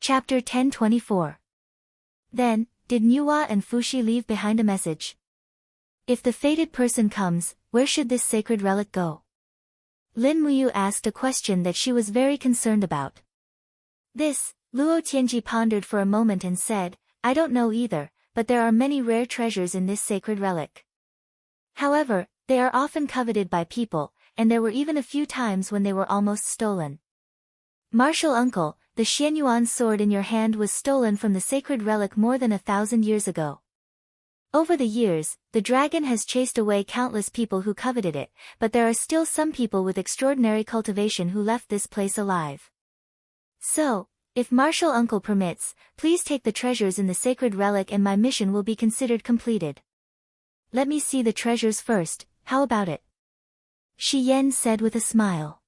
Chapter 1024. Then, did Nuwa and Fushi leave behind a message? If the fated person comes, where should this sacred relic go? Lin Muyu asked a question that she was very concerned about. This, Luo Tianji pondered for a moment and said, I don't know either, but there are many rare treasures in this sacred relic. However, they are often coveted by people, and there were even a few times when they were almost stolen. Martial uncle, the Xianyuan sword in your hand was stolen from the sacred relic more than 1,000 years ago. Over the years, the dragon has chased away countless people who coveted it, but there are still some people with extraordinary cultivation who left this place alive. So, if Martial uncle permits, please take the treasures in the sacred relic and my mission will be considered completed. Let me see the treasures first, how about it? Shi Yan said with a smile.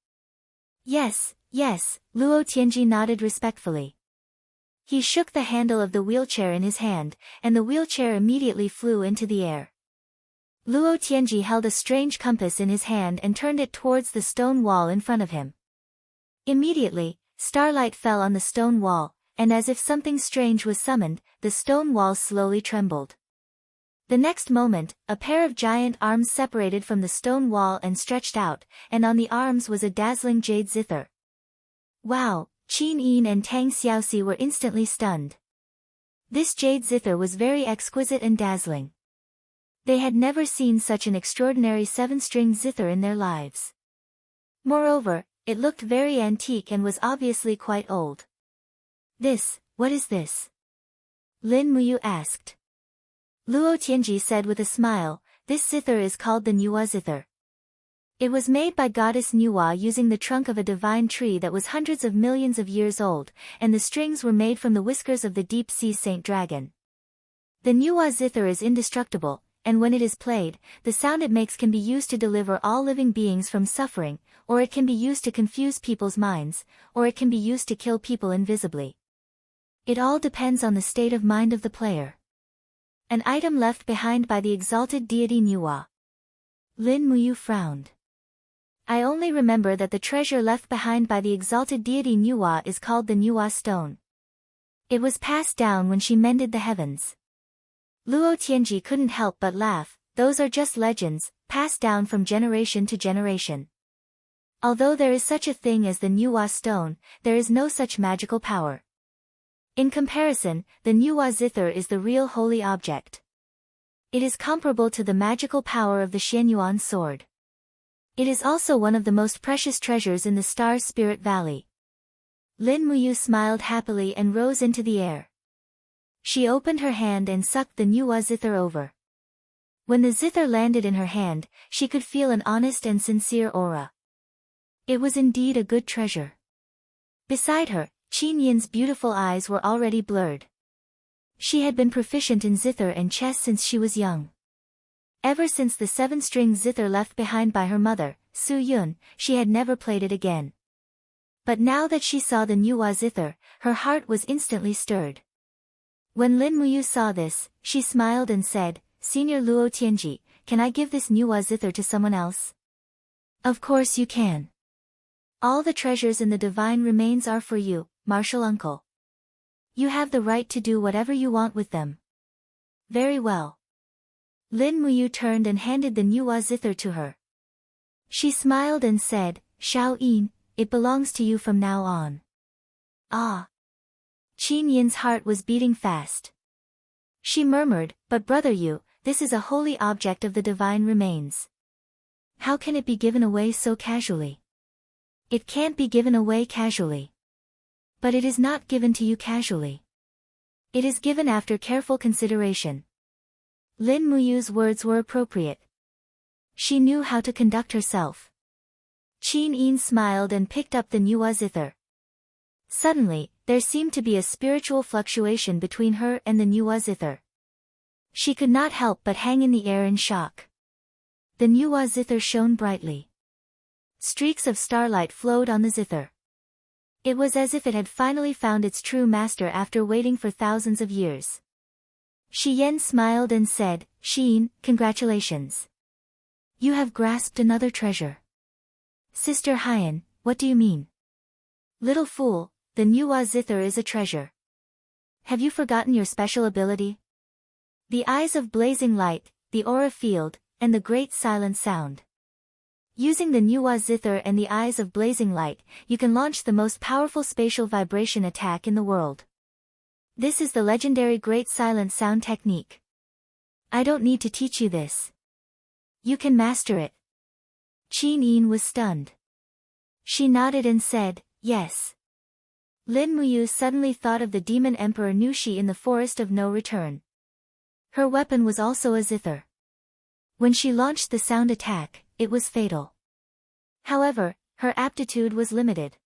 Yes, Luo Tianji nodded respectfully. He shook the handle of the wheelchair in his hand, and the wheelchair immediately flew into the air. Luo Tianji held a strange compass in his hand and turned it towards the stone wall in front of him. Immediately, starlight fell on the stone wall, and as if something strange was summoned, the stone wall slowly trembled. The next moment, a pair of giant arms separated from the stone wall and stretched out, and on the arms was a dazzling jade zither. Wow, Qin Yin and Tang Xiaoxi were instantly stunned. This jade zither was very exquisite and dazzling. They had never seen such an extraordinary 7-string zither in their lives. Moreover, it looked very antique and was obviously quite old. What is this? Lin Muyu asked. Luo Tianji said with a smile, this zither is called the Nuwa zither. It was made by goddess Nuwa using the trunk of a divine tree that was hundreds of millions of years old, and the strings were made from the whiskers of the deep-sea saint dragon. The Nuwa zither is indestructible, and when it is played, the sound it makes can be used to deliver all living beings from suffering, or it can be used to confuse people's minds, or it can be used to kill people invisibly. It all depends on the state of mind of the player. An item left behind by the exalted deity Nuwa. Lin Muyu frowned. I only remember that the treasure left behind by the exalted deity Nuwa is called the Nuwa stone. It was passed down when she mended the heavens. Luo Tianji couldn't help but laugh, those are just legends, passed down from generation to generation. Although there is such a thing as the Nuwa stone, there is no such magical power. In comparison, the Nuwa zither is the real holy object. It is comparable to the magical power of the Xianyuan sword. It is also one of the most precious treasures in the Star Spirit Valley. Lin Muyu smiled happily and rose into the air. She opened her hand and sucked the Nuwa zither over. When the zither landed in her hand, she could feel an honest and sincere aura. It was indeed a good treasure. Beside her, Qin Yin's beautiful eyes were already blurred. She had been proficient in zither and chess since she was young. Ever since the 7-string zither left behind by her mother, Su Yun, she had never played it again. But now that she saw the Nuwa zither, her heart was instantly stirred. When Lin Muyu saw this, she smiled and said, Senior Luo Tianji, can I give this Nuwa zither to someone else? Of course you can. All the treasures in the divine remains are for you, Martial uncle. You have the right to do whatever you want with them. Very well. Lin Muyu turned and handed the Nuwa zither to her. She smiled and said, Xiao Yin, it belongs to you from now on. Ah. Qin Yin's heart was beating fast. She murmured, but brother Yu, this is a holy object of the divine remains. How can it be given away so casually? It can't be given away casually. But it is not given to you casually. It is given after careful consideration. Lin Muyu's words were appropriate. She knew how to conduct herself. Qin Yin smiled and picked up the Nuwa zither. Suddenly, there seemed to be a spiritual fluctuation between her and the Nuwa zither. She could not help but hang in the air in shock. The Nuwa zither shone brightly. Streaks of starlight flowed on the zither. It was as if it had finally found its true master after waiting for thousands of years. Shi Yan smiled and said, Xin, congratulations. You have grasped another treasure. Sister Haiyan, what do you mean? Little fool, the Nuwa Zither is a treasure. Have you forgotten your special ability? The eyes of blazing light, the aura field, and the great silent sound. Using the Nuwa Zither and the eyes of blazing light, you can launch the most powerful spatial vibration attack in the world. This is the legendary Great Silent Sound technique. I don't need to teach you this. You can master it. Qin Yin was stunned. She nodded and said, yes. Lin Muyu suddenly thought of the demon emperor Nushi in the forest of no return. Her weapon was also a zither. When she launched the sound attack, it was fatal. However, her aptitude was limited.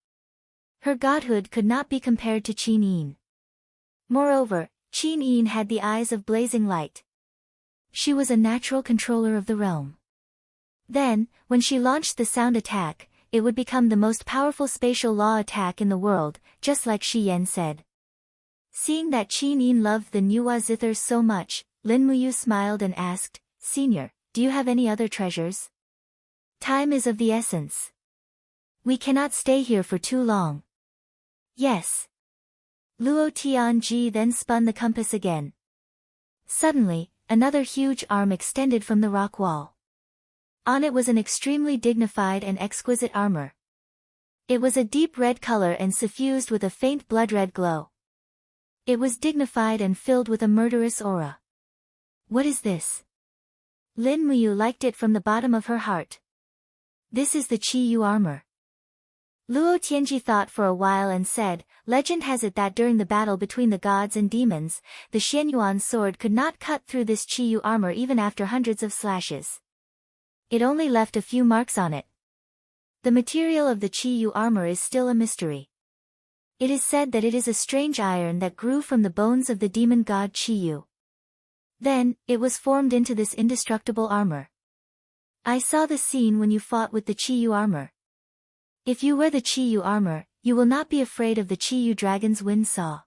Her godhood could not be compared to Qin Yin. Moreover, Qin Yin had the eyes of blazing light. She was a natural controller of the realm. Then, when she launched the sound attack, it would become the most powerful spatial law attack in the world, just like Shi Yan said. Seeing that Qin Yin loved the Nuwa Zither so much, Lin Muyu smiled and asked, Senior, do you have any other treasures? Time is of the essence. We cannot stay here for too long. Yes. Luo Tianji then spun the compass again. Suddenly, another huge arm extended from the rock wall. On it was an extremely dignified and exquisite armor. It was a deep red color and suffused with a faint blood-red glow. It was dignified and filled with a murderous aura. What is this? Lin Muyu liked it from the bottom of her heart. This is the Qi Yu armor. Luo Tianji thought for a while and said, legend has it that during the battle between the gods and demons, the Xianyuan sword could not cut through this Qi Yu armor even after hundreds of slashes. It only left a few marks on it. The material of the Qi Yu armor is still a mystery. It is said that it is a strange iron that grew from the bones of the demon god Qi Yu. Then, it was formed into this indestructible armor. I saw the scene when you fought with the Qi Yu armor. If you wear the Qi Yu armor, you will not be afraid of the Qi Yu dragon's wind saw.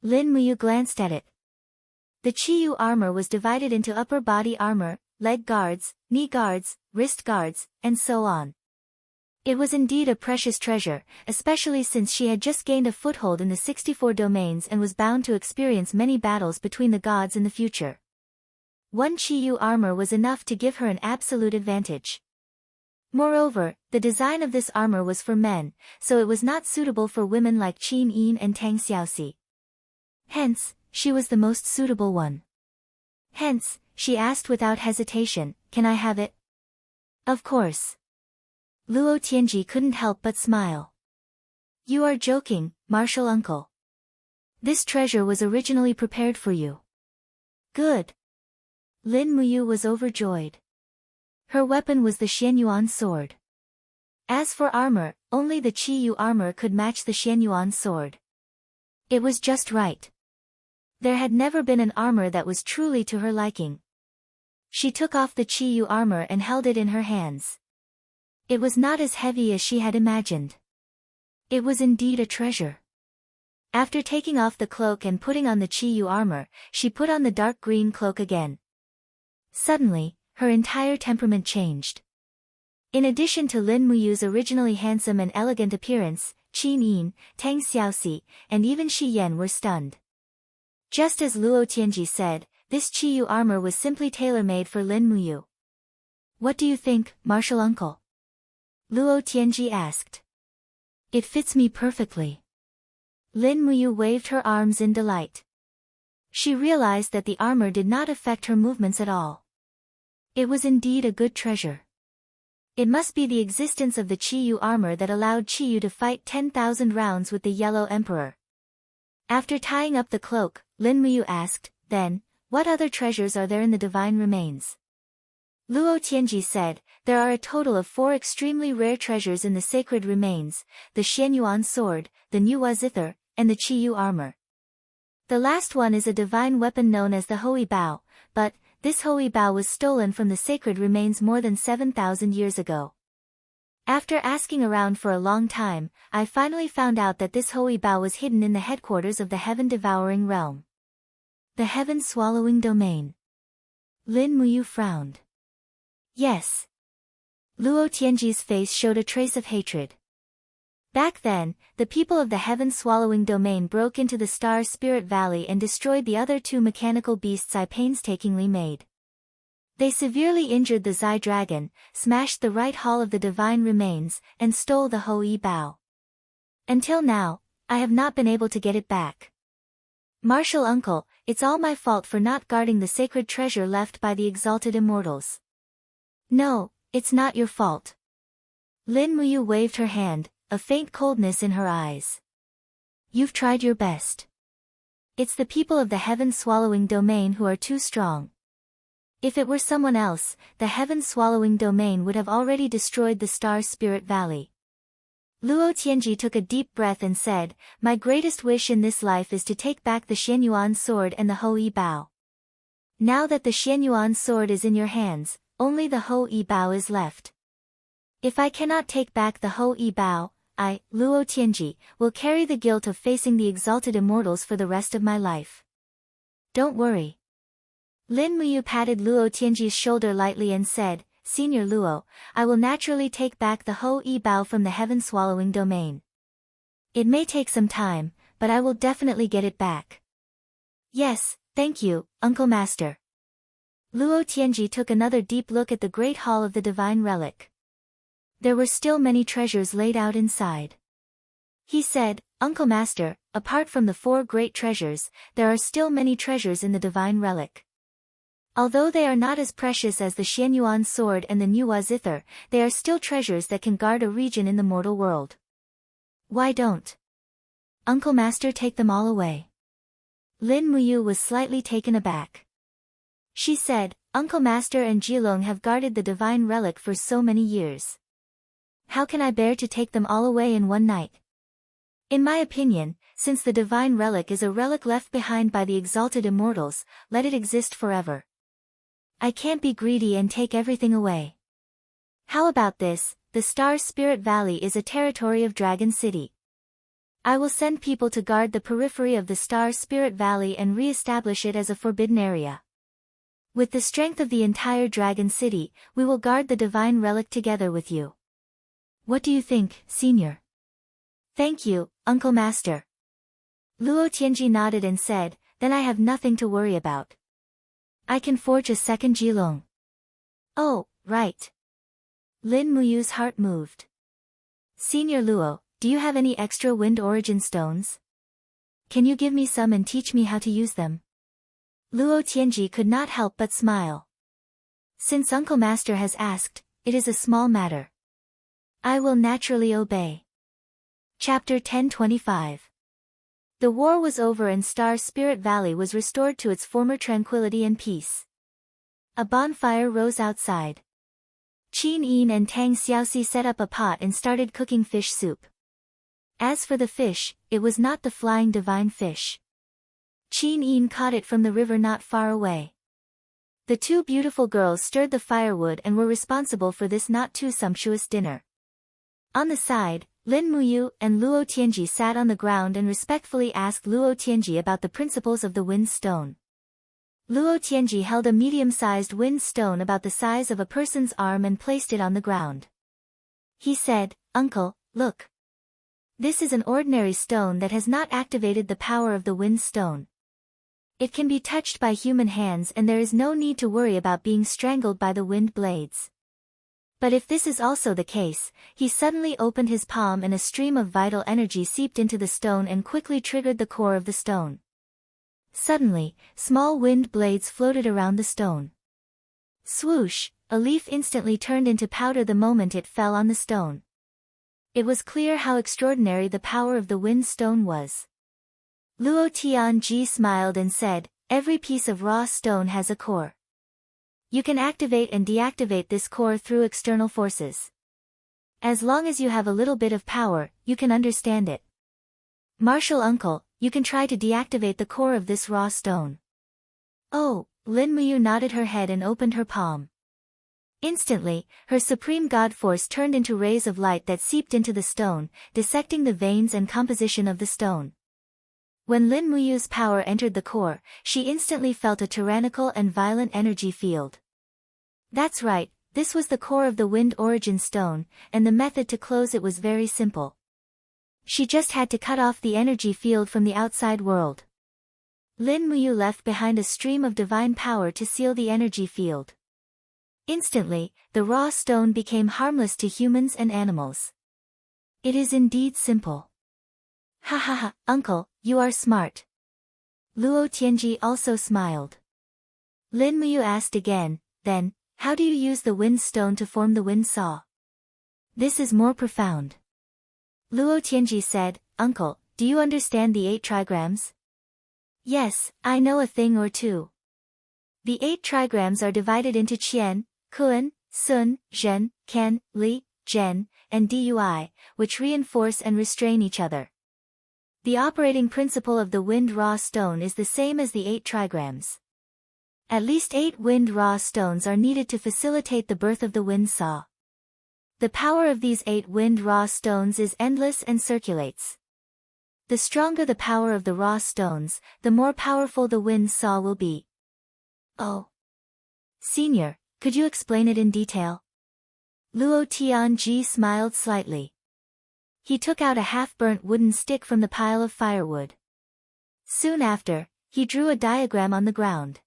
Lin Muyu glanced at it. The Qi Yu armor was divided into upper body armor, leg guards, knee guards, wrist guards, and so on. It was indeed a precious treasure, especially since she had just gained a foothold in the 64 domains and was bound to experience many battles between the gods in the future. One Qi Yu armor was enough to give her an absolute advantage. Moreover, the design of this armor was for men, so it was not suitable for women like Qin Yin and Tang Xiaoxi. Hence, she was the most suitable one. Hence, she asked without hesitation, can I have it? Of course. Luo Tianji couldn't help but smile. You are joking, martial uncle. This treasure was originally prepared for you. Good. Lin Muyu was overjoyed. Her weapon was the Xianyuan sword. As for armor, only the Qi Yu armor could match the Xianyuan sword. It was just right. There had never been an armor that was truly to her liking. She took off the Qi Yu armor and held it in her hands. It was not as heavy as she had imagined. It was indeed a treasure. After taking off the cloak and putting on the Qi Yu armor, she put on the dark green cloak again. Suddenly, her entire temperament changed. In addition to Lin Muyu's originally handsome and elegant appearance, Qin Yin, Tang Xiaoxi, and even Shi Yan were stunned. Just as Luo Tianji said, this Qi Yu armor was simply tailor-made for Lin Muyu. What do you think, martial uncle? Luo Tianji asked. It fits me perfectly. Lin Muyu waved her arms in delight. She realized that the armor did not affect her movements at all. It was indeed a good treasure. It must be the existence of the Qi Yu armor that allowed Qi Yu to fight 10,000 rounds with the Yellow Emperor. After tying up the cloak, Lin Muyu asked, then, what other treasures are there in the divine remains? Luo Tianji said, there are a total of 4 extremely rare treasures in the sacred remains, the Xianyuan sword, the Nuwa Zither, and the Qi Yu armor. The last one is a divine weapon known as the Hoi Bao, but, this Hoi Bao was stolen from the sacred remains more than 7,000 years ago. After asking around for a long time, I finally found out that this Hoi Bao was hidden in the headquarters of the heaven-devouring realm. The heaven-swallowing domain. Lin Muyu frowned. Yes. Luo Tianji's face showed a trace of hatred. Back then, the people of the heaven-swallowing domain broke into the Star Spirit Valley and destroyed the other two mechanical beasts I painstakingly made. They severely injured the Zai dragon, smashed the right hall of the divine remains, and stole the Hou-Yi bow. Until now, I have not been able to get it back. Martial uncle, it's all my fault for not guarding the sacred treasure left by the exalted immortals. No, it's not your fault. Lin Muyu waved her hand, a faint coldness in her eyes. You've tried your best. It's the people of the heaven-swallowing domain who are too strong. If it were someone else, the heaven-swallowing domain would have already destroyed the Star Spirit Valley. Luo Tianji took a deep breath and said, my greatest wish in this life is to take back the Xianyuan sword and the Hou-Yi bow. Now that the Xianyuan sword is in your hands, only the Hou-Yi bow is left. If I cannot take back the Hou-Yi bow, I, Luo Tianji, will carry the guilt of facing the exalted immortals for the rest of my life. Don't worry. Lin Muyu patted Luo Tianji's shoulder lightly and said, Senior Luo, I will naturally take back the Hou-Yi bow from the heaven-swallowing domain. It may take some time, but I will definitely get it back. Yes, thank you, Uncle Master. Luo Tianji took another deep look at the great hall of the divine relic. There were still many treasures laid out inside. He said, Uncle Master, apart from the 4 great treasures, there are still many treasures in the divine relic. Although they are not as precious as the Xianyuan sword and the Nuwa zither, they are still treasures that can guard a region in the mortal world. Why don't Uncle Master take them all away? Lin Muyu was slightly taken aback. She said, Uncle Master and Jilong have guarded the divine relic for so many years. How can I bear to take them all away in one night? In my opinion, since the divine relic is a relic left behind by the exalted immortals, let it exist forever. I can't be greedy and take everything away. How about this? The Star Spirit Valley is a territory of Dragon City. I will send people to guard the periphery of the Star Spirit Valley and re-establish it as a forbidden area. With the strength of the entire Dragon City, we will guard the divine relic together with you. What do you think, Senior? Thank you, Uncle Master. Luo Tianji nodded and said, then I have nothing to worry about. I can forge a second Jilong. Oh, right. Lin Muyu's heart moved. Senior Luo, do you have any extra wind origin stones? Can you give me some and teach me how to use them? Luo Tianji could not help but smile. Since Uncle Master has asked, it is a small matter. I will naturally obey. Chapter 1025. The war was over and Star Spirit Valley was restored to its former tranquility and peace. A bonfire rose outside. Qin Yin and Tang Xiaoxi set up a pot and started cooking fish soup. As for the fish, it was not the flying divine fish. Qin Yin caught it from the river not far away. The 2 beautiful girls stirred the firewood and were responsible for this not too sumptuous dinner. On the side, Lin Muyu and Luo Tianji sat on the ground and respectfully asked Luo Tianji about the principles of the wind stone. Luo Tianji held a medium-sized wind stone about the size of a person's arm and placed it on the ground. He said, Uncle, look. This is an ordinary stone that has not activated the power of the wind stone. It can be touched by human hands and there is no need to worry about being strangled by the wind blades. But if this is also the case, he suddenly opened his palm and a stream of vital energy seeped into the stone and quickly triggered the core of the stone. Suddenly, small wind blades floated around the stone. Swoosh, a leaf instantly turned into powder the moment it fell on the stone. It was clear how extraordinary the power of the wind stone was. Luo Tianji smiled and said, every piece of raw stone has a core. You can activate and deactivate this core through external forces. As long as you have a little bit of power, you can understand it. Martial uncle, you can try to deactivate the core of this raw stone. Oh, Lin Muyu nodded her head and opened her palm. Instantly, her supreme god force turned into rays of light that seeped into the stone, dissecting the veins and composition of the stone. When Lin Muyu's power entered the core, she instantly felt a tyrannical and violent energy field. That's right, this was the core of the wind origin stone, and the method to close it was very simple. She just had to cut off the energy field from the outside world. Lin Muyu left behind a stream of divine power to seal the energy field. Instantly, the raw stone became harmless to humans and animals. It is indeed simple. Ha ha ha, uncle, you are smart. Luo Tianji also smiled. Lin Muyu asked again, then, how do you use the wind stone to form the wind saw? This is more profound. Luo Tianji said, Uncle, do you understand the 8 trigrams? Yes, I know a thing or two. The 8 trigrams are divided into Qian, Kun, Sun, Zhen, Kan, Li, Zhen, and Dui, which reinforce and restrain each other. The operating principle of the wind raw stone is the same as the 8 trigrams. At least 8 wind raw stones are needed to facilitate the birth of the wind saw. The power of these 8 wind raw stones is endless and circulates. The stronger the power of the raw stones, the more powerful the wind saw will be. Oh. Senior, could you explain it in detail? Luo Tianji smiled slightly. He took out a half-burnt wooden stick from the pile of firewood. Soon after, he drew a diagram on the ground.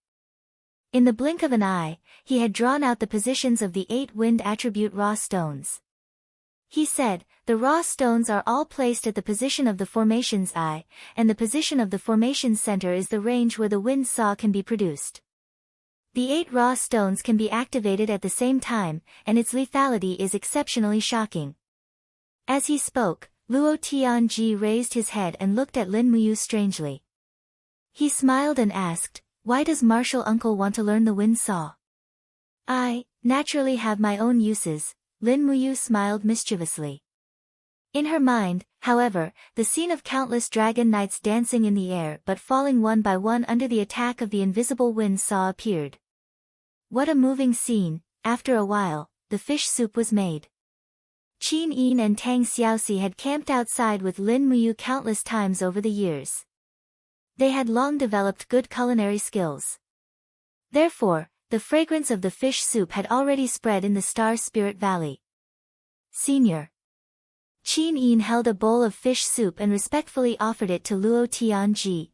In the blink of an eye, he had drawn out the positions of the 8 wind attribute raw stones. He said, the raw stones are all placed at the position of the formation's eye, and the position of the formation's center is the range where the wind saw can be produced. The 8 raw stones can be activated at the same time, and its lethality is exceptionally shocking. As he spoke, Luo Tianji raised his head and looked at Lin Muyu strangely. He smiled and asked, why does martial uncle want to learn the wind saw? I, naturally have my own uses, Lin Muyu smiled mischievously. In her mind, however, the scene of countless dragon knights dancing in the air but falling one by one under the attack of the invisible wind saw appeared. What a moving scene. After a while, the fish soup was made. Qin Yin and Tang Xiaoxi had camped outside with Lin Muyu countless times over the years. They had long developed good culinary skills. Therefore, the fragrance of the fish soup had already spread in the Star Spirit Valley. Senior. Qin Yin held a bowl of fish soup and respectfully offered it to Luo Tianji.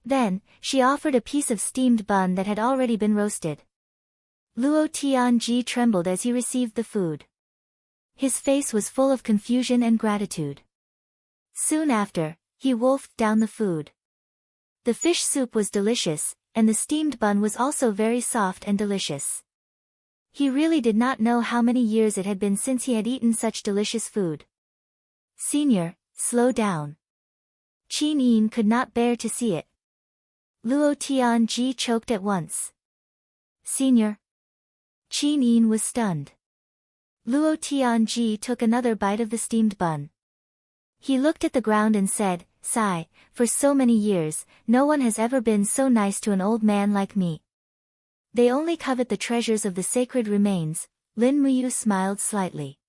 Then, she offered a piece of steamed bun that had already been roasted. Luo Tianji trembled as he received the food. His face was full of confusion and gratitude. Soon after, he wolfed down the food. The fish soup was delicious, and the steamed bun was also very soft and delicious. He really did not know how many years it had been since he had eaten such delicious food. Senior, slow down. Qin Yin could not bear to see it. Luo Tianji choked at once. Senior. Qin Yin was stunned. Luo Tianji took another bite of the steamed bun. He looked at the ground and said, Sigh, for so many years, no one has ever been so nice to an old man like me. They only covet the treasures of the sacred remains. Lin Muyu smiled slightly.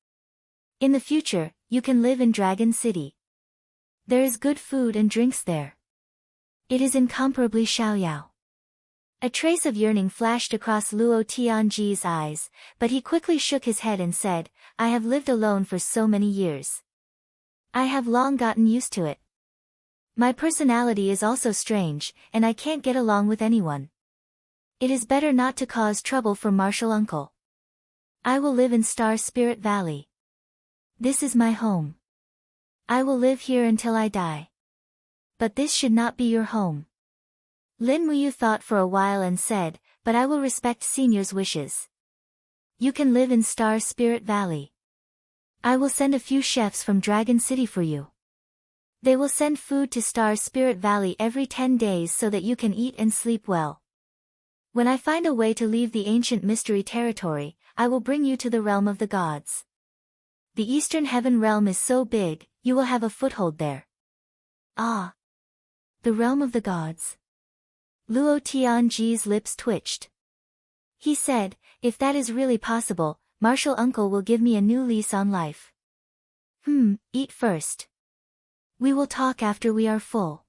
In the future, you can live in Dragon City. There is good food and drinks there. It is incomparably xiaoyao. A trace of yearning flashed across Luo Tianji's eyes, but he quickly shook his head and said, I have lived alone for so many years. I have long gotten used to it. My personality is also strange, and I can't get along with anyone. It is better not to cause trouble for martial uncle. I will live in Star Spirit Valley. This is my home. I will live here until I die. But this should not be your home. Lin Muyu thought for a while and said, but I will respect Senior's wishes. You can live in Star Spirit Valley. I will send a few chefs from Dragon City for you. They will send food to Star Spirit Valley every 10 days so that you can eat and sleep well. When I find a way to leave the ancient mystery territory, I will bring you to the realm of the gods. The Eastern Heaven realm is so big, you will have a foothold there. Ah! The realm of the gods. Luo Tianji's lips twitched. He said, if that is really possible, martial uncle will give me a new lease on life. Eat first. We will talk after we are full.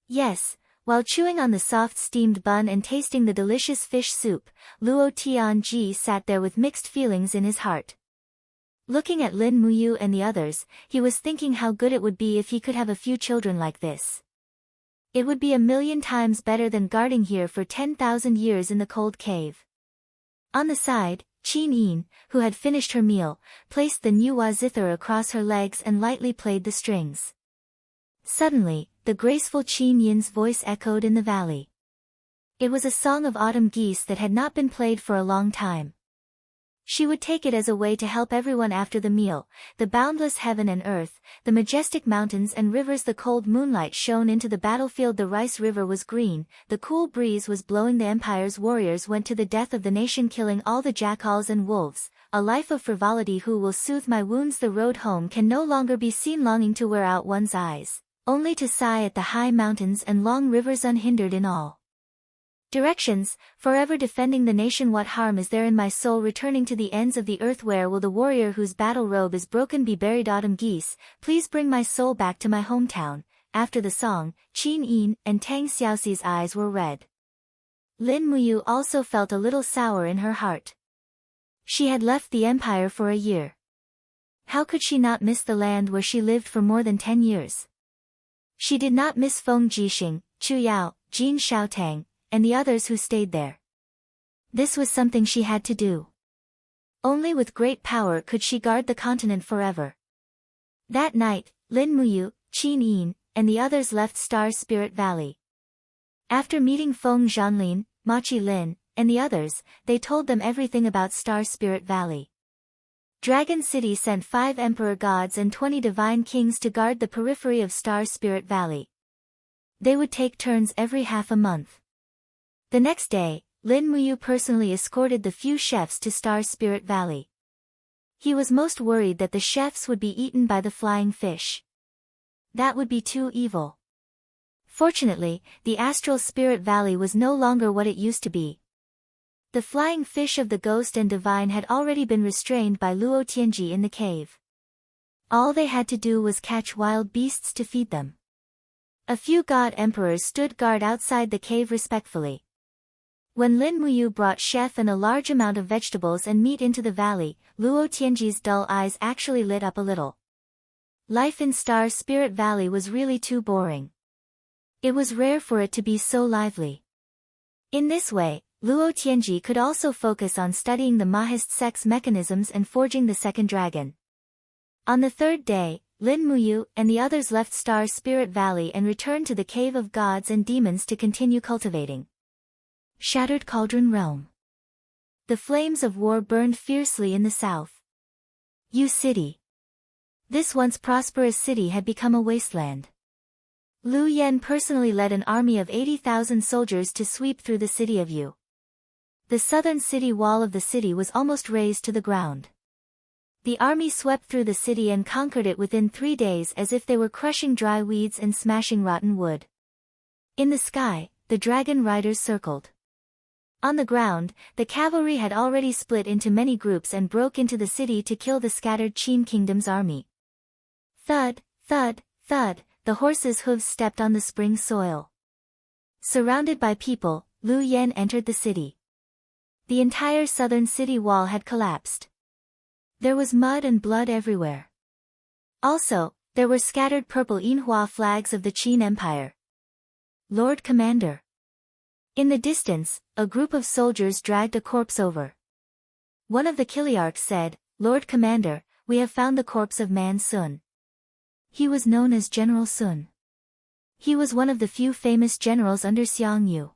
Yes. While chewing on the soft steamed bun and tasting the delicious fish soup, Luo Tianji sat there with mixed feelings in his heart. Looking at Lin Muyu and the others, he was thinking how good it would be if he could have a few children like this. It would be 1,000,000 times better than guarding here for 10,000 years in the cold cave. On the side, Qin Yin, who had finished her meal, placed the Nuwa zither across her legs and lightly played the strings. Suddenly, the graceful Qin Yin's voice echoed in the valley. It was a song of autumn geese that had not been played for a long time. She would take it as a way to help everyone after the meal. The boundless heaven and earth, the majestic mountains and rivers, the cold moonlight shone into the battlefield. The rice river was green, the cool breeze was blowing. The empire's warriors went to the death of the nation, killing all the jackals and wolves. A life of frivolity. Who will soothe my wounds? The road home can no longer be seen, longing to wear out one's eyes, only to sigh at the high mountains and long rivers unhindered in all directions, forever defending the nation. What harm is there in my soul returning to the ends of the earth? Where will the warrior whose battle robe is broken be buried? Autumn geese, please bring my soul back to my hometown. After the song, Qin Yin and Tang Xiaoxi's eyes were red. Lin Muyu also felt a little sour in her heart. She had left the empire for a year. How could she not miss the land where she lived for more than 10 years? She did not miss Feng Jixing, Chu Yao, Jin Xiaotang, and the others who stayed there. This was something she had to do. Only with great power could she guard the continent forever. That night, Lin Muyu, Qin Yin, and the others left Star Spirit Valley. After meeting Feng Zhanlin, Ma Qilin, and the others, they told them everything about Star Spirit Valley. Dragon City sent 5 emperor gods and 20 divine kings to guard the periphery of Star Spirit Valley. They would take turns every half a month. The next day, Lin Muyu personally escorted the few chefs to Star Spirit Valley. He was most worried that the chefs would be eaten by the flying fish. That would be too evil. Fortunately, the Astral Spirit Valley was no longer what it used to be. The flying fish of the ghost and divine had already been restrained by Luo Tianji in the cave. All they had to do was catch wild beasts to feed them. A few god emperors stood guard outside the cave respectfully. When Lin Muyu brought chef and a large amount of vegetables and meat into the valley, Luo Tianji's dull eyes actually lit up a little. Life in Star Spirit Valley was really too boring. It was rare for it to be so lively. In this way, Luo Tianji could also focus on studying the Mahist sex mechanisms and forging the second dragon. On the third day, Lin Muyu and the others left Star Spirit Valley and returned to the Cave of Gods and Demons to continue cultivating. Shattered Cauldron Realm. The flames of war burned fiercely in the south. Yu City. This once prosperous city had become a wasteland. Lu Yen personally led an army of 80,000 soldiers to sweep through the city of Yu. The southern city wall of the city was almost razed to the ground. The army swept through the city and conquered it within 3 days, as if they were crushing dry weeds and smashing rotten wood. In the sky, the dragon riders circled. On the ground, the cavalry had already split into many groups and broke into the city to kill the scattered Qin Kingdom's army. Thud, thud, thud, the horses' hooves stepped on the spring soil. Surrounded by people, Lu Yen entered the city. The entire southern city wall had collapsed. There was mud and blood everywhere. Also, there were scattered purple Yinhua flags of the Qin Empire. Lord Commander. In the distance, a group of soldiers dragged a corpse over. One of the Kiliarchs said, "Lord Commander, we have found the corpse of Man Sun." He was known as General Sun. He was one of the few famous generals under Xiang Yu.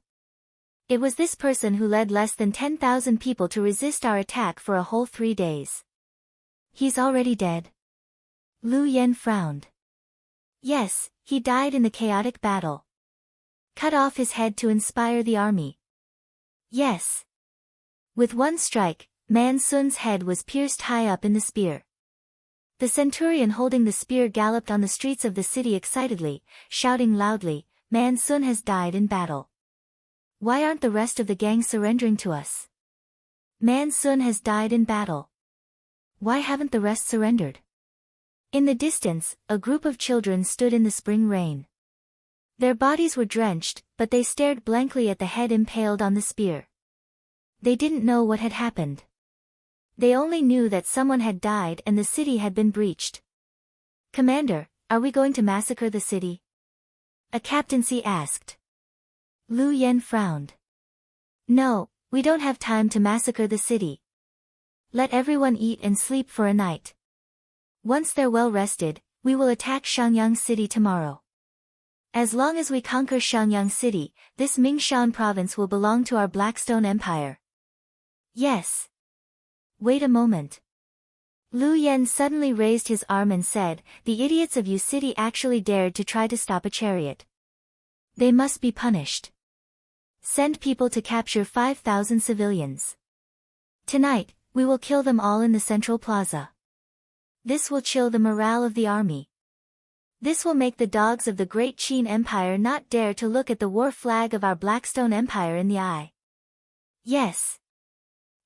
It was this person who led less than 10,000 people to resist our attack for a whole 3 days. He's already dead. Lu Yen frowned. Yes, he died in the chaotic battle. Cut off his head to inspire the army. Yes. With one strike, Man Sun's head was pierced high up in the spear. The centurion holding the spear galloped on the streets of the city excitedly, shouting loudly, "Man Sun has died in battle. Why aren't the rest of the gang surrendering to us? Man Sun has died in battle. Why haven't the rest surrendered?" In the distance, a group of children stood in the spring rain. Their bodies were drenched, but they stared blankly at the head impaled on the spear. They didn't know what had happened. They only knew that someone had died and the city had been breached. "Commander, are we going to massacre the city?" a captaincy asked. Lu Yen frowned. "No, we don't have time to massacre the city. Let everyone eat and sleep for a night. Once they're well rested, we will attack Shangyang City tomorrow. As long as we conquer Shangyang City, this Mingshan province will belong to our Blackstone Empire." "Yes." "Wait a moment." Lu Yen suddenly raised his arm and said, "The idiots of Yu City actually dared to try to stop a chariot. They must be punished. Send people to capture 5,000 civilians. Tonight, we will kill them all in the central plaza. This will chill the morale of the army. This will make the dogs of the great Qin Empire not dare to look at the war flag of our Blackstone Empire in the eye." "Yes."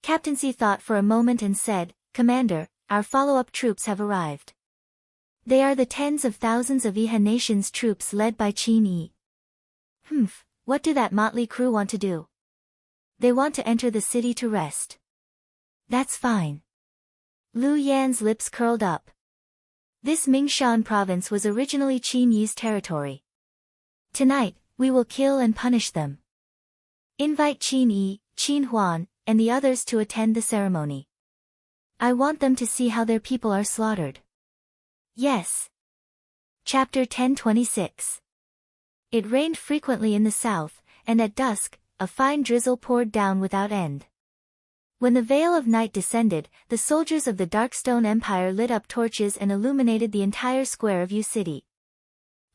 Captaincy thought for a moment and said, "Commander, our follow-up troops have arrived. They are the tens of thousands of Iha Nation's troops led by Qin Yi." What do that motley crew want to do?" "They want to enter the city to rest." "That's fine." Lu Yan's lips curled up. This Mingshan province was originally Qin Yi's territory. "Tonight, we will kill and punish them. Invite Qin Yi, Qin Huan, and the others to attend the ceremony. I want them to see how their people are slaughtered." "Yes." Chapter 1026. It rained frequently in the south, and at dusk, a fine drizzle poured down without end. When the veil of night descended, the soldiers of the Darkstone Empire lit up torches and illuminated the entire square of Yu City.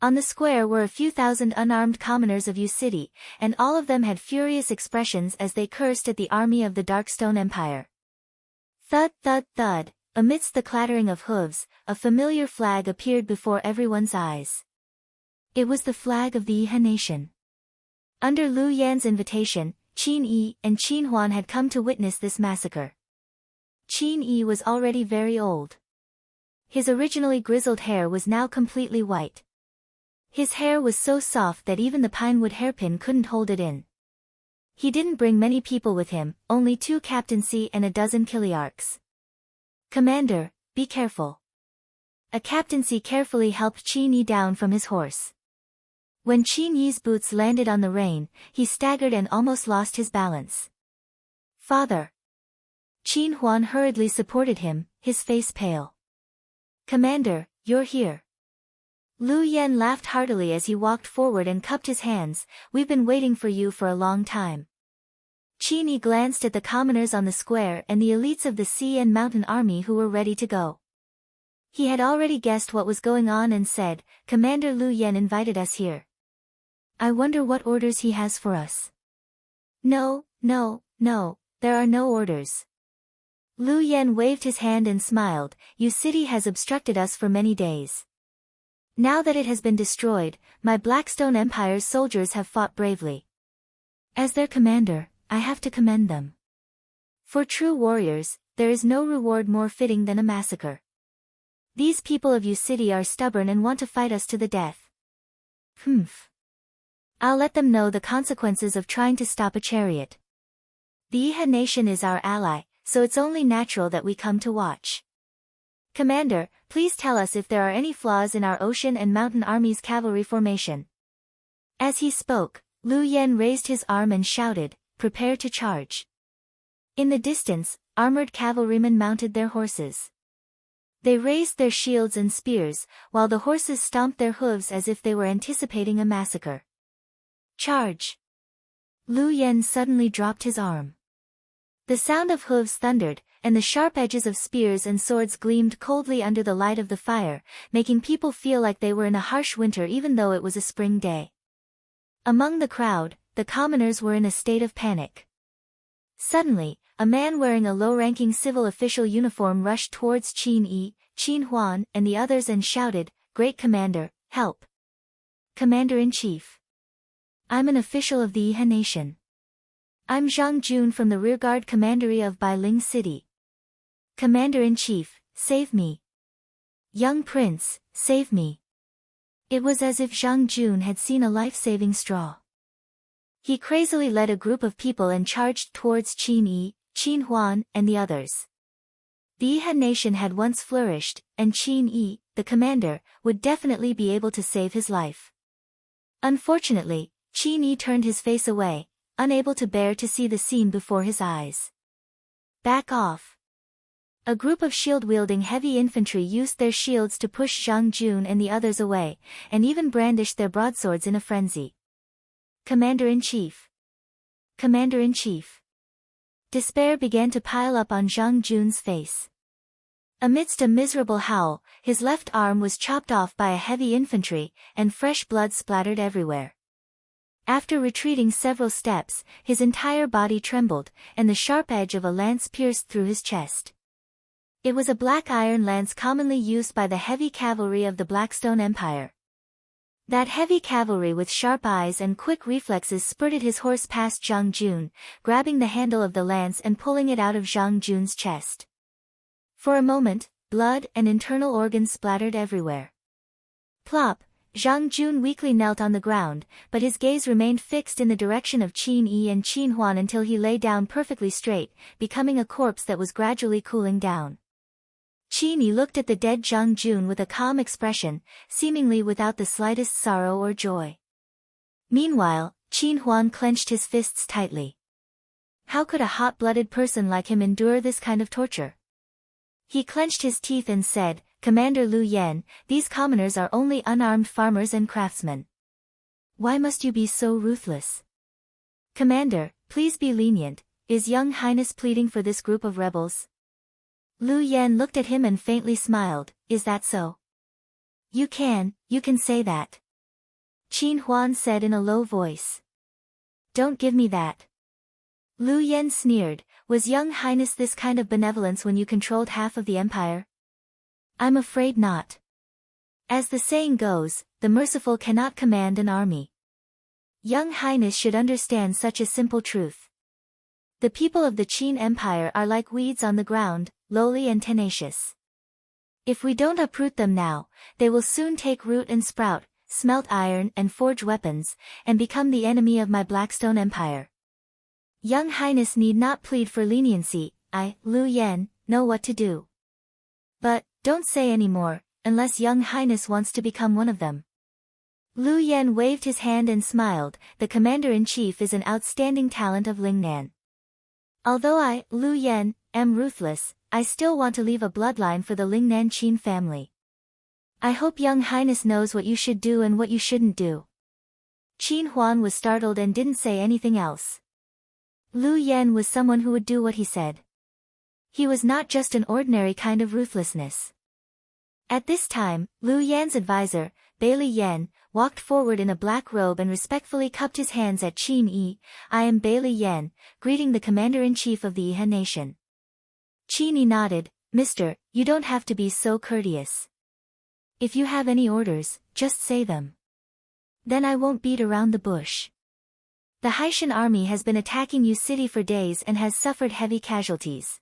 On the square were a few thousand unarmed commoners of Yu City, and all of them had furious expressions as they cursed at the army of the Darkstone Empire. Thud thud thud, amidst the clattering of hooves, a familiar flag appeared before everyone's eyes. It was the flag of the Iha Nation. Under Lu Yan's invitation, Qin Yi and Qin Huan had come to witness this massacre. Qin Yi was already very old. His originally grizzled hair was now completely white. His hair was so soft that even the pinewood hairpin couldn't hold it in. He didn't bring many people with him, only 2 captaincy and a dozen kiliarchs. "Commander, be careful." A captaincy carefully helped Qin Yi down from his horse. When Qin Yi's boots landed on the rain, he staggered and almost lost his balance. "Father." Qin Huan hurriedly supported him, his face pale. "Commander, you're here." Lu Yen laughed heartily as he walked forward and cupped his hands. "We've been waiting for you for a long time." Qin Yi glanced at the commoners on the square and the elites of the sea and mountain army who were ready to go. He had already guessed what was going on and said, "Commander Lu Yen invited us here. I wonder what orders he has for us." No, there are no orders." Lu Yen waved his hand and smiled. "Yu City has obstructed us for many days. Now that it has been destroyed, my Blackstone Empire's soldiers have fought bravely. As their commander, I have to commend them. For true warriors, there is no reward more fitting than a massacre. These people of Yu City are stubborn and want to fight us to the death. I'll let them know the consequences of trying to stop a chariot. The Iha Nation is our ally, so it's only natural that we come to watch. Commander, please tell us if there are any flaws in our ocean and mountain army's cavalry formation." As he spoke, Lu Yen raised his arm and shouted, "Prepare to charge." In the distance, armored cavalrymen mounted their horses. They raised their shields and spears, while the horses stomped their hooves as if they were anticipating a massacre. "Charge!" Lu Yen suddenly dropped his arm. The sound of hooves thundered, and the sharp edges of spears and swords gleamed coldly under the light of the fire, making people feel like they were in a harsh winter even though it was a spring day. Among the crowd, the commoners were in a state of panic. Suddenly, a man wearing a low-ranking civil official uniform rushed towards Qin Yi, Qin Huan, and the others and shouted, "Great Commander, help! Commander-in-Chief! I'm an official of the Iha Nation. I'm Zhang Jun from the rearguard commandery of Bailing City. Commander-in-Chief, save me! Young Prince, save me!" It was as if Zhang Jun had seen a life-saving straw. He crazily led a group of people and charged towards Qin Yi, Qin Huan, and the others. The Iha nation had once flourished, and Qin Yi, the commander, would definitely be able to save his life. Unfortunately, Qin Yi turned his face away, unable to bear to see the scene before his eyes. Back off. A group of shield-wielding heavy infantry used their shields to push Zhang Jun and the others away, and even brandished their broadswords in a frenzy. Commander-in-Chief. Commander-in-Chief. Despair began to pile up on Zhang Jun's face. Amidst a miserable howl, his left arm was chopped off by a heavy infantry, and fresh blood splattered everywhere. After retreating several steps, his entire body trembled, and the sharp edge of a lance pierced through his chest. It was a black iron lance commonly used by the heavy cavalry of the Blackstone Empire. That heavy cavalry with sharp eyes and quick reflexes spurted his horse past Zhang Jun, grabbing the handle of the lance and pulling it out of Zhang Jun's chest. For a moment, blood and internal organs splattered everywhere. Plop! Zhang Jun weakly knelt on the ground, but his gaze remained fixed in the direction of Qin Yi and Qin Huan until he lay down perfectly straight, becoming a corpse that was gradually cooling down. Qin Yi looked at the dead Zhang Jun with a calm expression, seemingly without the slightest sorrow or joy. Meanwhile, Qin Huan clenched his fists tightly. How could a hot-blooded person like him endure this kind of torture? He clenched his teeth and said, "Commander Lu Yan, these commoners are only unarmed farmers and craftsmen. Why must you be so ruthless? Commander, please be lenient. Is Young Highness pleading for this group of rebels?" Lu Yan looked at him and faintly smiled. "Is that so?" You can say that," Qin Huan said in a low voice. "Don't give me that." Lu Yan sneered. "Was Young Highness this kind of benevolence when you controlled half of the empire?" "I'm afraid not. As the saying goes, the merciful cannot command an army. Young Highness should understand such a simple truth. The people of the Qin Empire are like weeds on the ground, lowly and tenacious. If we don't uproot them now, they will soon take root and sprout, smelt iron and forge weapons, and become the enemy of my Blackstone Empire. Young Highness need not plead for leniency. I, Lu Yan, know what to do. But, don't say any more, unless Young Highness wants to become one of them." Lu Yan waved his hand and smiled. "The Commander-in-Chief is an outstanding talent of Lingnan. Although I, Lu Yan, am ruthless, I still want to leave a bloodline for the Lingnan Qin family. I hope Young Highness knows what you should do and what you shouldn't do." Qin Huan was startled and didn't say anything else. Lu Yan was someone who would do what he said. He was not just an ordinary kind of ruthlessness. At this time, Lu Yan's advisor, Bailey Yan, walked forward in a black robe and respectfully cupped his hands at Qin Yi. "I am Bailey Yan, greeting the Commander-in-Chief of the Iha nation." Qin Yi nodded. "Mister, you don't have to be so courteous. If you have any orders, just say them. Then I won't beat around the bush. The Haitian army has been attacking your city for days and has suffered heavy casualties.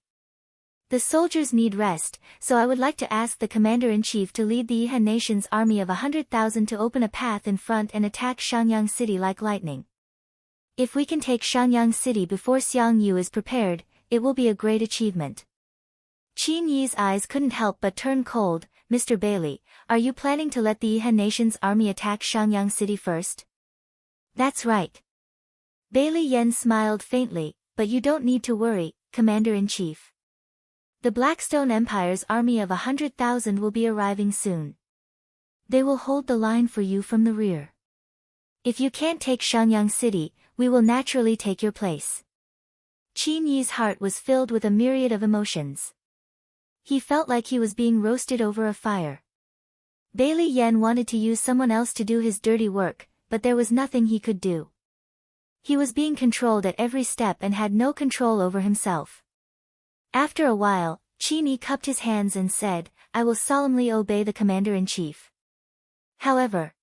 The soldiers need rest, so I would like to ask the Commander-in-Chief to lead the Iha nation's army of 100,000 to open a path in front and attack Shenyang City like lightning. If we can take Shenyang City before Xiangyu is prepared, it will be a great achievement." Qin Yi's eyes couldn't help but turn cold. "Mr. Bailey, are you planning to let the Iha nation's army attack Shenyang City first?" "That's right." Bailey Yan smiled faintly. "But you don't need to worry, Commander-in-Chief. The Blackstone Empire's army of 100,000 will be arriving soon. They will hold the line for you from the rear. If you can't take Shenyang City, we will naturally take your place." Qin Yi's heart was filled with a myriad of emotions. He felt like he was being roasted over a fire. Bailey Yan wanted to use someone else to do his dirty work, but there was nothing he could do. He was being controlled at every step and had no control over himself. After a while, Qin Yi cupped his hands and said, "I will solemnly obey the Commander-in-Chief. However,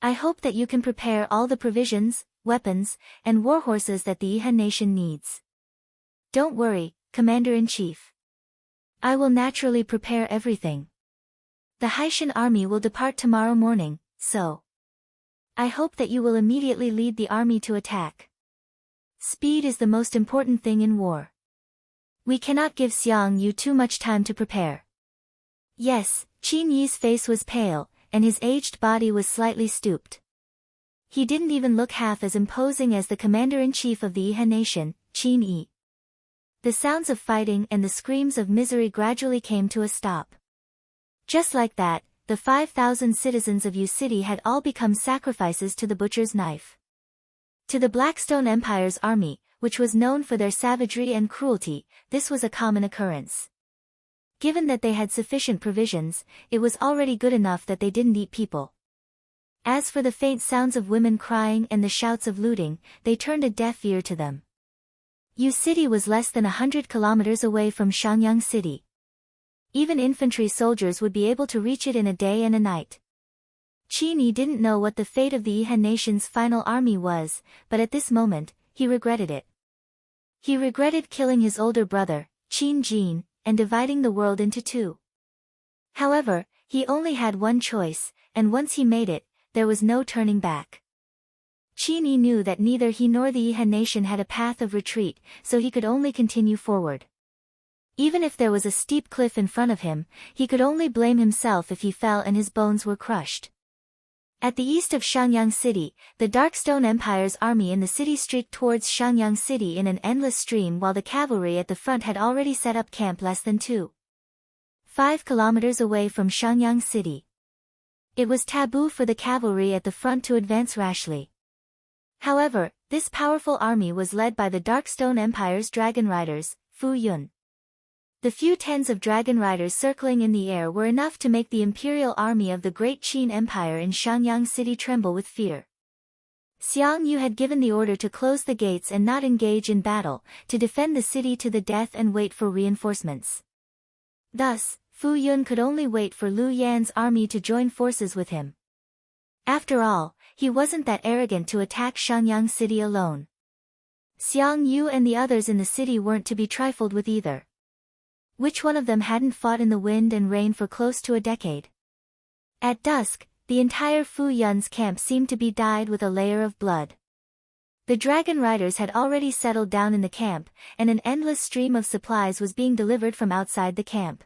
I hope that you can prepare all the provisions, weapons, and warhorses that the Iha nation needs. Don't worry, Commander-in-Chief. I will naturally prepare everything. The Haitian army will depart tomorrow morning, so I hope that you will immediately lead the army to attack. Speed is the most important thing in war. We cannot give Xiang Yu too much time to prepare. Yes, Qin Yi's face was pale, and his aged body was slightly stooped. He didn't even look half as imposing as the commander-in-chief of the Yihe nation, Qin Yi. The sounds of fighting and the screams of misery gradually came to a stop. Just like that, the 5,000 citizens of Yu City had all become sacrifices to the butcher's knife. To the Blackstone Empire's army, which was known for their savagery and cruelty, this was a common occurrence. Given that they had sufficient provisions, it was already good enough that they didn't eat people. As for the faint sounds of women crying and the shouts of looting, they turned a deaf ear to them. Yu City was less than 100 kilometers away from Shangyang City. Even infantry soldiers would be able to reach it in a day and a night. Qin Yi didn't know what the fate of the Yihe nation's final army was, but at this moment, he regretted it. He regretted killing his older brother, Qin Jin, and dividing the world into two. However, he only had one choice, and once he made it, there was no turning back. Qin Yi knew that neither he nor the Yihe nation had a path of retreat, so he could only continue forward. Even if there was a steep cliff in front of him, he could only blame himself if he fell and his bones were crushed. At the east of Shangyang City, the Darkstone Empire's army in the city streaked towards Shangyang City in an endless stream while the cavalry at the front had already set up camp less than 2.5 kilometers away from Shangyang City. It was taboo for the cavalry at the front to advance rashly. However, this powerful army was led by the Darkstone Empire's dragon riders, Fu Yun. The few tens of dragon riders circling in the air were enough to make the imperial army of the Great Qin Empire in Shangyang City tremble with fear. Xiang Yu had given the order to close the gates and not engage in battle, to defend the city to the death and wait for reinforcements. Thus, Fu Yun could only wait for Lu Yan's army to join forces with him. After all, he wasn't that arrogant to attack Shangyang City alone. Xiang Yu and the others in the city weren't to be trifled with either. Which one of them hadn't fought in the wind and rain for close to a decade? At dusk, the entire Fu Yun's camp seemed to be dyed with a layer of blood. The dragon riders had already settled down in the camp, and an endless stream of supplies was being delivered from outside the camp.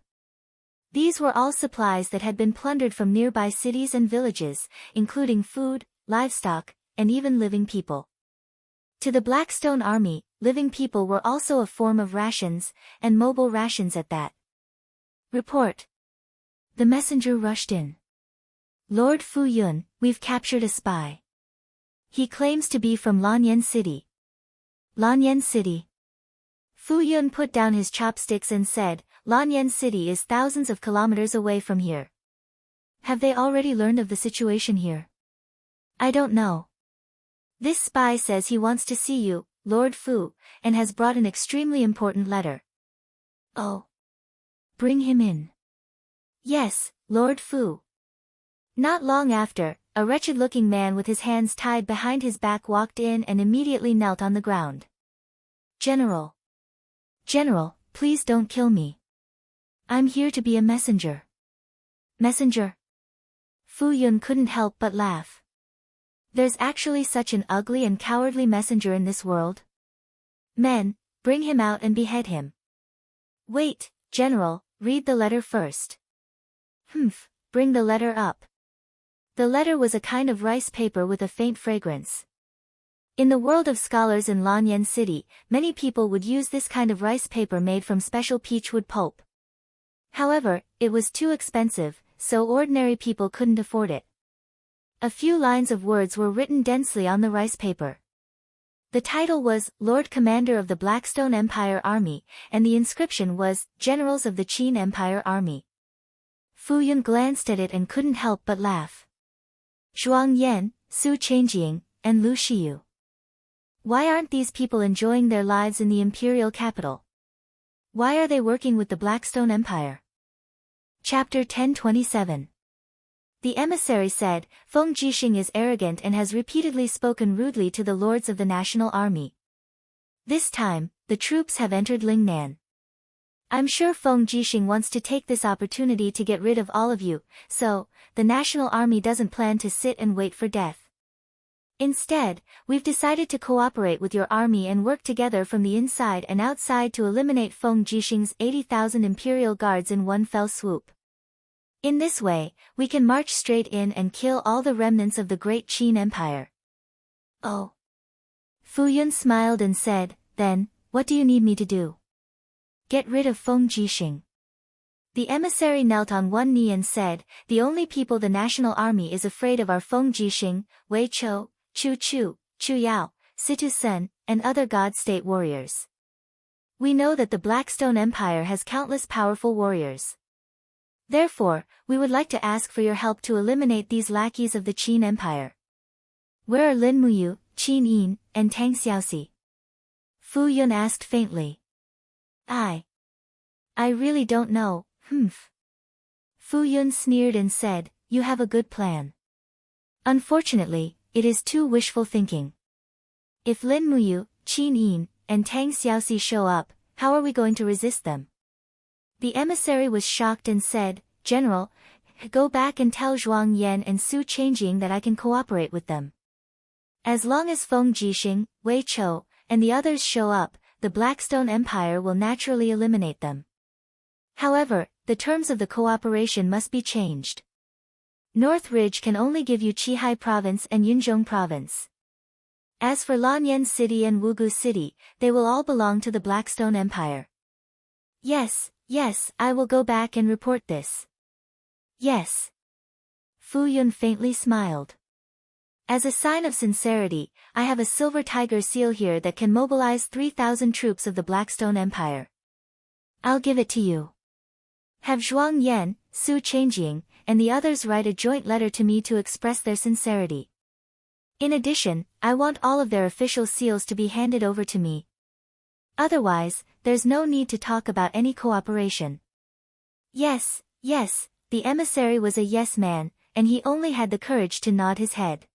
These were all supplies that had been plundered from nearby cities and villages, including food, livestock, and even living people. To the Blackstone army, living people were also a form of rations, and mobile rations at that. Report. The messenger rushed in. Lord Fu Yun, we've captured a spy. He claims to be from Lanyan City. Lanyan City. Fu Yun put down his chopsticks and said, Lanyan City is thousands of kilometers away from here. Have they already learned of the situation here? I don't know. This spy says he wants to see you, Lord Fu, and has brought an extremely important letter. Oh. Bring him in. Yes, Lord Fu. Not long after, a wretched-looking man with his hands tied behind his back walked in and immediately knelt on the ground. General. General, please don't kill me. I'm here to be a messenger. Messenger? Fu Yun couldn't help but laugh. There's actually such an ugly and cowardly messenger in this world? Men, bring him out and behead him. Wait, General, read the letter first. Humph, bring the letter up. The letter was a kind of rice paper with a faint fragrance. In the world of scholars in Lanyan City, many people would use this kind of rice paper made from special peachwood pulp. However, it was too expensive, so ordinary people couldn't afford it. A few lines of words were written densely on the rice paper. The title was, Lord Commander of the Blackstone Empire Army, and the inscription was, Generals of the Qin Empire Army. Fu Yun glanced at it and couldn't help but laugh. Zhuang Yan, Su Changjing, and Lu Xiyu. Why aren't these people enjoying their lives in the imperial capital? Why are they working with the Blackstone Empire? Chapter 1027. The emissary said, Feng Jixing is arrogant and has repeatedly spoken rudely to the lords of the national army. This time, the troops have entered Lingnan. I'm sure Feng Jixing wants to take this opportunity to get rid of all of you, so, the national army doesn't plan to sit and wait for death. Instead, we've decided to cooperate with your army and work together from the inside and outside to eliminate Feng Jixing's 80,000 imperial guards in one fell swoop. In this way, we can march straight in and kill all the remnants of the great Qin Empire. Oh. Fu Yun smiled and said, then, what do you need me to do? Get rid of Feng Jixing. The emissary knelt on one knee and said, the only people the national army is afraid of are Feng Jixing, Wei Chou, Chu Chu, Chu Yao, Situ Sen, and other God-state warriors. We know that the Blackstone Empire has countless powerful warriors. Therefore, we would like to ask for your help to eliminate these lackeys of the Qin Empire. Where are Lin Muyu, Qin Yin, and Tang Xiaoxi? Fu Yun asked faintly. I really don't know, Fu Yun sneered and said, you have a good plan. Unfortunately, it is too wishful thinking. If Lin Muyu, Qin Yin, and Tang Xiaoxi show up, how are we going to resist them? The emissary was shocked and said, General, go back and tell Zhuang Yan and Su Changjing that I can cooperate with them. As long as Feng Jixing, Wei Chou, and the others show up, the Blackstone Empire will naturally eliminate them. However, the terms of the cooperation must be changed. North Ridge can only give you Qihai Province and Yunzhong Province. As for Lanyan City and Wugu City, they will all belong to the Blackstone Empire. Yes, I will go back and report this. Yes. Fu Yun faintly smiled. As a sign of sincerity, I have a silver tiger seal here that can mobilize 3,000 troops of the Blackstone Empire. I'll give it to you. Have Zhuang Yan, Su Changjing, and the others write a joint letter to me to express their sincerity. In addition, I want all of their official seals to be handed over to me. Otherwise, there's no need to talk about any cooperation. Yes, the emissary was a yes man, and he only had the courage to nod his head.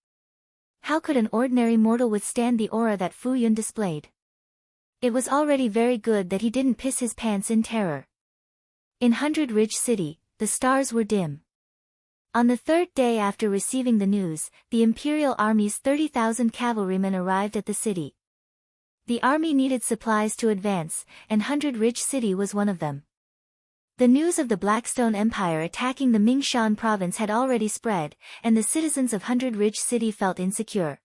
How could an ordinary mortal withstand the aura that Fu Yun displayed? It was already very good that he didn't piss his pants in terror. In 100 Ridge City, the stars were dim. On the third day after receiving the news, the Imperial Army's 30,000 cavalrymen arrived at the city. The army needed supplies to advance, and 100 Ridge City was one of them. The news of the Blackstone Empire attacking the Mingshan province had already spread, and the citizens of 100 Ridge City felt insecure.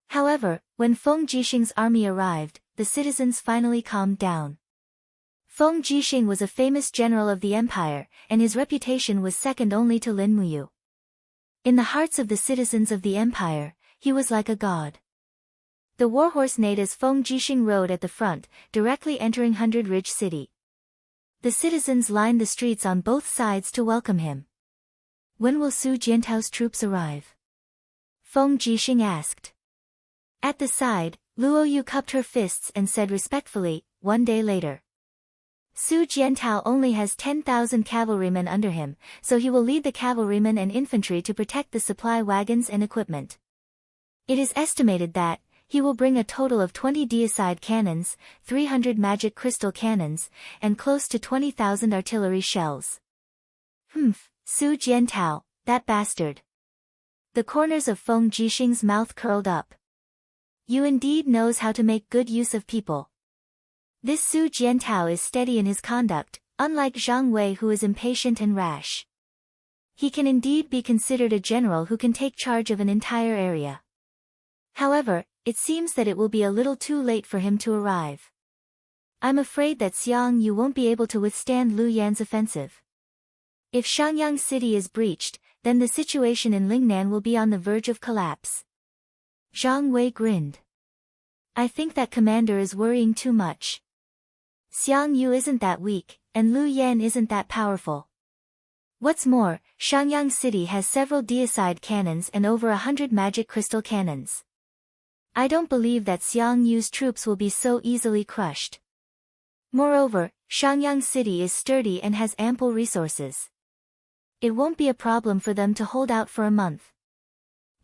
However, when Feng Jixing's army arrived, the citizens finally calmed down. Feng Jixing was a famous general of the empire, and his reputation was second only to Lin Muyu. In the hearts of the citizens of the empire, he was like a god. The warhorse neighed as Feng Jixing rode at the front, directly entering 100 Ridge City. The citizens lined the streets on both sides to welcome him. When will Su Jiantao's troops arrive? Feng Jixing asked. At the side, Luo Yu cupped her fists and said respectfully, 1 day later. Su Jiantao only has 10,000 cavalrymen under him, so he will lead the cavalrymen and infantry to protect the supply wagons and equipment. It is estimated that he will bring a total of 20 deicide cannons, 300 magic crystal cannons, and close to 20,000 artillery shells. Su Jiantao, that bastard. The corners of Feng Jixing's mouth curled up. You indeed knows how to make good use of people. This Su Jiantao is steady in his conduct, unlike Zhang Wei who is impatient and rash. He can indeed be considered a general who can take charge of an entire area. However, it seems that it will be a little too late for him to arrive. I'm afraid that Xiang Yu won't be able to withstand Lu Yan's offensive. If Shangyang City is breached, then the situation in Lingnan will be on the verge of collapse. Zhang Wei grinned. I think that commander is worrying too much. Xiang Yu isn't that weak, and Lu Yan isn't that powerful. What's more, Shangyang City has several deicide cannons and over 100 magic crystal cannons. I don't believe that Xiang Yu's troops will be so easily crushed. Moreover, Shangyang City is sturdy and has ample resources. It won't be a problem for them to hold out for a month.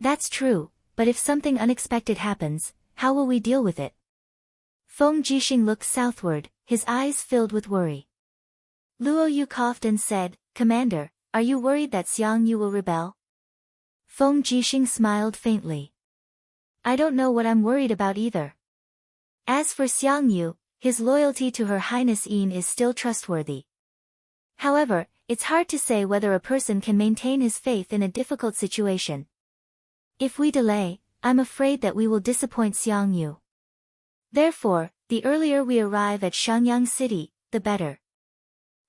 That's true, but if something unexpected happens, how will we deal with it? Feng Jixing looked southward, his eyes filled with worry. Luo Yu coughed and said, Commander, are you worried that Xiang Yu will rebel? Feng Jixing smiled faintly. I don't know what I'm worried about either. As for Xiang Yu, his loyalty to Her Highness Yin is still trustworthy. However, it's hard to say whether a person can maintain his faith in a difficult situation. If we delay, I'm afraid that we will disappoint Xiang Yu. Therefore, the earlier we arrive at Shangyang City, the better.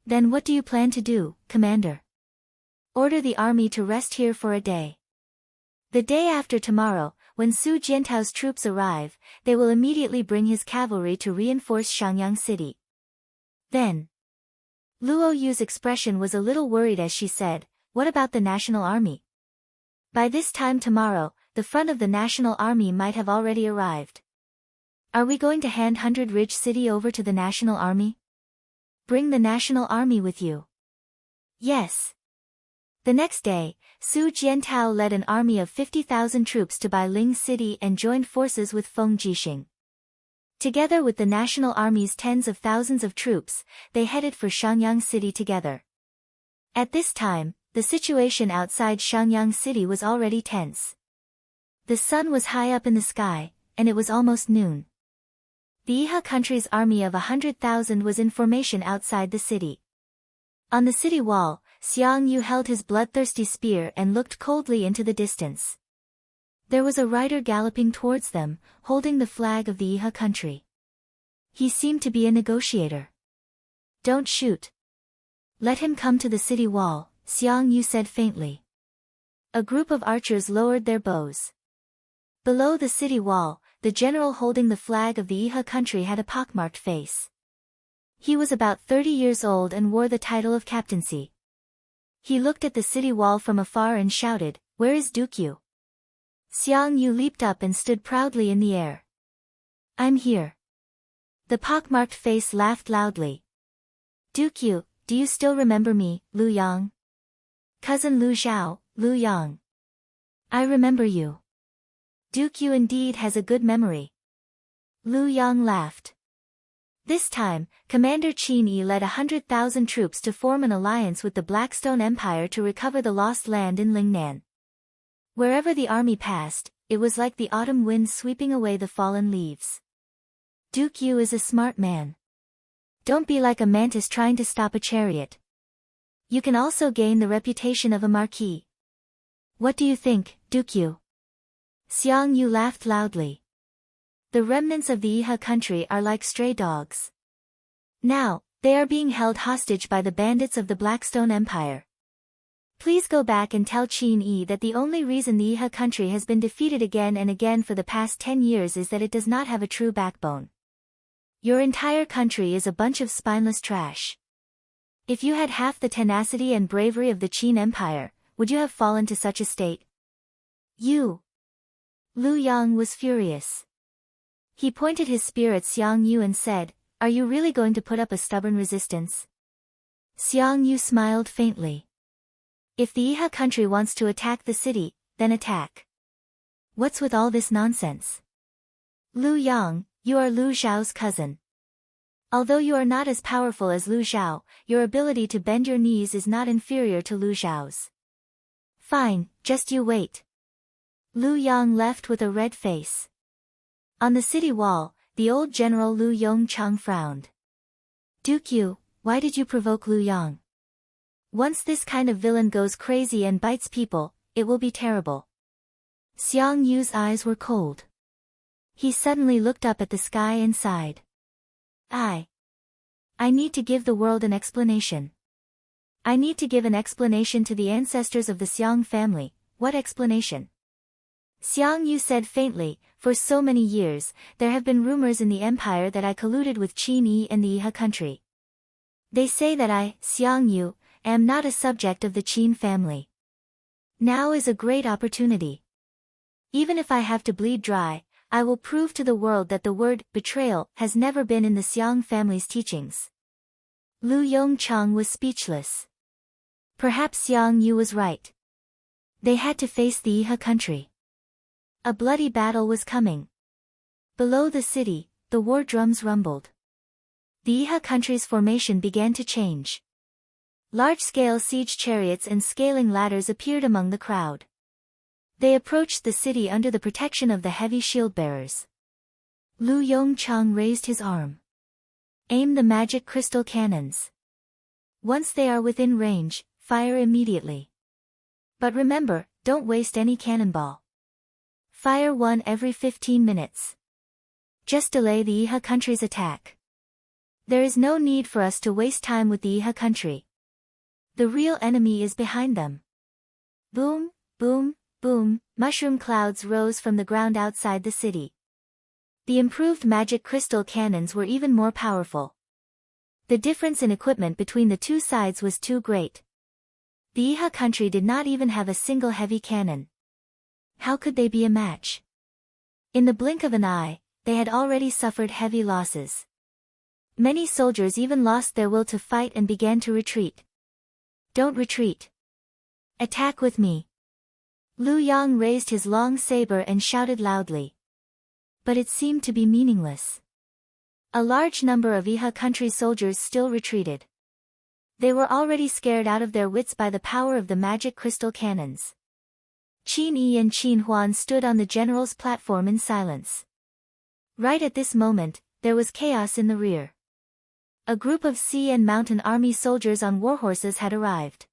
Then what do you plan to do, Commander? Order the army to rest here for a day. The day after tomorrow, when Su Jiantao's troops arrive, they will immediately bring his cavalry to reinforce Shangyang City. Then, Luo Yu's expression was a little worried as she said, what about the National Army? By this time tomorrow, the front of the National Army might have already arrived. Are we going to hand 100 Ridge City over to the National Army? Bring the National Army with you. Yes. The next day, Su Jiantao led an army of 50,000 troops to Bailing City and joined forces with Feng Jixing. Together with the National Army's tens of thousands of troops, they headed for Shangyang City together. At this time, the situation outside Shangyang City was already tense. The sun was high up in the sky, and it was almost noon. The Iha country's army of 100,000 was in formation outside the city. On the city wall, Xiang Yu held his bloodthirsty spear and looked coldly into the distance. There was a rider galloping towards them, holding the flag of the Iha country. He seemed to be a negotiator. Don't shoot. Let him come to the city wall, Xiang Yu said faintly. A group of archers lowered their bows. Below the city wall, the general holding the flag of the Iha country had a pockmarked face. He was about 30 years old and wore the title of captaincy. He looked at the city wall from afar and shouted, "Where is Duke Yu?" Xiang Yu leaped up and stood proudly in the air. "I'm here." The pockmarked face laughed loudly. "Duke Yu, do you still remember me, Lu Yang?" "Cousin Lu Zhao, Lu Yang. I remember you." "Duke Yu indeed has a good memory." Lu Yang laughed. This time, Commander Qin Yi led 100,000 troops to form an alliance with the Blackstone Empire to recover the lost land in Lingnan. Wherever the army passed, it was like the autumn wind sweeping away the fallen leaves. Duke Yu is a smart man. Don't be like a mantis trying to stop a chariot. You can also gain the reputation of a marquis. What do you think, Duke Yu? Xiang Yu laughed loudly. The remnants of the Iha country are like stray dogs. Now, they are being held hostage by the bandits of the Blackstone Empire. Please go back and tell Qin Yi that the only reason the Iha country has been defeated again and again for the past 10 years is that it does not have a true backbone. Your entire country is a bunch of spineless trash. If you had half the tenacity and bravery of the Qin Empire, would you have fallen to such a state? You. Lu Yang was furious. He pointed his spear at Xiang Yu and said, "Are you really going to put up a stubborn resistance?" Xiang Yu smiled faintly. If the Iha country wants to attack the city, then attack. What's with all this nonsense? Lu Yang, you are Lu Zhao's cousin. Although you are not as powerful as Lu Zhao, your ability to bend your knees is not inferior to Lu Zhao's. Fine, just you wait. Lu Yang left with a red face. On the city wall, the old general Lu Yongchang frowned. Duke Yu, why did you provoke Lu Yang? Once this kind of villain goes crazy and bites people, it will be terrible. Xiang Yu's eyes were cold. He suddenly looked up at the sky and sighed. I need to give the world an explanation. I need to give an explanation to the ancestors of the Xiang family. What explanation? Xiang Yu said faintly, for so many years, there have been rumors in the empire that I colluded with Qin Yi and the Iha country. They say that I, Xiang Yu, am not a subject of the Qin family. Now is a great opportunity. Even if I have to bleed dry, I will prove to the world that the word betrayal has never been in the Xiang family's teachings. Lu Yongchang was speechless. Perhaps Xiang Yu was right. They had to face the Iha country. A bloody battle was coming. Below the city, the war drums rumbled. The Iha country's formation began to change. Large-scale siege chariots and scaling ladders appeared among the crowd. They approached the city under the protection of the heavy shield-bearers. Lu Yongchang raised his arm. Aim the magic crystal cannons. Once they are within range, fire immediately. But remember, don't waste any cannonball. Fire one every 15 minutes. Just delay the Iha country's attack. There is no need for us to waste time with the Iha country. The real enemy is behind them. Boom, boom, boom, mushroom clouds rose from the ground outside the city. The improved magic crystal cannons were even more powerful. The difference in equipment between the two sides was too great. The Iha country did not even have a single heavy cannon. How could they be a match? In the blink of an eye, they had already suffered heavy losses. Many soldiers even lost their will to fight and began to retreat. Don't retreat. Attack with me. Lu Yang raised his long saber and shouted loudly. But it seemed to be meaningless. A large number of Iha country soldiers still retreated. They were already scared out of their wits by the power of the magic crystal cannons. Qin Yi and Qin Huan stood on the general's platform in silence. Right at this moment, there was chaos in the rear. A group of sea and mountain army soldiers on warhorses had arrived.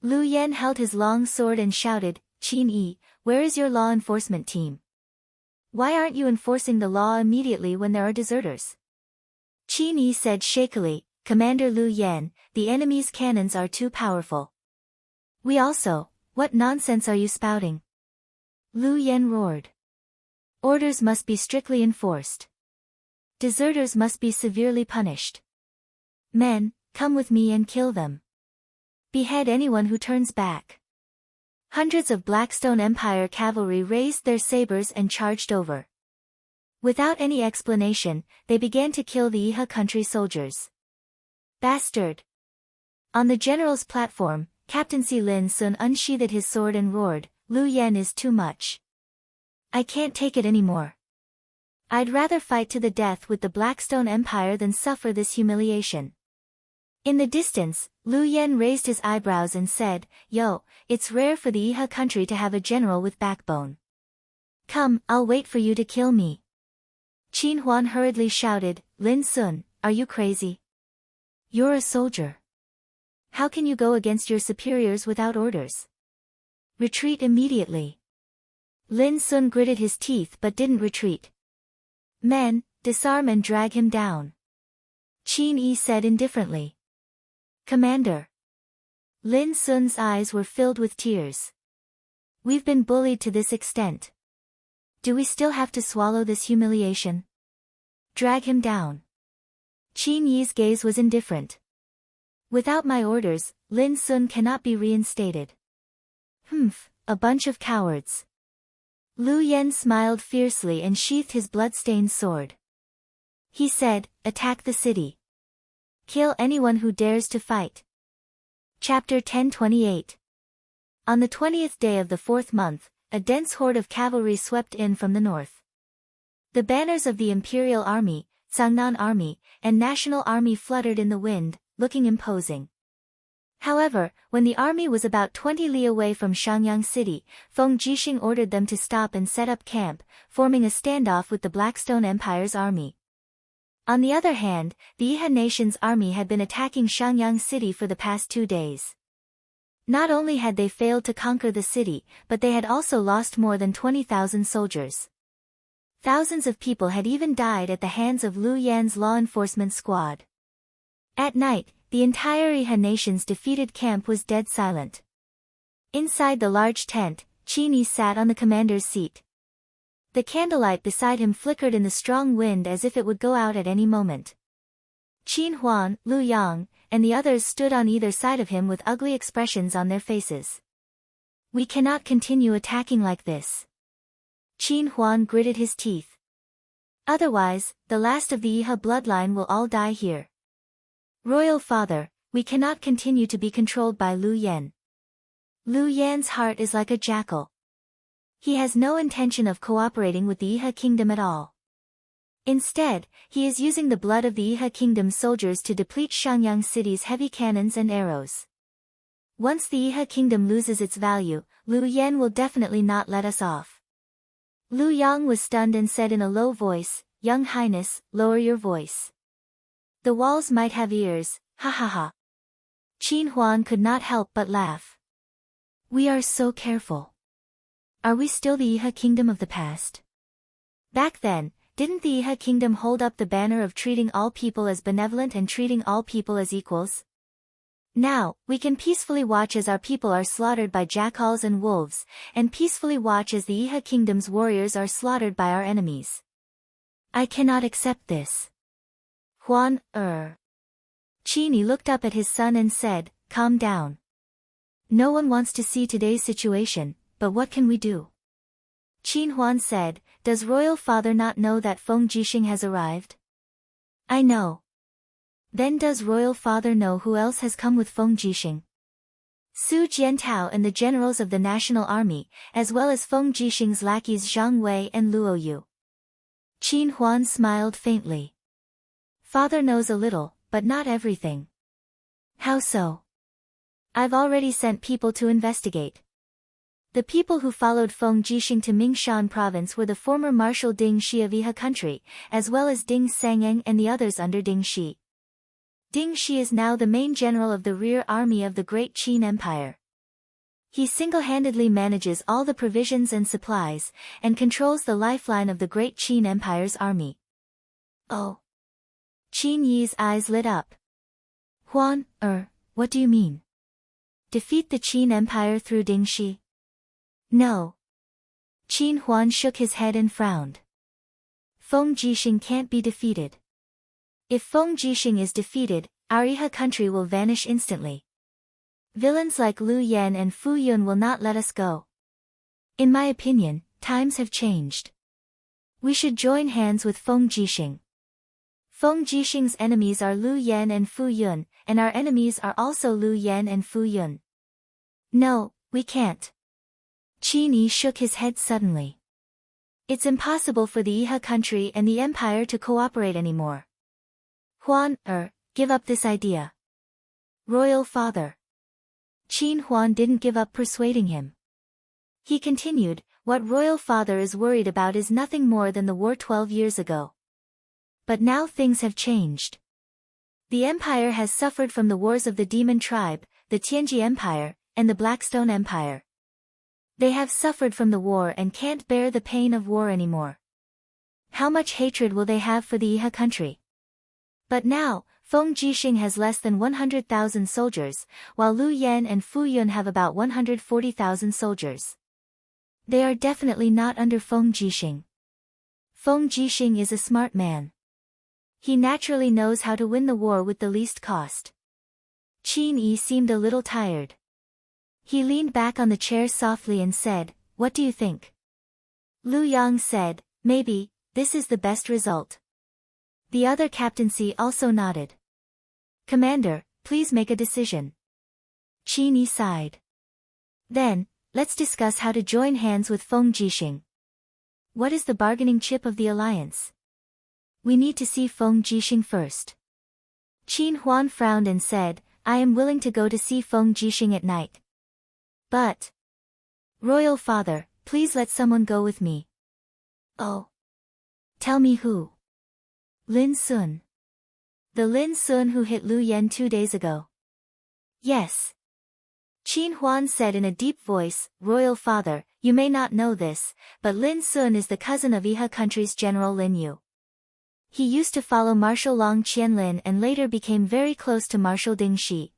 Lu Yan held his long sword and shouted, Qin Yi, where is your law enforcement team? Why aren't you enforcing the law immediately when there are deserters? Qin Yi said shakily, Commander Lu Yan, the enemy's cannons are too powerful. We also, what nonsense are you spouting? Lu Yan roared. Orders must be strictly enforced. Deserters must be severely punished. Men, come with me and kill them. Behead anyone who turns back. Hundreds of Blackstone Empire cavalry raised their sabers and charged over. Without any explanation, they began to kill the Iha country soldiers. Bastard! On the general's platform, Captain Si Lin Sun unsheathed his sword and roared, Lu Yan is too much. I can't take it anymore. I'd rather fight to the death with the Blackstone Empire than suffer this humiliation. In the distance, Lu Yan raised his eyebrows and said, Yo, it's rare for the Iha country to have a general with backbone. Come, I'll wait for you to kill me. Qin Huan hurriedly shouted, Lin Sun, are you crazy? You're a soldier. How can you go against your superiors without orders? Retreat immediately. Lin Sun gritted his teeth but didn't retreat. Men, disarm and drag him down. Qin Yi said indifferently. Commander. Lin Sun's eyes were filled with tears. We've been bullied to this extent. Do we still have to swallow this humiliation? Drag him down. Qin Yi's gaze was indifferent. Without my orders, Lin Sun cannot be reinstated. Humph, a bunch of cowards. Lu Yan smiled fiercely and sheathed his blood-stained sword. He said, attack the city. Kill anyone who dares to fight. Chapter 1028. On the 20th day of the 4th month, a dense horde of cavalry swept in from the north. The banners of the Imperial Army, Sangnan Army, and National Army fluttered in the wind, looking imposing. However, when the army was about 20 li away from Shangyang City, Feng Jixing ordered them to stop and set up camp, forming a standoff with the Blackstone Empire's army. On the other hand, the Iha nation's army had been attacking Shangyang City for the past 2 days. Not only had they failed to conquer the city, but they had also lost more than 20,000 soldiers. Thousands of people had even died at the hands of Lu Yan's law enforcement squad. At night, the entire Iha nation's defeated camp was dead silent. Inside the large tent, Qin Yi sat on the commander's seat. The candlelight beside him flickered in the strong wind as if it would go out at any moment. Qin Huan, Lu Yang, and the others stood on either side of him with ugly expressions on their faces. We cannot continue attacking like this. Qin Huan gritted his teeth. Otherwise, the last of the Iha bloodline will all die here. Royal Father, we cannot continue to be controlled by Lu Yan. Lu Yan's heart is like a jackal. He has no intention of cooperating with the Iha kingdom at all. Instead, he is using the blood of the Iha kingdom's soldiers to deplete Shangyang City's heavy cannons and arrows. Once the Iha kingdom loses its value, Liu Yan will definitely not let us off. Liu Yang was stunned and said in a low voice, Young Highness, lower your voice. The walls might have ears, ha ha ha. Qin Huan could not help but laugh. We are so careful. Are we still the Iha kingdom of the past? Back then, didn't the Iha kingdom hold up the banner of treating all people as benevolent and treating all people as equals? Now, we can peacefully watch as our people are slaughtered by jackals and wolves, and peacefully watch as the Iha kingdom's warriors are slaughtered by our enemies. I cannot accept this. Huan, Qin looked up at his son and said, calm down. No one wants to see today's situation, but what can we do? Qin Huan said, does royal father not know that Feng Jixing has arrived? I know. Then does royal father know who else has come with Feng Jixing? Su Jiantao and the generals of the national army, as well as Feng Jixing's lackeys Zhang Wei and Luo Yu. Qin Huan smiled faintly. Father knows a little, but not everything. How so? I've already sent people to investigate. The people who followed Feng Jixing to Mingshan province were the former Marshal Ding Shi of Iha country, as well as Ding Sangyang and the others under Ding Shi. Ding Shi is now the main general of the rear army of the Great Qin Empire. He single-handedly manages all the provisions and supplies, and controls the lifeline of the Great Qin Empire's army. Oh. Qin Yi's eyes lit up. Huan, what do you mean? Defeat the Qin Empire through Ding Shi? No. Qin Huan shook his head and frowned. Feng Jixing can't be defeated. If Feng Jixing is defeated, our Iha country will vanish instantly. Villains like Liu Yan and Fu Yun will not let us go. In my opinion, times have changed. We should join hands with Feng Jixing. Feng Jixing's enemies are Liu Yan and Fu Yun, and our enemies are also Liu Yan and Fu Yun. No, we can't. Qin Yi shook his head suddenly. It's impossible for the Iha country and the empire to cooperate anymore. Huan, give up this idea. Royal father. Qin Huan didn't give up persuading him. He continued, what royal father is worried about is nothing more than the war 12 years ago. But now things have changed. The empire has suffered from the wars of the Demon Tribe, the Tianji Empire, and the Blackstone Empire. They have suffered from the war and can't bear the pain of war anymore. How much hatred will they have for the Iha country? But now, Feng Jixing has less than 100,000 soldiers, while Liu Yan and Fu Yun have about 140,000 soldiers. They are definitely not under Feng Jixing. Feng Jixing is a smart man. He naturally knows how to win the war with the least cost. Qin Yi seemed a little tired. He leaned back on the chair softly and said, what do you think? Liu Yang said, maybe, this is the best result. The other captaincy also nodded. Commander, please make a decision. Qin Yi sighed. Then, let's discuss how to join hands with Feng Jixing. What is the bargaining chip of the alliance? We need to see Feng Jixing first. Qin Huan frowned and said, I am willing to go to see Feng Jixing at night. But, Royal Father, please let someone go with me. Oh. Tell me who. Lin Sun. The Lin Sun who hit Liu Yan 2 days ago. Yes. Qin Huan said in a deep voice, Royal Father, you may not know this, but Lin Sun is the cousin of Iha country's General Lin Yu. He used to follow Marshal Long Qianlin and later became very close to Marshal Ding Shi.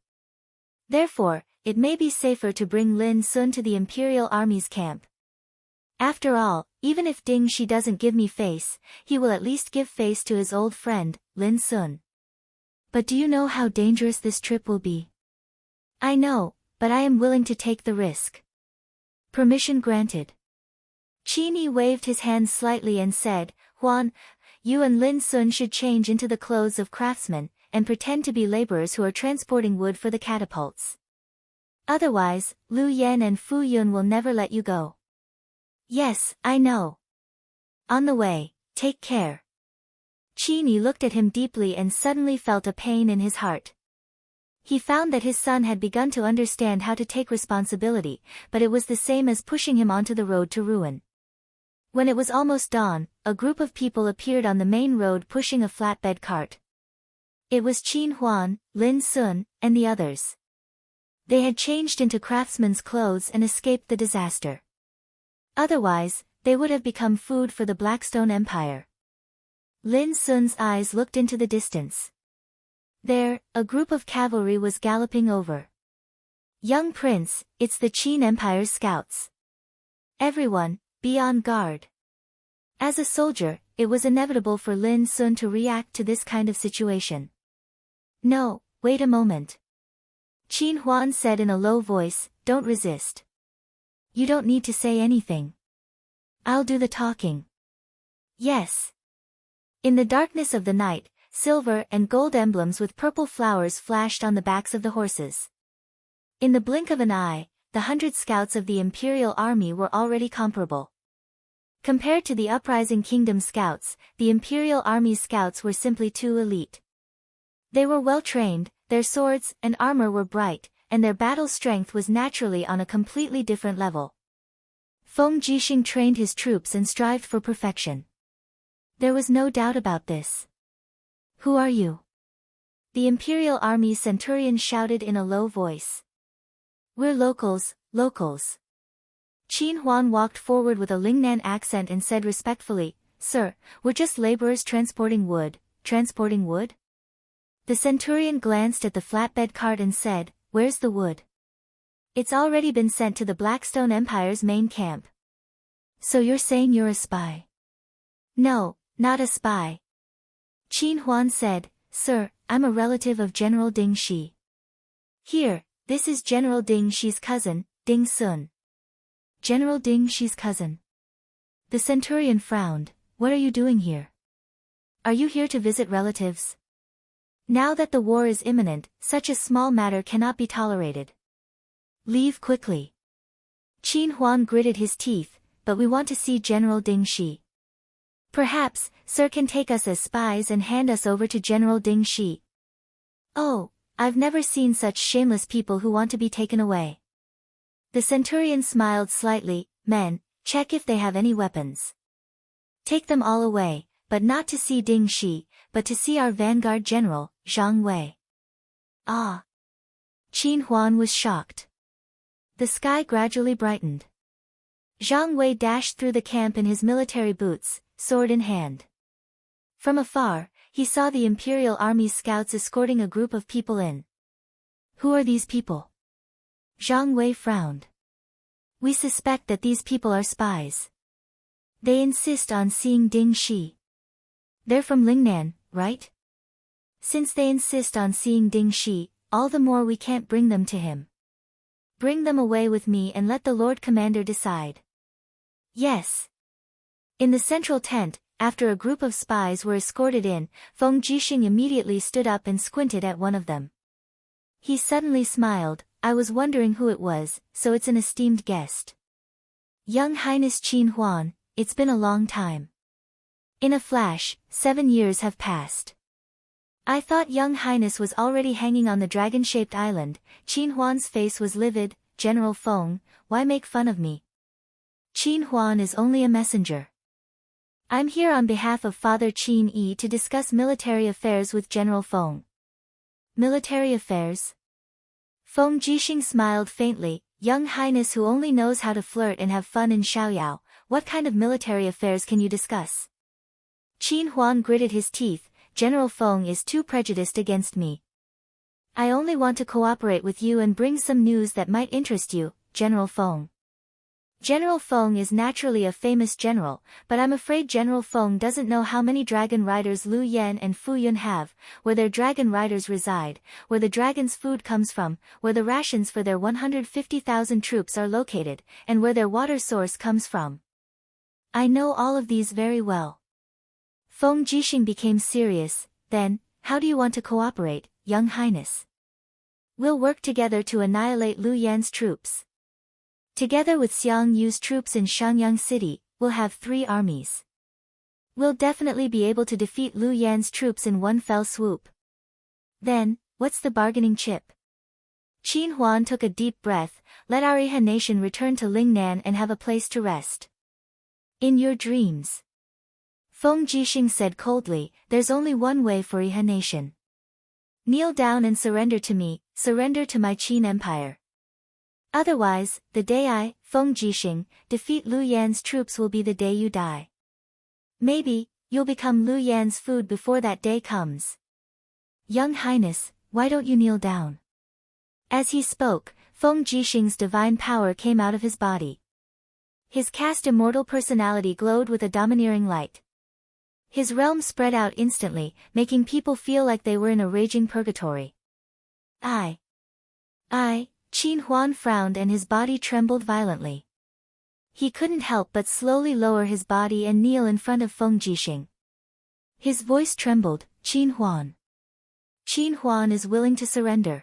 Therefore, it may be safer to bring Lin Sun to the Imperial Army's camp. After all, even if Ding Shi doesn't give me face, he will at least give face to his old friend, Lin Sun. But do you know how dangerous this trip will be? I know, but I am willing to take the risk. Permission granted. Qin Yi waved his hand slightly and said, Huan, you and Lin Sun should change into the clothes of craftsmen, and pretend to be laborers who are transporting wood for the catapults. Otherwise, Liu Yan and Fu Yun will never let you go. Yes, I know. On the way, take care. Qin Yi looked at him deeply and suddenly felt a pain in his heart. He found that his son had begun to understand how to take responsibility, but it was the same as pushing him onto the road to ruin. When it was almost dawn, a group of people appeared on the main road pushing a flatbed cart. It was Qin Huan, Lin Sun, and the others. They had changed into craftsmen's clothes and escaped the disaster. Otherwise, they would have become food for the Blackstone Empire. Lin Sun's eyes looked into the distance. There, a group of cavalry was galloping over. Young prince, it's the Qin Empire's scouts. Everyone, be on guard. As a soldier, it was inevitable for Lin Sun to react to this kind of situation. No, wait a moment. Qin Huan said in a low voice, don't resist. You don't need to say anything. I'll do the talking. Yes. In the darkness of the night, silver and gold emblems with purple flowers flashed on the backs of the horses. In the blink of an eye, the 100 scouts of the Imperial Army were already comparable. Compared to the Uprising Kingdom scouts, the Imperial Army's scouts were simply too elite. They were well trained, their swords and armor were bright, and their battle strength was naturally on a completely different level. Feng Jixing trained his troops and strived for perfection. There was no doubt about this. Who are you? The Imperial Army centurion shouted in a low voice. We're locals, locals. Qin Huan walked forward with a Lingnan accent and said respectfully, Sir, we're just laborers transporting wood. Transporting wood? The centurion glanced at the flatbed cart and said, Where's the wood? It's already been sent to the Blackstone Empire's main camp. So you're saying you're a spy? No, not a spy. Qin Huan said, Sir, I'm a relative of General Ding Shi. Here, this is General Ding Shi's cousin, Ding Sun. General Ding Shi's cousin. The centurion frowned, What are you doing here? Are you here to visit relatives? Now that the war is imminent, such a small matter cannot be tolerated. Leave quickly. Qin Huan gritted his teeth, but we want to see General Ding Shi. Perhaps, Sir can take us as spies and hand us over to General Ding Shi. Oh, I've never seen such shameless people who want to be taken away. The centurion smiled slightly, Men, check if they have any weapons. Take them all away, but not to see Ding Shi, but to see our vanguard general, Zhang Wei. Ah! Qin Huan was shocked. The sky gradually brightened. Zhang Wei dashed through the camp in his military boots, sword in hand. From afar, he saw the Imperial Army's scouts escorting a group of people in. Who are these people? Zhang Wei frowned. We suspect that these people are spies. They insist on seeing Ding Shi. They're from Lingnan, right? Since they insist on seeing Ding Shi, all the more we can't bring them to him. Bring them away with me and let the Lord Commander decide. Yes. In the central tent, after a group of spies were escorted in, Feng Jixing immediately stood up and squinted at one of them. He suddenly smiled, I was wondering who it was, so it's an esteemed guest. Young Highness Qin Huan, it's been a long time. In a flash, 7 years have passed. I thought Young Highness was already hanging on the dragon-shaped island. Qin Huan's face was livid. General Feng, why make fun of me? Qin Huan is only a messenger. I'm here on behalf of Father Qin Yi to discuss military affairs with General Feng. Military affairs? Feng Jixing smiled faintly, Young Highness who only knows how to flirt and have fun in Xiaoyao, what kind of military affairs can you discuss? Qin Huan gritted his teeth, General Feng is too prejudiced against me. I only want to cooperate with you and bring some news that might interest you, General Feng. General Feng is naturally a famous general, but I'm afraid General Feng doesn't know how many dragon riders Lu Yan and Fu Yun have, where their dragon riders reside, where the dragon's food comes from, where the rations for their 150,000 troops are located, and where their water source comes from. I know all of these very well. Feng Jixing became serious, then, how do you want to cooperate, Young Highness? We'll work together to annihilate Lu Yan's troops. Together with Xiang Yu's troops in Shangyang City, we'll have 3 armies. We'll definitely be able to defeat Lu Yan's troops in one fell swoop. Then, what's the bargaining chip? Qin Huan took a deep breath. Let our Iha nation return to Lingnan and have a place to rest. In your dreams. Feng Jixing said coldly, there's only one way for Iha nation. Kneel down and surrender to me, surrender to my Qin Empire. Otherwise, the day I, Feng Jixing, defeat Lu Yan's troops will be the day you die. Maybe, you'll become Lu Yan's food before that day comes. Young Highness, why don't you kneel down? As he spoke, Feng Jixing's divine power came out of his body. His cast immortal personality glowed with a domineering light. His realm spread out instantly, making people feel like they were in a raging purgatory. Qin Huan frowned and his body trembled violently. He couldn't help but slowly lower his body and kneel in front of Feng Jixing. His voice trembled, Qin Huan. Qin Huan is willing to surrender.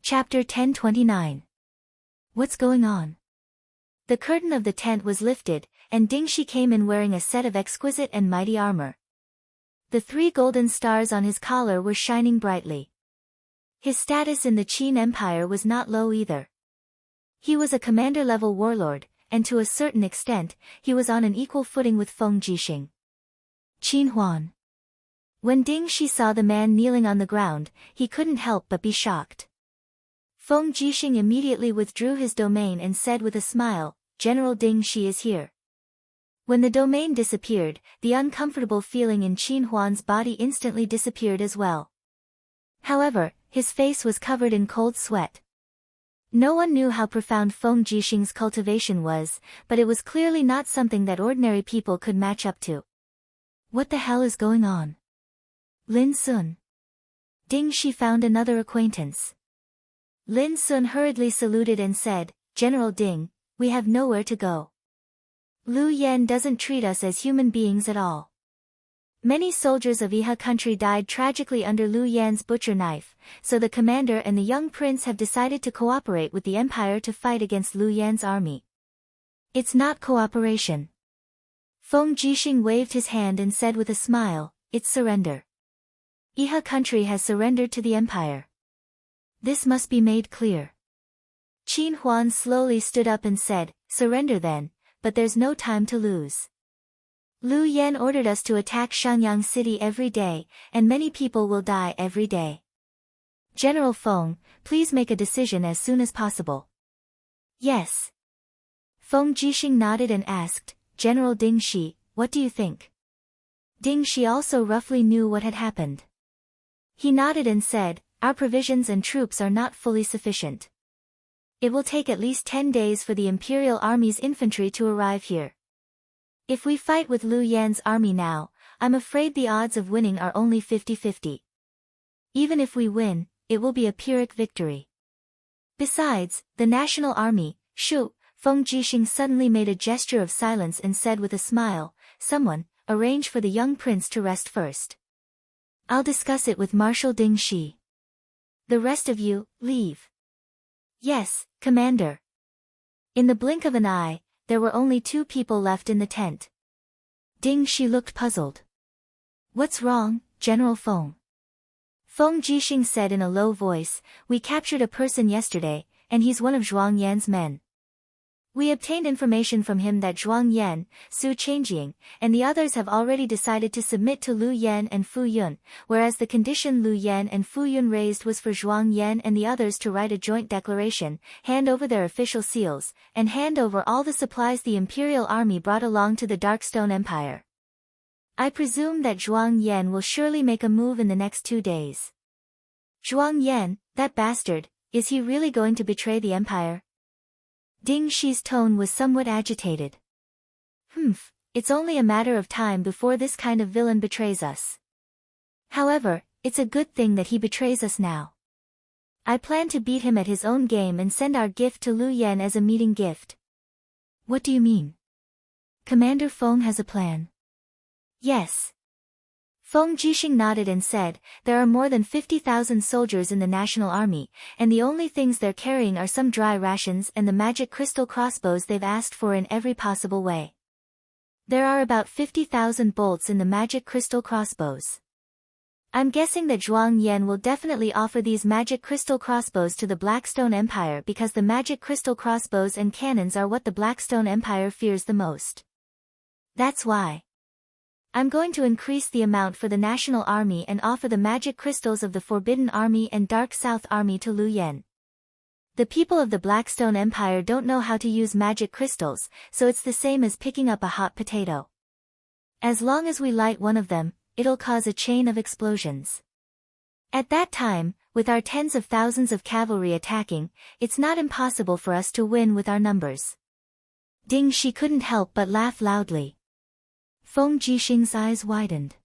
Chapter 1029. What's going on? The curtain of the tent was lifted, and Ding Shi came in wearing a set of exquisite and mighty armor. The 3 golden stars on his collar were shining brightly. His status in the Qin Empire was not low either. He was a commander-level warlord, and to a certain extent, he was on an equal footing with Feng Jixing. Qin Huan. When Ding Shi saw the man kneeling on the ground, he couldn't help but be shocked. Feng Jixing immediately withdrew his domain and said with a smile, General Ding Shi is here. When the domain disappeared, the uncomfortable feeling in Qin Huan's body instantly disappeared as well. However, his face was covered in cold sweat. No one knew how profound Feng Jixing's cultivation was, but it was clearly not something that ordinary people could match up to. What the hell is going on? Lin Sun. Ding Shi found another acquaintance. Lin Sun hurriedly saluted and said, General Ding, we have nowhere to go. Lu Yan doesn't treat us as human beings at all. Many soldiers of Iha country died tragically under Lu Yan's butcher knife, so the commander and the young prince have decided to cooperate with the empire to fight against Lu Yan's army. It's not cooperation. Feng Jixing waved his hand and said with a smile, it's surrender. Iha country has surrendered to the empire. This must be made clear. Qin Huan slowly stood up and said, surrender then, but there's no time to lose. Lu Yan ordered us to attack Shenyang City every day, and many people will die every day. General Feng, please make a decision as soon as possible. Yes. Feng Jixing nodded and asked, General Ding Shi, what do you think? Ding Shi also roughly knew what had happened. He nodded and said, our provisions and troops are not fully sufficient. It will take at least 10 days for the Imperial Army's infantry to arrive here. If we fight with Lu Yan's army now, I'm afraid the odds of winning are only 50-50. Even if we win, it will be a Pyrrhic victory. Besides, the National Army, Shu, Feng Jixing suddenly made a gesture of silence and said with a smile, someone, arrange for the young prince to rest first. I'll discuss it with Marshal Ding Shi. The rest of you, leave. Yes, Commander. In the blink of an eye, there were only 2 people left in the tent. Ding Shi looked puzzled. What's wrong, General Feng? Feng Jixing said in a low voice, we captured a person yesterday, and he's one of Zhuang Yan's men. We obtained information from him that Zhuang Yan, Su Changjing, and the others have already decided to submit to Lu Yan and Fu Yun, whereas the condition Lu Yan and Fu Yun raised was for Zhuang Yan and the others to write a joint declaration, hand over their official seals, and hand over all the supplies the Imperial Army brought along to the Darkstone Empire. I presume that Zhuang Yan will surely make a move in the next 2 days. Zhuang Yan, that bastard, is he really going to betray the Empire? Ding Shi's tone was somewhat agitated. It's only a matter of time before this kind of villain betrays us. However, it's a good thing that he betrays us now. I plan to beat him at his own game and send our gift to Lu Yan as a meeting gift. What do you mean? Commander Feng has a plan. Yes. Feng Jixing nodded and said, there are more than 50,000 soldiers in the National Army, and the only things they're carrying are some dry rations and the magic crystal crossbows they've asked for in every possible way. There are about 50,000 bolts in the magic crystal crossbows. I'm guessing that Zhuang Yan will definitely offer these magic crystal crossbows to the Blackstone Empire because the magic crystal crossbows and cannons are what the Blackstone Empire fears the most. That's why. I'm going to increase the amount for the National Army and offer the magic crystals of the Forbidden Army and Dark South Army to Lu Yan. The people of the Blackstone Empire don't know how to use magic crystals, so it's the same as picking up a hot potato. As long as we light one of them, it'll cause a chain of explosions. At that time, with our tens of thousands of cavalry attacking, it's not impossible for us to win with our numbers. Ding Shi couldn't help but laugh loudly. Feng Jixing's eyes widened.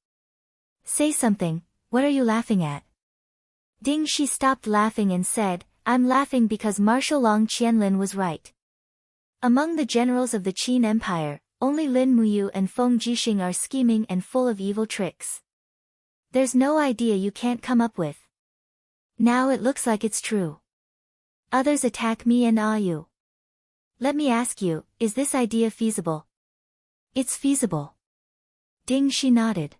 Say something, what are you laughing at? Ding Shi stopped laughing and said, I'm laughing because Marshal Long Qianlin was right. Among the generals of the Qin Empire, only Lin Muyu and Feng Jixing are scheming and full of evil tricks. There's no idea you can't come up with. Now it looks like it's true. Others attack me and awe you. Let me ask you, is this idea feasible? It's feasible. Ding Shi nodded.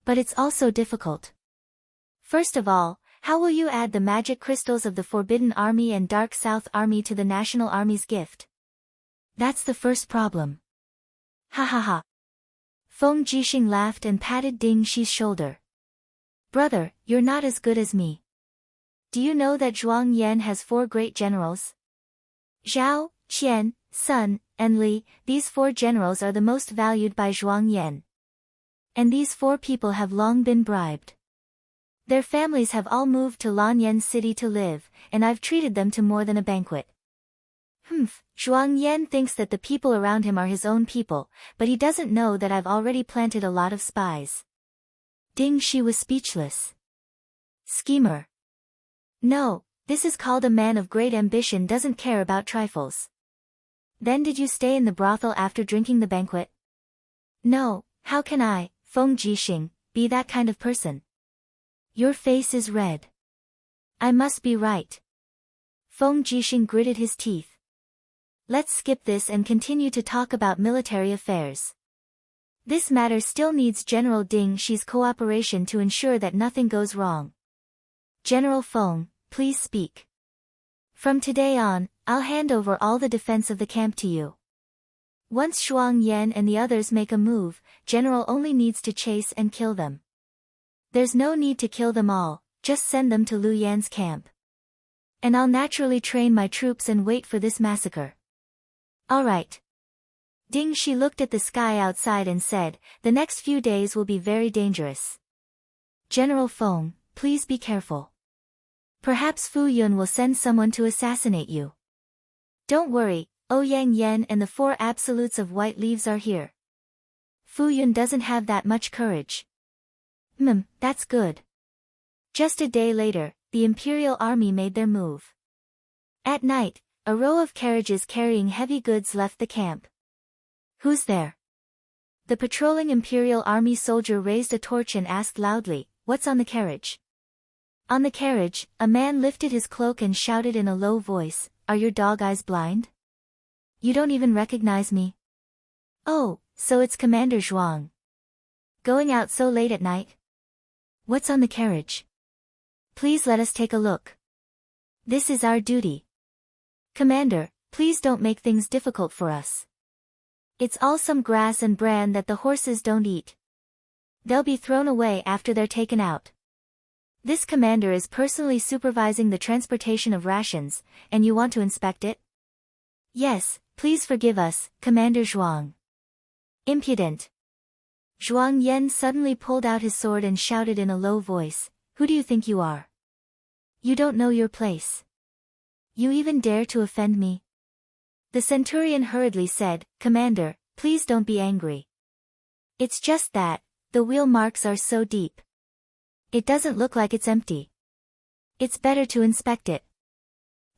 But it's also difficult. First of all, how will you add the magic crystals of the Forbidden Army and Dark South Army to the National Army's gift? That's the first problem. Ha ha ha. Feng Jixing laughed and patted Ding Shi's shoulder. Brother, you're not as good as me. Do you know that Zhuang Yan has 4 great generals? Zhao, Qian, Sun, and Li, these 4 generals are the most valued by Zhuang Yan. And these 4 people have long been bribed. Their families have all moved to Lanyan City to live, and I've treated them to more than a banquet. Zhuang Yan thinks that the people around him are his own people, but he doesn't know that I've already planted a lot of spies. Ding Shi was speechless. Schemer. No, this is called a man of great ambition doesn't care about trifles. Then did you stay in the brothel after drinking the banquet? No, how can I, Feng Jixing, be that kind of person? Your face is red. I must be right. Feng Jixing gritted his teeth. Let's skip this and continue to talk about military affairs. This matter still needs General Ding Shi's cooperation to ensure that nothing goes wrong. General Feng, please speak. From today on, I'll hand over all the defense of the camp to you. Once Zhuang Yan and the others make a move, General only needs to chase and kill them. There's no need to kill them all, just send them to Lu Yan's camp. And I'll naturally train my troops and wait for this massacre. All right. Ding Shi looked at the sky outside and said, the next few days will be very dangerous. General Feng, please be careful. Perhaps Fu Yun will send someone to assassinate you. Don't worry, Ouyang Yan and the 4 absolutes of white leaves are here. Fu Yun doesn't have that much courage. That's good. Just a day later, the Imperial Army made their move. At night, a row of carriages carrying heavy goods left the camp. Who's there? The patrolling Imperial Army soldier raised a torch and asked loudly, what's on the carriage? On the carriage, a man lifted his cloak and shouted in a low voice, are your dog eyes blind? You don't even recognize me? Oh, so it's Commander Zhuang. Going out so late at night? What's on the carriage? Please let us take a look. This is our duty. Commander, please don't make things difficult for us. It's all some grass and bran that the horses don't eat. They'll be thrown away after they're taken out. This commander is personally supervising the transportation of rations, and you want to inspect it? Yes, please forgive us, Commander Zhuang. Impudent. Zhuang Yan suddenly pulled out his sword and shouted in a low voice, who do you think you are? You don't know your place. You even dare to offend me? The centurion hurriedly said, Commander, please don't be angry. It's just that, the wheel marks are so deep. It doesn't look like it's empty. It's better to inspect it.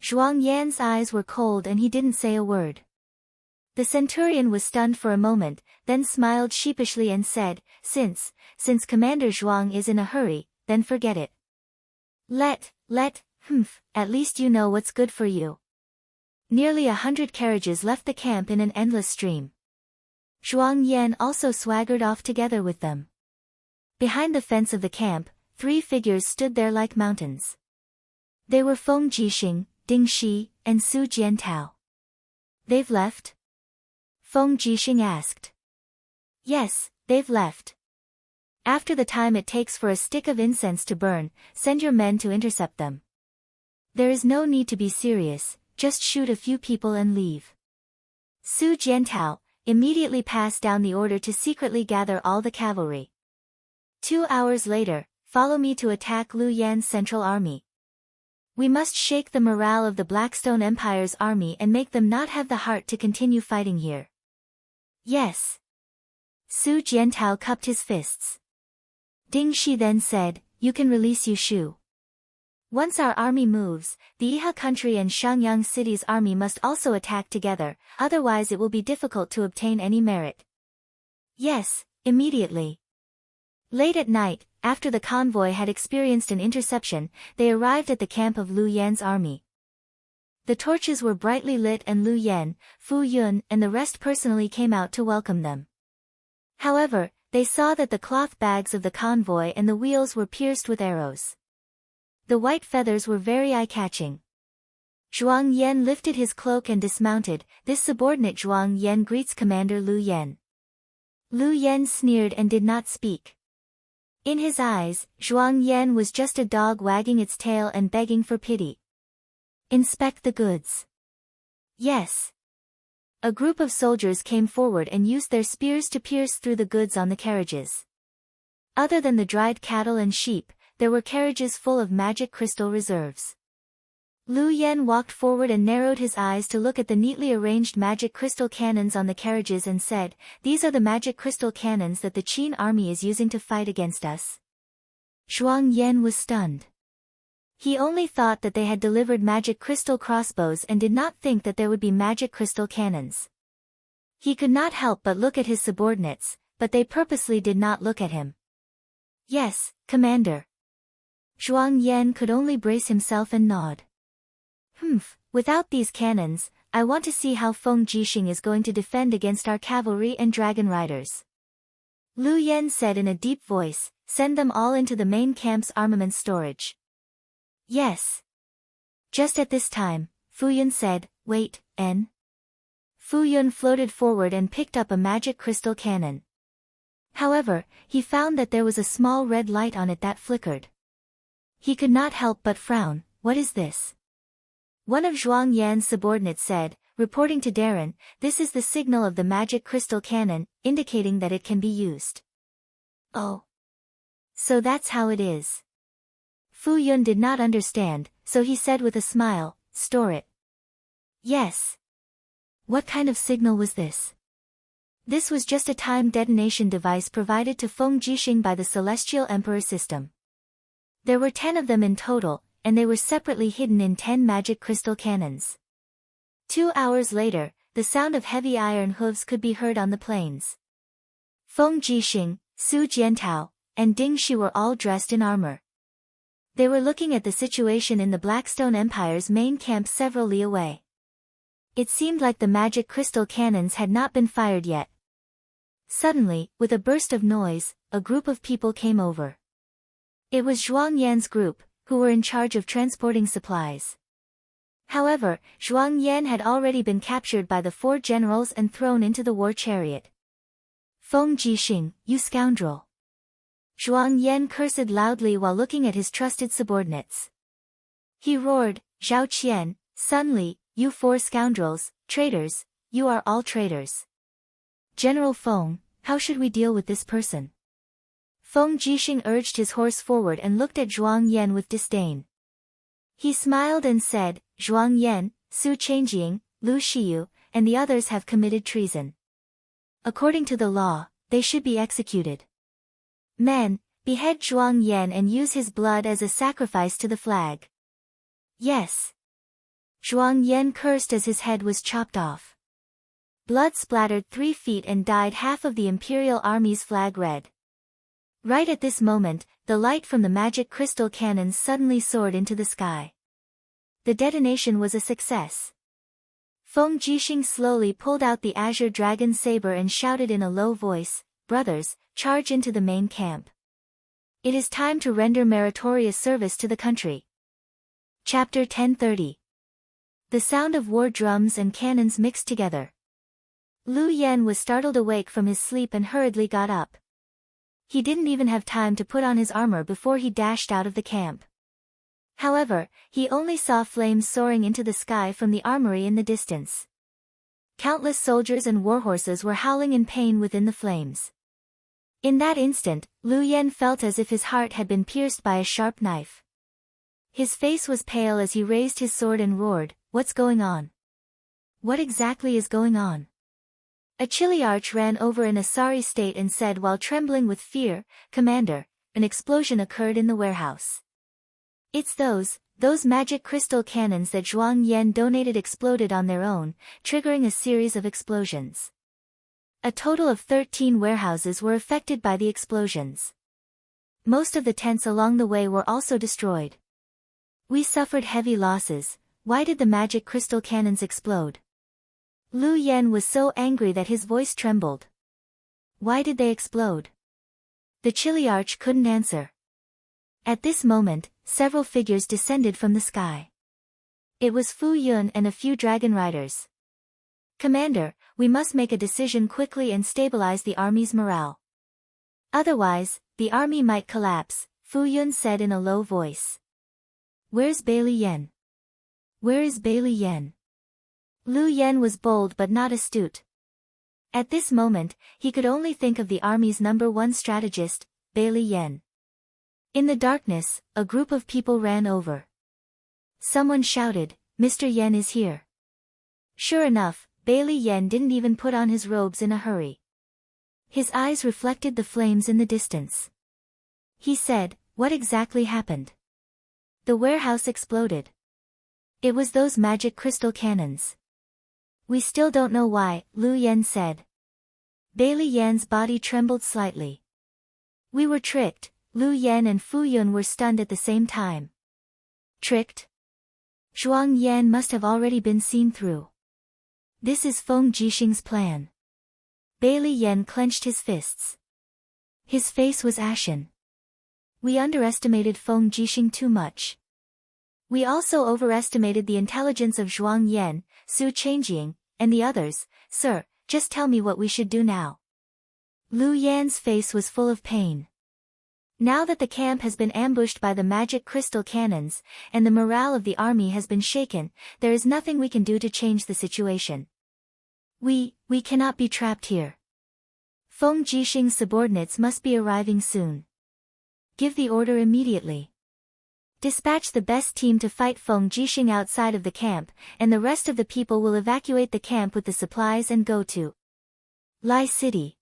Zhuang Yan's eyes were cold and he didn't say a word. The centurion was stunned for a moment, then smiled sheepishly and said, Since Commander Zhuang is in a hurry, then forget it. At least you know what's good for you. Nearly 100 carriages left the camp in an endless stream. Zhuang Yan also swaggered off together with them. Behind the fence of the camp, three figures stood there like mountains. They were Feng Jixing, Ding Shi, and Su Jiantao. They've left? Feng Jixing asked. Yes, they've left. After the time it takes for a stick of incense to burn, send your men to intercept them. There is no need to be serious, just shoot a few people and leave. Su Jiantao immediately passed down the order to secretly gather all the cavalry. 2 hours later, follow me to attack Liu Yan's central army. We must shake the morale of the Blackstone Empire's army and make them not have the heart to continue fighting here. Yes. Su Jiantao cupped his fists. Ding Shi then said, you can release Yu Shu. Once our army moves, the Iha country and Shangyang city's army must also attack together, otherwise it will be difficult to obtain any merit. Yes, immediately. Late at night, after the convoy had experienced an interception, they arrived at the camp of Liu Yan's army. The torches were brightly lit and Liu Yan, Fu Yun and the rest personally came out to welcome them. However, they saw that the cloth bags of the convoy and the wheels were pierced with arrows. The white feathers were very eye-catching. Zhuang Yan lifted his cloak and dismounted. This subordinate Zhuang Yan greets Commander Liu Yan. Liu Yan sneered and did not speak. In his eyes, Zhuang Yan was just a dog wagging its tail and begging for pity. Inspect the goods. Yes. A group of soldiers came forward and used their spears to pierce through the goods on the carriages. Other than the dried cattle and sheep, there were carriages full of magic crystal reserves. Liu Yan walked forward and narrowed his eyes to look at the neatly arranged magic crystal cannons on the carriages and said, these are the magic crystal cannons that the Qin army is using to fight against us. Zhuang Yan was stunned. He only thought that they had delivered magic crystal crossbows and did not think that there would be magic crystal cannons. He could not help but look at his subordinates, but they purposely did not look at him. Yes, Commander. Zhuang Yan could only brace himself and nod. Without these cannons, I want to see how Feng Jixing is going to defend against our cavalry and dragon riders. Liu Yan said in a deep voice, send them all into the main camp's armaments storage. Yes. Just at this time, Fu Yun said, wait, N. Fu Yun floated forward and picked up a magic crystal cannon. However, he found that there was a small red light on it that flickered. He could not help but frown. What is this? One of Zhuang Yan's subordinates said, reporting to Darren, this is the signal of the magic crystal cannon, indicating that it can be used. Oh. So that's how it is. Fu Yun did not understand, so he said with a smile, store it. Yes. What kind of signal was this? This was just a time detonation device provided to Feng Jixing by the Celestial Emperor system. There were 10 of them in total, and they were separately hidden in 10 magic crystal cannons. 2 hours later, the sound of heavy iron hooves could be heard on the plains. Feng Jixing, Su Jiantao, and Ding Shi were all dressed in armor. They were looking at the situation in the Blackstone Empire's main camp several li away. It seemed like the magic crystal cannons had not been fired yet. Suddenly, with a burst of noise, a group of people came over. It was Zhuang Yan's group, who were in charge of transporting supplies. However, Zhuang Yan had already been captured by the 4 generals and thrown into the war chariot. Feng Jixing, you scoundrel! Zhuang Yan cursed loudly while looking at his trusted subordinates. He roared, Zhao Qian, Sun Li, you 4 scoundrels, traitors, you are all traitors. General Feng, how should we deal with this person? Feng Jixing urged his horse forward and looked at Zhuang Yan with disdain. He smiled and said, Zhuang Yan, Su Changjing, Lu Shiyu, and the others have committed treason. According to the law, they should be executed. Men, behead Zhuang Yan and use his blood as a sacrifice to the flag. Yes. Zhuang Yan cursed as his head was chopped off. Blood splattered 3 feet and dyed half of the Imperial Army's flag red. Right at this moment, the light from the magic crystal cannons suddenly soared into the sky. The detonation was a success. Feng Jixing slowly pulled out the azure dragon saber and shouted in a low voice, brothers, charge into the main camp. It is time to render meritorious service to the country. Chapter 1030. The sound of war drums and cannons mixed together. Lu Yen was startled awake from his sleep and hurriedly got up. He didn't even have time to put on his armor before he dashed out of the camp. However, he only saw flames soaring into the sky from the armory in the distance. Countless soldiers and warhorses were howling in pain within the flames. In that instant, Lu Yen felt as if his heart had been pierced by a sharp knife. His face was pale as he raised his sword and roared, "What's going on? What exactly is going on?" A Chiliarch ran over in a sorry state and said while trembling with fear, "Commander, an explosion occurred in the warehouse. It's those magic crystal cannons that Zhuang Yan donated exploded on their own, triggering a series of explosions. A total of 13 warehouses were affected by the explosions. Most of the tents along the way were also destroyed. We suffered heavy losses. Why did the magic crystal cannons explode?" Lu Yen was so angry that his voice trembled. Why did they explode? The Chiliarch couldn't answer. At this moment, several figures descended from the sky. It was Fu Yun and a few dragon riders. "Commander, we must make a decision quickly and stabilize the army's morale. Otherwise, the army might collapse," Fu Yun said in a low voice. "Where's Bailey Yen? Where is Bailey Yen?" Lu Yen was bold but not astute. At this moment, he could only think of the army's #1 strategist, Bailey Yen. In the darkness, a group of people ran over. Someone shouted, "Mr. Yen is here." Sure enough, Bailey Yen didn't even put on his robes in a hurry. His eyes reflected the flames in the distance. He said, "What exactly happened?" "The warehouse exploded. It was those magic crystal cannons." "We still don't know why," Lu Yen said. Bailey Yan's body trembled slightly. "We were tricked." Lu Yen and Fu Yun were stunned at the same time. Tricked? Zhuang Yan must have already been seen through. This is Feng Jixing's plan. Bailey Yen clenched his fists. His face was ashen. "We underestimated Feng Jixing too much. We also overestimated the intelligence of Zhuang Yan, Su Changjing, and the others. Sir, just tell me what we should do now." Lu Yan's face was full of pain. Now that the camp has been ambushed by the magic crystal cannons, and the morale of the army has been shaken, there is nothing we can do to change the situation. We cannot be trapped here. Feng Jixing's subordinates must be arriving soon. Give the order immediately. Dispatch the best team to fight Feng Jixing outside of the camp, and the rest of the people will evacuate the camp with the supplies and go to Lai City.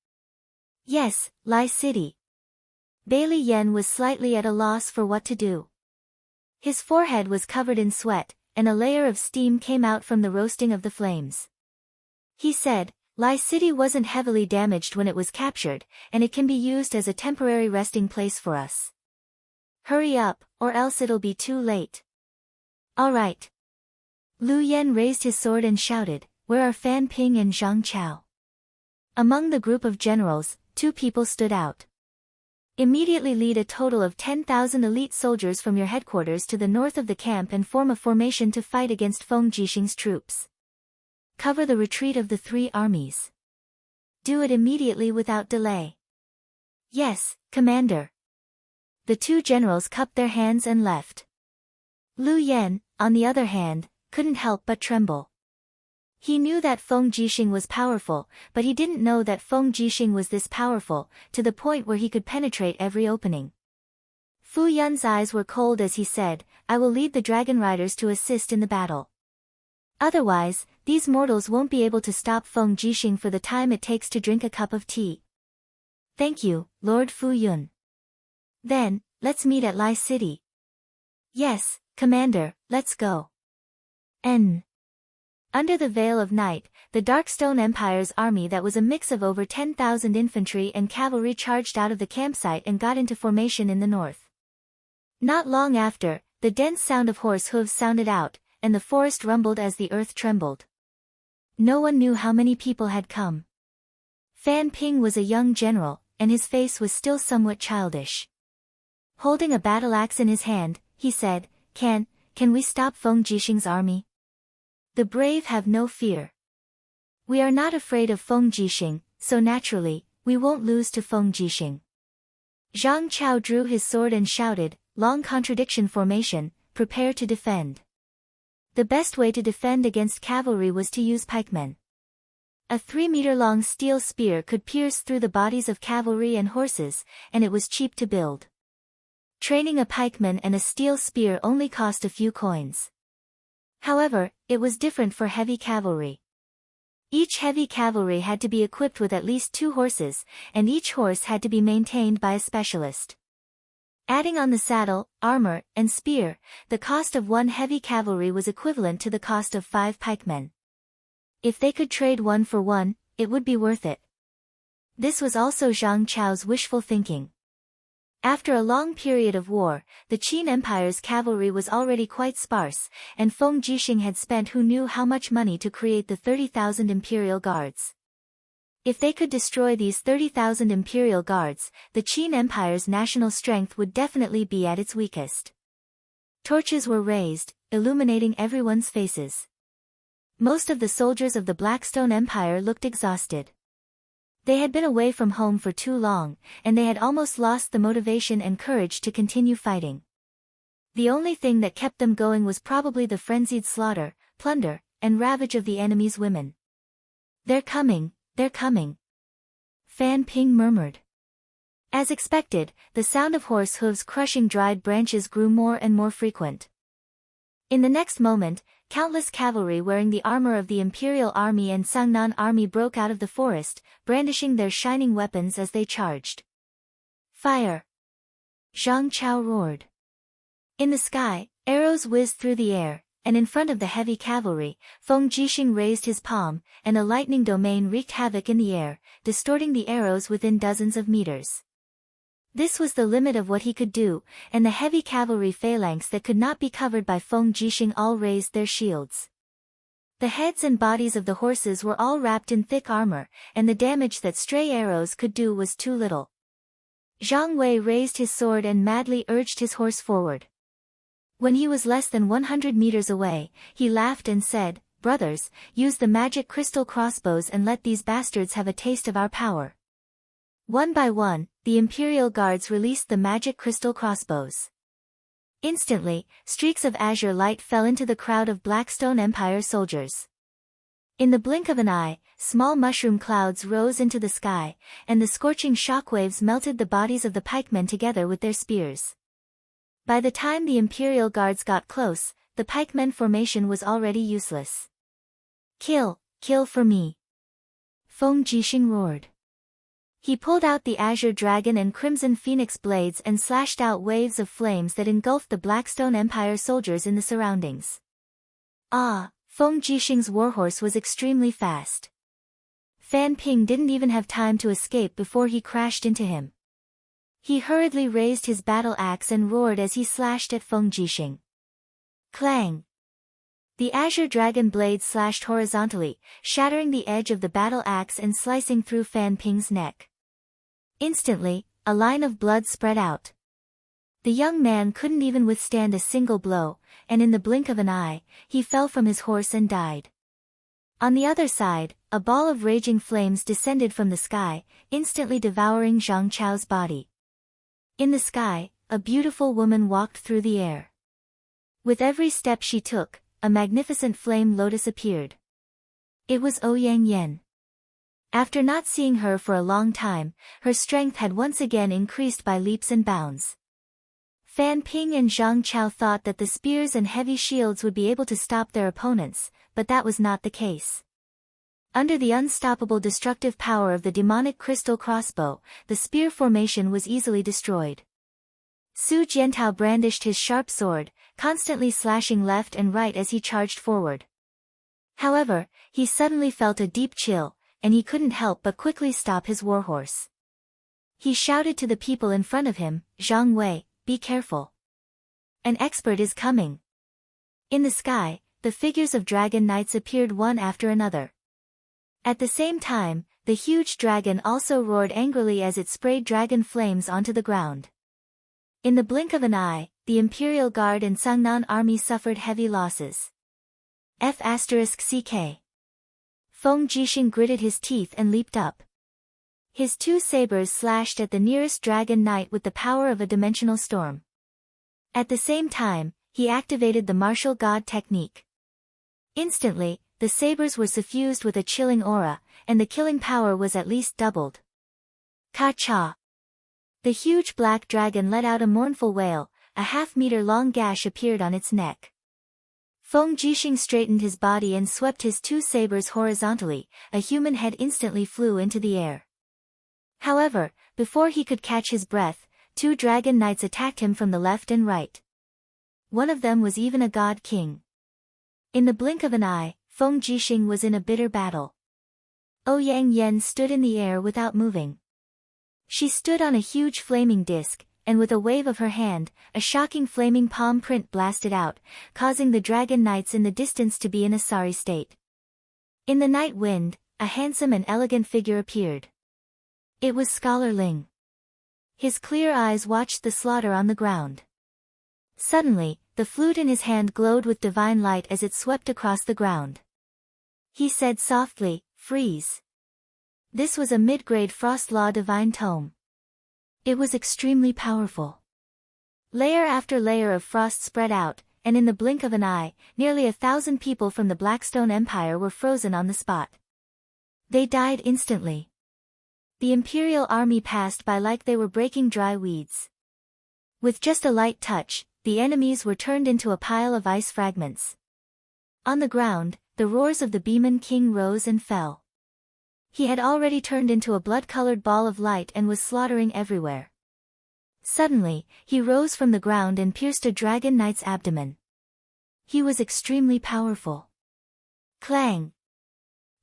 Yes, Lai City. Bailey Yen was slightly at a loss for what to do. His forehead was covered in sweat, and a layer of steam came out from the roasting of the flames. He said, "Lai City wasn't heavily damaged when it was captured, and it can be used as a temporary resting place for us. Hurry up, or else it'll be too late." "All right." Lu Yen raised his sword and shouted, "Where are Fan Ping and Zhang Chao?" Among the group of generals, 2 people stood out. "Immediately lead a total of 10,000 elite soldiers from your headquarters to the north of the camp and form a formation to fight against Feng Jixing's troops. Cover the retreat of the 3 armies. Do it immediately without delay." "Yes, Commander." The 2 generals cupped their hands and left. Lu Yen, on the other hand, couldn't help but tremble. He knew that Feng Jixing was powerful, but he didn't know that Feng Jixing was this powerful, to the point where he could penetrate every opening. Fu Yun's eyes were cold as he said, "I will lead the dragon riders to assist in the battle. Otherwise, these mortals won't be able to stop Feng Jixing for the time it takes to drink a cup of tea." "Thank you, Lord Fu Yun." "Then, let's meet at Lai City." "Yes, Commander, let's go." N. Under the veil of night, the Darkstone Empire's army that was a mix of over 10,000 infantry and cavalry charged out of the campsite and got into formation in the north. Not long after, the dense sound of horse hooves sounded out, and the forest rumbled as the earth trembled. No one knew how many people had come. Fan Ping was a young general, and his face was still somewhat childish. Holding a battle axe in his hand, he said, Can we stop Feng Jixing's army? The brave have no fear. We are not afraid of Feng Jixing, so naturally, we won't lose to Feng Jixing. Zhang Chao drew his sword and shouted, Long contradiction formation, prepare to defend. The best way to defend against cavalry was to use pikemen. A 3-meter-long steel spear could pierce through the bodies of cavalry and horses, and it was cheap to build. Training a pikeman and a steel spear only cost a few coins. However, it was different for heavy cavalry. Each heavy cavalry had to be equipped with at least 2 horses, and each horse had to be maintained by a specialist. Adding on the saddle, armor, and spear, the cost of 1 heavy cavalry was equivalent to the cost of 5 pikemen. If they could trade 1 for 1, it would be worth it. This was also Zhang Chao's wishful thinking. After a long period of war, the Qin Empire's cavalry was already quite sparse, and Feng Jixing had spent who knew how much money to create the 30,000 imperial guards. If they could destroy these 30,000 imperial guards, the Qin Empire's national strength would definitely be at its weakest. Torches were raised, illuminating everyone's faces. Most of the soldiers of the Blackstone Empire looked exhausted. They had been away from home for too long, and they had almost lost the motivation and courage to continue fighting. The only thing that kept them going was probably the frenzied slaughter, plunder, and ravage of the enemy's women. They're coming, they're coming. Fan Ping murmured. As expected, the sound of horse hooves crushing dried branches grew more and more frequent. In the next moment, countless cavalry wearing the armor of the Imperial Army and Sangnan Army broke out of the forest, brandishing their shining weapons as they charged. Fire! Zhang Chao roared. In the sky, arrows whizzed through the air, and in front of the heavy cavalry, Feng Jixing raised his palm, and a lightning domain wreaked havoc in the air, distorting the arrows within dozens of meters. This was the limit of what he could do, and the heavy cavalry phalanx that could not be covered by Feng Jixing all raised their shields. The heads and bodies of the horses were all wrapped in thick armor, and the damage that stray arrows could do was too little. Zhang Wei raised his sword and madly urged his horse forward. When he was less than 100 meters away, he laughed and said, Brothers, use the magic crystal crossbows and let these bastards have a taste of our power. One by one, the Imperial Guards released the magic crystal crossbows. Instantly, streaks of azure light fell into the crowd of Blackstone Empire soldiers. In the blink of an eye, small mushroom clouds rose into the sky, and the scorching shockwaves melted the bodies of the pikemen together with their spears. By the time the Imperial Guards got close, the pikemen formation was already useless. Kill, kill for me! Feng Jixing roared. He pulled out the Azure Dragon and Crimson Phoenix blades and slashed out waves of flames that engulfed the Blackstone Empire soldiers in the surroundings. Feng Jixing's warhorse was extremely fast. Fan Ping didn't even have time to escape before he crashed into him. He hurriedly raised his battle axe and roared as he slashed at Feng Jixing. Clang! The Azure Dragon blade slashed horizontally, shattering the edge of the battle axe and slicing through Fan Ping's neck. Instantly, a line of blood spread out. The young man couldn't even withstand a single blow, and in the blink of an eye, he fell from his horse and died. On the other side, a ball of raging flames descended from the sky, instantly devouring Zhang Chao's body. In the sky, a beautiful woman walked through the air. With every step she took, a magnificent flame lotus appeared. It was Ouyang Yan. After not seeing her for a long time, her strength had once again increased by leaps and bounds. Fan Ping and Zhang Chao thought that the spears and heavy shields would be able to stop their opponents, but that was not the case. Under the unstoppable destructive power of the demonic crystal crossbow, the spear formation was easily destroyed. Su Jiantao brandished his sharp sword, constantly slashing left and right as he charged forward. However, he suddenly felt a deep chill, and he couldn't help but quickly stop his warhorse. He shouted to the people in front of him, Zhang Wei, be careful. An expert is coming. In the sky, the figures of dragon knights appeared one after another. At the same time, the huge dragon also roared angrily as it sprayed dragon flames onto the ground. In the blink of an eye, the Imperial Guard and Sangnan army suffered heavy losses. F***ck. Feng Jixing gritted his teeth and leaped up. His two sabers slashed at the nearest dragon knight with the power of a dimensional storm. At the same time, he activated the martial god technique. Instantly, the sabers were suffused with a chilling aura, and the killing power was at least doubled. Ka-cha! The huge black dragon let out a mournful wail, a half-meter-long gash appeared on its neck. Feng Jixing straightened his body and swept his two sabers horizontally, a human head instantly flew into the air. However, before he could catch his breath, two dragon knights attacked him from the left and right. One of them was even a god king. In the blink of an eye, Feng Jixing was in a bitter battle. Ouyang Yen stood in the air without moving. She stood on a huge flaming disc, and with a wave of her hand, a shocking flaming palm print blasted out, causing the dragon knights in the distance to be in a sorry state. In the night wind, a handsome and elegant figure appeared. It was Scholar Ling. His clear eyes watched the slaughter on the ground. Suddenly, the flute in his hand glowed with divine light as it swept across the ground. He said softly, "Freeze." This was a mid-grade Frost Law divine tome. It was extremely powerful. Layer after layer of frost spread out, and in the blink of an eye, nearly 1,000 people from the Blackstone Empire were frozen on the spot. They died instantly. The Imperial army passed by like they were breaking dry weeds. With just a light touch, the enemies were turned into a pile of ice fragments. On the ground, the roars of the Beeman King rose and fell. He had already turned into a blood-colored ball of light and was slaughtering everywhere. Suddenly, he rose from the ground and pierced a dragon knight's abdomen. He was extremely powerful. Clang!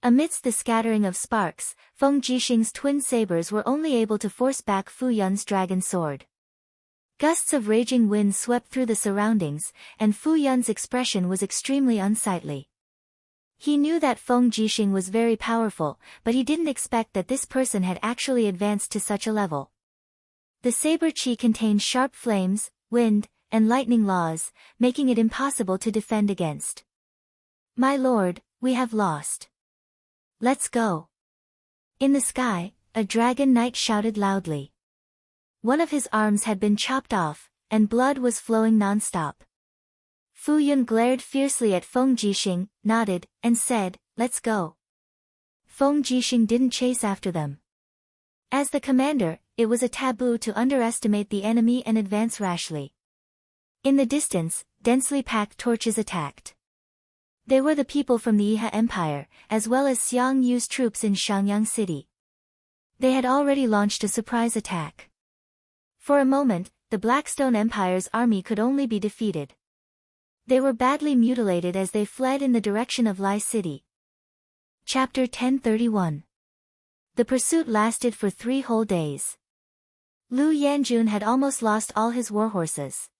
Amidst the scattering of sparks, Feng Jixing's twin sabers were only able to force back Fu Yun's dragon sword. Gusts of raging wind swept through the surroundings, and Fu Yun's expression was extremely unsightly. He knew that Feng Jixing was very powerful, but he didn't expect that this person had actually advanced to such a level. The saber chi contained sharp flames, wind, and lightning laws, making it impossible to defend against. "My lord, we have lost. Let's go." In the sky, a dragon knight shouted loudly. One of his arms had been chopped off, and blood was flowing non-stop. Fu Yun glared fiercely at Feng Jixing, nodded, and said, "Let's go." Feng Jixing didn't chase after them. As the commander, it was a taboo to underestimate the enemy and advance rashly. In the distance, densely packed torches attacked. They were the people from the Iha Empire, as well as Xiang Yu's troops in Shangyang City. They had already launched a surprise attack. For a moment, the Blackstone Empire's army could only be defeated. They were badly mutilated as they fled in the direction of Lai City. Chapter 1031. The pursuit lasted for 3 whole days. Lu Yanjun had almost lost all his warhorses.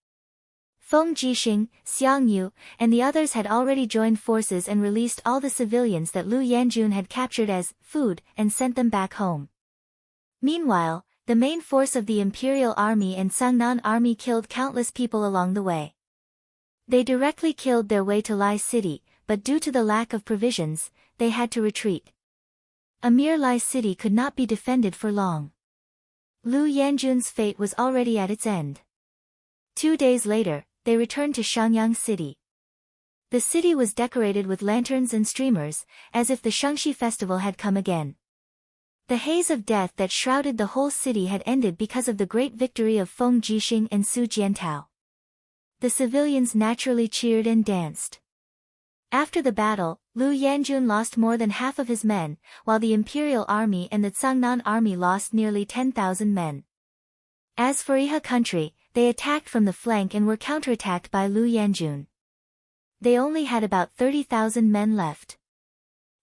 Feng Jixing, Xiang Yu, and the others had already joined forces and released all the civilians that Lu Yanjun had captured as food and sent them back home. Meanwhile, the main force of the Imperial Army and Sangnan Army killed countless people along the way. They directly killed their way to Lai City, but due to the lack of provisions, they had to retreat. A mere Lai City could not be defended for long. Lu Yanjun's fate was already at its end. 2 days later, they returned to Shangyang City. The city was decorated with lanterns and streamers, as if the Shangxi festival had come again. The haze of death that shrouded the whole city had ended because of the great victory of Feng Jixing and Su Jiantao. The civilians naturally cheered and danced. After the battle, Lu Yanjun lost more than half of his men, while the Imperial Army and the Sangnan Army lost nearly 10,000 men. As for Iha country, they attacked from the flank and were counterattacked by Lu Yanjun. They only had about 30,000 men left.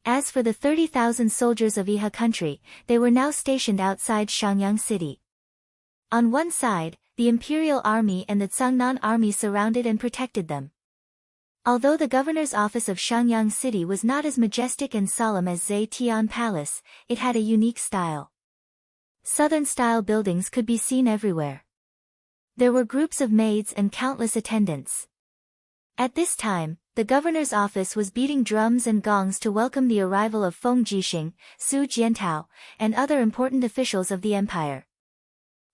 As for the 30,000 soldiers of Iha country, they were now stationed outside Shangyang City. On one side, the Imperial Army and the Sangnan Army surrounded and protected them. Although the governor's office of Shangyang City was not as majestic and solemn as Zetian Palace, it had a unique style. Southern-style buildings could be seen everywhere. There were groups of maids and countless attendants. At this time, the governor's office was beating drums and gongs to welcome the arrival of Feng Jixing, Su Jiantao, and other important officials of the empire.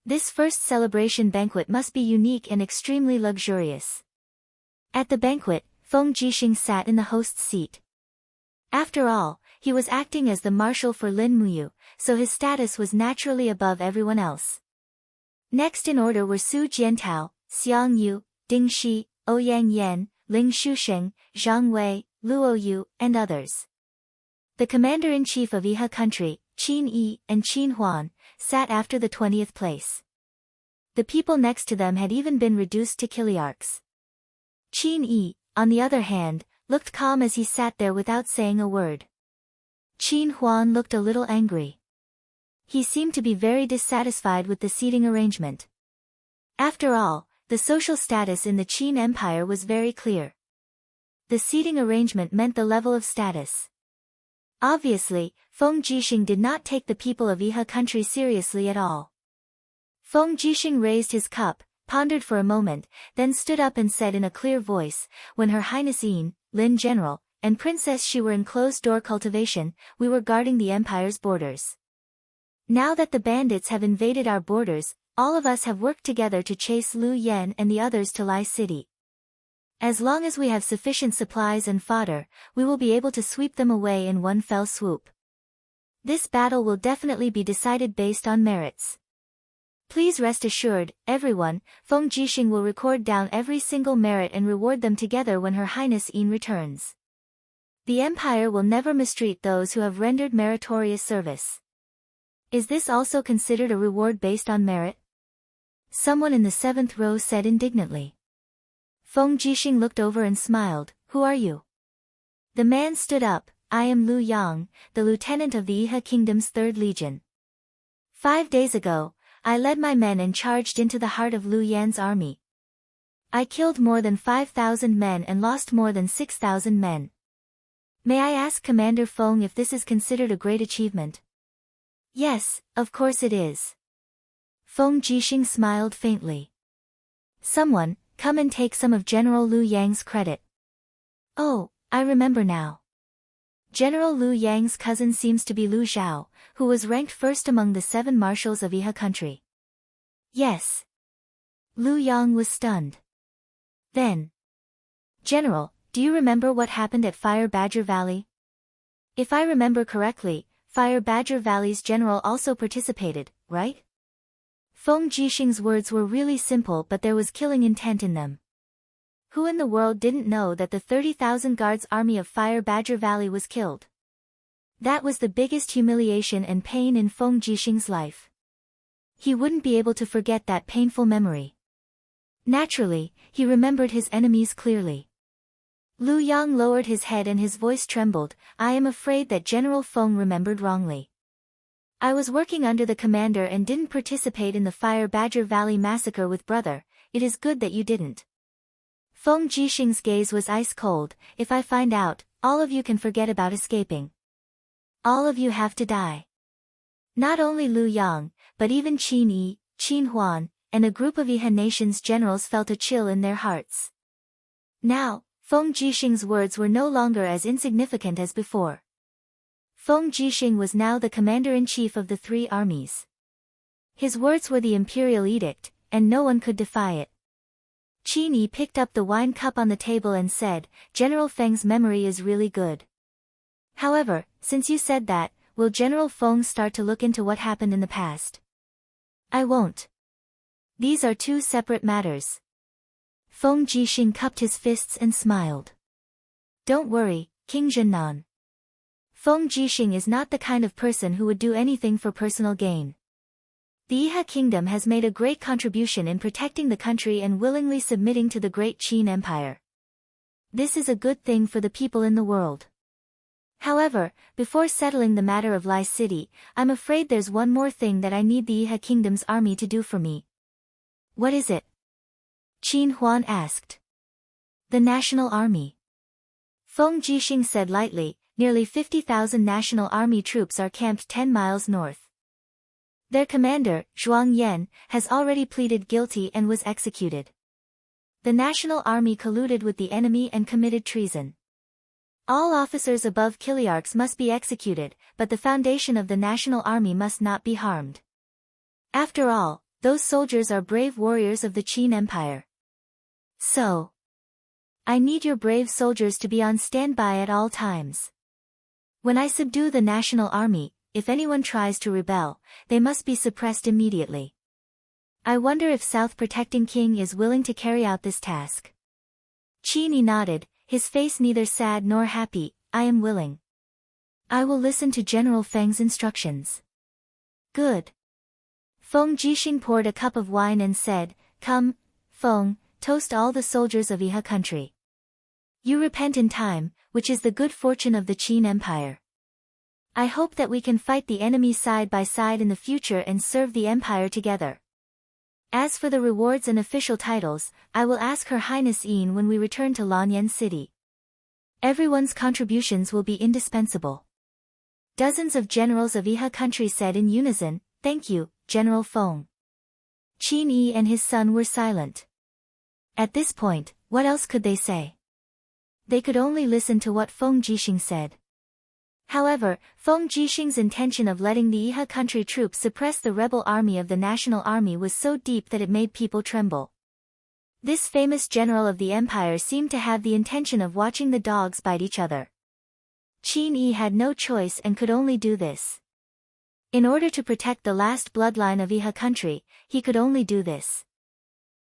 This first celebration banquet must be unique and extremely luxurious. At the banquet, Feng Jixing sat in the host's seat. After all, he was acting as the marshal for Lin Muyu, so his status was naturally above everyone else. Next in order were Su Jiantao, Xiang Yu, Ding Shi, Ouyang Yan, Ling Shusheng, Zhang Wei, Luo Yu, and others. The commander-in-chief of Iha country, Qin Yi and Qin Huan, sat after the 20th place. The people next to them had even been reduced to kiliarchs. Qin Yi, on the other hand, looked calm as he sat there without saying a word. Qin Huan looked a little angry. He seemed to be very dissatisfied with the seating arrangement. After all, the social status in the Qin Empire was very clear. The seating arrangement meant the level of status. Obviously, Feng Jixing did not take the people of Iha country seriously at all. Feng Jixing raised his cup, pondered for a moment, then stood up and said in a clear voice, "When Her Highness Yin, Lin General, and Princess Shi were in closed-door cultivation, we were guarding the empire's borders. Now that the bandits have invaded our borders, all of us have worked together to chase Lu Yan and the others to Lai City. As long as we have sufficient supplies and fodder, we will be able to sweep them away in one fell swoop. This battle will definitely be decided based on merits. Please rest assured, everyone, Feng Jixing will record down every single merit and reward them together when Her Highness Yin returns. The Empire will never mistreat those who have rendered meritorious service." "Is this also considered a reward based on merit?" someone in the 7th row said indignantly. Feng Jixing looked over and smiled. "Who are you?" The man stood up. "I am Lu Yang, the lieutenant of the Iha Kingdom's 3rd Legion. 5 days ago, I led my men and charged into the heart of Lu Yan's army. I killed more than 5,000 men and lost more than 6,000 men. May I ask Commander Feng if this is considered a great achievement?" "Yes, of course it is." Feng Jixing smiled faintly. "Someone, come and take some of General Lu Yang's credit." "Oh, I remember now. General Lu Yang's cousin seems to be Lu Zhao, who was ranked first among the 7 marshals of Iha country." "Yes." Lu Yang was stunned. Then, "General, do you remember what happened at Fire Badger Valley? If I remember correctly, Fire Badger Valley's general also participated, right?" Feng Jixing's words were really simple, but there was killing intent in them. Who in the world didn't know that the 30,000 guards army of Fire Badger Valley was killed? That was the biggest humiliation and pain in Feng Jixing's life. He wouldn't be able to forget that painful memory. Naturally, he remembered his enemies clearly. Lu Yang lowered his head and his voice trembled. "I am afraid that General Feng remembered wrongly. I was working under the commander and didn't participate in the Fire Badger Valley massacre with brother. It is good that you didn't." Feng Jixing's gaze was ice cold. "If I find out, all of you can forget about escaping. All of you have to die." Not only Lu Yang, but even Qin Yi, Qin Huan, and a group of Iha nation's generals felt a chill in their hearts. Now, Feng Jixing's words were no longer as insignificant as before. Feng Jixing was now the commander-in-chief of the 3 armies. His words were the imperial edict, and no one could defy it. Qin Yi picked up the wine cup on the table and said, "General Feng's memory is really good. However, since you said that, will General Feng start to look into what happened in the past?" "I won't. These are 2 separate matters." Feng Jixing cupped his fists and smiled. "Don't worry, King Zhennan. Feng Jixing is not the kind of person who would do anything for personal gain. The Iha Kingdom has made a great contribution in protecting the country and willingly submitting to the great Qin Empire. This is a good thing for the people in the world. However, before settling the matter of Lai City, I'm afraid there's one more thing that I need the Iha Kingdom's army to do for me." "What is it?" Qin Huan asked. "The National Army." Feng Jixing said lightly. "Nearly 50,000 National Army troops are camped 10 miles north. Their commander, Zhuang Yan, has already pleaded guilty and was executed. The national army colluded with the enemy and committed treason. All officers above Kiliarchs must be executed, but the foundation of the national army must not be harmed. After all, those soldiers are brave warriors of the Qin Empire. So, I need your brave soldiers to be on standby at all times. When I subdue the national army, if anyone tries to rebel, they must be suppressed immediately. I wonder if South Protecting King is willing to carry out this task. Qin Yi nodded, his face neither sad nor happy. I am willing. I will listen to General Feng's instructions. Good. Feng Jixing poured a cup of wine and said, Come, Feng, toast all the soldiers of Iha country. You repent in time, which is the good fortune of the Qin Empire. I hope that we can fight the enemy side by side in the future and serve the empire together. As for the rewards and official titles, I will ask Her Highness Yin when we return to Lanyan City. Everyone's contributions will be indispensable. Dozens of generals of Iha country said in unison, Thank you, General Feng. Qin Yi and his son were silent. At this point, what else could they say? They could only listen to what Feng Jixing said. However, Feng Jixing's intention of letting the Iha country troops suppress the rebel army of the national army was so deep that it made people tremble. This famous general of the empire seemed to have the intention of watching the dogs bite each other. Qin Yi had no choice and could only do this. In order to protect the last bloodline of Iha country, he could only do this.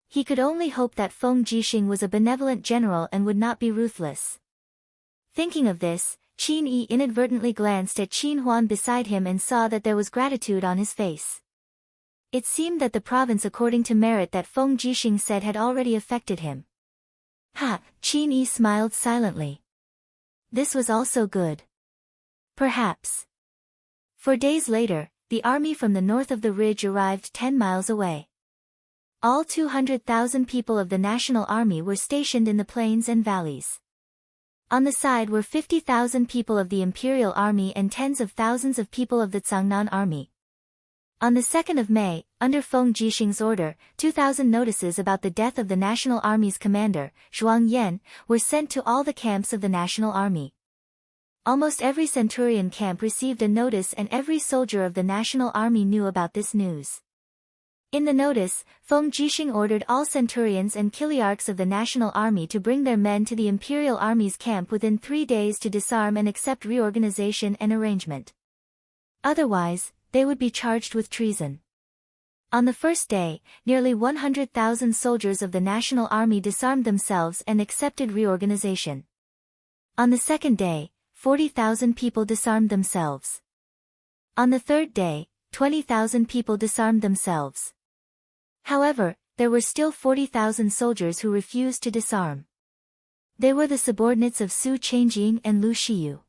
He could only hope that Feng Jixing was a benevolent general and would not be ruthless. Thinking of this, Qin Yi inadvertently glanced at Qin Huan beside him and saw that there was gratitude on his face. It seemed that the province according to merit that Feng Jixing said had already affected him. Ha! Qin Yi smiled silently. This was also good. Perhaps. 4 days later, the army from the north of the ridge arrived 10 miles away. All 200,000 people of the national army were stationed in the plains and valleys. On the side were 50,000 people of the imperial army and tens of thousands of people of the Zhangnan army. On the 2nd of May, under Feng Jixing's order, 2,000 notices about the death of the national army's commander, Zhuang Yan, were sent to all the camps of the national army. Almost every centurion camp received a notice and every soldier of the national army knew about this news. In the notice, Feng Jixing ordered all centurions and Kiliarchs of the national army to bring their men to the imperial army's camp within 3 days to disarm and accept reorganization and arrangement. Otherwise, they would be charged with treason. On the first day, nearly 100,000 soldiers of the national army disarmed themselves and accepted reorganization. On the second day, 40,000 people disarmed themselves. On the third day, 20,000 people disarmed themselves. However, there were still 40,000 soldiers who refused to disarm. They were the subordinates of Su Changjing and Lu Shiyu.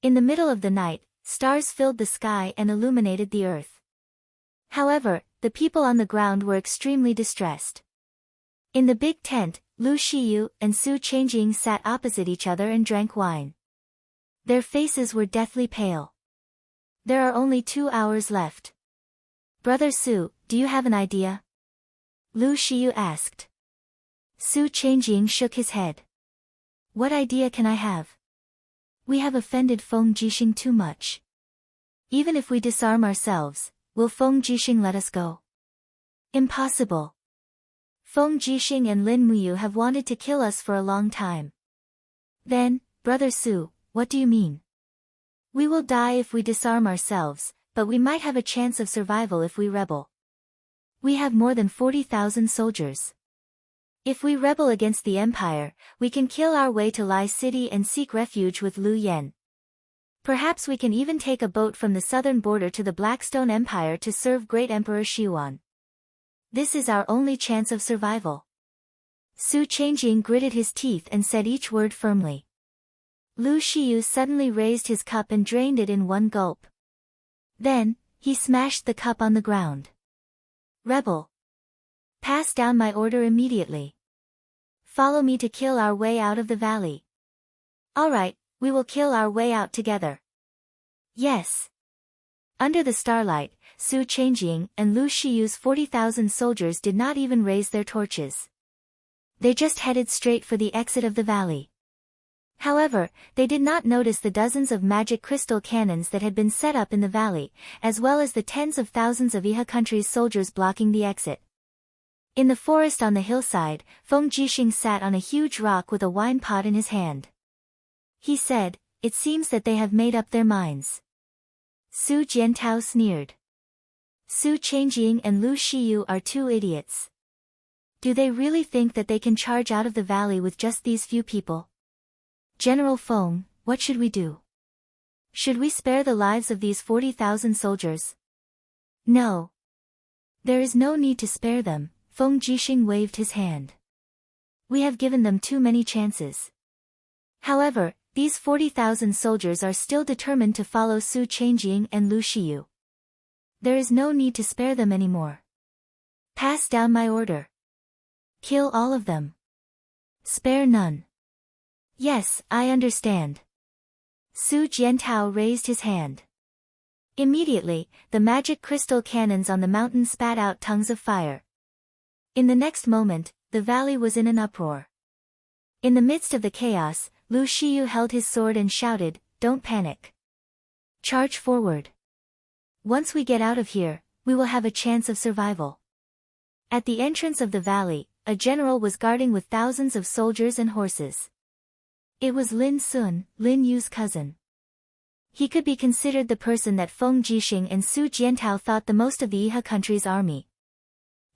In the middle of the night, stars filled the sky and illuminated the earth. However, the people on the ground were extremely distressed. In the big tent, Lu Shiyu and Su Changjing sat opposite each other and drank wine. Their faces were deathly pale. There are only 2 hours left. Brother Su, do you have an idea? Lu Shiyu asked. Su Changjing shook his head. What idea can I have? We have offended Feng Jixing too much. Even if we disarm ourselves, will Feng Jixing let us go? Impossible. Feng Jixing and Lin Muyu have wanted to kill us for a long time. Then, Brother Su, what do you mean? We will die if we disarm ourselves, but we might have a chance of survival if we rebel. We have more than 40,000 soldiers. If we rebel against the empire, we can kill our way to Lai City and seek refuge with Lu Yan. Perhaps we can even take a boat from the southern border to the Blackstone Empire to serve Great Emperor Xiwan. This is our only chance of survival. Su Changjing gritted his teeth and said each word firmly. Lu Shiyu suddenly raised his cup and drained it in one gulp. Then, he smashed the cup on the ground. Rebel! Pass down my order immediately. Follow me to kill our way out of the valley. All right, we will kill our way out together. Yes. Under the starlight, Su Changjing, and Lu Shiyu's 40,000 soldiers did not even raise their torches. They just headed straight for the exit of the valley. However, they did not notice the dozens of magic crystal cannons that had been set up in the valley, as well as the tens of thousands of Iha country's soldiers blocking the exit. In the forest on the hillside, Feng Jixing sat on a huge rock with a wine pot in his hand. He said, "It seems that they have made up their minds." Su Jiantao sneered. Su Changjing and Lu Shiyu are two idiots. Do they really think that they can charge out of the valley with just these few people? General Feng, what should we do? Should we spare the lives of these 40,000 soldiers? No. There is no need to spare them, Feng Jixing waved his hand. We have given them too many chances. However, these 40,000 soldiers are still determined to follow Su Changjing and Lu Shiyu. There is no need to spare them anymore. Pass down my order. Kill all of them. Spare none. Yes, I understand. Su Jiantao raised his hand. Immediately, the magic crystal cannons on the mountain spat out tongues of fire. In the next moment, the valley was in an uproar. In the midst of the chaos, Lu Shiyu held his sword and shouted, "Don't panic. Charge forward. Once we get out of here, we will have a chance of survival." At the entrance of the valley, a general was guarding with thousands of soldiers and horses. It was Lin Sun, Lin Yu's cousin. He could be considered the person that Feng Jixing and Su Jiantao thought the most of the Iha country's army.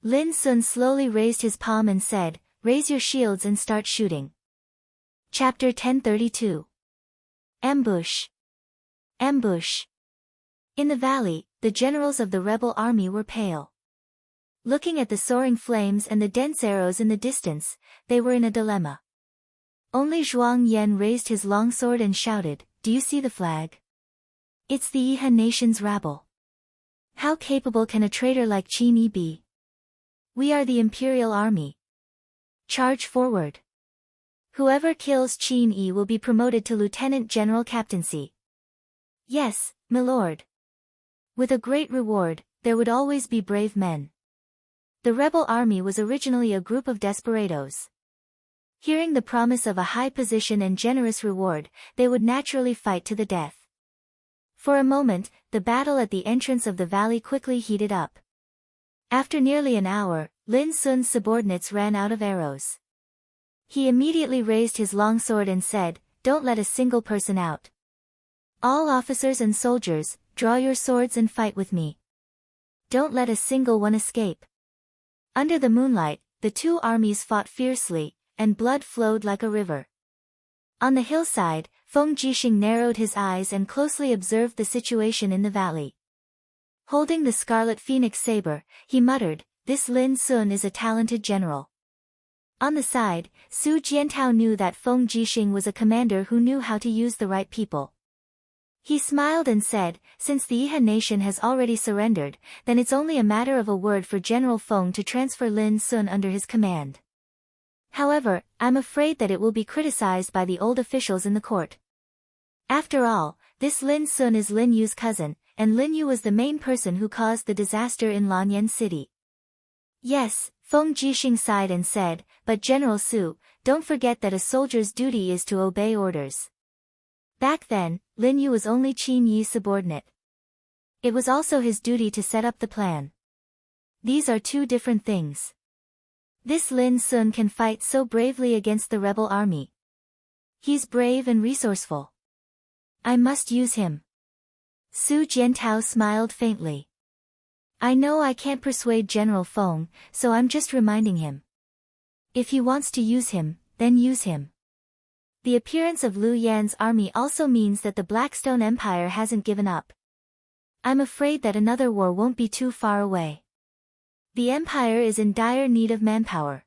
Lin Sun slowly raised his palm and said, "Raise your shields and start shooting." Chapter 1032. Ambush. Ambush. In the valley, the generals of the rebel army were pale. Looking at the soaring flames and the dense arrows in the distance, they were in a dilemma. Only Zhuang Yan raised his longsword and shouted, "Do you see the flag? It's the Iha nation's rabble. How capable can a traitor like Qin Yi be? We are the imperial army. Charge forward. Whoever kills Qin Yi will be promoted to lieutenant general captaincy." "Yes, my lord." With a great reward, there would always be brave men. The rebel army was originally a group of desperados. Hearing the promise of a high position and generous reward, they would naturally fight to the death. For a moment, the battle at the entrance of the valley quickly heated up. After nearly an hour, Lin Sun's subordinates ran out of arrows. He immediately raised his longsword and said, "Don't let a single person out. All officers and soldiers, draw your swords and fight with me. Don't let a single one escape." Under the moonlight, the two armies fought fiercely, and blood flowed like a river. On the hillside, Feng Jixing narrowed his eyes and closely observed the situation in the valley. Holding the scarlet phoenix saber, he muttered, "This Lin Sun is a talented general." On the side, Su Jiantao knew that Feng Jixing was a commander who knew how to use the right people. He smiled and said, "Since the Iha nation has already surrendered, then it's only a matter of a word for General Feng to transfer Lin Sun under his command. However, I'm afraid that it will be criticized by the old officials in the court. After all, this Lin Sun is Lin Yu's cousin, and Lin Yu was the main person who caused the disaster in Lanyan City." "Yes," Feng Jixing sighed and said, "but General Su, don't forget that a soldier's duty is to obey orders. Back then, Lin Yu was only Qin Yi's subordinate. It was also his duty to set up the plan. These are two different things. This Lin Sun can fight so bravely against the rebel army. He's brave and resourceful. I must use him." Su Jiantao smiled faintly. "I know I can't persuade General Feng, so I'm just reminding him. If he wants to use him, then use him." The appearance of Liu Yan's army also means that the Blackstone Empire hasn't given up. I'm afraid that another war won't be too far away. The empire is in dire need of manpower.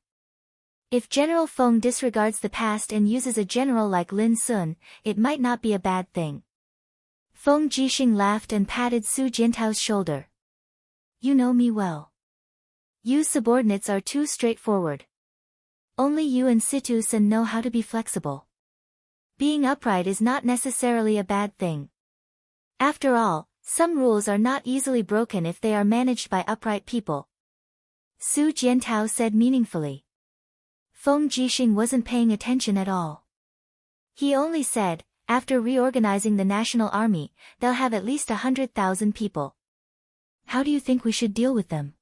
If General Feng disregards the past and uses a general like Lin Sun, it might not be a bad thing. Feng Jixing laughed and patted Su Jiantao's shoulder. "You know me well. You subordinates are too straightforward. Only you and Situ Sun know how to be flexible. Being upright is not necessarily a bad thing. After all, Some rules are not easily broken if they are managed by upright people. Su Jiantao said meaningfully. Feng Jixing wasn't paying attention at all. He only said, after reorganizing the national army, they'll have at least 100,000 people. How do you think we should deal with them?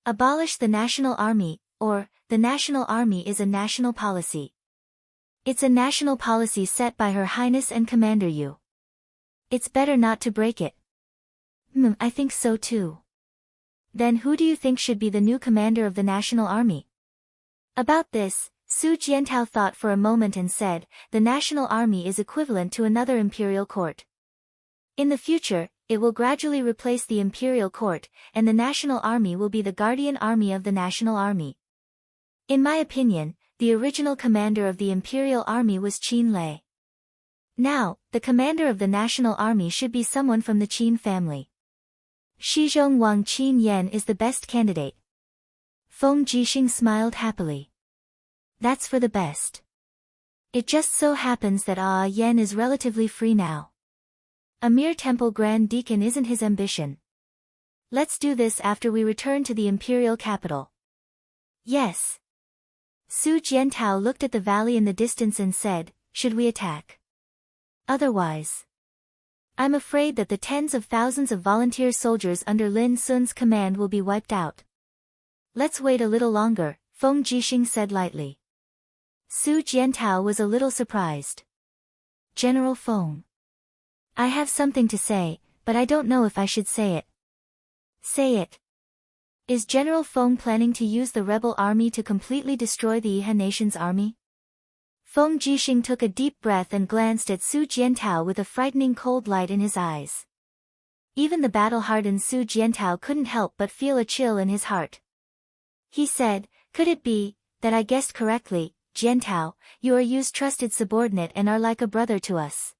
Abolish the national army, or, the national army is a national policy. It's a national policy set by Her Highness and Commander Yu. It's better not to break it. I think so too. Then who do you think should be the new commander of the national army? About this, Su Jiantao thought for a moment and said, the national army is equivalent to another imperial court. In the future, it will gradually replace the imperial court, and the national army will be the guardian army of the national army. In my opinion, the original commander of the imperial army was Qin Lei. Now, the commander of the national army should be someone from the Qin family. Shizhong Wang Qin Yan is the best candidate. Feng Jixing smiled happily. That's for the best. It just so happens that Yan is relatively free now. A mere temple grand deacon isn't his ambition. Let's do this after we return to the imperial capital. Yes. Su Jiantao looked at the valley in the distance and said, should we attack? Otherwise, I'm afraid that the tens of thousands of volunteer soldiers under Lin Sun's command will be wiped out. Let's wait a little longer, Feng Jixing said lightly. Su Jiantao was a little surprised. General Feng. I have something to say, but I don't know if I should say it. Say it. Is General Feng planning to use the rebel army to completely destroy the Yihan nation's army? Feng Jixing took a deep breath and glanced at Su Jiantao with a frightening cold light in his eyes. Even the battle-hardened Su Jiantao couldn't help but feel a chill in his heart. He said, could it be, that I guessed correctly, Jiantao, you are Yu's trusted subordinate and are like a brother to us.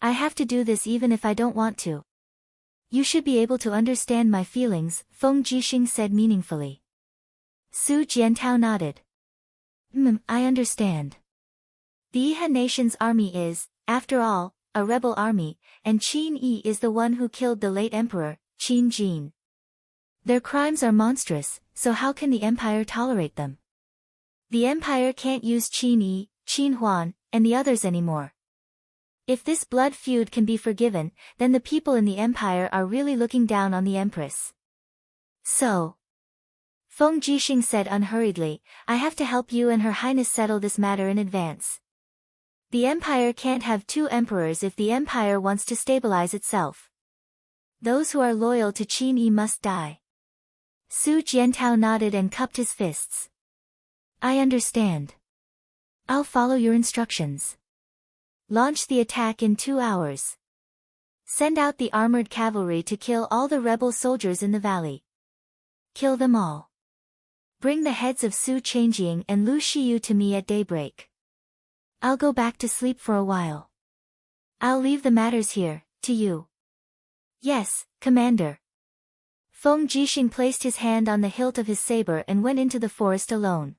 I have to do this even if I don't want to. You should be able to understand my feelings, Feng Jixing said meaningfully. Su Jiantao nodded. I understand. The Yihan nation's army is, after all, a rebel army, and Qin Yi is the one who killed the late emperor, Qin Jin. Their crimes are monstrous, so how can the empire tolerate them? The empire can't use Qin Yi, Qin Huan, and the others anymore. If this blood feud can be forgiven, then the people in the empire are really looking down on the empress. So, Feng Jixing said unhurriedly, I have to help you and Her Highness settle this matter in advance. The empire can't have two emperors if the empire wants to stabilize itself. Those who are loyal to Qin Yi must die. Su Jiantao nodded and cupped his fists. I understand. I'll follow your instructions. Launch the attack in 2 hours. Send out the armored cavalry to kill all the rebel soldiers in the valley. Kill them all. Bring the heads of Su Changjing and Lu Shiyu to me at daybreak. I'll go back to sleep for a while. I'll leave the matters here, to you. Yes, Commander. Feng Jixing placed his hand on the hilt of his saber and went into the forest alone.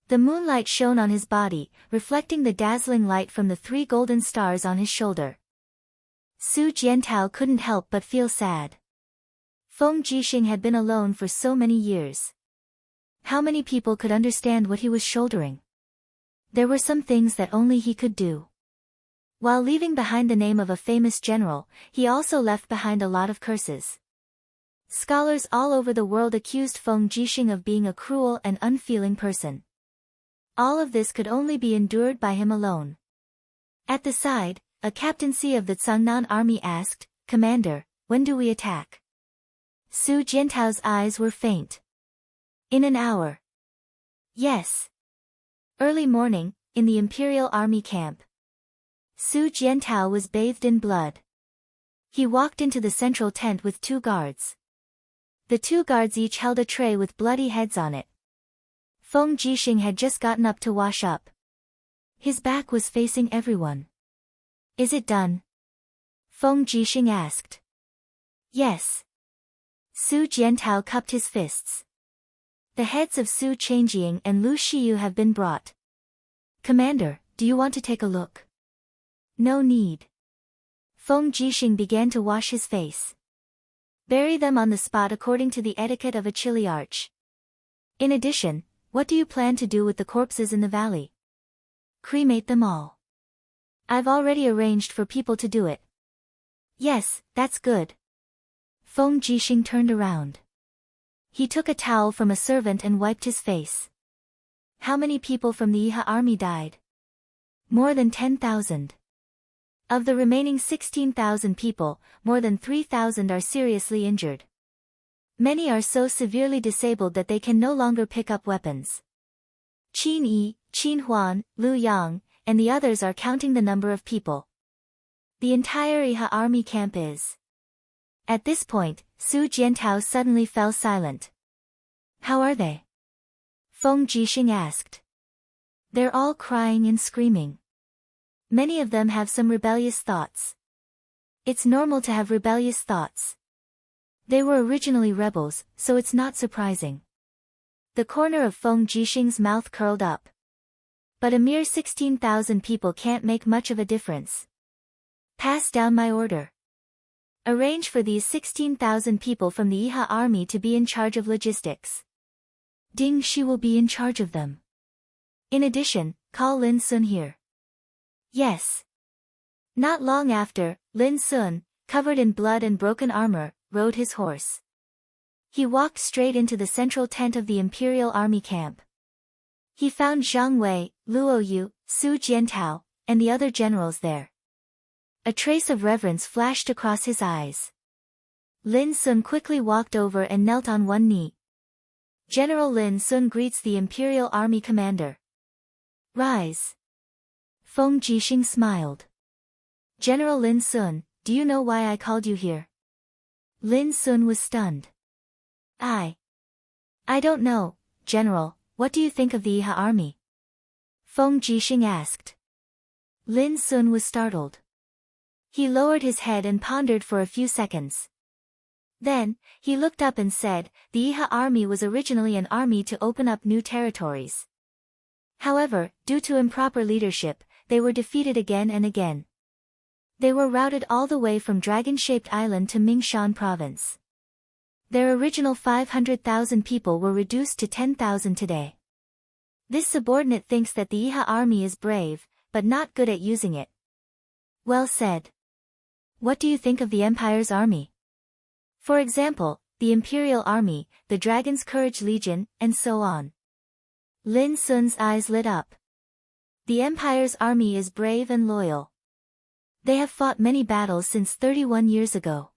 The moonlight shone on his body, reflecting the dazzling light from the 3 golden stars on his shoulder. Su Jiantao couldn't help but feel sad. Feng Jixing had been alone for so many years. How many people could understand what he was shouldering? There were some things that only he could do. While leaving behind the name of a famous general, he also left behind a lot of curses. Scholars all over the world accused Feng Jixing of being a cruel and unfeeling person. All of this could only be endured by him alone. At the side, a captaincy of the Cangnan army asked, Commander, when do we attack? Su Jiantao's eyes were faint. In an hour. Yes. Early morning, in the Imperial Army camp. Su Jiantao was bathed in blood. He walked into the central tent with 2 guards. The 2 guards each held a tray with bloody heads on it. Feng Jixing had just gotten up to wash up. His back was facing everyone. Is it done? Feng Jixing asked. Yes. Su Jiantao cupped his fists. The heads of Su Changjing and Lu Shiyu have been brought. Commander, do you want to take a look? No need. Feng Jixing began to wash his face. Bury them on the spot according to the etiquette of a chiliarch. In addition, what do you plan to do with the corpses in the valley? Cremate them all. I've already arranged for people to do it. Yes, that's good. Feng Jixing turned around. He took a towel from a servant and wiped his face. How many people from the Iha army died? More than 10,000. Of the remaining 16,000 people, more than 3,000 are seriously injured. Many are so severely disabled that they can no longer pick up weapons. Qin Yi, Qin Huan, Lu Yang, and the others are counting the number of people. The entire Iha army camp is. At this point, Su Jiantao suddenly fell silent. How are they? Feng Jixing asked. They're all crying and screaming. Many of them have some rebellious thoughts. It's normal to have rebellious thoughts. They were originally rebels, so it's not surprising. The corner of Feng Jixing's mouth curled up. But a mere 16,000 people can't make much of a difference. Pass down my order. Arrange for these 16,000 people from the Iha army to be in charge of logistics. Ding Shi will be in charge of them. In addition, call Lin Sun here. Yes. Not long after, Lin Sun, covered in blood and broken armor, rode his horse. He walked straight into the central tent of the Imperial Army camp. He found Zhang Wei, Luo Yu, Su Jiantao, and the other generals there. A trace of reverence flashed across his eyes. Lin Sun quickly walked over and knelt on one knee. General Lin Sun greets the Imperial Army commander. Rise. Feng Jixing smiled. General Lin Sun, do you know why I called you here? Lin Sun was stunned. I don't know, General, what do you think of the Iha army? Feng Jixing asked. Lin Sun was startled. He lowered his head and pondered for a few seconds. Then, he looked up and said, the Iha army was originally an army to open up new territories. However, due to improper leadership, they were defeated again and again. They were routed all the way from Dragon-shaped Island to Mingshan province. Their original 500,000 people were reduced to 10,000 today. This subordinate thinks that the Iha army is brave, but not good at using it. Well said. What do you think of the Empire's army? For example, the Imperial Army, the Dragon's Courage Legion, and so on. Lin Sun's eyes lit up. The Empire's army is brave and loyal. They have fought many battles since 31 years ago.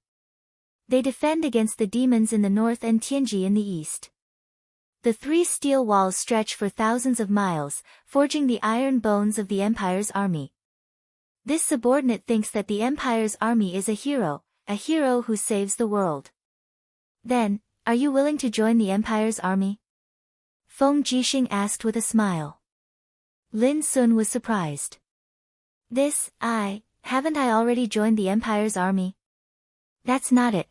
They defend against the demons in the north and Tianji in the east. The 3 steel walls stretch for thousands of miles, forging the iron bones of the Empire's army. This subordinate thinks that the Empire's army is a hero who saves the world. Then, are you willing to join the Empire's army? Feng Jixing asked with a smile. Lin Sun was surprised. Haven't I already joined the Empire's army? That's not it.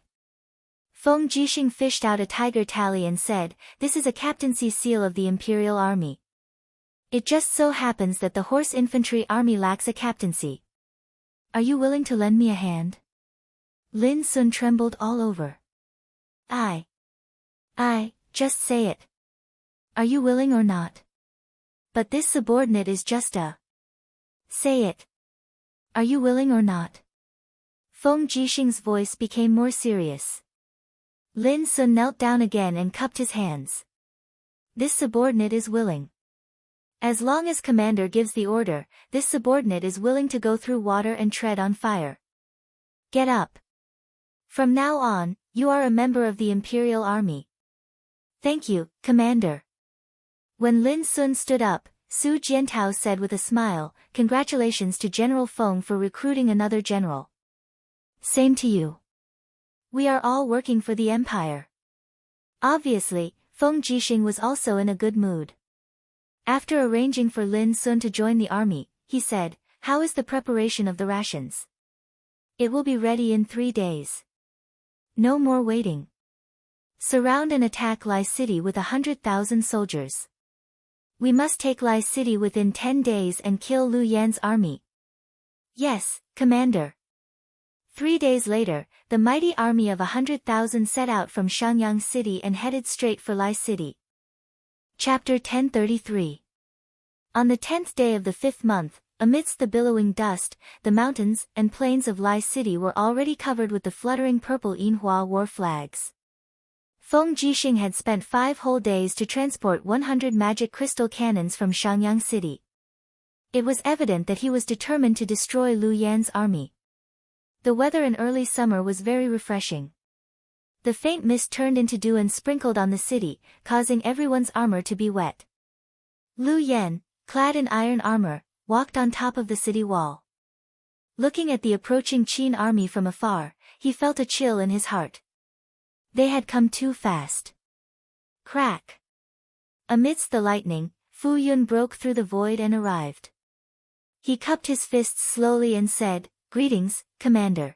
Feng Jixing fished out a tiger tally and said, this is a captaincy seal of the Imperial Army. It just so happens that the Horse Infantry Army lacks a captaincy. Are you willing to lend me a hand? Lin Sun trembled all over. Just say it. Are you willing or not? But this subordinate is just a. Say it. Are you willing or not? Feng Jixing's voice became more serious. Lin Sun knelt down again and cupped his hands. This subordinate is willing. As long as commander gives the order, this subordinate is willing to go through water and tread on fire. Get up. From now on, you are a member of the Imperial Army. Thank you, Commander. When Lin Sun stood up, Su Jiantao said with a smile, congratulations to General Feng for recruiting another general. Same to you. We are all working for the Empire. Obviously, Feng Jixing was also in a good mood. After arranging for Lin Sun to join the army, he said, how is the preparation of the rations? It will be ready in 3 days. No more waiting. Surround and attack Lai City with 100,000 soldiers. We must take Lai City within 10 days and kill Lu Yan's army. Yes, Commander. 3 days later, the mighty army of 100,000 set out from Xiangyang City and headed straight for Lai City. Chapter 1033. On the 10th day of the 5th month, amidst the billowing dust, the mountains and plains of Lai City were already covered with the fluttering purple Yinhua war flags. Feng Jixing had spent 5 whole days to transport 100 magic crystal cannons from Xiangyang City. It was evident that he was determined to destroy Lu Yan's army. The weather in early summer was very refreshing. The faint mist turned into dew and sprinkled on the city, causing everyone's armor to be wet. Lu Yan, clad in iron armor, walked on top of the city wall. Looking at the approaching Qin army from afar, he felt a chill in his heart. They had come too fast. Crack! Amidst the lightning, Fu Yun broke through the void and arrived. He cupped his fists slowly and said, "Greetings, Commander."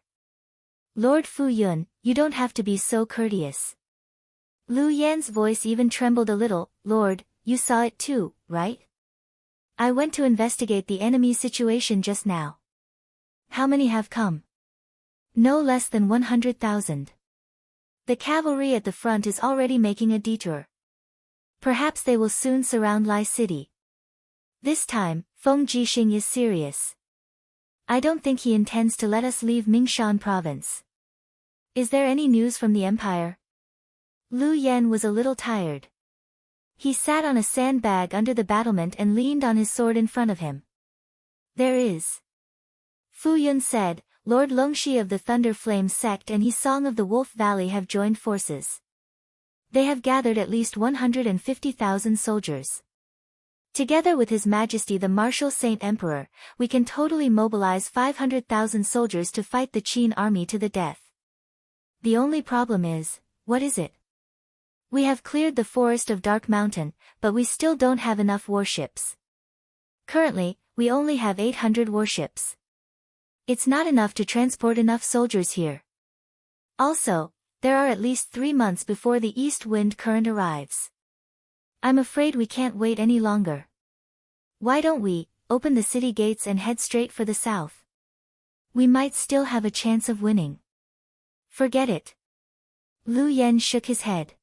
"Lord Fu Yun, you don't have to be so courteous." Lu Yan's voice even trembled a little. "Lord, you saw it too, right? I went to investigate the enemy situation just now." "How many have come?" "No less than 100,000. The cavalry at the front is already making a detour. Perhaps they will soon surround Lai City. This time, Feng Jixing is serious. I don't think he intends to let us leave Mingshan province." "Is there any news from the empire?" Lu Yan was a little tired. He sat on a sandbag under the battlement and leaned on his sword in front of him. "There is." Fu Yun said, "Lord Longxi of the Thunder Flame sect and He Song of the Wolf Valley have joined forces. They have gathered at least 150,000 soldiers. Together with His Majesty the Martial Saint Emperor, we can totally mobilize 500,000 soldiers to fight the Qin army to the death. The only problem is, what is it? We have cleared the forest of Dark Mountain, but we still don't have enough warships. Currently, we only have 800 warships. It's not enough to transport enough soldiers here. Also, there are at least 3 months before the east wind current arrives. I'm afraid we can't wait any longer. Why don't we open the city gates and head straight for the south? We might still have a chance of winning." "Forget it." Lu Yan shook his head.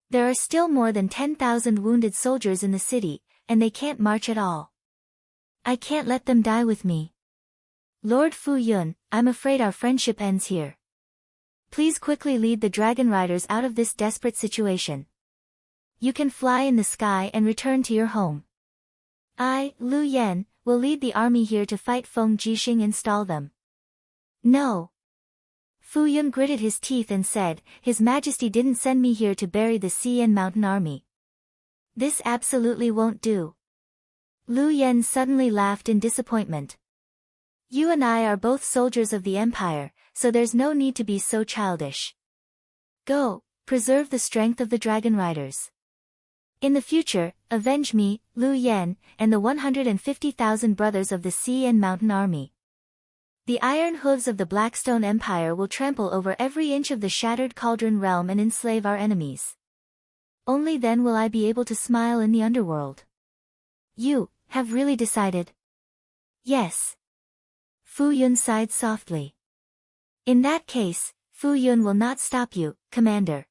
"There are still more than 10,000 wounded soldiers in the city, and they can't march at all. I can't let them die with me. Lord Fu Yun, I'm afraid our friendship ends here. Please quickly lead the dragon riders out of this desperate situation. You can fly in the sky and return to your home. I, Lu Yan, will lead the army here to fight Feng Jixing and stall them." "No." Fu Yun gritted his teeth and said, "His Majesty didn't send me here to bury the sea and mountain army. This absolutely won't do." Lu Yan suddenly laughed in disappointment. "You and I are both soldiers of the Empire, so there's no need to be so childish. Go, preserve the strength of the dragon riders. In the future, avenge me, Lu Yan, and the 150,000 brothers of the sea and mountain army. The iron hooves of the Blackstone Empire will trample over every inch of the shattered cauldron realm and enslave our enemies. Only then will I be able to smile in the underworld." "You have really decided?" "Yes." Fu Yun sighed softly. "In that case, Fu Yun will not stop you, Commander.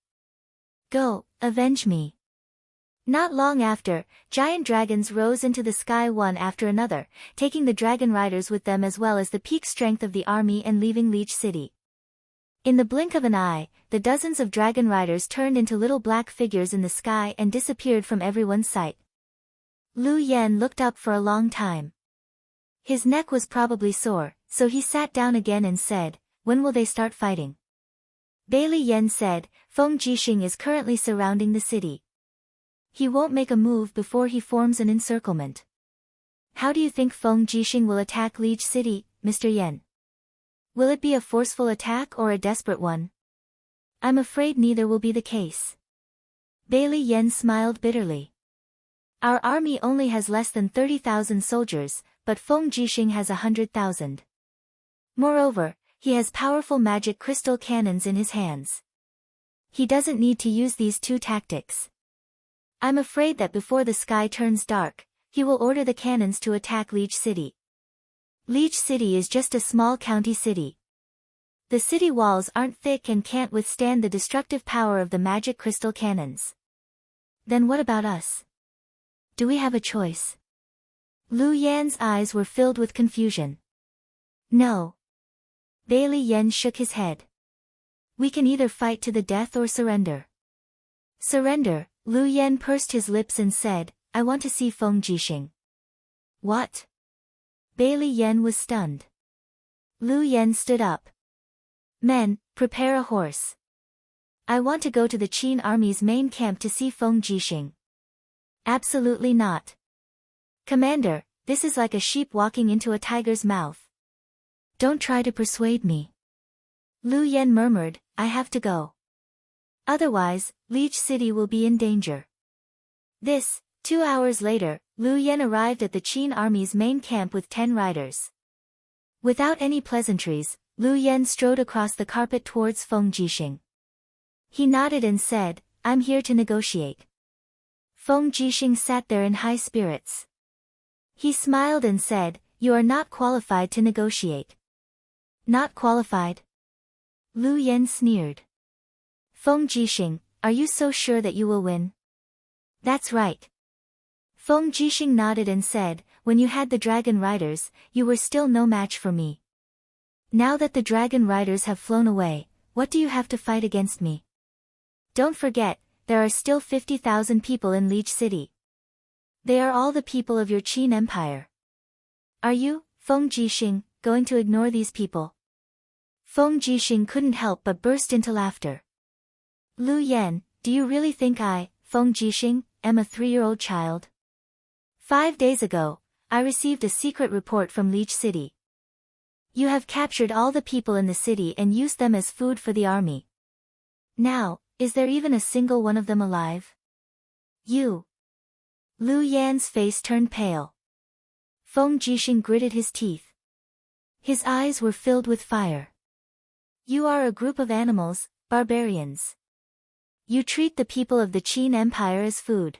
Go, avenge me." Not long after, giant dragons rose into the sky one after another, taking the dragon riders with them as well as the peak strength of the army and leaving Leech City. In the blink of an eye, the dozens of dragon riders turned into little black figures in the sky and disappeared from everyone's sight. Lu Yan looked up for a long time. His neck was probably sore, so he sat down again and said, "When will they start fighting?" Bailey Yen said, "Feng Jixing is currently surrounding the city. He won't make a move before he forms an encirclement." "How do you think Feng Jixing will attack Leech City, Mr. Yen? Will it be a forceful attack or a desperate one?" "I'm afraid neither will be the case." Bailey Yen smiled bitterly. "Our army only has less than 30,000 soldiers, but Feng Jixing has 100,000. Moreover, he has powerful magic crystal cannons in his hands. He doesn't need to use these 2 tactics. I'm afraid that before the sky turns dark, he will order the cannons to attack Leech City. Leech City is just a small county city. The city walls aren't thick and can't withstand the destructive power of the magic crystal cannons. Then what about us? Do we have a choice? Lu Yan's eyes were filled with confusion. No. Bailey Yen shook his head. We can either fight to the death or surrender. Surrender, Lu Yan pursed his lips and said, I want to see Feng Jixing. What? Bailey Yen was stunned. Lu Yan stood up. Men, prepare a horse. I want to go to the Qin army's main camp to see Feng Jixing. Absolutely not. Commander, this is like a sheep walking into a tiger's mouth. Don't try to persuade me. Lu Yan murmured, I have to go. Otherwise, Leech City will be in danger. 2 hours later, Lu Yan arrived at the Qin army's main camp with 10 riders. Without any pleasantries, Lu Yan strode across the carpet towards Feng Jixing. He nodded and said, I'm here to negotiate. Feng Jixing sat there in high spirits. He smiled and said, You are not qualified to negotiate. Not qualified? Lu Yan sneered. Feng Jixing, are you so sure that you will win? That's right. Feng Jixing nodded and said, When you had the dragon riders, you were still no match for me. Now that the dragon riders have flown away, what do you have to fight against me? Don't forget, there are still 50,000 people in Leech City. They are all the people of your Qin Empire. Are you, Feng Jixing, going to ignore these people? Feng Jixing couldn't help but burst into laughter. Lu Yan, do you really think I, Feng Jixing, am a 3-year-old child? 5 days ago, I received a secret report from Leech City. You have captured all the people in the city and used them as food for the army. Now, is there even a single one of them alive? You. Lu Yan's face turned pale. Feng Jixing gritted his teeth. His eyes were filled with fire. You are a group of animals, barbarians. You treat the people of the Qin Empire as food.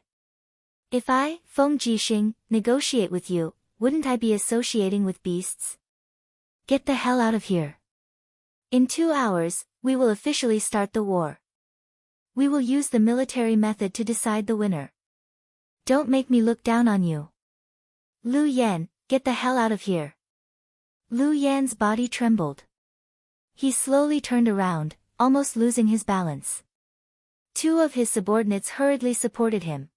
If I, Feng Jixing, negotiate with you, wouldn't I be associating with beasts? Get the hell out of here. In 2 hours, we will officially start the war. We will use the military method to decide the winner. Don't make me look down on you. Lu Yan, get the hell out of here. Lu Yan's body trembled. He slowly turned around, almost losing his balance. 2 of his subordinates hurriedly supported him.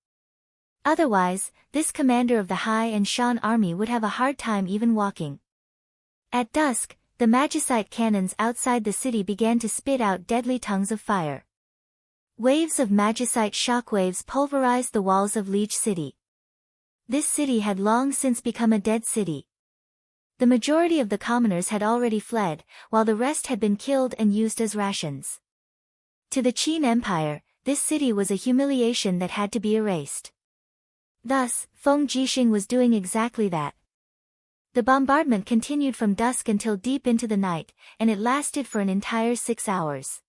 Otherwise, this commander of the Hai and Shan army would have a hard time even walking. At dusk, the magicite cannons outside the city began to spit out deadly tongues of fire. Waves of magicite shockwaves pulverized the walls of Leech City. This city had long since become a dead city. The majority of the commoners had already fled, while the rest had been killed and used as rations. To the Qin Empire, this city was a humiliation that had to be erased. Thus, Feng Jixing was doing exactly that. The bombardment continued from dusk until deep into the night, and it lasted for an entire 6 hours.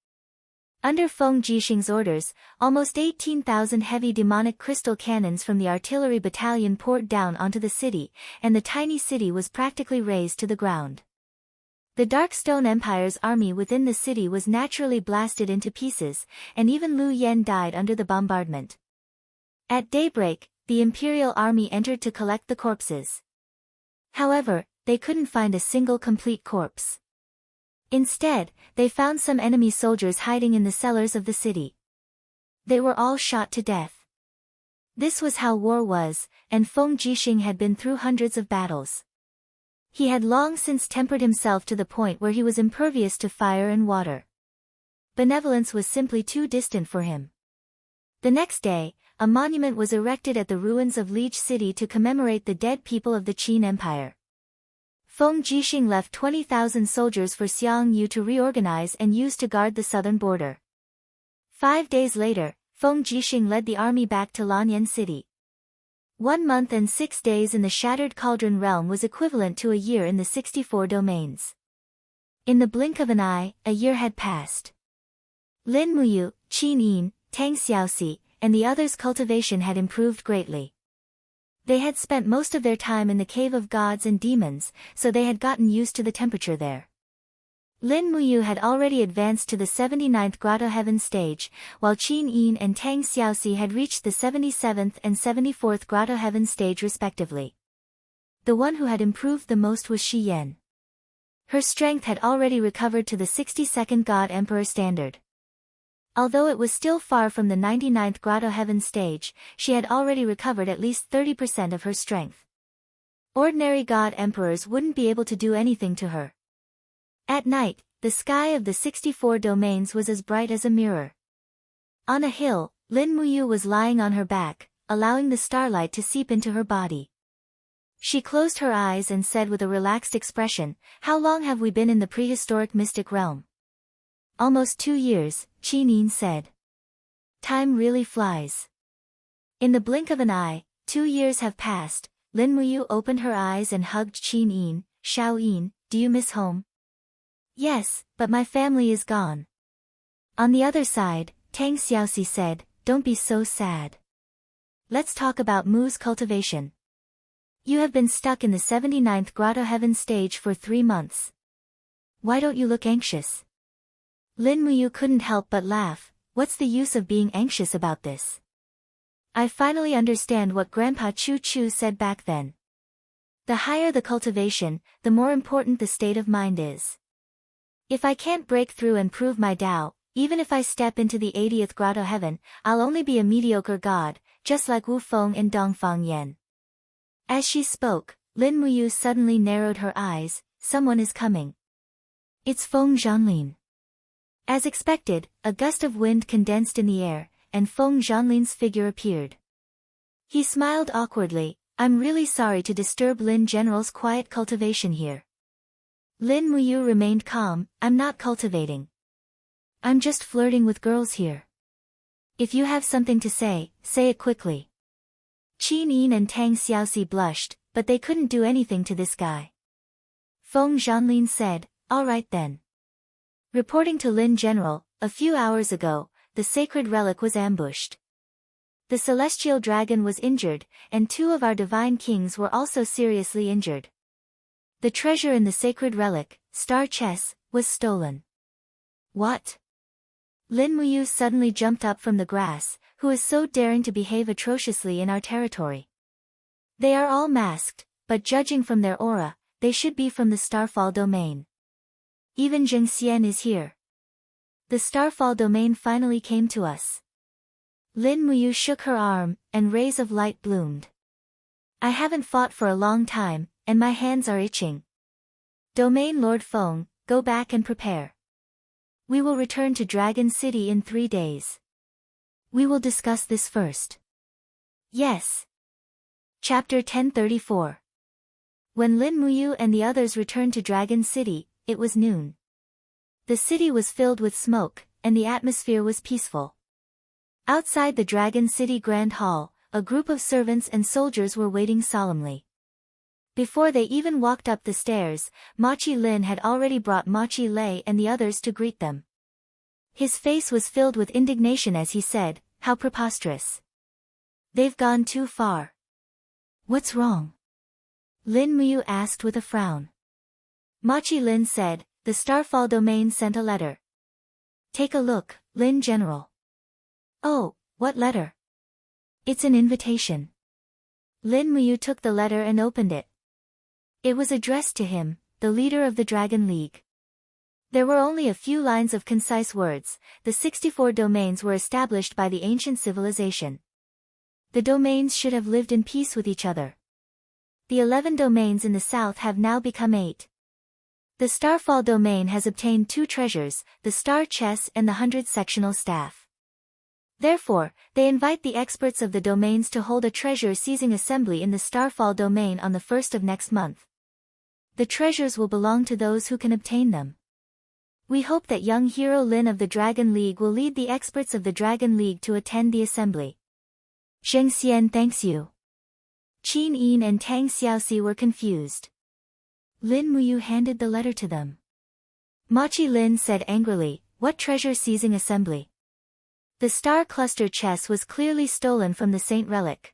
Under Feng Jixing's orders, almost 18,000 heavy demonic crystal cannons from the artillery battalion poured down onto the city, and the tiny city was practically razed to the ground. The Darkstone Empire's army within the city was naturally blasted into pieces, and even Lu Yan died under the bombardment. At daybreak, the Imperial army entered to collect the corpses. However, they couldn't find a single complete corpse. Instead, they found some enemy soldiers hiding in the cellars of the city. They were all shot to death. This was how war was, and Feng Jixing had been through hundreds of battles. He had long since tempered himself to the point where he was impervious to fire and water. Benevolence was simply too distant for him. The next day, a monument was erected at the ruins of Leech City to commemorate the dead people of the Qin Empire. Feng Jixing left 20,000 soldiers for Xiangyu to reorganize and use to guard the southern border. 5 days later, Feng Jixing led the army back to Lanyan City. 1 month and 6 days in the Shattered Cauldron realm was equivalent to a year in the 64 domains. In the blink of an eye, a year had passed. Lin Muyu, Qin Yin, Tang Xiaoxi, and the others' cultivation had improved greatly. They had spent most of their time in the Cave of Gods and Demons, so they had gotten used to the temperature there. Lin Muyu had already advanced to the 79th Grotto Heaven stage, while Qin Yin and Tang Xiaoxi had reached the 77th and 74th Grotto Heaven stage respectively. The one who had improved the most was Shi Yan. Her strength had already recovered to the 62nd God Emperor standard. Although it was still far from the 99th Grotto Heaven stage, she had already recovered at least 30% of her strength. Ordinary God Emperors wouldn't be able to do anything to her. At night, the sky of the 64 domains was as bright as a mirror. On a hill, Lin Muyu was lying on her back, allowing the starlight to seep into her body. She closed her eyes and said with a relaxed expression, "How long have we been in the prehistoric mystic realm?" "Almost 2 years, Qin Yin said. "Time really flies." In the blink of an eye, 2 years have passed. Lin Muyu opened her eyes and hugged Qin Yin. "Xiao Yin, do you miss home?" "Yes, but my family is gone." On the other side, Tang Xiaoxi said, "Don't be so sad. Let's talk about Mu's cultivation. You have been stuck in the 79th Grotto Heaven stage for 3 months. Why don't you look anxious?" Lin Muyu couldn't help but laugh. "What's the use of being anxious about this? I finally understand what Grandpa Chu Chu said back then. The higher the cultivation, the more important the state of mind is. If I can't break through and prove my Tao, even if I step into the 80th Grotto Heaven, I'll only be a mediocre god, just like Wu Feng and Dongfang Yan." As she spoke, Lin Muyu suddenly narrowed her eyes. "Someone is coming. It's Feng Zhanlin." As expected, a gust of wind condensed in the air, and Feng Zhanlin's figure appeared. He smiled awkwardly. "I'm really sorry to disturb Lin General's quiet cultivation here." Lin Muyu remained calm. "I'm not cultivating. I'm just flirting with girls here. If you have something to say, say it quickly." Qin Yin and Tang Xiaoxi blushed, but they couldn't do anything to this guy. Feng Zhanlin said, "All right then. Reporting to Lin General, a few hours ago, the sacred relic was ambushed. The celestial dragon was injured, and 2 of our divine kings were also seriously injured. The treasure in the sacred relic, star chess, was stolen." "What?" Lin Muyu suddenly jumped up from the grass. "Who is so daring to behave atrociously in our territory? They are all masked, but judging from their aura, they should be from the Starfall domain. Even Zheng Xian is here. The Starfall domain finally came to us." Lin Muyu shook her arm, and rays of light bloomed. "I haven't fought for a long time, and my hands are itching. Domain Lord Feng, go back and prepare. We will return to Dragon City in 3 days. We will discuss this first." "Yes." Chapter 1034. When Lin Muyu and the others returned to Dragon City, it was noon. The city was filled with smoke, and the atmosphere was peaceful. Outside the Dragon City Grand Hall, a group of servants and soldiers were waiting solemnly. Before they even walked up the stairs, Machi Lin had already brought Machi Lei and the others to greet them. His face was filled with indignation as he said, "How preposterous. They've gone too far." "What's wrong?" Lin Muyu asked with a frown. Machi Lin said, "The Starfall domain sent a letter." "Take a look, Lin General." "Oh, what letter?" "It's an invitation." Lin Muyu took the letter and opened it. It was addressed to him, the leader of the Dragon League. There were only a few lines of concise words. The 64 domains were established by the ancient civilization. The domains should have lived in peace with each other. The 11 domains in the south have now become 8. The Starfall domain has obtained 2 treasures, the star chess and the 100 sectional staff. Therefore, they invite the experts of the domains to hold a treasure-seizing assembly in the Starfall domain on the 1st of next month. The treasures will belong to those who can obtain them. We hope that young hero Lin of the Dragon League will lead the experts of the Dragon League to attend the assembly. Zheng Xian thanks you." Qin Yin and Tang Xiaoxi were confused. Lin Muyu handed the letter to them. Machi Lin said angrily, "What treasure-seizing assembly? The star cluster chess was clearly stolen from the Saint Relic.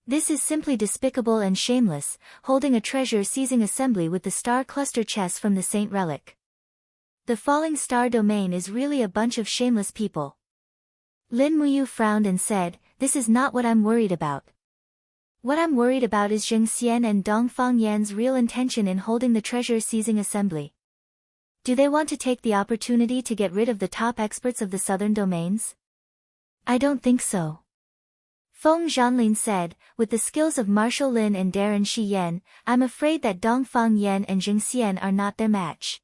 This is simply despicable and shameless, holding a treasure-seizing assembly with the star cluster chess from the Saint Relic. The falling star domain is really a bunch of shameless people. Lin Muyu frowned and said, this is not what I'm worried about. What I'm worried about is Zheng Xian and Dongfang Yan's real intention in holding the treasure-seizing assembly. Do they want to take the opportunity to get rid of the top experts of the southern domains? I don't think so. Feng Zhanlin said, with the skills of Marshal Lin and Darren Shi Yan, I'm afraid that Dongfang Yan and Zheng Xian are not their match.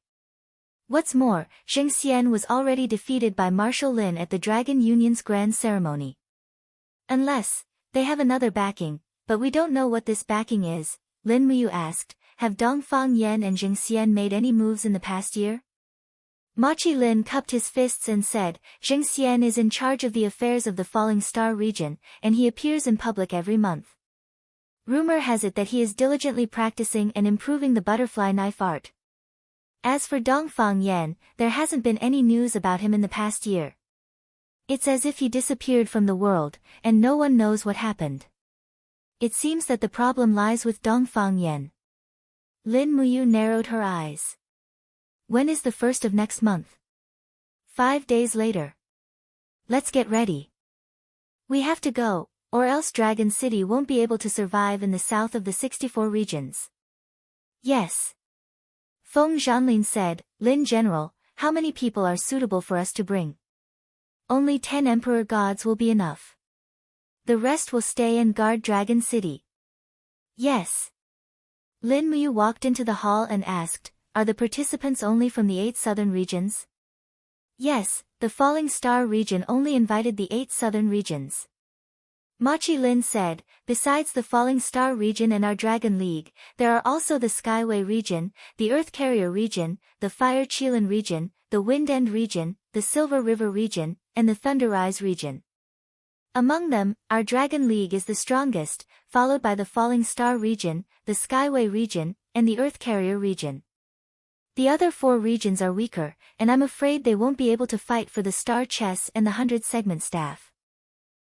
What's more, Zheng Xian was already defeated by Marshal Lin at the Dragon Union's grand ceremony. Unless, they have another backing, but we don't know what this backing is, Lin Muyu asked, have Dongfang Yan and Zheng Xian made any moves in the past year? Machi Lin cupped his fists and said, Zheng Xian is in charge of the affairs of the Falling Star region, and he appears in public every month. Rumor has it that he is diligently practicing and improving the butterfly knife art. As for Dongfang Yan, there hasn't been any news about him in the past year. It's as if he disappeared from the world, and no one knows what happened. It seems that the problem lies with Dongfang Yan. Lin Muyu narrowed her eyes. When is the 1st of next month? 5 days later. Let's get ready. We have to go, or else Dragon City won't be able to survive in the south of the 64 regions. Yes. Feng Zhanlin said, Lin General, how many people are suitable for us to bring? Only 10 Emperor Gods will be enough. The rest will stay and guard Dragon City. Yes. Lin Muyu walked into the hall and asked, are the participants only from the 8 southern regions? Yes, the Falling Star region only invited the 8 southern regions. Machi Lin said, besides the Falling Star region and our Dragon League, there are also the Skyway region, the Earth Carrier region, the Fire Qilin region, the Wind End region, the Silver River region, and the Thunderrise region. Among them, our Dragon League is the strongest, followed by the Falling Star region, the Skyway region, and the Earth Carrier region. The other 4 regions are weaker, and I'm afraid they won't be able to fight for the Star Chess and the 100-segment staff.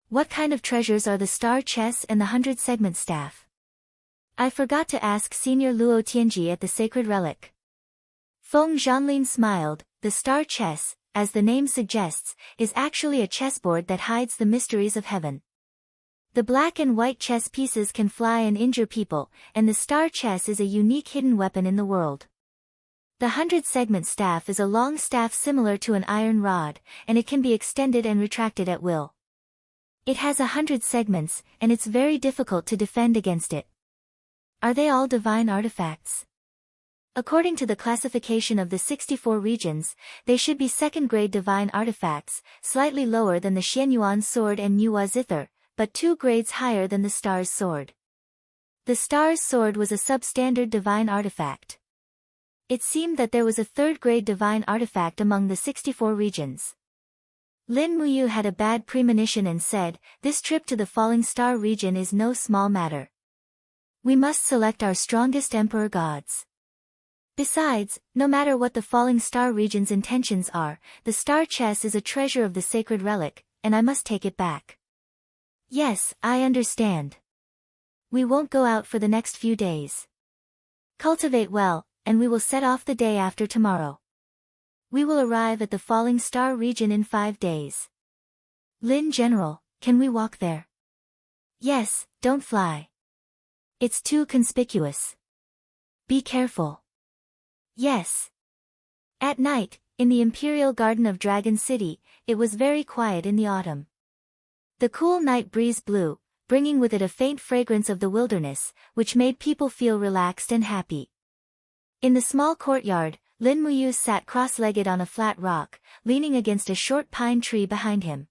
What kind of treasures are the Star Chess and the 100-segment staff? I forgot to ask Senior Luo Tianji at the Sacred Relic. Feng Zhanlin smiled. The Star Chess, as the name suggests, is actually a chessboard that hides the mysteries of heaven. The black and white chess pieces can fly and injure people, and the Star Chess is a unique hidden weapon in the world. The 100-segment staff is a long staff similar to an iron rod, and it can be extended and retracted at will. It has 100 segments, and it's very difficult to defend against it. Are they all divine artifacts? According to the classification of the 64 regions, they should be second-grade divine artifacts, slightly lower than the Xianyuan sword and Nuwa zither, but 2 grades higher than the Star's sword. The Star's sword was a substandard divine artifact. It seemed that there was a 3rd-grade divine artifact among the 64 regions. Lin Muyu had a bad premonition and said, this trip to the Falling Star region is no small matter. We must select our strongest Emperor Gods. Besides, no matter what the Falling Star region's intentions are, the Star Chess is a treasure of the Sacred Relic, and I must take it back. Yes, I understand. We won't go out for the next few days. Cultivate well, and we will set off the day after tomorrow. We will arrive at the Falling Star region in 5 days. Lin General, can we walk there? Yes, don't fly. It's too conspicuous. Be careful. Yes. At night, in the Imperial Garden of Dragon City, it was very quiet in the autumn. The cool night breeze blew, bringing with it a faint fragrance of the wilderness, which made people feel relaxed and happy. In the small courtyard, Lin Muyu sat cross-legged on a flat rock, leaning against a short pine tree behind him.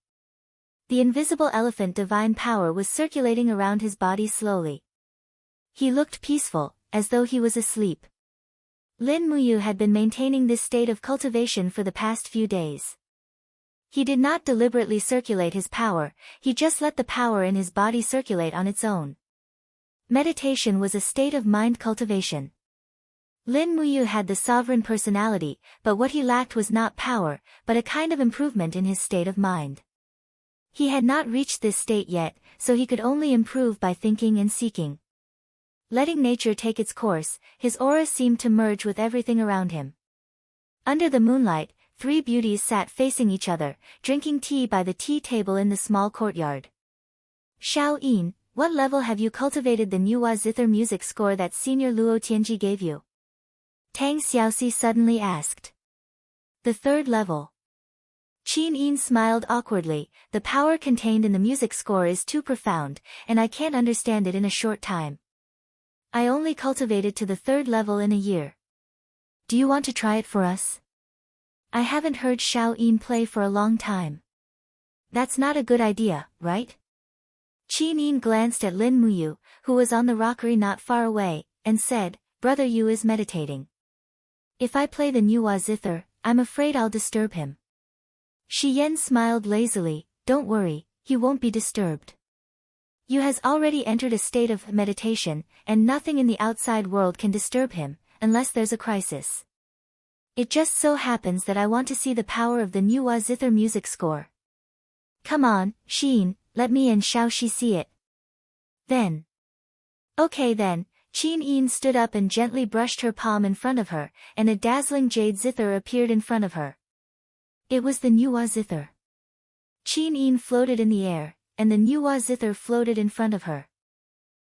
The invisible elephant divine power was circulating around his body slowly. He looked peaceful, as though he was asleep. Lin Muyu had been maintaining this state of cultivation for the past few days. He did not deliberately circulate his power, he just let the power in his body circulate on its own. Meditation was a state of mind cultivation. Lin Muyu had the sovereign personality, but what he lacked was not power, but a kind of improvement in his state of mind. He had not reached this state yet, so he could only improve by thinking and seeking. Letting nature take its course, his aura seemed to merge with everything around him. Under the moonlight, 3 beauties sat facing each other, drinking tea by the tea table in the small courtyard. Xiao Yin, what level have you cultivated the Nuwa zither music score that Senior Luo Tianji gave you? Tang Xiaoxi suddenly asked. The 3rd level. Qin Yin smiled awkwardly. The power contained in the music score is too profound, and I can't understand it in a short time. I only cultivated to the 3rd level in a year. Do you want to try it for us? I haven't heard Xiao Yin play for a long time. That's not a good idea, right? Qin Yin glanced at Lin Muyu, who was on the rockery not far away, and said, Brother Yu is meditating. If I play the Nuwa zither, I'm afraid I'll disturb him. Shi Yan smiled lazily. Don't worry, he won't be disturbed. Yu has already entered a state of meditation, and nothing in the outside world can disturb him, unless there's a crisis. It just so happens that I want to see the power of the Nuwa zither music score. Come on, Xin, let me and Xiaoxi see it. Then. Okay then, Qin Yin stood up and gently brushed her palm in front of her, and a dazzling jade zither appeared in front of her. It was the Nuwa zither. Qin Yin floated in the air, and the Nuwa zither floated in front of her.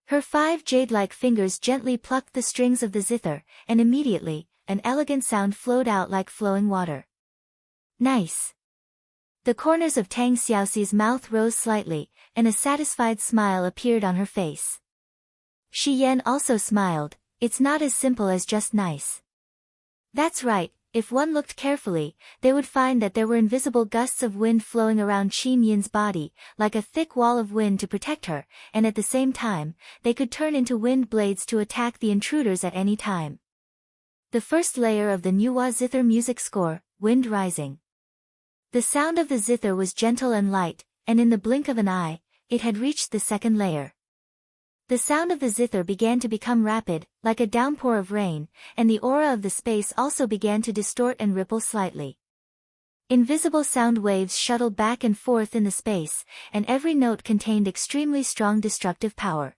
Her 5 jade-like fingers gently plucked the strings of the zither, and immediately, an elegant sound flowed out like flowing water. Nice. The corners of Tang Xiaoxi's mouth rose slightly, and a satisfied smile appeared on her face. Shi Yan also smiled. It's not as simple as just nice. That's right, if one looked carefully, they would find that there were invisible gusts of wind flowing around Qin Yin's body, like a thick wall of wind to protect her, and at the same time, they could turn into wind blades to attack the intruders at any time. The first layer of the Nuwa zither music score, Wind Rising. The sound of the zither was gentle and light, and in the blink of an eye, it had reached the 2nd layer. The sound of the zither began to become rapid, like a downpour of rain, and the aura of the space also began to distort and ripple slightly. Invisible sound waves shuttled back and forth in the space, and every note contained extremely strong destructive power.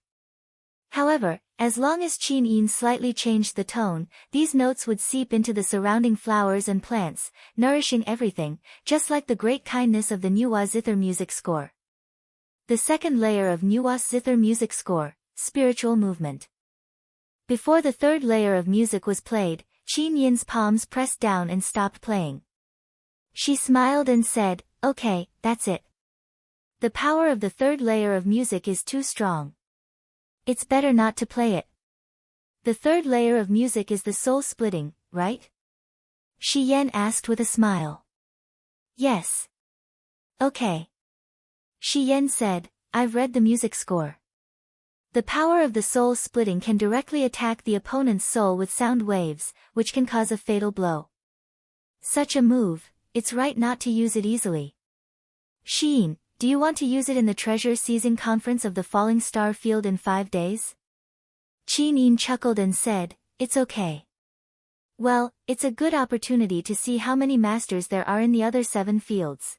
However, as long as Qin Yin slightly changed the tone, these notes would seep into the surrounding flowers and plants, nourishing everything, just like the great kindness of the Nuwa zither music score. The 2nd layer of Nuwa zither music score, Spiritual Movement. Before the 3rd layer of music was played, Qin Yin's palms pressed down and stopped playing. She smiled and said, Okay, that's it. The power of the 3rd layer of music is too strong. It's better not to play it. The 3rd layer of music is the soul splitting, right? Shi Yan asked with a smile. Yes. Okay. Shi Yan said, I've read the music score. The power of the soul splitting can directly attack the opponent's soul with sound waves, which can cause a fatal blow. Such a move, it's right not to use it easily. Xin, do you want to use it in the treasure seizing conference of the Falling Star Field in 5 days? Qin Yin chuckled and said, It's okay. Well, it's a good opportunity to see how many masters there are in the other 7 fields.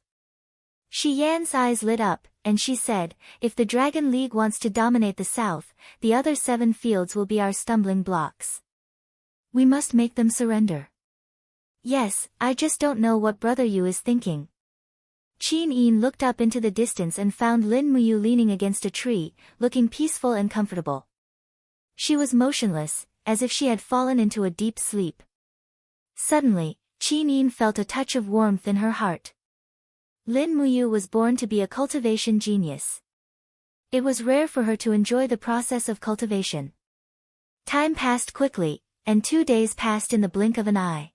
Shi Yan's eyes lit up, and she said, If the Dragon League wants to dominate the south, the other 7 fields will be our stumbling blocks. We must make them surrender. Yes, I just don't know what Brother Yu is thinking. Qin Yin looked up into the distance and found Lin Muyu leaning against a tree, looking peaceful and comfortable. She was motionless, as if she had fallen into a deep sleep. Suddenly, Qin Yin felt a touch of warmth in her heart. Lin Muyu was born to be a cultivation genius. It was rare for her to enjoy the process of cultivation. Time passed quickly, and 2 days passed in the blink of an eye.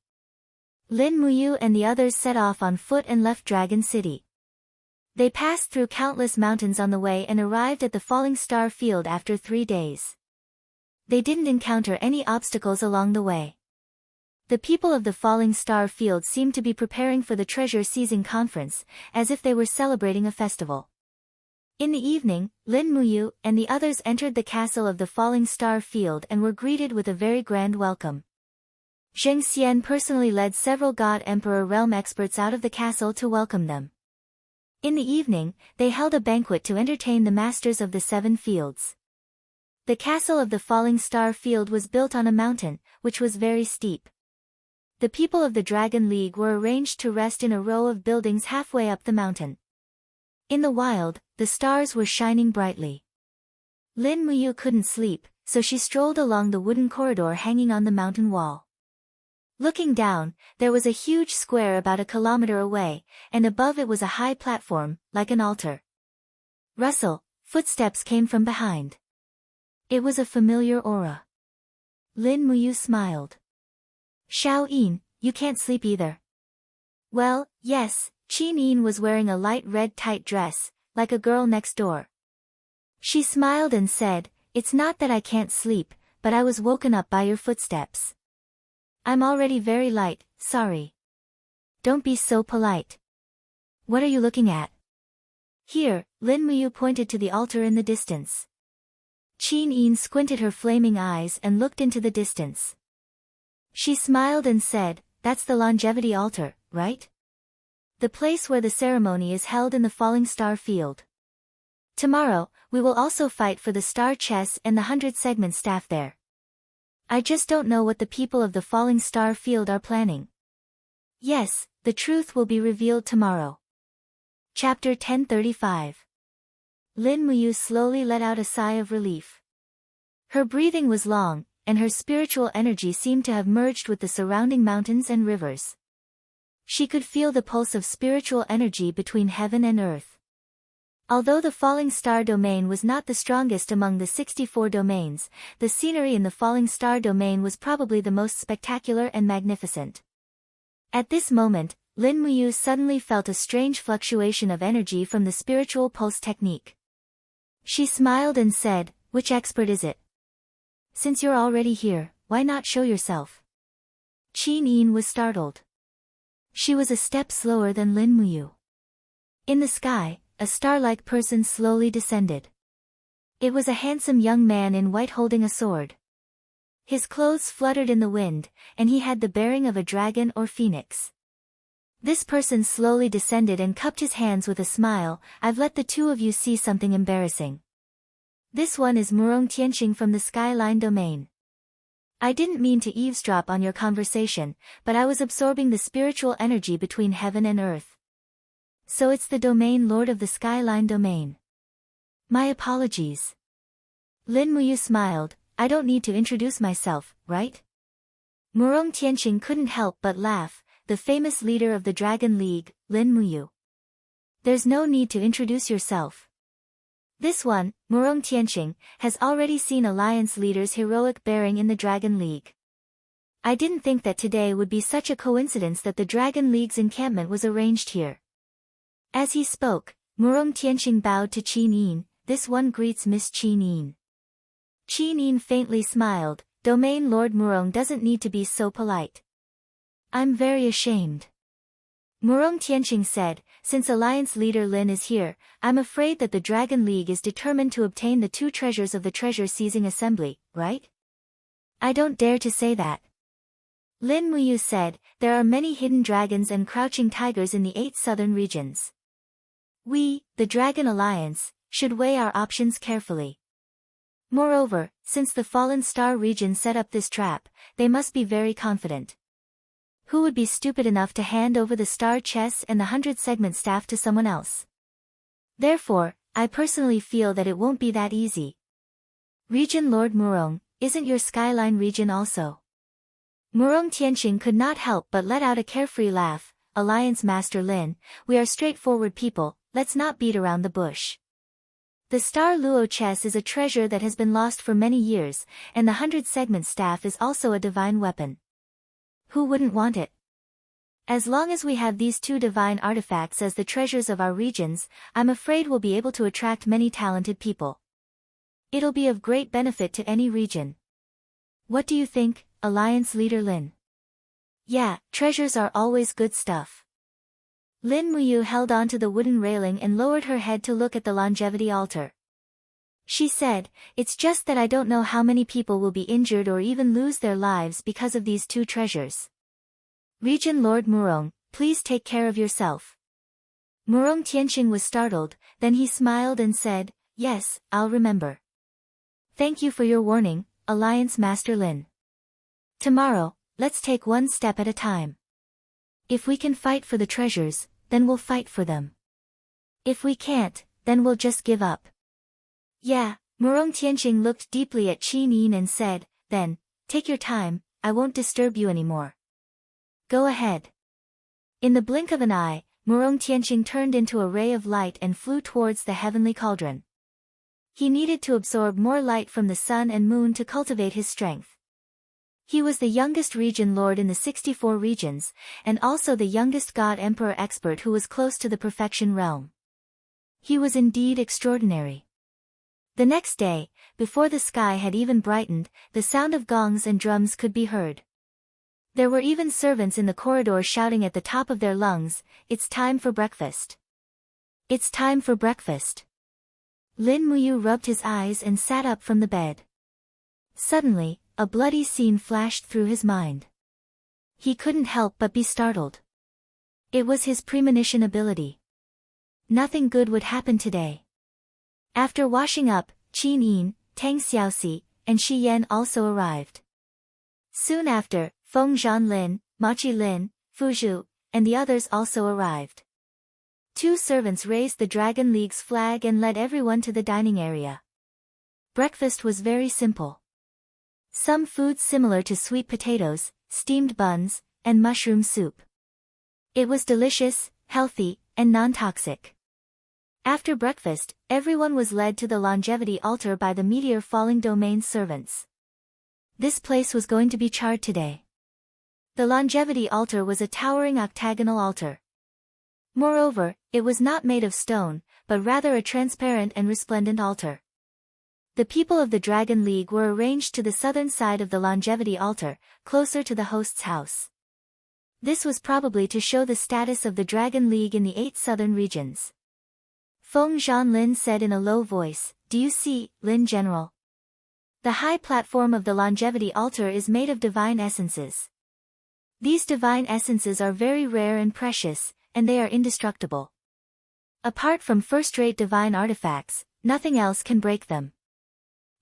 Lin Muyu and the others set off on foot and left Dragon City. They passed through countless mountains on the way and arrived at the Falling Star Field after 3 days. They didn't encounter any obstacles along the way. The people of the Falling Star Field seemed to be preparing for the treasure seizing conference, as if they were celebrating a festival. In the evening, Lin Muyu and the others entered the castle of the Falling Star Field and were greeted with a very grand welcome. Zheng Xian personally led several God Emperor realm experts out of the castle to welcome them. In the evening, they held a banquet to entertain the masters of the 7 fields. The castle of the Falling Star Field was built on a mountain, which was very steep. the people of the Dragon League were arranged to rest in a row of buildings halfway up the mountain. In the wild, the stars were shining brightly. Lin Muyu couldn't sleep, so she strolled along the wooden corridor hanging on the mountain wall. Looking down, there was a huge square about a kilometer away, and above it was a high platform, like an altar. Rustle, footsteps came from behind. It was a familiar aura. Lin Muyu smiled. Xiao Yin, you can't sleep either. Well, yes, Qin Yin was wearing a light red tight dress, like a girl next door. She smiled and said, "It's not that I can't sleep, but I was woken up by your footsteps. I'm already very light, sorry." Don't be so polite. What are you looking at? Here, Lin Muyu pointed to the altar in the distance. Qin Yin squinted her flaming eyes and looked into the distance. She smiled and said, "That's the longevity altar, right? The place where the ceremony is held in the Falling Star Field. Tomorrow, we will also fight for the Star Chess and the 100-segment staff there. I just don't know what the people of the Falling Star Field are planning. Yes, the truth will be revealed tomorrow." Chapter 1035. Lin Muyu slowly let out a sigh of relief. Her breathing was long, and her spiritual energy seemed to have merged with the surrounding mountains and rivers. She could feel the pulse of spiritual energy between heaven and earth. Although the Falling Star domain was not the strongest among the 64 domains, the scenery in the Falling Star domain was probably the most spectacular and magnificent. At this moment, Lin Muyu suddenly felt a strange fluctuation of energy from the spiritual pulse technique. She smiled and said, "Which expert is it? Since you're already here, why not show yourself?" Qin Yin was startled. She was a step slower than Lin Muyu. In the sky, a star-like person slowly descended. It was a handsome young man in white holding a sword. His clothes fluttered in the wind, and he had the bearing of a dragon or phoenix. This person slowly descended and cupped his hands with a smile. "I've let the two of you see something embarrassing. This one is Murong Tianqing from the Skyline domain. I didn't mean to eavesdrop on your conversation, but I was absorbing the spiritual energy between heaven and earth. So it's the domain lord of the Skyline domain. My apologies." Lin Muyu smiled. "I don't need to introduce myself, right?" Murong Tianqing couldn't help but laugh. The famous leader of the Dragon League, Lin Muyu. "There's no need to introduce yourself. This one, Murong Tianqing, has already seen Alliance leaders' heroic bearing in the Dragon League. I didn't think that today would be such a coincidence that the Dragon League's encampment was arranged here." As he spoke, Murong Tianqing bowed to Qin Yin. "This one greets Miss Qin Yin." Qin Yin faintly smiled. "Domain Lord Murong doesn't need to be so polite." "I'm very ashamed." Murong Tianqing said, "Since Alliance leader Lin is here, I'm afraid that the Dragon League is determined to obtain the 2 treasures of the treasure-seizing assembly, right?" "I don't dare to say that." Lin Muyu said, "There are many hidden dragons and crouching tigers in the 8 southern regions. We, the Dragon Alliance, should weigh our options carefully. Moreover, since the Fallen Star region set up this trap, they must be very confident. Who would be stupid enough to hand over the Star Chess and the 100-segment staff to someone else? Therefore, I personally feel that it won't be that easy." "Region Lord Murong, isn't your Skyline region also?" Murong Tianqing could not help but let out a carefree laugh. "Alliance Master Lin, we are straightforward people, let's not beat around the bush. The Star Luo chess is a treasure that has been lost for many years, and the 100-segment staff is also a divine weapon. Who wouldn't want it? As long as we have these 2 divine artifacts as the treasures of our regions, I'm afraid we'll be able to attract many talented people. It'll be of great benefit to any region. What do you think, Alliance leader Lin?" "Yeah, treasures are always good stuff." Lin Muyu held onto the wooden railing and lowered her head to look at the longevity altar. She said, "It's just that I don't know how many people will be injured or even lose their lives because of these 2 treasures. Region Lord Murong, please take care of yourself." Murong Tianqing was startled, then he smiled and said, "Yes, I'll remember. Thank you for your warning, Alliance Master Lin. Tomorrow, let's take one step at a time. If we can fight for the treasures, then we'll fight for them. If we can't, then we'll just give up. Yeah, Murong Tianqing looked deeply at Qin Yin and said, then, take your time, I won't disturb you anymore. Go ahead. In the blink of an eye, Murong Tianqing turned into a ray of light and flew towards the heavenly cauldron. He needed to absorb more light from the sun and moon to cultivate his strength. He was the youngest region lord in the 64 regions, and also the youngest god-emperor expert who was close to the perfection realm. He was indeed extraordinary. The next day, before the sky had even brightened, the sound of gongs and drums could be heard. There were even servants in the corridor shouting at the top of their lungs, "It's time for breakfast. It's time for breakfast." Lin Muyu rubbed his eyes and sat up from the bed. Suddenly, a bloody scene flashed through his mind. He couldn't help but be startled. It was his premonition ability. Nothing good would happen today. After washing up, Qin Yin, Tang Xiaoxi, and Shi Yan also arrived. Soon after, Feng Zhanlin, Ma Qilin, Fu Zhu, and the others also arrived. 2 servants raised the Dragon League's flag and led everyone to the dining area. Breakfast was very simple. Some foods similar to sweet potatoes, steamed buns, and mushroom soup. It was delicious, healthy, and non-toxic. After breakfast, everyone was led to the longevity altar by the meteor falling domain servants. This place was going to be charred today. The longevity altar was a towering octagonal altar. Moreover, it was not made of stone, but rather a transparent and resplendent altar. The people of the Dragon League were arranged to the southern side of the longevity altar, closer to the host's house. This was probably to show the status of the Dragon League in the 8 southern regions. Feng Zhanlin said in a low voice, "Do you see, Lin General? The high platform of the longevity altar is made of divine essences. These divine essences are very rare and precious, and they are indestructible. Apart from first-rate divine artifacts, nothing else can break them.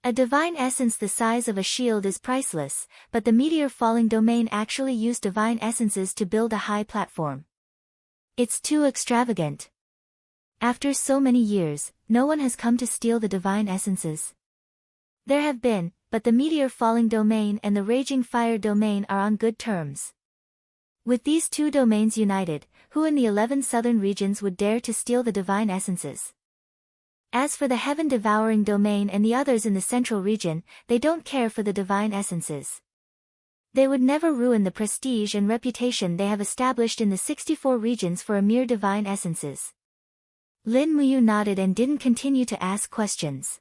A divine essence the size of a shield is priceless, but the meteor falling domain actually used divine essences to build a high platform. It's too extravagant. After so many years, no one has come to steal the divine essences. There have been, but the meteor falling domain and the raging fire domain are on good terms. With these 2 domains united, who in the 11 southern regions would dare to steal the divine essences? As for the heaven-devouring domain and the others in the central region, they don't care for the divine essences. They would never ruin the prestige and reputation they have established in the 64 regions for a mere divine essences." Lin Muyu nodded and didn't continue to ask questions.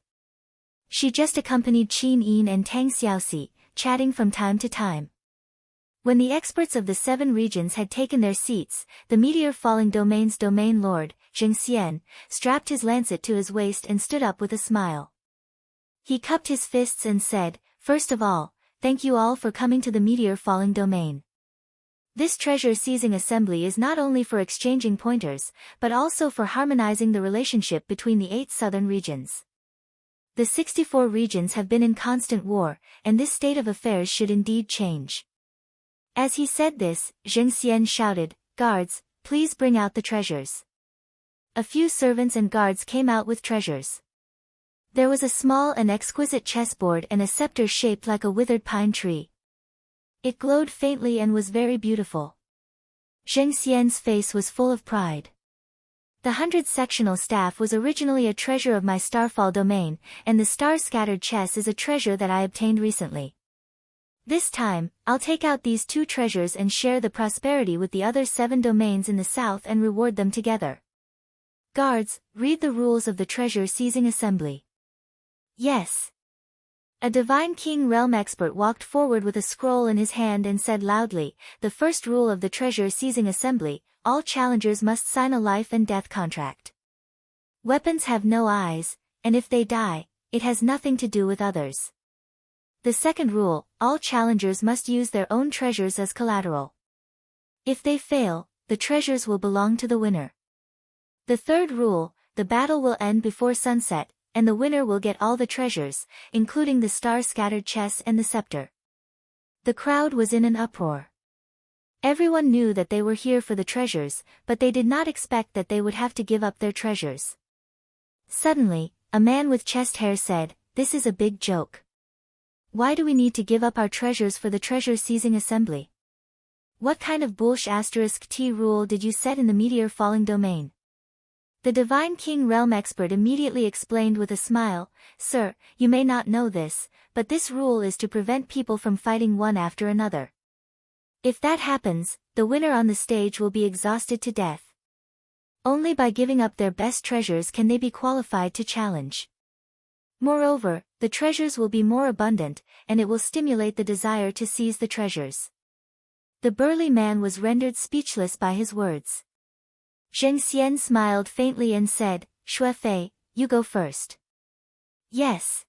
She just accompanied Qin Yin and Tang Xiaoxi, chatting from time to time. When the experts of the 7 regions had taken their seats, the meteor falling domain's domain lord, Zheng Xian, strapped his lancet to his waist and stood up with a smile. He cupped his fists and said, "First of all, thank you all for coming to the meteor falling domain. This treasure-seizing assembly is not only for exchanging pointers, but also for harmonizing the relationship between the 8 southern regions. The 64 regions have been in constant war, and this state of affairs should indeed change." As he said this, Zheng Xian shouted, "Guards, please bring out the treasures." A few servants and guards came out with treasures. There was a small and exquisite chessboard and a scepter shaped like a withered pine tree. It glowed faintly and was very beautiful. Zheng Xian's face was full of pride. The 100 sectional staff was originally a treasure of my starfall domain, and the star-scattered chess is a treasure that I obtained recently. This time, I'll take out these 2 treasures and share the prosperity with the other 7 domains in the south and reward them together. Guards, read the rules of the treasure-seizing assembly. Yes. A divine king realm expert walked forward with a scroll in his hand and said loudly, "The first rule of the treasure-seizing assembly, all challengers must sign a life and death contract. Weapons have no eyes, and if they die, it has nothing to do with others. The second rule, all challengers must use their own treasures as collateral. If they fail, the treasures will belong to the winner. The third rule, the battle will end before sunset, and the winner will get all the treasures, including the star-scattered chess and the scepter. The crowd was in an uproar. Everyone knew that they were here for the treasures, but they did not expect that they would have to give up their treasures. Suddenly, a man with chest hair said, "This is a big joke. Why do we need to give up our treasures for the treasure-seizing assembly? What kind of *T rule did you set in the meteor-falling domain?" The Divine King Realm expert immediately explained with a smile, "Sir, you may not know this, but this rule is to prevent people from fighting one after another. If that happens, the winner on the stage will be exhausted to death. Only by giving up their best treasures can they be qualified to challenge. Moreover, the treasures will be more abundant, and it will stimulate the desire to seize the treasures." The burly man was rendered speechless by his words. Zheng Xian smiled faintly and said, "Shui Fei, you go first." "Yes."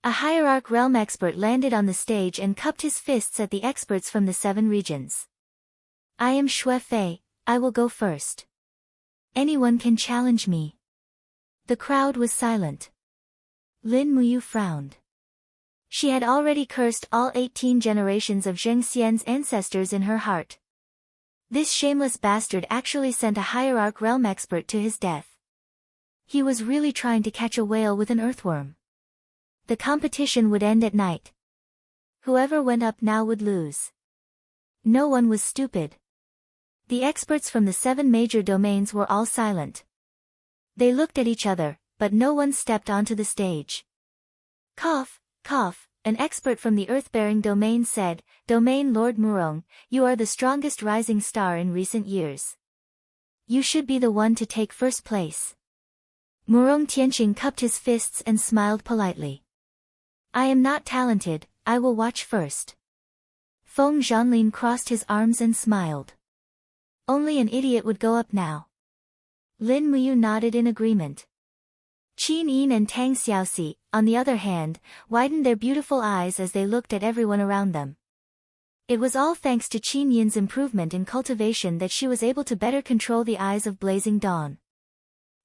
A hierarch realm expert landed on the stage and cupped his fists at the experts from the 7 regions. "I am Shui Fei, I will go first. Anyone can challenge me." The crowd was silent. Lin Muyu frowned. She had already cursed all 18 generations of Zheng Xian's ancestors in her heart. This shameless bastard actually sent a hierarch realm expert to his death. He was really trying to catch a whale with an earthworm. The competition would end at night. Whoever went up now would lose. No one was stupid. The experts from the 7 major domains were all silent. They looked at each other, but no one stepped onto the stage. Cough, cough, an expert from the earth-bearing domain said, "Domain Lord Murong, you are the strongest rising star in recent years. You should be the one to take first place." Murong Tianqing cupped his fists and smiled politely. "I am not talented, I will watch first." Feng Zhanlin crossed his arms and smiled. Only an idiot would go up now. Lin Muyu nodded in agreement. Qin Yin and Tang Xiaoxi, on the other hand, widened their beautiful eyes as they looked at everyone around them. It was all thanks to Qin Yin's improvement in cultivation that she was able to better control the Eyes of Blazing Dawn.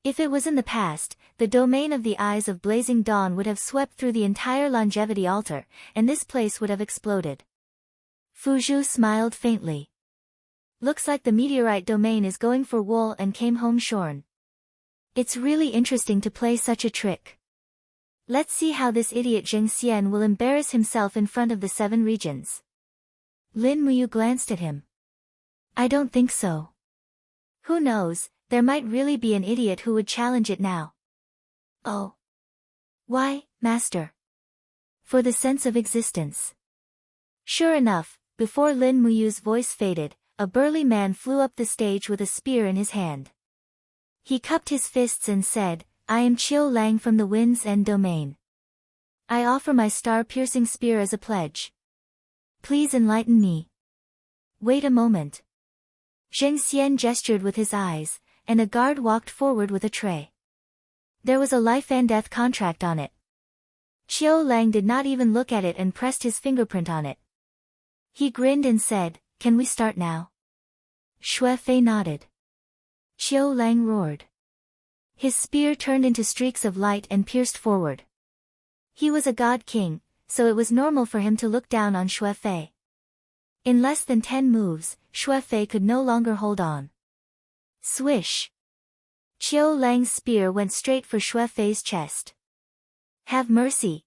If it was in the past, the domain of the Eyes of Blazing Dawn would have swept through the entire longevity altar, and this place would have exploded. Fu Zhu smiled faintly. "Looks like the meteorite domain is going for wool and came home shorn. It's really interesting to play such a trick. Let's see how this idiot Zheng Xian will embarrass himself in front of the 7 regions." Lin Muyu glanced at him. "I don't think so. Who knows, there might really be an idiot who would challenge it now." "Oh. Why, master?" "For the sense of existence." Sure enough, before Lin Muyu's voice faded, a burly man flew up the stage with a spear in his hand. He cupped his fists and said, "I am Qiu Lang from the Wind's End domain. I offer my star-piercing spear as a pledge. Please enlighten me." "Wait a moment." Zheng Xian gestured with his eyes, and a guard walked forward with a tray. There was a life and death contract on it. Qiu Lang did not even look at it and pressed his fingerprint on it. He grinned and said, "Can we start now?" Shui Fei nodded. Qiu Lang roared. His spear turned into streaks of light and pierced forward. He was a god king, so it was normal for him to look down on Shui Fei. In less than 10 moves, Shui Fei could no longer hold on. Swish! Qiu Lang's spear went straight for Shui Fei's chest. "Have mercy!"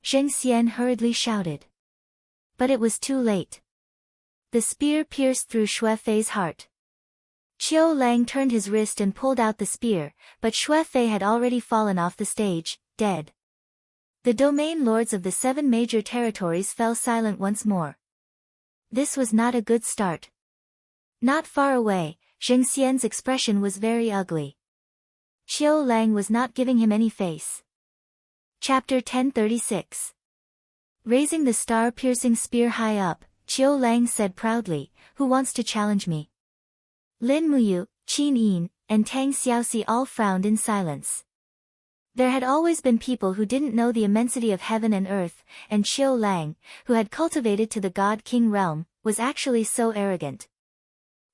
Zheng Xian hurriedly shouted. But it was too late. The spear pierced through Shui Fei's heart. Qiu Lang turned his wrist and pulled out the spear, but Shui Fei had already fallen off the stage, dead. The domain lords of the 7 major territories fell silent once more. This was not a good start. Not far away, Zheng Xian's expression was very ugly. Qiu Lang was not giving him any face. Chapter 1036. Raising the star-piercing spear high up, Qiu Lang said proudly, "Who wants to challenge me?" Lin Muyu, Qin Yin, and Tang Xiaoxi all frowned in silence. There had always been people who didn't know the immensity of heaven and earth, and Qiu Lang, who had cultivated to the God King realm, was actually so arrogant.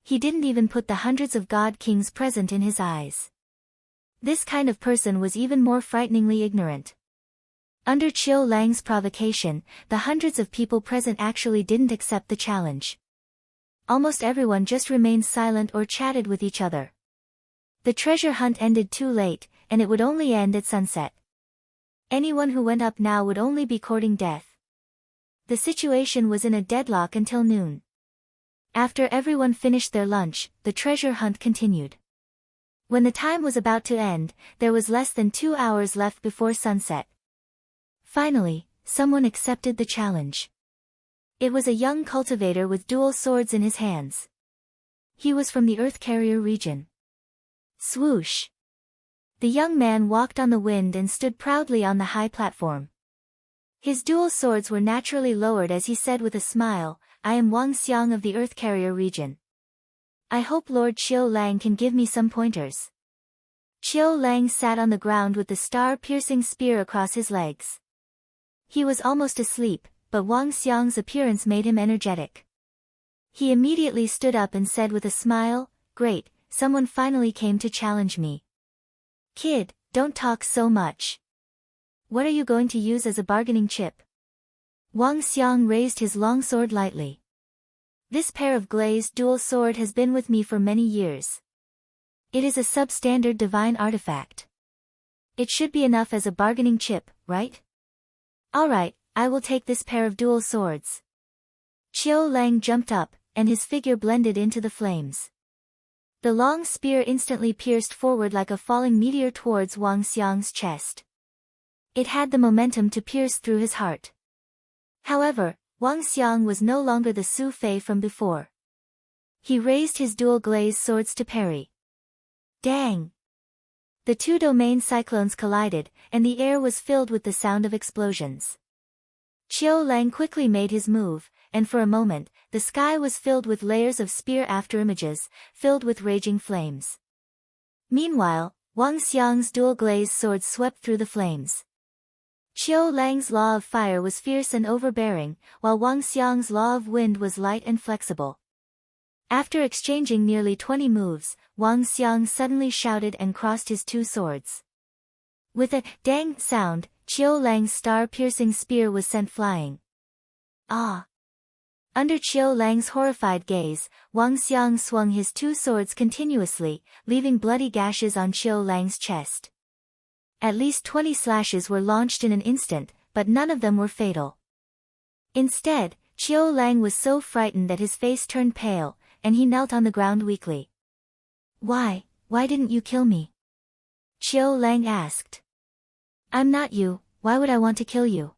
He didn't even put the hundreds of God Kings present in his eyes. This kind of person was even more frighteningly ignorant. Under Chiu Lang's provocation, the hundreds of people present actually didn't accept the challenge. Almost everyone just remained silent or chatted with each other. The treasure hunt ended too late, and it would only end at sunset. Anyone who went up now would only be courting death. The situation was in a deadlock until noon. After everyone finished their lunch, the treasure hunt continued. When the time was about to end, there was less than 2 hours left before sunset. Finally, someone accepted the challenge. It was a young cultivator with dual swords in his hands. He was from the Earth Carrier region. Swoosh! The young man walked on the wind and stood proudly on the high platform. His dual swords were naturally lowered as he said with a smile, "I am Wang Xiang of the Earth Carrier region. I hope Lord Chiu Lang can give me some pointers." Chiu Lang sat on the ground with the star-piercing spear across his legs. He was almost asleep, but Wang Xiang's appearance made him energetic. He immediately stood up and said with a smile, "Great, someone finally came to challenge me. Kid, don't talk so much. What are you going to use as a bargaining chip?" Wang Xiang raised his long sword lightly. "This pair of glazed dual sword has been with me for many years. It is a substandard divine artifact. It should be enough as a bargaining chip, right? Alright, I will take this pair of dual swords." Chiu Lang jumped up, and his figure blended into the flames. The long spear instantly pierced forward like a falling meteor towards Wang Xiang's chest. It had the momentum to pierce through his heart. However, Wang Xiang was no longer the Su Fei from before. He raised his dual glazed swords to parry. Dang! The two domain cyclones collided, and the air was filled with the sound of explosions. Chiu Lang quickly made his move, and for a moment, the sky was filled with layers of spear afterimages, filled with raging flames. Meanwhile, Wang Xiang's dual glazed sword swept through the flames. Chiu Lang's law of fire was fierce and overbearing, while Wang Xiang's law of wind was light and flexible. After exchanging nearly 20 moves, Wang Xiang suddenly shouted and crossed his two swords. With a dang sound, Chiu Lang's star-piercing spear was sent flying. Ah! Under Chiu Lang's horrified gaze, Wang Xiang swung his two swords continuously, leaving bloody gashes on Chiu Lang's chest. At least 20 slashes were launched in an instant, but none of them were fatal. Instead, Chiu Lang was so frightened that his face turned pale, and he knelt on the ground weakly. Why didn't you kill me?" Chiu Lang asked. "I'm not you, why would I want to kill you?"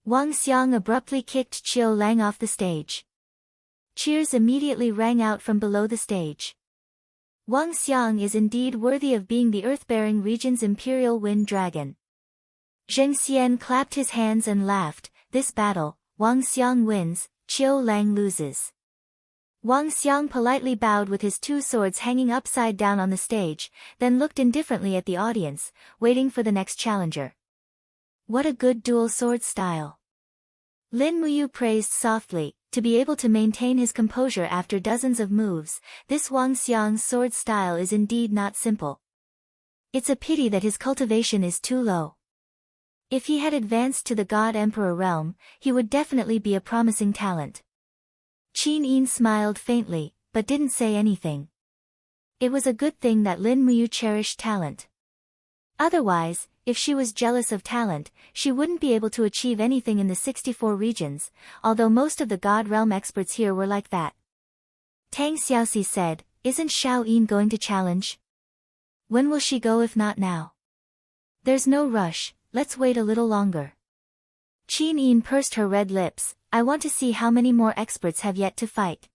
Wang Xiang abruptly kicked Chiu Lang off the stage. Cheers immediately rang out from below the stage. Wang Xiang is indeed worthy of being the Earth-bearing region's Imperial Wind Dragon. Zheng Xian clapped his hands and laughed. This battle, Wang Xiang wins, Chiu Lang loses. Wang Xiang politely bowed with his two swords hanging upside down on the stage, then looked indifferently at the audience, waiting for the next challenger. What a good dual sword style! Lin Muyu praised softly. To be able to maintain his composure after dozens of moves, this Wang Xiang's sword style is indeed not simple. It's a pity that his cultivation is too low. If he had advanced to the God Emperor realm, he would definitely be a promising talent. Qin Yin smiled faintly, but didn't say anything. It was a good thing that Lin Muyu cherished talent. Otherwise, if she was jealous of talent, she wouldn't be able to achieve anything in the 64 regions, although most of the God Realm experts here were like that. Tang Xiaoxi said, "Isn't Xiao Yin going to challenge? When will she go if not now?" "There's no rush, let's wait a little longer." Qin Yin pursed her red lips. "I want to see how many more experts have yet to fight."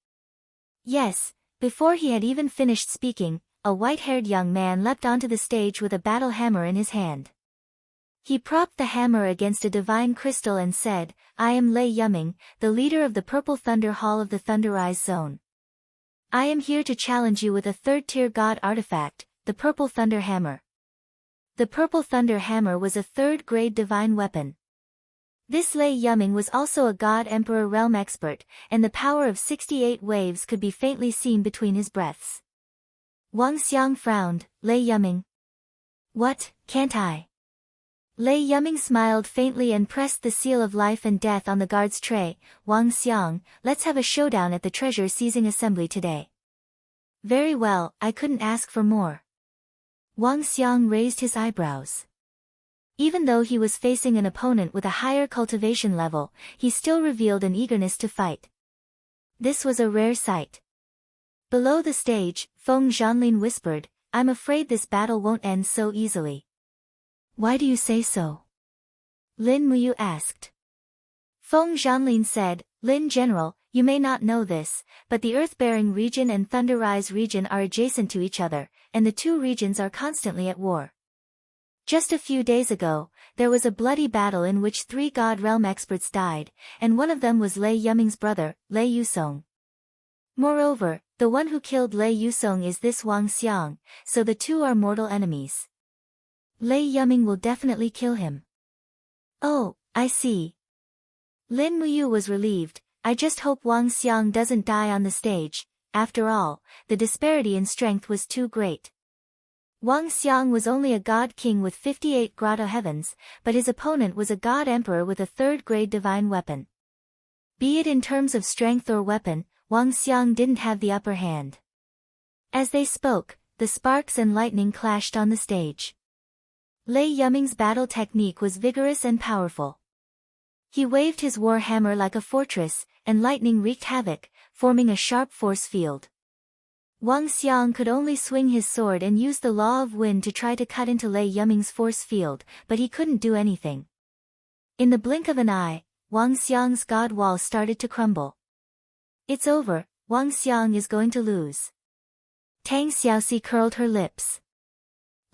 Yes, before he had even finished speaking, a white-haired young man leapt onto the stage with a battle hammer in his hand. He propped the hammer against a divine crystal and said, "I am Lei Yuming, the leader of the Purple Thunder Hall of the Thunderized Zone. I am here to challenge you with a third-tier god artifact, the Purple Thunder Hammer." The Purple Thunder Hammer was a third-grade divine weapon. This Lei Yuming was also a God Emperor realm expert, and the power of 68 waves could be faintly seen between his breaths. Wang Xiang frowned. "Lei Yuming? What, can't I?" Lei Yuming smiled faintly and pressed the seal of life and death on the guard's tray. Wang Xiang, let's have a showdown at the treasure-seizing assembly today. Very well, I couldn't ask for more. Wang Xiang raised his eyebrows. Even though he was facing an opponent with a higher cultivation level, he still revealed an eagerness to fight. This was a rare sight. Below the stage, Feng Zhanlin whispered, I'm afraid this battle won't end so easily. Why do you say so? Lin Muyu asked. Feng Zhanlin said, Lin General, you may not know this, but the Earth-bearing region and Thunder Rise region are adjacent to each other, and the two regions are constantly at war. Just a few days ago, there was a bloody battle in which 3 God Realm experts died, and one of them was Lei Yuming's brother, Lei Yusong. Moreover, the one who killed Lei Yusong is this Wang Xiang, so the two are mortal enemies. Lei Yuming will definitely kill him. Oh, I see. Lin Muyu was relieved. I just hope Wang Xiang doesn't die on the stage. After all, the disparity in strength was too great. Wang Xiang was only a god king with 58 grotto heavens, but his opponent was a god emperor with a 3rd-grade divine weapon. Be it in terms of strength or weapon, Wang Xiang didn't have the upper hand. As they spoke, the sparks and lightning clashed on the stage. Lei Yuming's battle technique was vigorous and powerful. He waved his war hammer like a fortress, and lightning wreaked havoc, forming a sharp force field. Wang Xiang could only swing his sword and use the law of wind to try to cut into Lei Yuming's force field, but he couldn't do anything. In the blink of an eye, Wang Xiang's god wall started to crumble. It's over, Wang Xiang is going to lose. Tang Xiaoxi curled her lips.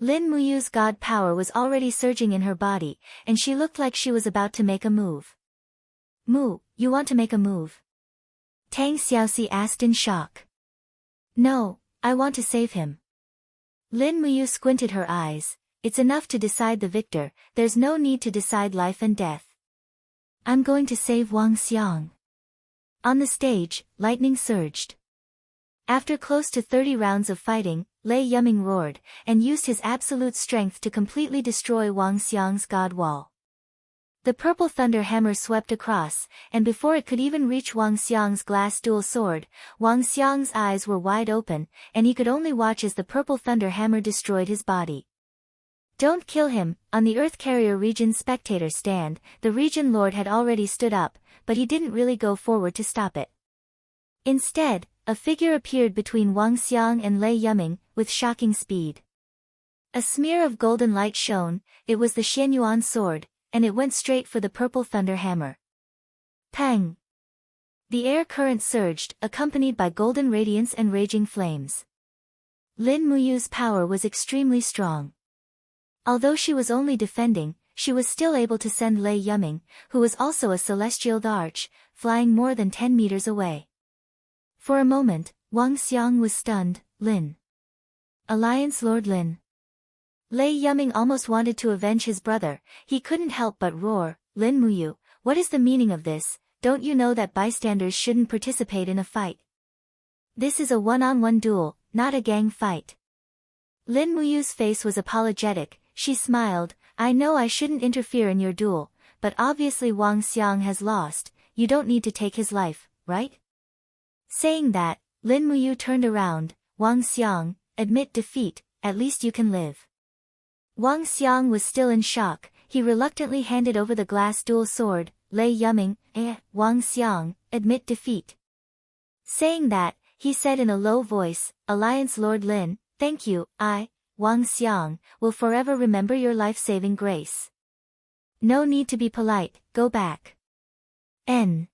Lin Muyu's god power was already surging in her body, and she looked like she was about to make a move. Mu, you want to make a move? Tang Xiaoxi asked in shock. No, I want to save him. Lin Muyu squinted her eyes. It's enough to decide the victor, there's no need to decide life and death. I'm going to save Wang Xiang. On the stage, lightning surged. After close to 30 rounds of fighting, Lei Yuming roared, and used his absolute strength to completely destroy Wang Xiang's god wall. The purple thunder hammer swept across, and before it could even reach Wang Xiang's glass dual sword, Wang Xiang's eyes were wide open, and he could only watch as the purple thunder hammer destroyed his body. Don't kill him. On the Earth Carrier region's spectator stand, the region lord had already stood up, but he didn't really go forward to stop it. Instead, a figure appeared between Wang Xiang and Lei Yuming, with shocking speed. A smear of golden light shone, it was the Xianyuan sword, and it went straight for the purple thunder hammer. Pang! The air current surged, accompanied by golden radiance and raging flames. Lin Muyu's power was extremely strong. Although she was only defending, she was still able to send Lei Yuming, who was also a celestial arch, flying more than 10 meters away. For a moment, Wang Xiang was stunned. Lin. Alliance Lord Lin. Lei Yuming almost wanted to avenge his brother, he couldn't help but roar, Lin Muyu, what is the meaning of this? Don't you know that bystanders shouldn't participate in a fight? This is a one-on-one duel, not a gang fight. Lin Muyu's face was apologetic, she smiled, I know I shouldn't interfere in your duel, but obviously Wang Xiang has lost, you don't need to take his life, right? Saying that, Lin Muyu turned around, Wang Xiang, admit defeat, at least you can live. Wang Xiang was still in shock, he reluctantly handed over the glass dual sword, Lei Yuming, Wang Xiang, admit defeat. Saying that, he said in a low voice, Alliance Lord Lin, thank you, I, Wang Xiang, will forever remember your life-saving grace. No need to be polite, go back. N.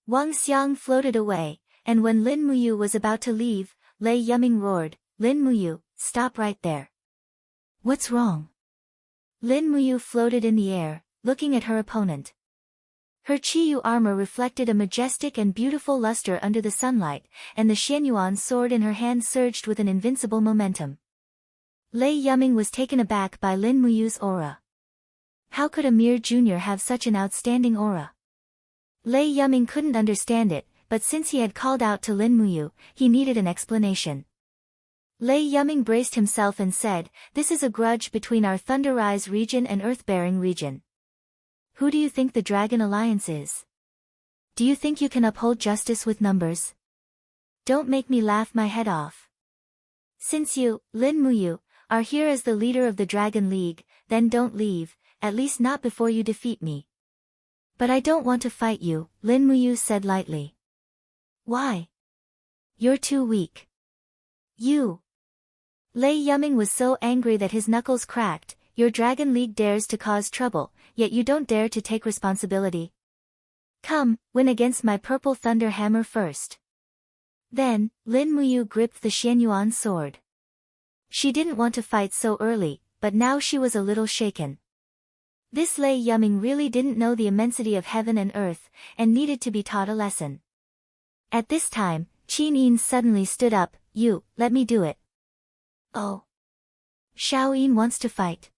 Wang Xiang floated away, and when Lin Muyu was about to leave, Lei Yuming roared, Lin Muyu, stop right there. What's wrong? Lin Muyu floated in the air, looking at her opponent. Her Qiyu armor reflected a majestic and beautiful luster under the sunlight, and the Xianyuan sword in her hand surged with an invincible momentum. Lei Yuming was taken aback by Lin Muyu's aura. How could a mere junior have such an outstanding aura? Lei Yuming couldn't understand it, but since he had called out to Lin Muyu, he needed an explanation. Lei Yuming braced himself and said, "This is a grudge between our Thunderrise region and Earthbearing region. Who do you think the Dragon Alliance is? Do you think you can uphold justice with numbers? Don't make me laugh my head off. Since you, Lin Muyu, are here as the leader of the Dragon League, then don't leave, at least not before you defeat me." "But I don't want to fight you," Lin Muyu said lightly. "Why? You're too weak. You." Lei Yuming was so angry that his knuckles cracked. "Your Dragon League dares to cause trouble, yet you don't dare to take responsibility. Come, win against my purple thunder hammer first." Then, Lin Muyu gripped the Xianyuan sword. She didn't want to fight so early, but now she was a little shaken. This Lei Yuming really didn't know the immensity of heaven and earth, and needed to be taught a lesson. At this time, Qin Yin suddenly stood up. "You, let me do it." "Oh. Xiao Yin wants to fight.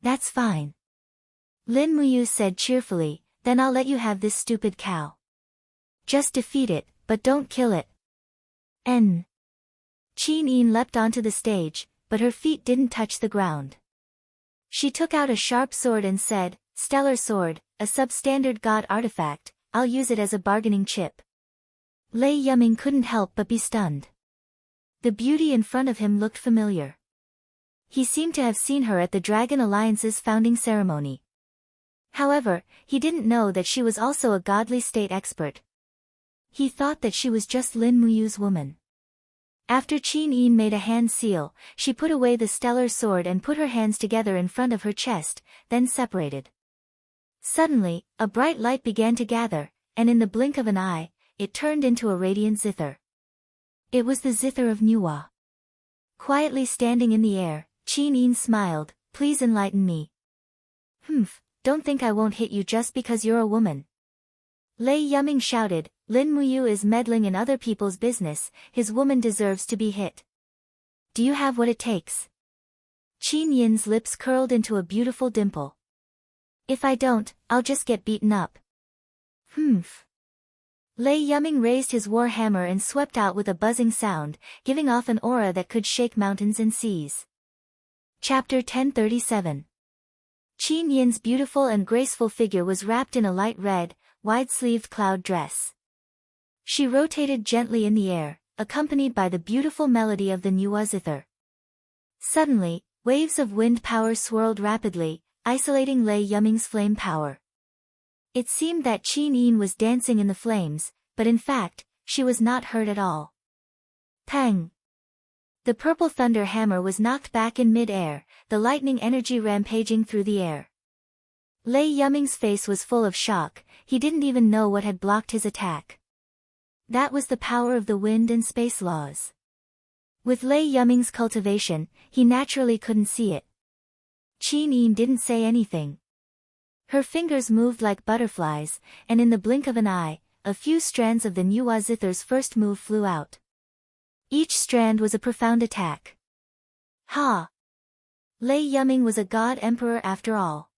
That's fine." Lin Muyu said cheerfully, "Then I'll let you have this stupid cow. Just defeat it, but don't kill it." N. Qin Yin leapt onto the stage, but her feet didn't touch the ground. She took out a sharp sword and said, "Stellar sword, a substandard god artifact, I'll use it as a bargaining chip." Lei Yuming couldn't help but be stunned. The beauty in front of him looked familiar. He seemed to have seen her at the Dragon Alliance's founding ceremony. However, he didn't know that she was also a godly state expert. He thought that she was just Lin Muyu's woman. After Qin Yin made a hand seal, she put away the stellar sword and put her hands together in front of her chest, then separated. Suddenly, a bright light began to gather, and in the blink of an eye, it turned into a radiant zither. It was the zither of Nuwa. Quietly standing in the air, Qin Yin smiled, "Please enlighten me." "Humph, don't think I won't hit you just because you're a woman." Lei Yuming shouted, "Lin Muyu is meddling in other people's business, his woman deserves to be hit. Do you have what it takes?" Qin Yin's lips curled into a beautiful dimple. "If I don't, I'll just get beaten up." "Humph." Lei Yuming raised his war hammer and swept out with a buzzing sound, giving off an aura that could shake mountains and seas. Chapter 1037. Qin Yin's beautiful and graceful figure was wrapped in a light red, wide-sleeved cloud dress. She rotated gently in the air, accompanied by the beautiful melody of the Nuwa zither. Suddenly, waves of wind power swirled rapidly, isolating Lei Yuming's flame power. It seemed that Qin Yin was dancing in the flames, but in fact, she was not hurt at all. Pang! The purple thunder hammer was knocked back in mid-air, the lightning energy rampaging through the air. Lei Yuming's face was full of shock, he didn't even know what had blocked his attack. That was the power of the wind and space laws. With Lei Yuming's cultivation, he naturally couldn't see it. Qin Yin didn't say anything. Her fingers moved like butterflies, and in the blink of an eye, a few strands of the Nuwa zither's first move flew out. Each strand was a profound attack. Ha! Lei Yuming was a god emperor after all.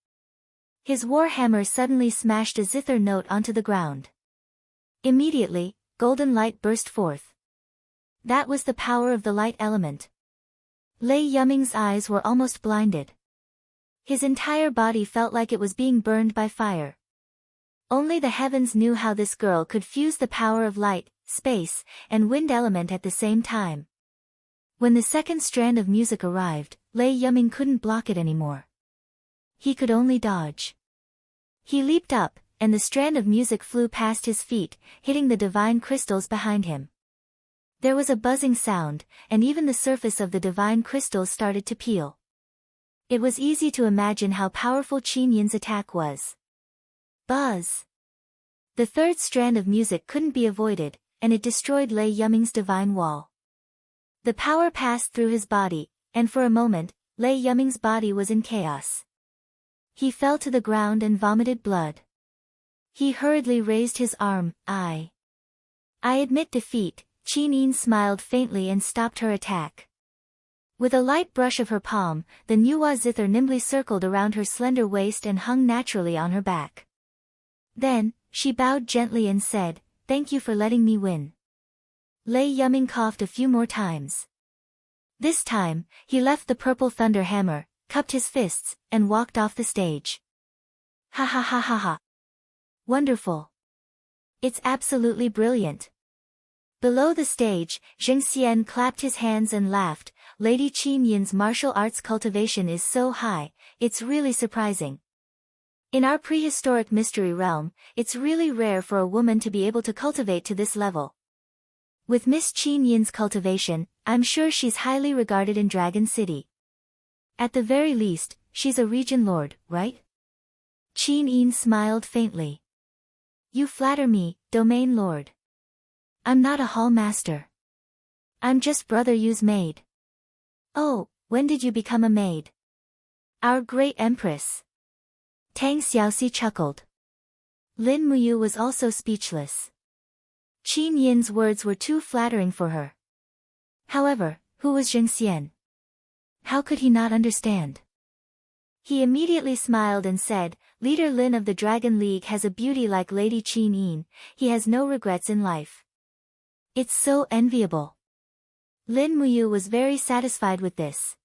His war hammer suddenly smashed a zither note onto the ground. Immediately, golden light burst forth. That was the power of the light element. Lei Yuming's eyes were almost blinded. His entire body felt like it was being burned by fire. Only the heavens knew how this girl could fuse the power of light, space, and wind element at the same time. When the second strand of music arrived, Lei Yuming couldn't block it anymore. He could only dodge. He leaped up, and the strand of music flew past his feet, hitting the divine crystals behind him. There was a buzzing sound, and even the surface of the divine crystals started to peel. It was easy to imagine how powerful Qin Yin's attack was. Buzz! The third strand of music couldn't be avoided, and it destroyed Lei Yuming's divine wall. The power passed through his body, and for a moment, Lei Yuming's body was in chaos. He fell to the ground and vomited blood. He hurriedly raised his arm. I admit defeat." Qin Yin smiled faintly and stopped her attack. With a light brush of her palm, the Nuwa zither nimbly circled around her slender waist and hung naturally on her back. Then, she bowed gently and said, "Thank you for letting me win." Lei Yuming coughed a few more times. This time, he left the purple thunder hammer, cupped his fists, and walked off the stage. Ha ha ha ha ha. Wonderful. It's absolutely brilliant. Below the stage, Zheng Xian clapped his hands and laughed. Lady Qin Yin's martial arts cultivation is so high, it's really surprising. In our prehistoric mystery realm, it's really rare for a woman to be able to cultivate to this level. With Miss Qin Yin's cultivation, I'm sure she's highly regarded in Dragon City. At the very least, she's a region lord, right? Qin Yin smiled faintly. You flatter me, domain lord. I'm not a hall master. I'm just Brother Yu's maid. Oh, when did you become a maid? Our great empress. Tang Xiaoxi chuckled. Lin Muyu was also speechless. Qin Yin's words were too flattering for her. However, who was Zheng Xian? How could he not understand? He immediately smiled and said, Leader Lin of the Dragon League has a beauty like Lady Qin Yin, he has no regrets in life. It's so enviable. Lin Muyu was very satisfied with this.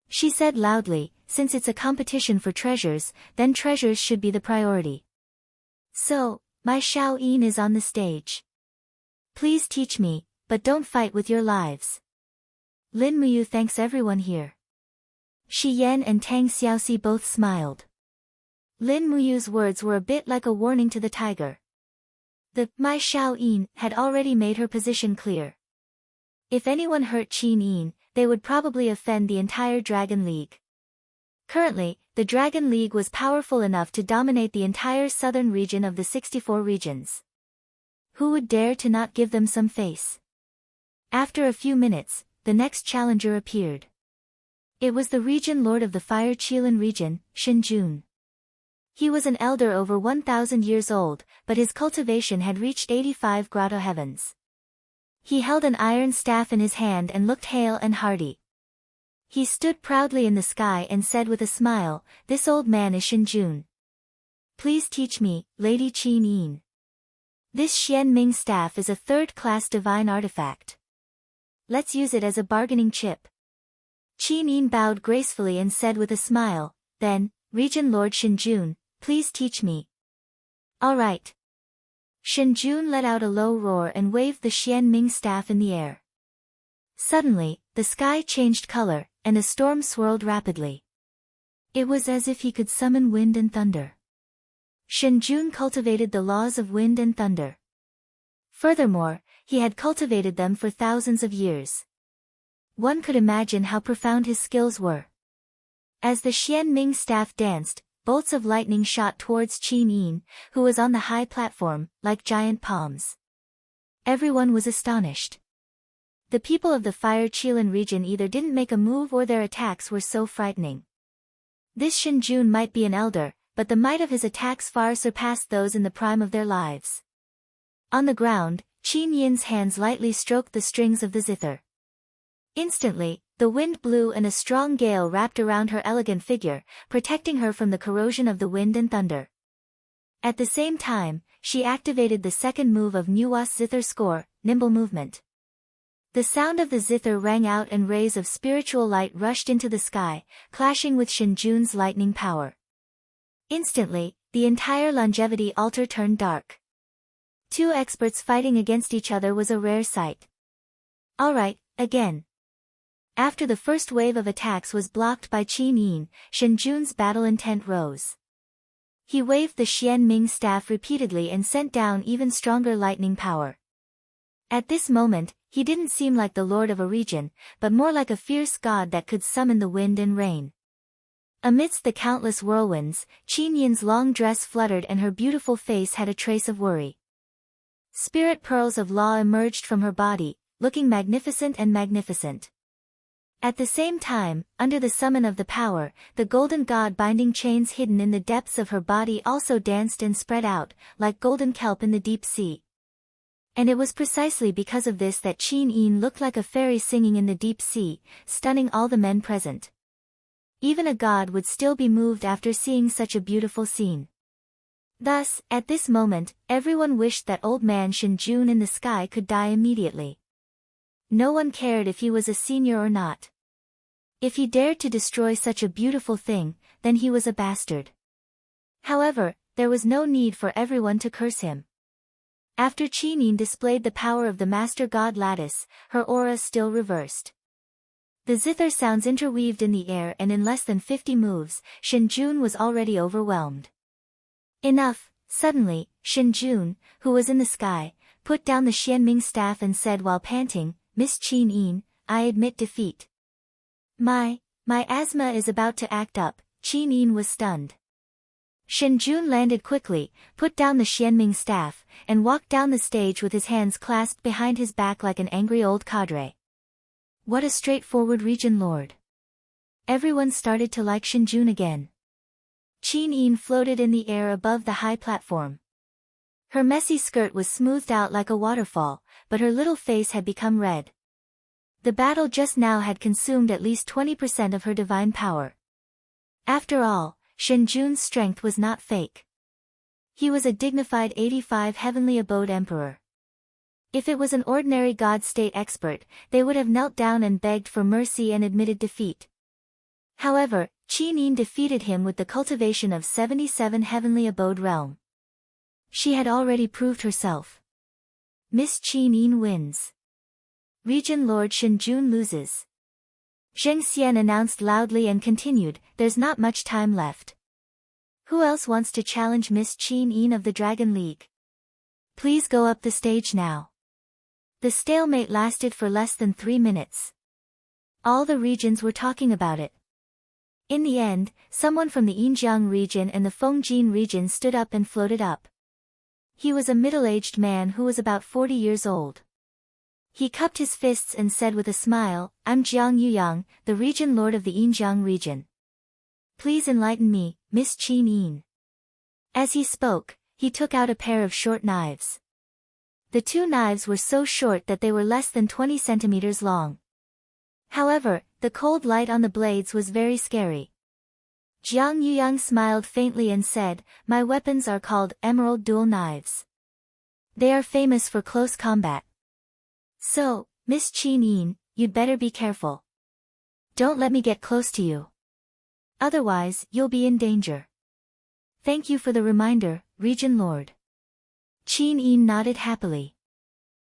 She said loudly, since it's a competition for treasures, then treasures should be the priority. So, my Xiao Yin is on the stage. Please teach me, but don't fight with your lives. Lin Muyu thanks everyone here. Shi Yan and Tang Xiaoxi both smiled. Lin Muyu's words were a bit like a warning to the tiger. The My Xiao Yin had already made her position clear. If anyone hurt Qin Yin, they would probably offend the entire Dragon League. Currently, the Dragon League was powerful enough to dominate the entire southern region of the 64 regions. Who would dare to not give them some face? After a few minutes, the next challenger appeared. It was the region lord of the Fire Qilin region, Shen Jun. He was an elder over 1,000 years old, but his cultivation had reached 85 grotto heavens. He held an iron staff in his hand and looked hale and hearty. He stood proudly in the sky and said with a smile, This old man is Shen Jun. Please teach me, Lady Qin Yin. This Xian Ming staff is a third-class divine artifact. Let's use it as a bargaining chip. Qin Yin bowed gracefully and said with a smile, Then, Region Lord Shen Jun, please teach me. All right. Shen Jun let out a low roar and waved the Xian Ming staff in the air. Suddenly, the sky changed color, and a storm swirled rapidly. It was as if he could summon wind and thunder. Shen Jun cultivated the laws of wind and thunder. Furthermore, he had cultivated them for thousands of years. One could imagine how profound his skills were. As the Xian Ming staff danced, bolts of lightning shot towards Qin Yin, who was on the high platform, like giant palms. Everyone was astonished. The people of the Fire Qilin region either didn't make a move or their attacks were so frightening. This Shen Jun might be an elder, but the might of his attacks far surpassed those in the prime of their lives. On the ground, Qin Yin's hands lightly stroked the strings of the zither. Instantly, the wind blew and a strong gale wrapped around her elegant figure, protecting her from the corrosion of the wind and thunder. At the same time, she activated the second move of Nuwa's zither score, nimble movement. The sound of the zither rang out and rays of spiritual light rushed into the sky, clashing with Shen Jun's lightning power. Instantly, the entire longevity altar turned dark. Two experts fighting against each other was a rare sight. All right, again. After the first wave of attacks was blocked by Qin Yin, Shen Jun's battle intent rose. He waved the Xian Ming staff repeatedly and sent down even stronger lightning power. At this moment, he didn't seem like the lord of a region, but more like a fierce god that could summon the wind and rain. Amidst the countless whirlwinds, Qin Yin's long dress fluttered and her beautiful face had a trace of worry. Spirit pearls of law emerged from her body, looking magnificent and magnificent. At the same time, under the summon of the power, the golden god binding chains hidden in the depths of her body also danced and spread out, like golden kelp in the deep sea. And it was precisely because of this that Qin Yin looked like a fairy singing in the deep sea, stunning all the men present. Even a god would still be moved after seeing such a beautiful scene. Thus, at this moment, everyone wished that old man Shen Jun in the sky could die immediately. No one cared if he was a senior or not. If he dared to destroy such a beautiful thing, then he was a bastard. However, there was no need for everyone to curse him. After Qinin displayed the power of the Master God Lattice, her aura still reversed. The zither sounds interweaved in the air, and in less than 50 moves, Shinjun was already overwhelmed. Enough! Suddenly, Shinjun, who was in the sky, put down the Xianming staff and said while panting, "Miss Qin-yin, I admit defeat. My asthma is about to act up." Qin-yin was stunned. Shinjun landed quickly, put down the Xianming staff, and walked down the stage with his hands clasped behind his back like an angry old cadre. What a straightforward region lord. Everyone started to like Shinjun again. Qin-yin floated in the air above the high platform. Her messy skirt was smoothed out like a waterfall, but her little face had become red. The battle just now had consumed at least 20% of her divine power. After all, Shinjun's strength was not fake. He was a dignified 85 heavenly abode emperor. If it was an ordinary god state expert, they would have knelt down and begged for mercy and admitted defeat. However, Qin-yin defeated him with the cultivation of 77 heavenly abode realm. She had already proved herself. Miss Qin-yin wins. Region Lord Shinjun loses. Zheng Xian announced loudly and continued, "There's not much time left. Who else wants to challenge Miss Qin-yin of the Dragon League? Please go up the stage now." The stalemate lasted for less than 3 minutes. All the regions were talking about it. In the end, someone from the Yinjiang region and the Fengjin region stood up and floated up. He was a middle-aged man who was about 40 years old. He cupped his fists and said with a smile, "I'm Jiang Yuyang, the region lord of the Yinjiang region. Please enlighten me, Miss Qin-yin." As he spoke, he took out a pair of short knives. The 2 knives were so short that they were less than 20 centimeters long. However, the cold light on the blades was very scary. Jiang Yuyang smiled faintly and said, "My weapons are called emerald dual knives. They are famous for close combat. So, Miss Qin-yin, you'd better be careful. Don't let me get close to you. Otherwise, you'll be in danger." "Thank you for the reminder, Region Lord." Qin-yin nodded happily.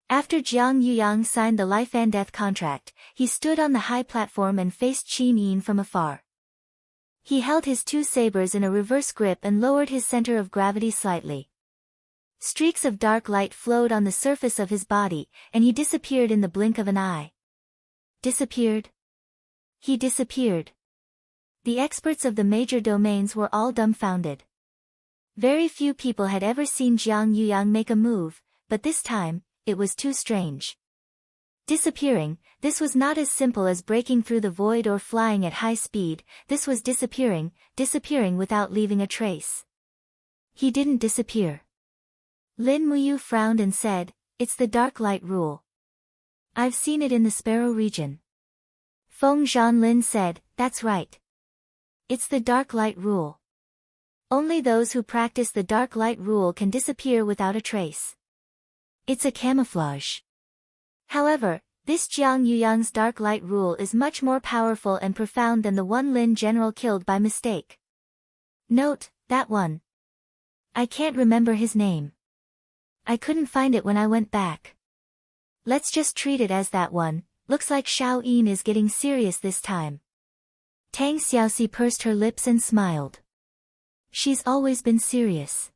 After Jiang Yuyang signed the life and death contract, he stood on the high platform and faced Qin-yin from afar. He held his 2 sabers in a reverse grip and lowered his center of gravity slightly. Streaks of dark light flowed on the surface of his body, and he disappeared in the blink of an eye. Disappeared? He disappeared. The experts of the major domains were all dumbfounded. Very few people had ever seen Jiang Yuyang make a move, but this time, it was too strange. Disappearing, this was not as simple as breaking through the void or flying at high speed, this was disappearing without leaving a trace. He didn't disappear. Lin Muyu frowned and said, "It's the dark light rule. I've seen it in the Sparrow region." Feng Zhanlin said, "That's right. It's the dark light rule. Only those who practice the dark light rule can disappear without a trace. It's a camouflage." However, this Jiang Yuyang's dark light rule is much more powerful and profound than the one Lin general killed by mistake. Note, that one. I can't remember his name. I couldn't find it when I went back. Let's just treat it as that one. Looks like Xiao Yin is getting serious this time. Tang Xiaoxi pursed her lips and smiled. She's always been serious.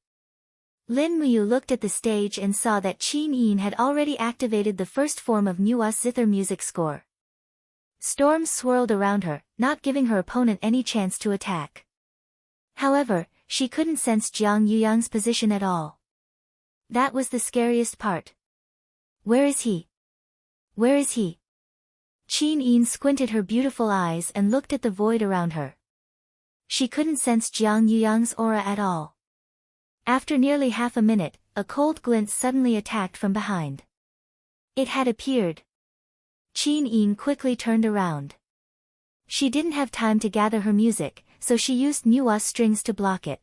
Lin Muyu looked at the stage and saw that Qin-yin had already activated the first form of Nua's zither music score. Storms swirled around her, not giving her opponent any chance to attack. However, she couldn't sense Jiang Yuyang's position at all. That was the scariest part. Where is he? Where is he? Qin-yin squinted her beautiful eyes and looked at the void around her. She couldn't sense Jiang Yuyang's aura at all. After nearly half a minute, a cold glint suddenly attacked from behind. It had appeared. Qin-yin quickly turned around. She didn't have time to gather her music, so she used Nua's strings to block it.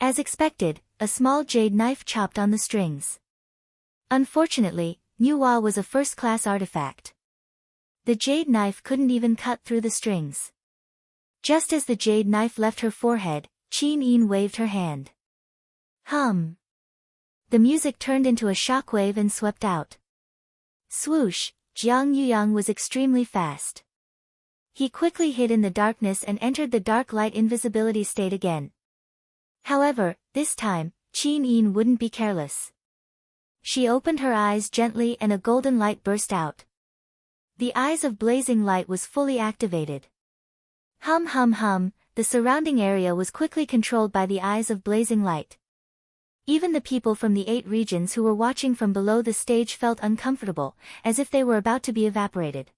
As expected, a small jade knife chopped on the strings. Unfortunately, Nuwa was a first-class artifact. The jade knife couldn't even cut through the strings. Just as the jade knife left her forehead, Qin Yin waved her hand. Hum. The music turned into a shockwave and swept out. Swoosh, Jiang Yuyang was extremely fast. He quickly hid in the darkness and entered the dark light invisibility state again. However, this time, Qin Yin wouldn't be careless. She opened her eyes gently and a golden light burst out. The eyes of blazing light was fully activated. Hum hum hum, the surrounding area was quickly controlled by the eyes of blazing light. Even the people from the 8 regions who were watching from below the stage felt uncomfortable, as if they were about to be evaporated.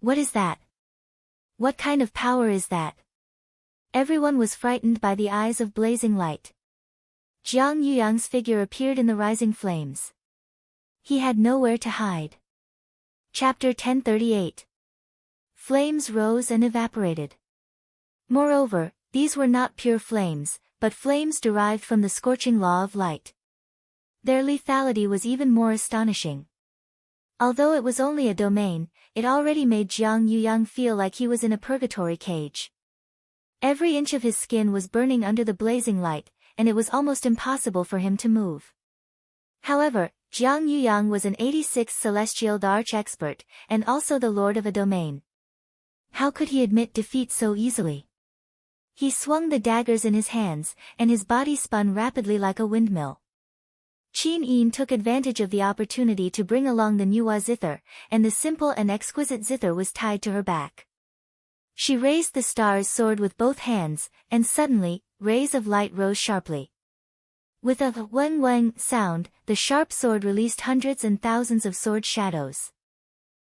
What is that? What kind of power is that? Everyone was frightened by the eyes of blazing light. Jiang Yuyang's figure appeared in the rising flames. He had nowhere to hide. Chapter 1038. Flames rose and evaporated. Moreover, these were not pure flames, but flames derived from the scorching law of light. Their lethality was even more astonishing. Although it was only a domain, it already made Jiang Yuyang feel like he was in a purgatory cage. Every inch of his skin was burning under the blazing light, and it was almost impossible for him to move. However, Jiang Yuyang was an 86th celestial arch expert, and also the lord of a domain. How could he admit defeat so easily? He swung the daggers in his hands, and his body spun rapidly like a windmill. Qin Yin took advantage of the opportunity to bring along the Nuwa zither, and the simple and exquisite zither was tied to her back. She raised the star's sword with both hands, and suddenly, rays of light rose sharply. With a weng-weng sound, the sharp sword released hundreds and thousands of sword shadows.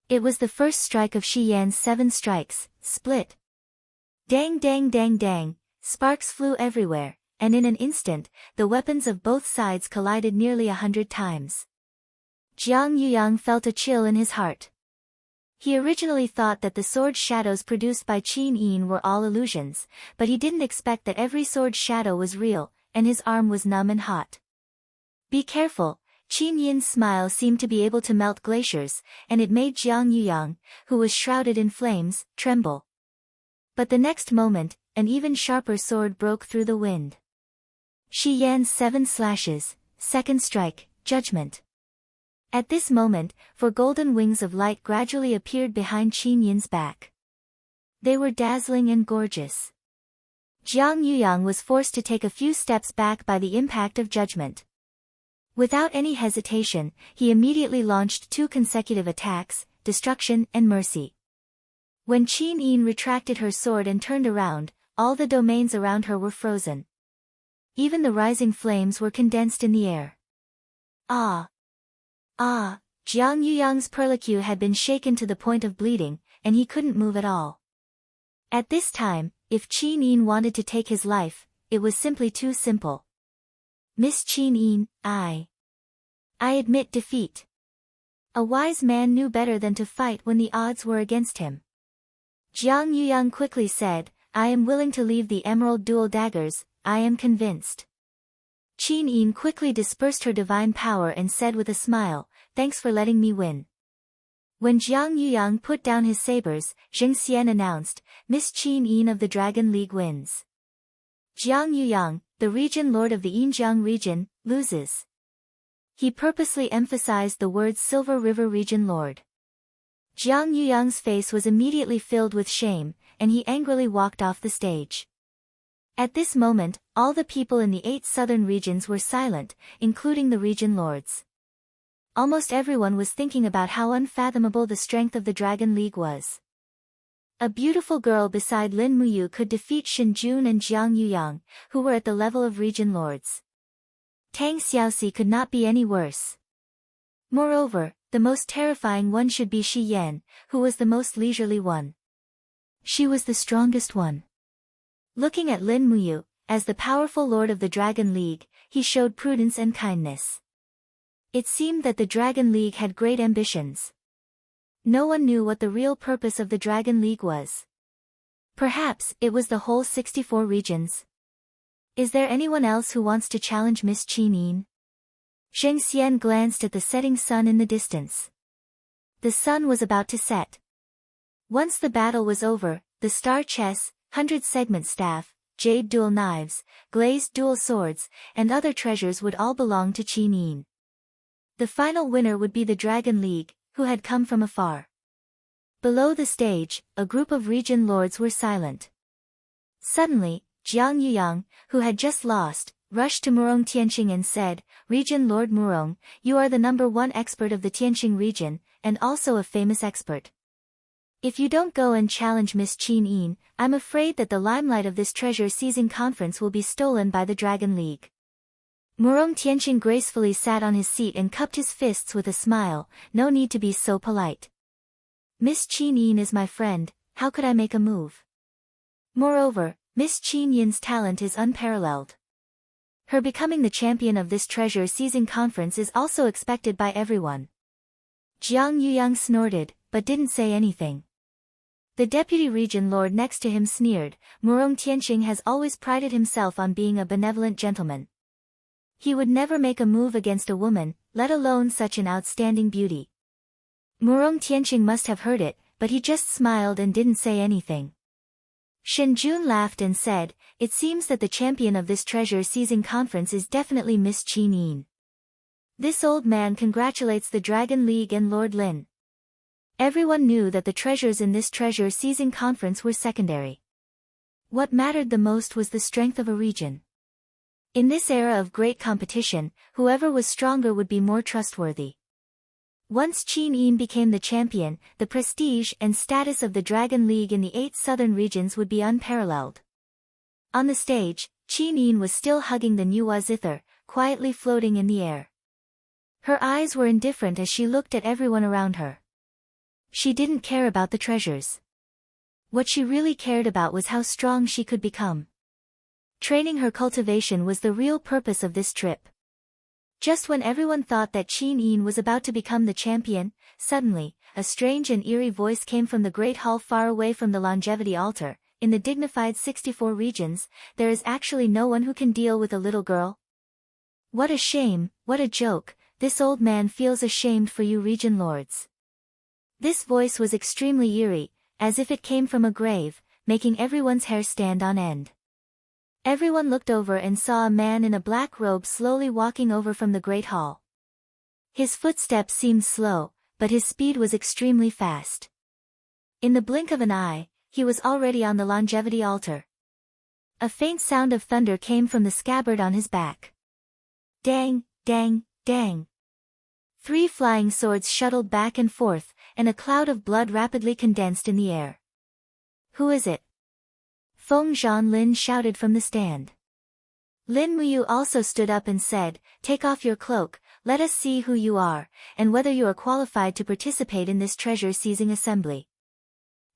It was the first strike of Shi Yan's 7 strikes, split. Dang dang dang dang, sparks flew everywhere, and in an instant, the weapons of both sides collided nearly 100 times. Jiang Yuyang felt a chill in his heart. He originally thought that the sword shadows produced by Qin Yin were all illusions, but he didn't expect that every sword shadow was real, and his arm was numb and hot. Be careful, Qin Yin's smile seemed to be able to melt glaciers, and it made Jiang Yuyang, who was shrouded in flames, tremble. But the next moment, an even sharper sword broke through the wind. Shi Yan's 7 slashes, second strike, judgment. At this moment, 4 golden wings of light gradually appeared behind Qin Yin's back. They were dazzling and gorgeous. Jiang Yuyang was forced to take a few steps back by the impact of judgment. Without any hesitation, he immediately launched 2 consecutive attacks, destruction and mercy. When Qin Yin retracted her sword and turned around, all the domains around her were frozen. Even the rising flames were condensed in the air. Ah! Ah! Jiang Yuyang's perlicue had been shaken to the point of bleeding, and he couldn't move at all. At this time, if Qin Yin wanted to take his life, it was simply too simple. Miss Qin Yin, I admit defeat. A wise man knew better than to fight when the odds were against him. Jiang Yuyang quickly said, I am willing to leave the emerald dual daggers, I am convinced. Qin Yin quickly dispersed her divine power and said with a smile, thanks for letting me win. When Jiang Yuyang put down his sabers, Zheng Xian announced, Miss Qin Yin of the Dragon League wins. Jiang Yuyang, the region lord of the Yinjiang region, loses. He purposely emphasized the words Silver River region lord. Jiang Yuyang's face was immediately filled with shame, and he angrily walked off the stage. At this moment, all the people in the 8 southern regions were silent, including the region lords. Almost everyone was thinking about how unfathomable the strength of the Dragon League was. A beautiful girl beside Lin Muyu could defeat Shen Jun and Jiang Yuyang, who were at the level of region lords. Tang Xiaoxi could not be any worse. Moreover, the most terrifying one should be Shi Yan, who was the most leisurely one. She was the strongest one. Looking at Lin Muyu, as the powerful lord of the Dragon League, he showed prudence and kindness. It seemed that the Dragon League had great ambitions. No one knew what the real purpose of the Dragon League was. Perhaps it was the whole 64 regions. Is there anyone else who wants to challenge Miss Qin Yin? Zheng Xian glanced at the setting sun in the distance. The sun was about to set. Once the battle was over, the star chess, 100-segment staff, jade dual knives, glazed dual swords, and other treasures would all belong to Qin Yin. The final winner would be the Dragon League, who had come from afar. Below the stage, a group of region lords were silent. Suddenly, Jiang Yuyang, who had just lost, rushed to Murong Tianqing and said, "Region Lord Murong, you are the #1 expert of the Tianqing region, and also a famous expert. If you don't go and challenge Miss Qin Yin, I'm afraid that the limelight of this treasure-seizing conference will be stolen by the Dragon League." Murong Tianqing gracefully sat on his seat and cupped his fists with a smile. "No need to be so polite. Miss Qin Yin is my friend, how could I make a move? Moreover, Miss Qin Yin's talent is unparalleled. Her becoming the champion of this treasure-seizing conference is also expected by everyone." Jiang Yuyang snorted, but didn't say anything. The deputy region lord next to him sneered. Murong Tianqing has always prided himself on being a benevolent gentleman. He would never make a move against a woman, let alone such an outstanding beauty. Murong Tianqing must have heard it, but he just smiled and didn't say anything. Shen Jun laughed and said, "It seems that the champion of this treasure-seizing conference is definitely Miss Qin Yin. This old man congratulates the Dragon League and Lord Lin." Everyone knew that the treasures in this treasure-seizing conference were secondary. What mattered the most was the strength of a region. In this era of great competition, whoever was stronger would be more trustworthy. Once Qin Yin became the champion, the prestige and status of the Dragon League in the 8 southern regions would be unparalleled. On the stage, Qin Yin was still hugging the Nuwa zither, quietly floating in the air. Her eyes were indifferent as she looked at everyone around her. She didn't care about the treasures. What she really cared about was how strong she could become. Training her cultivation was the real purpose of this trip. Just when everyone thought that Qin Yin was about to become the champion, suddenly, a strange and eerie voice came from the great hall far away from the longevity altar. "In the dignified 64 regions, there is actually no one who can deal with a little girl? What a shame, what a joke, this old man feels ashamed for you region lords." This voice was extremely eerie, as if it came from a grave, making everyone's hair stand on end. Everyone looked over and saw a man in a black robe slowly walking over from the great hall. His footsteps seemed slow, but his speed was extremely fast. In the blink of an eye, he was already on the longevity altar. A faint sound of thunder came from the scabbard on his back. Dang, dang, dang. 3 flying swords shuttled back and forth, and a cloud of blood rapidly condensed in the air. "Who is it?" Feng Zhanlin shouted from the stand. Lin Muyu also stood up and said, "Take off your cloak, let us see who you are, and whether you are qualified to participate in this treasure-seizing assembly.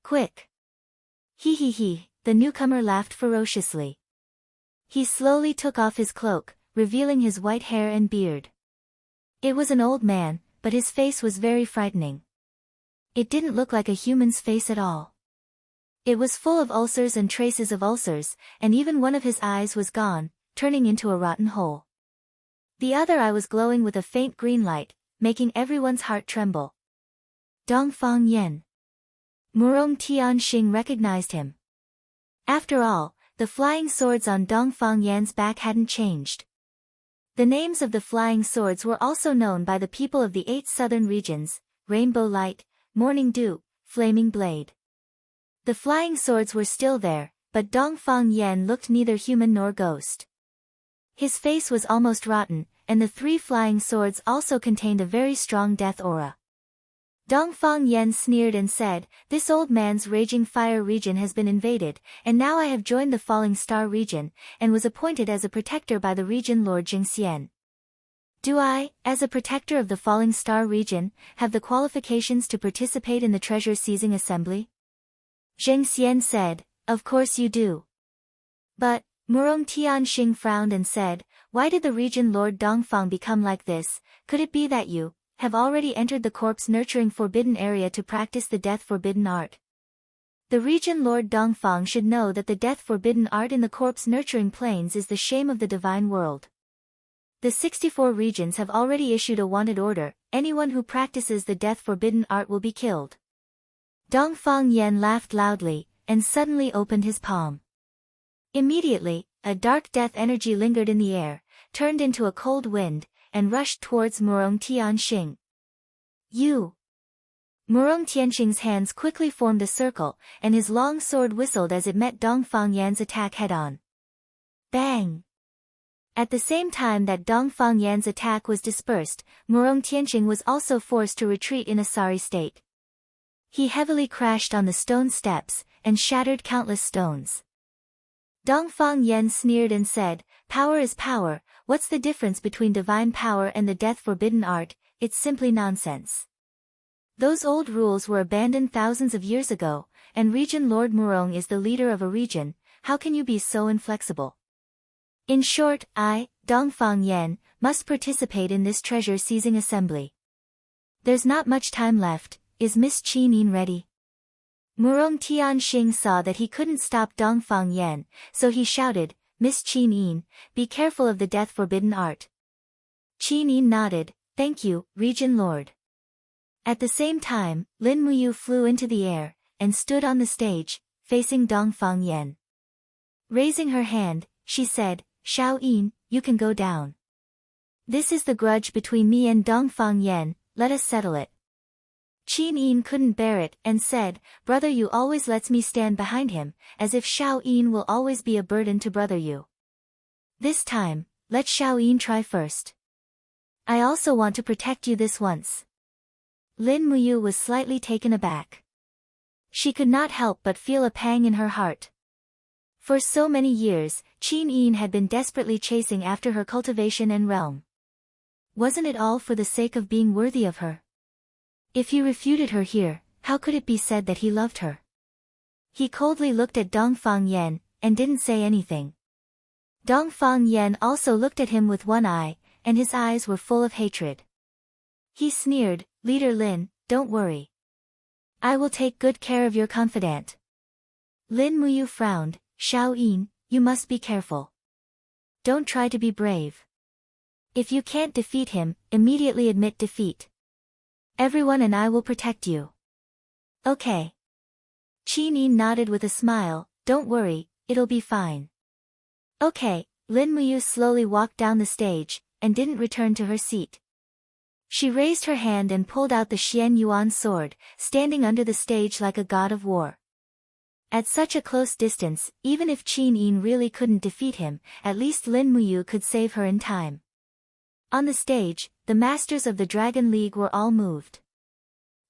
Quick!" He, the newcomer laughed ferociously. He slowly took off his cloak, revealing his white hair and beard. It was an old man, but his face was very frightening. It didn't look like a human's face at all. It was full of ulcers and traces of ulcers, and even one of his eyes was gone, turning into a rotten hole. The other eye was glowing with a faint green light, making everyone's heart tremble. Dongfang Yan. Murong Tianqing recognized him. After all, the flying swords on Dongfang Yan's back hadn't changed. The names of the flying swords were also known by the people of the 8 southern regions: Rainbow Light, Morning Dew, Flaming Blade. The flying swords were still there, but Dongfang Yan looked neither human nor ghost. His face was almost rotten, and the 3 flying swords also contained a very strong death aura. Dongfang Yan sneered and said, "This old man's raging fire region has been invaded, and now I have joined the falling star region, and was appointed as a protector by the region Lord Jingxian. Do I, as a protector of the falling star region, have the qualifications to participate in the treasure-seizing assembly?" Zheng Xian said, "Of course you do." But, Murong Tianqing frowned and said, "Why did the region Lord Dongfang become like this? Could it be that you have already entered the corpse-nurturing forbidden area to practice the death-forbidden art? The region Lord Dongfang should know that the death-forbidden art in the corpse-nurturing planes is the shame of the divine world." The 64 regions have already issued a wanted order. Anyone who practices the death-forbidden art will be killed. Dongfang Yan laughed loudly, and suddenly opened his palm. Immediately, a dark death energy lingered in the air, turned into a cold wind, and rushed towards Murong Tianxing. You! Murong Tianxing's hands quickly formed a circle, and his long sword whistled as it met Dongfang Yan's attack head-on. Bang! At the same time that Dongfang Yan's attack was dispersed, Murong Tianxing was also forced to retreat in a sorry state. He heavily crashed on the stone steps, and shattered countless stones. Dongfang Yan sneered and said, "Power is power, what's the difference between divine power and the death-forbidden art? It's simply nonsense. Those old rules were abandoned thousands of years ago, and Region Lord Murong is the leader of a region. How can you be so inflexible? In short, I, Dongfang Yan, must participate in this treasure-seizing assembly. There's not much time left. Is Miss Qin Yin ready?" Murong Tianxing saw that he couldn't stop Dongfang Yan, so he shouted, "Miss Qin Yin, be careful of the death-forbidden art." Qin Yin nodded, "Thank you, Region Lord." At the same time, Lin Muyu flew into the air, and stood on the stage, facing Dongfang Yan. Raising her hand, she said, "Xiao Yin, you can go down. This is the grudge between me and Dongfang Yan, let us settle it." Qin Yin couldn't bear it, and said, "Brother Yu always lets me stand behind him, as if Xiao Yin will always be a burden to Brother Yu. This time, let Xiao Yin try first. I also want to protect you this once." Lin Muyu was slightly taken aback. She could not help but feel a pang in her heart. For so many years, Qin Yin had been desperately chasing after her cultivation and realm. Wasn't it all for the sake of being worthy of her? If he refuted her here, how could it be said that he loved her? He coldly looked at Dongfang Yan, and didn't say anything. Dongfang Yan also looked at him with one eye, and his eyes were full of hatred. He sneered, "Leader Lin, don't worry. I will take good care of your confidant." Lin Muyu frowned, "Xiao Yin, you must be careful. Don't try to be brave. If you can't defeat him, immediately admit defeat. Everyone and I will protect you." "Okay." Qin Yin nodded with a smile, "Don't worry, it'll be fine." "Okay." Lin Muyu slowly walked down the stage, and didn't return to her seat. She raised her hand and pulled out the Xian Yuan sword, standing under the stage like a god of war. At such a close distance, even if Qin Yin really couldn't defeat him, at least Lin Muyu could save her in time. On the stage, the masters of the Dragon League were all moved.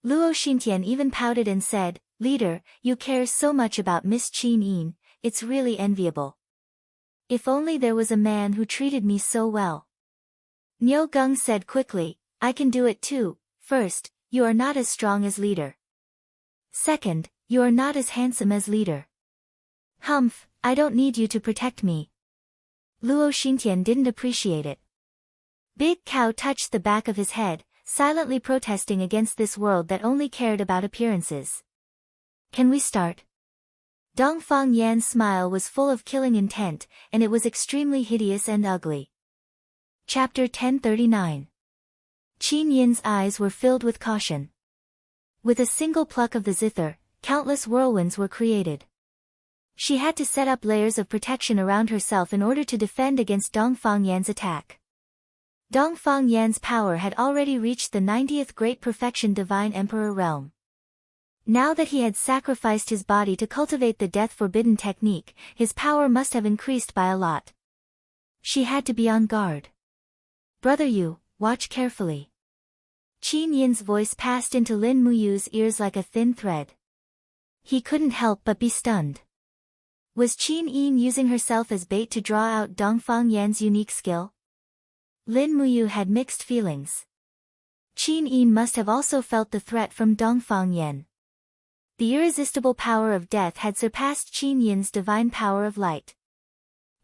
Luo Xintian even pouted and said, "Leader, you care so much about Miss Qin Yin, it's really enviable. If only there was a man who treated me so well." Niu Geng said quickly, "I can do it too. First, you are not as strong as leader. Second, you are not as handsome as leader. Humph, I don't need you to protect me." Luo Xintian didn't appreciate it. Big Cow touched the back of his head, silently protesting against this world that only cared about appearances. "Can we start?" Dongfang Yan's smile was full of killing intent, and it was extremely hideous and ugly. Chapter 1039. Qin Yin's eyes were filled with caution. With a single pluck of the zither, countless whirlwinds were created. She had to set up layers of protection around herself in order to defend against Dongfang Yan's attack. Dongfang Yan's power had already reached the 90th Great Perfection Divine Emperor realm. Now that he had sacrificed his body to cultivate the death-forbidden technique, his power must have increased by a lot. She had to be on guard. "Brother Yu, watch carefully." Qin Yin's voice passed into Lin Muyu's ears like a thin thread. He couldn't help but be stunned. Was Qin Yin using herself as bait to draw out Dongfang Yan's unique skill? Lin Muyu had mixed feelings. Qin Yin must have also felt the threat from Dongfang Yan. The irresistible power of death had surpassed Qin Yin's divine power of light.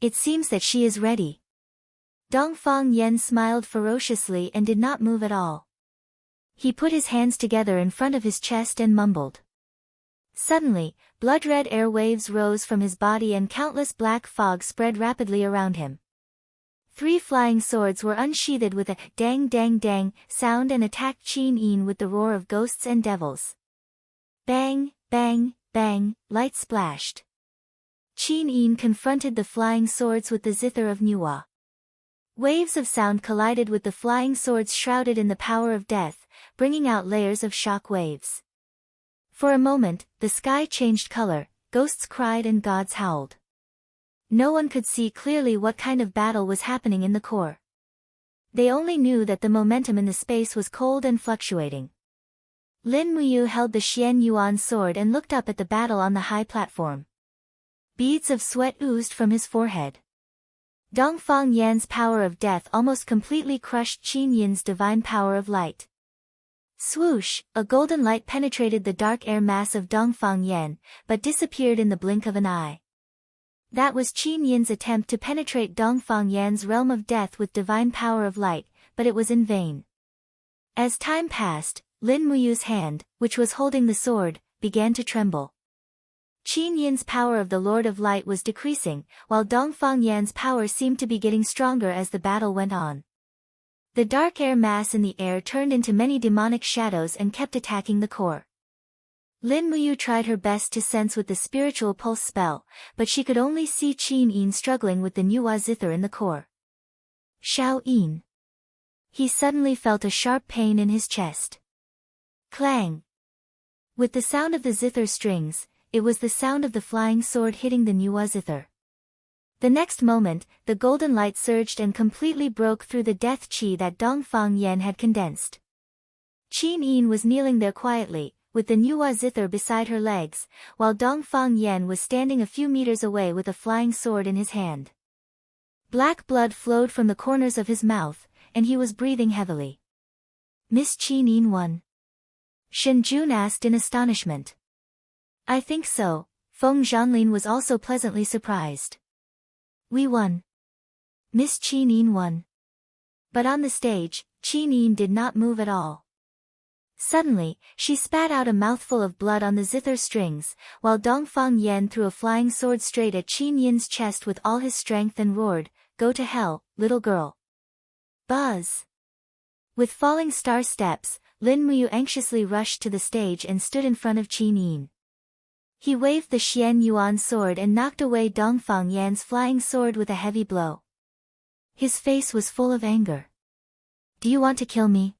"It seems that she is ready." Dongfang Yan smiled ferociously and did not move at all. He put his hands together in front of his chest and mumbled. Suddenly, blood-red air waves rose from his body and countless black fog spread rapidly around him. 3 flying swords were unsheathed with a dang dang dang sound and attacked Qin Yin with the roar of ghosts and devils. Bang, bang, bang, light splashed. Qin Yin confronted the flying swords with the zither of Nuwa. Waves of sound collided with the flying swords shrouded in the power of death, bringing out layers of shock waves. For a moment, the sky changed color, ghosts cried and gods howled. No one could see clearly what kind of battle was happening in the core. They only knew that the momentum in the space was cold and fluctuating. Lin Muyu held the Xian Yuan sword and looked up at the battle on the high platform. Beads of sweat oozed from his forehead. Dongfang Yan's power of death almost completely crushed Qin Yin's divine power of light. Swoosh, a golden light penetrated the dark air mass of Dongfang Yan, but disappeared in the blink of an eye. That was Qin Yin's attempt to penetrate Dongfang Yan's realm of death with divine power of light, but it was in vain. As time passed, Lin Muyu's hand, which was holding the sword, began to tremble. Qin Yin's power of the Lord of Light was decreasing, while Dongfang Yan's power seemed to be getting stronger as the battle went on. The dark air mass in the air turned into many demonic shadows and kept attacking the core. Lin Muyu tried her best to sense with the spiritual pulse spell, but she could only see Qin Yin struggling with the Nuwa zither in the core. Xiao Yin. He suddenly felt a sharp pain in his chest. Clang. With the sound of the zither strings, it was the sound of the flying sword hitting the Nuwa zither. The next moment, the golden light surged and completely broke through the death qi that Dongfang Yan had condensed. Qin Yin was kneeling there quietly, with the Nuwa zither beside her legs, while Dongfang Yan was standing a few meters away with a flying sword in his hand. Black blood flowed from the corners of his mouth, and he was breathing heavily. Miss Qin Yin won? Shen Jun asked in astonishment. I think so. Feng Zhanlin was also pleasantly surprised. We won. Miss Qin Yin won. But on the stage, Qin Yin did not move at all. Suddenly, she spat out a mouthful of blood on the zither strings, while Dongfang Yan threw a flying sword straight at Qin Yin's chest with all his strength and roared, "Go to hell, little girl." Buzz. With falling star steps, Lin Muyu anxiously rushed to the stage and stood in front of Qin Yin. He waved the Xian Yuan sword and knocked away Dongfang Yan's flying sword with a heavy blow. His face was full of anger. Do you want to kill me?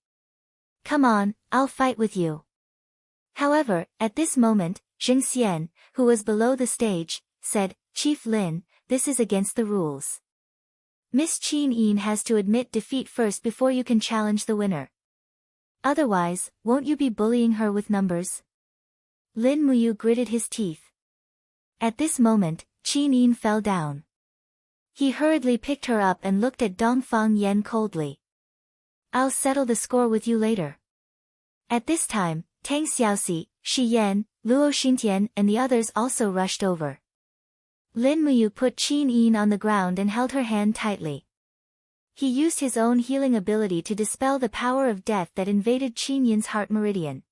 Come on, I'll fight with you. However, at this moment, Jing Xian, who was below the stage, said, Chief Lin, this is against the rules. Miss Qin Yin has to admit defeat first before you can challenge the winner. Otherwise, won't you be bullying her with numbers? Lin Muyu gritted his teeth. At this moment, Qin Yin fell down. He hurriedly picked her up and looked at Dongfang Yan coldly. I'll settle the score with you later. At this time, Tang Xiaoxi, Shi Yan, Luo Xintian and the others also rushed over. Lin Muyu put Qin Yin on the ground and held her hand tightly. He used his own healing ability to dispel the power of death that invaded Qin Yin's heart meridian.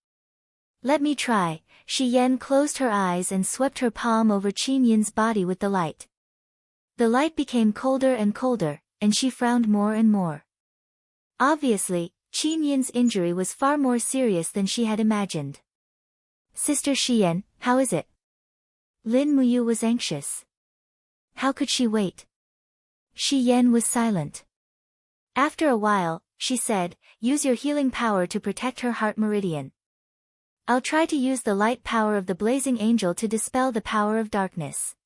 Let me try. Shi Yan closed her eyes and swept her palm over Qin Yin's body with the light. The light became colder and colder, and she frowned more and more. Obviously, Qin Yin's injury was far more serious than she had imagined. Sister Shi Yan, how is it? Lin Muyu was anxious. How could she wait? Shi Yan was silent. After a while, she said, use your healing power to protect her heart meridian. I'll try to use the light power of the blazing angel to dispel the power of darkness.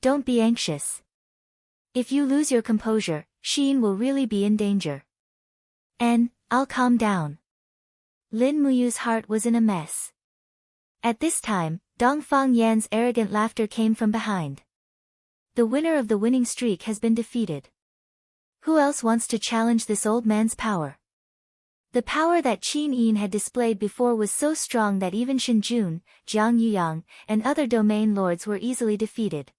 Don't be anxious. If you lose your composure, Xin will really be in danger. And, I'll calm down. Lin Muyu's heart was in a mess. At this time, Dongfang Yan's arrogant laughter came from behind. The winner of the winning streak has been defeated. Who else wants to challenge this old man's power? The power that Qin Yin had displayed before was so strong that even Shen Jun, Jiang Yuyang, and other domain lords were easily defeated.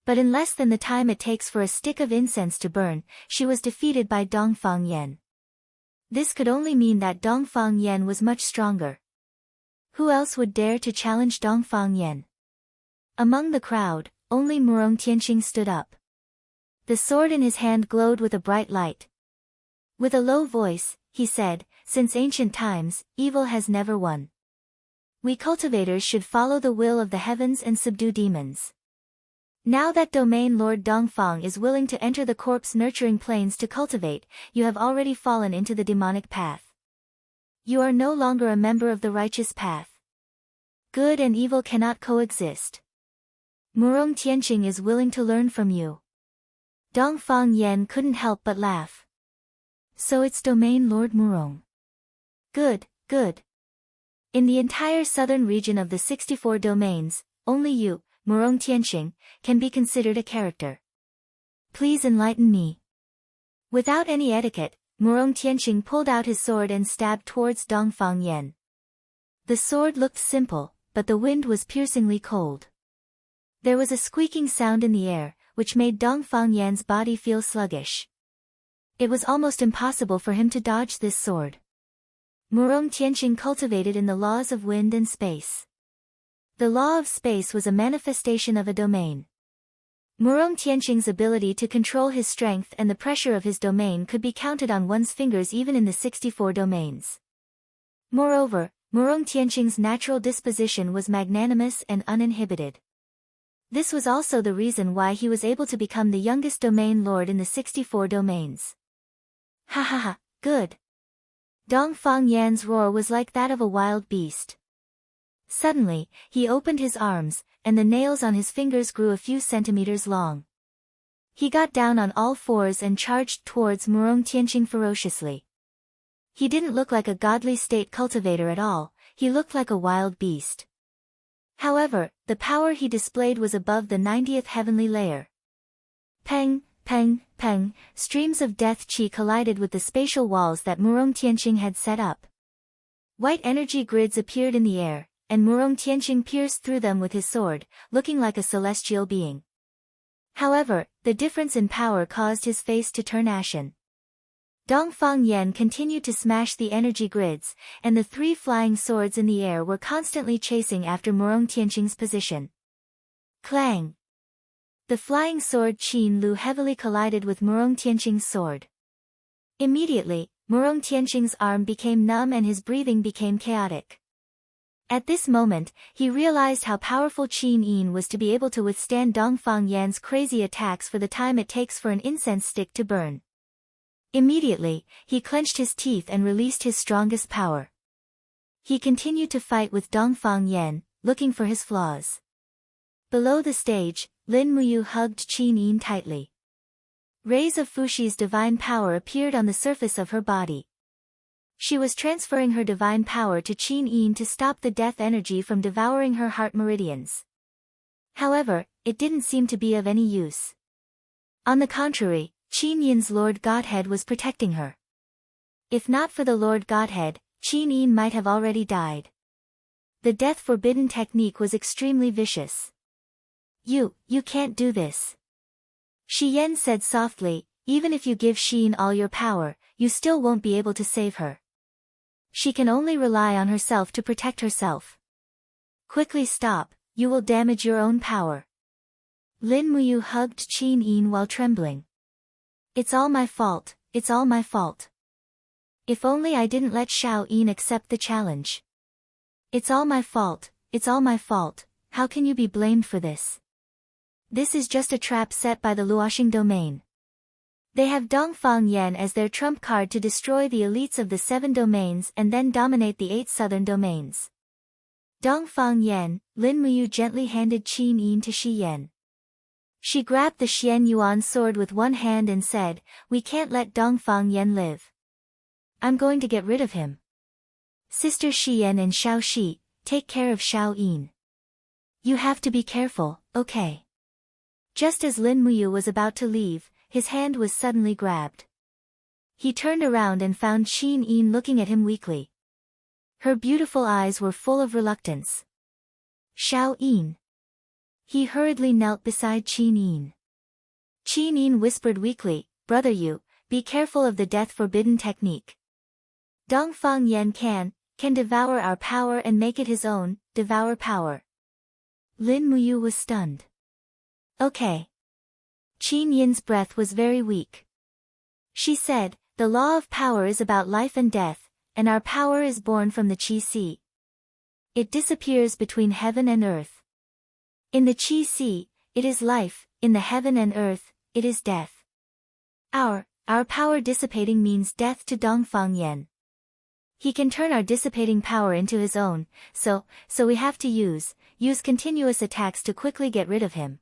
But in less than the time it takes for a stick of incense to burn, she was defeated by Dongfang Yan. This could only mean that Dongfang Yan was much stronger. Who else would dare to challenge Dongfang Yan? Among the crowd, only Murong Tianqing stood up. The sword in his hand glowed with a bright light. With a low voice, he said, "Since ancient times, evil has never won. We cultivators should follow the will of the heavens and subdue demons. Now that domain Lord Dongfang is willing to enter the corpse-nurturing planes to cultivate, you have already fallen into the demonic path. You are no longer a member of the righteous path. Good and evil cannot coexist. Murong Tianqing is willing to learn from you." Dongfang Yan couldn't help but laugh. "So it's domain Lord Murong. Good, good. In the entire southern region of the 64 domains, only you, Murong Tianqing, can be considered a character. Please enlighten me." Without any etiquette, Murong Tianqing pulled out his sword and stabbed towards Dongfang Yan. The sword looked simple, but the wind was piercingly cold. There was a squeaking sound in the air, which made Dongfang Yan's body feel sluggish. It was almost impossible for him to dodge this sword. Murong Tianqing cultivated in the laws of wind and space. The law of space was a manifestation of a domain. Murong Tianqing's ability to control his strength and the pressure of his domain could be counted on one's fingers even in the 64 domains. Moreover, Murong Tianqing's natural disposition was magnanimous and uninhibited. This was also the reason why he was able to become the youngest domain lord in the 64 domains. Ha ha ha, good. Dongfang Yan's roar was like that of a wild beast. Suddenly, he opened his arms, and the nails on his fingers grew a few centimeters long. He got down on all fours and charged towards Murong Tianqing ferociously. He didn't look like a godly state cultivator at all, he looked like a wild beast. However, the power he displayed was above the 90th heavenly layer. Peng, peng, peng, streams of death chi collided with the spatial walls that Murong Tianqing had set up. White energy grids appeared in the air, and Murong Tianqing pierced through them with his sword, looking like a celestial being. However, the difference in power caused his face to turn ashen. Dongfang Yan continued to smash the energy grids, and the three flying swords in the air were constantly chasing after Murong Tianqing's position. Clang! The flying sword Qin Lu heavily collided with Murong Tianqing's sword. Immediately, Murong Tianqing's arm became numb and his breathing became chaotic. At this moment, he realized how powerful Qin Yin was to be able to withstand Dongfang Yan's crazy attacks for the time it takes for an incense stick to burn. Immediately, he clenched his teeth and released his strongest power. He continued to fight with Dongfang Yan, looking for his flaws. Below the stage, Lin Muyu hugged Qin Yin tightly. Rays of Fushi's divine power appeared on the surface of her body. She was transferring her divine power to Qin Yin to stop the death energy from devouring her heart meridians. However, it didn't seem to be of any use. On the contrary, Qin Yin's Lord Godhead was protecting her. If not for the Lord Godhead, Qin Yin might have already died. The death forbidden technique was extremely vicious. You can't do this. Shi Yan said softly, "Even if you give Xin all your power, you still won't be able to save her. She can only rely on herself to protect herself. Quickly stop, you will damage your own power." Lin Muyu hugged Qin Yin while trembling. "It's all my fault, it's all my fault. If only I didn't let Xiao Yin accept the challenge. It's all my fault, it's all my fault, how can you be blamed for this? This is just a trap set by the Luoxing domain. They have Dongfang Yan as their trump card to destroy the elites of the 7 domains and then dominate the 8 southern domains." Dongfang Yan, Lin Muyu gently handed Qin Yin to Shi Yan. She grabbed the Xian Yuan sword with one hand and said, "We can't let Dongfang Yan live. I'm going to get rid of him. Sister Shi Yan and Xiao Shi, take care of Xiao Yin. You have to be careful, okay?" Just as Lin Muyu was about to leave, his hand was suddenly grabbed. He turned around and found Qin Yin looking at him weakly. Her beautiful eyes were full of reluctance. "Xiao Yin." He hurriedly knelt beside Qin Yin. Qin Yin whispered weakly, "Brother Yu, be careful of the death forbidden technique. Dongfang Yan can devour our power and make it his own, devour power." Lin Muyu was stunned. "Okay." Qin Yin's breath was very weak. She said, "The law of power is about life and death, and our power is born from the Qi Sea. It disappears between heaven and earth. In the Qi Sea, it is life, in the heaven and earth, it is death. Our power dissipating means death to Dongfang Yan. He can turn our dissipating power into his own, so we have to use continuous attacks to quickly get rid of him.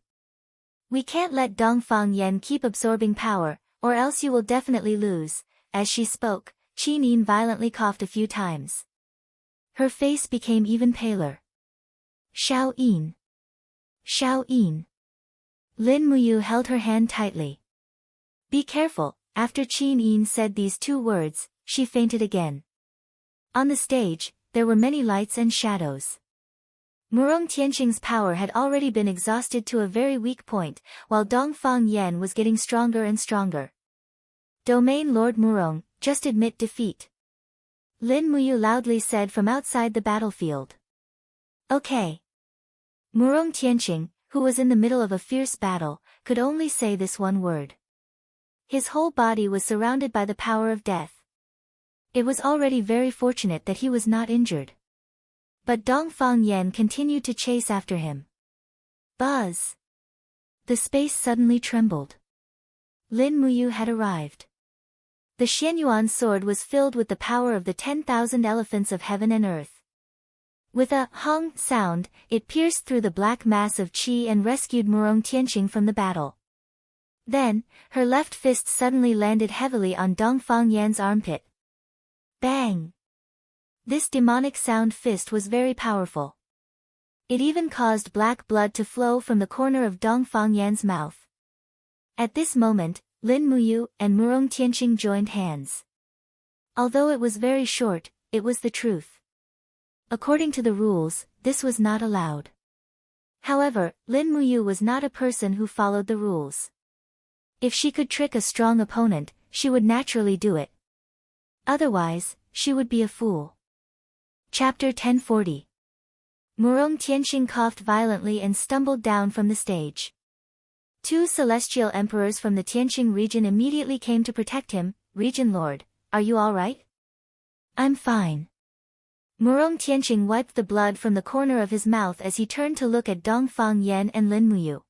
We can't let Dongfang Yan keep absorbing power, or else you will definitely lose." As she spoke, Qin Yin violently coughed a few times. Her face became even paler. "Xiao Yin. Xiao Yin." Lin Muyu held her hand tightly. "Be careful." After Qin Yin said these two words, she fainted again. On the stage, there were many lights and shadows. Murong Tianqing's power had already been exhausted to a very weak point, while Dongfang Yan was getting stronger and stronger. "Domain Lord Murong, just admit defeat," Lin Muyu loudly said from outside the battlefield. "Okay." Murong Tianqing, who was in the middle of a fierce battle, could only say this one word. His whole body was surrounded by the power of death. It was already very fortunate that he was not injured. But Dongfang Yan continued to chase after him. Buzz! The space suddenly trembled. Lin Muyu had arrived. The Xianyuan sword was filled with the power of the 10,000 elephants of heaven and earth. With a hong sound, it pierced through the black mass of qi and rescued Murong Tianqing from the battle. Then, her left fist suddenly landed heavily on Dongfang Yan's armpit. Bang! This demonic sound fist was very powerful. It even caused black blood to flow from the corner of Dongfang Yan's mouth. At this moment, Lin Muyu and Murong Tianqing joined hands. Although it was very short, it was the truth. According to the rules, this was not allowed. However, Lin Muyu was not a person who followed the rules. If she could trick a strong opponent, she would naturally do it. Otherwise, she would be a fool. Chapter 1040. Murong Tianqing coughed violently and stumbled down from the stage. Two celestial emperors from the Tianqing region immediately came to protect him. "Region Lord, are you all right?" "I'm fine." Murong Tianqing wiped the blood from the corner of his mouth as he turned to look at Dongfang Yan and Lin Muyu.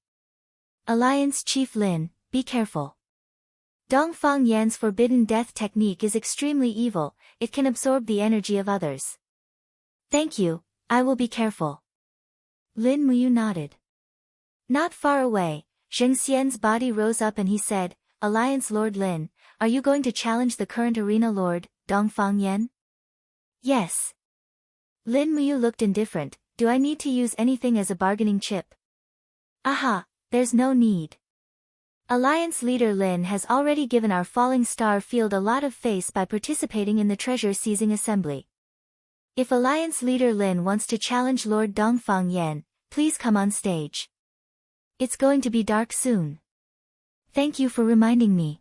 "Alliance Chief Lin, be careful. Dongfang Yan's forbidden death technique is extremely evil, it can absorb the energy of others." "Thank you, I will be careful." Lin Muyu nodded. Not far away, Zheng Xian's body rose up and he said, "Alliance Lord Lin, are you going to challenge the current arena lord, Dongfang Yan?" "Yes." Lin Muyu looked indifferent. "Do I need to use anything as a bargaining chip?" "Aha, there's no need. Alliance leader Lin has already given our falling star field a lot of face by participating in the treasure seizing assembly. If Alliance leader Lin wants to challenge Lord Dongfang Yan, please come on stage. It's going to be dark soon." "Thank you for reminding me."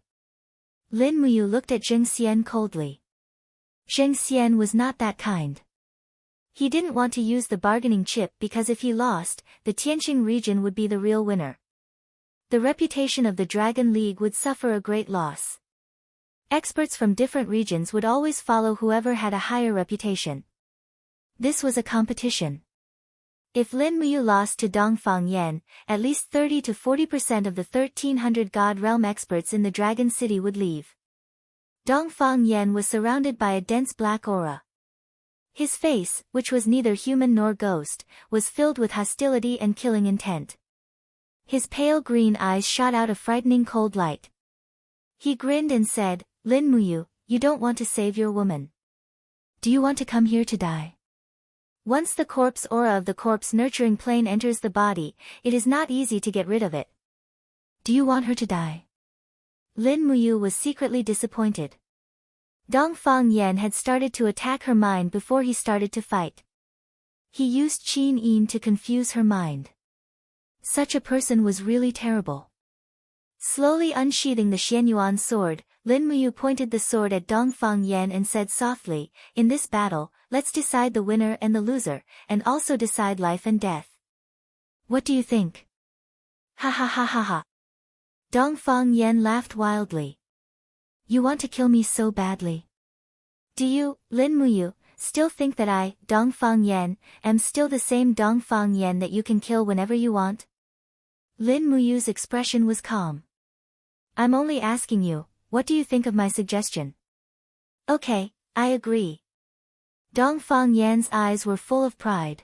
Lin Muyu looked at Zheng Xian coldly. Zheng Xian was not that kind. He didn't want to use the bargaining chip because if he lost, the Tianqing region would be the real winner. The reputation of the Dragon League would suffer a great loss. Experts from different regions would always follow whoever had a higher reputation. This was a competition. If Lin Muyu lost to Dongfang Yan, at least 30 to 40% of the 1,300 God Realm experts in the Dragon City would leave. Dongfang Yan was surrounded by a dense black aura. His face, which was neither human nor ghost, was filled with hostility and killing intent. His pale green eyes shot out a frightening cold light. He grinned and said, "Lin Muyu, you don't want to save your woman. Do you want to come here to die?" Once the corpse aura of the corpse nurturing plane enters the body, it is not easy to get rid of it. "Do you want her to die?" Lin Muyu was secretly disappointed. Dongfang Yan had started to attack her mind before he started to fight. He used Qin Yin to confuse her mind. Such a person was really terrible. Slowly unsheathing the Xianyuan sword, Lin Muyu pointed the sword at Dongfang Yan and said softly, "In this battle, let's decide the winner and the loser, and also decide life and death. What do you think?" "Ha ha ha ha ha." Dongfang Yan laughed wildly. You want to kill me so badly? Do you, Lin Muyu, still think that I, Dongfang Yan, am still the same Dongfang Yan that you can kill whenever you want? Lin Muyu's expression was calm. I'm only asking you, what do you think of my suggestion? Okay, I agree. Dongfang Yan's eyes were full of pride.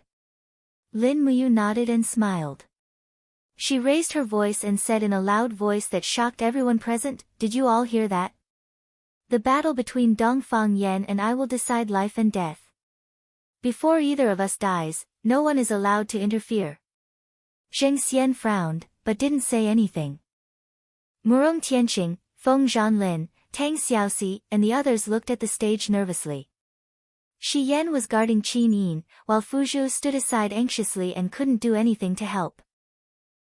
Lin Muyu nodded and smiled. She raised her voice and said in a loud voice that shocked everyone present, did you all hear that? The battle between Dongfang Yan and I will decide life and death. Before either of us dies, no one is allowed to interfere. Zheng Xian frowned, but didn't say anything. Murong Tianqing, Feng Zhanlin, Tang Xiaoxi, and the others looked at the stage nervously. Shi Yan was guarding Qin Yin, while Fu Zhu stood aside anxiously and couldn't do anything to help.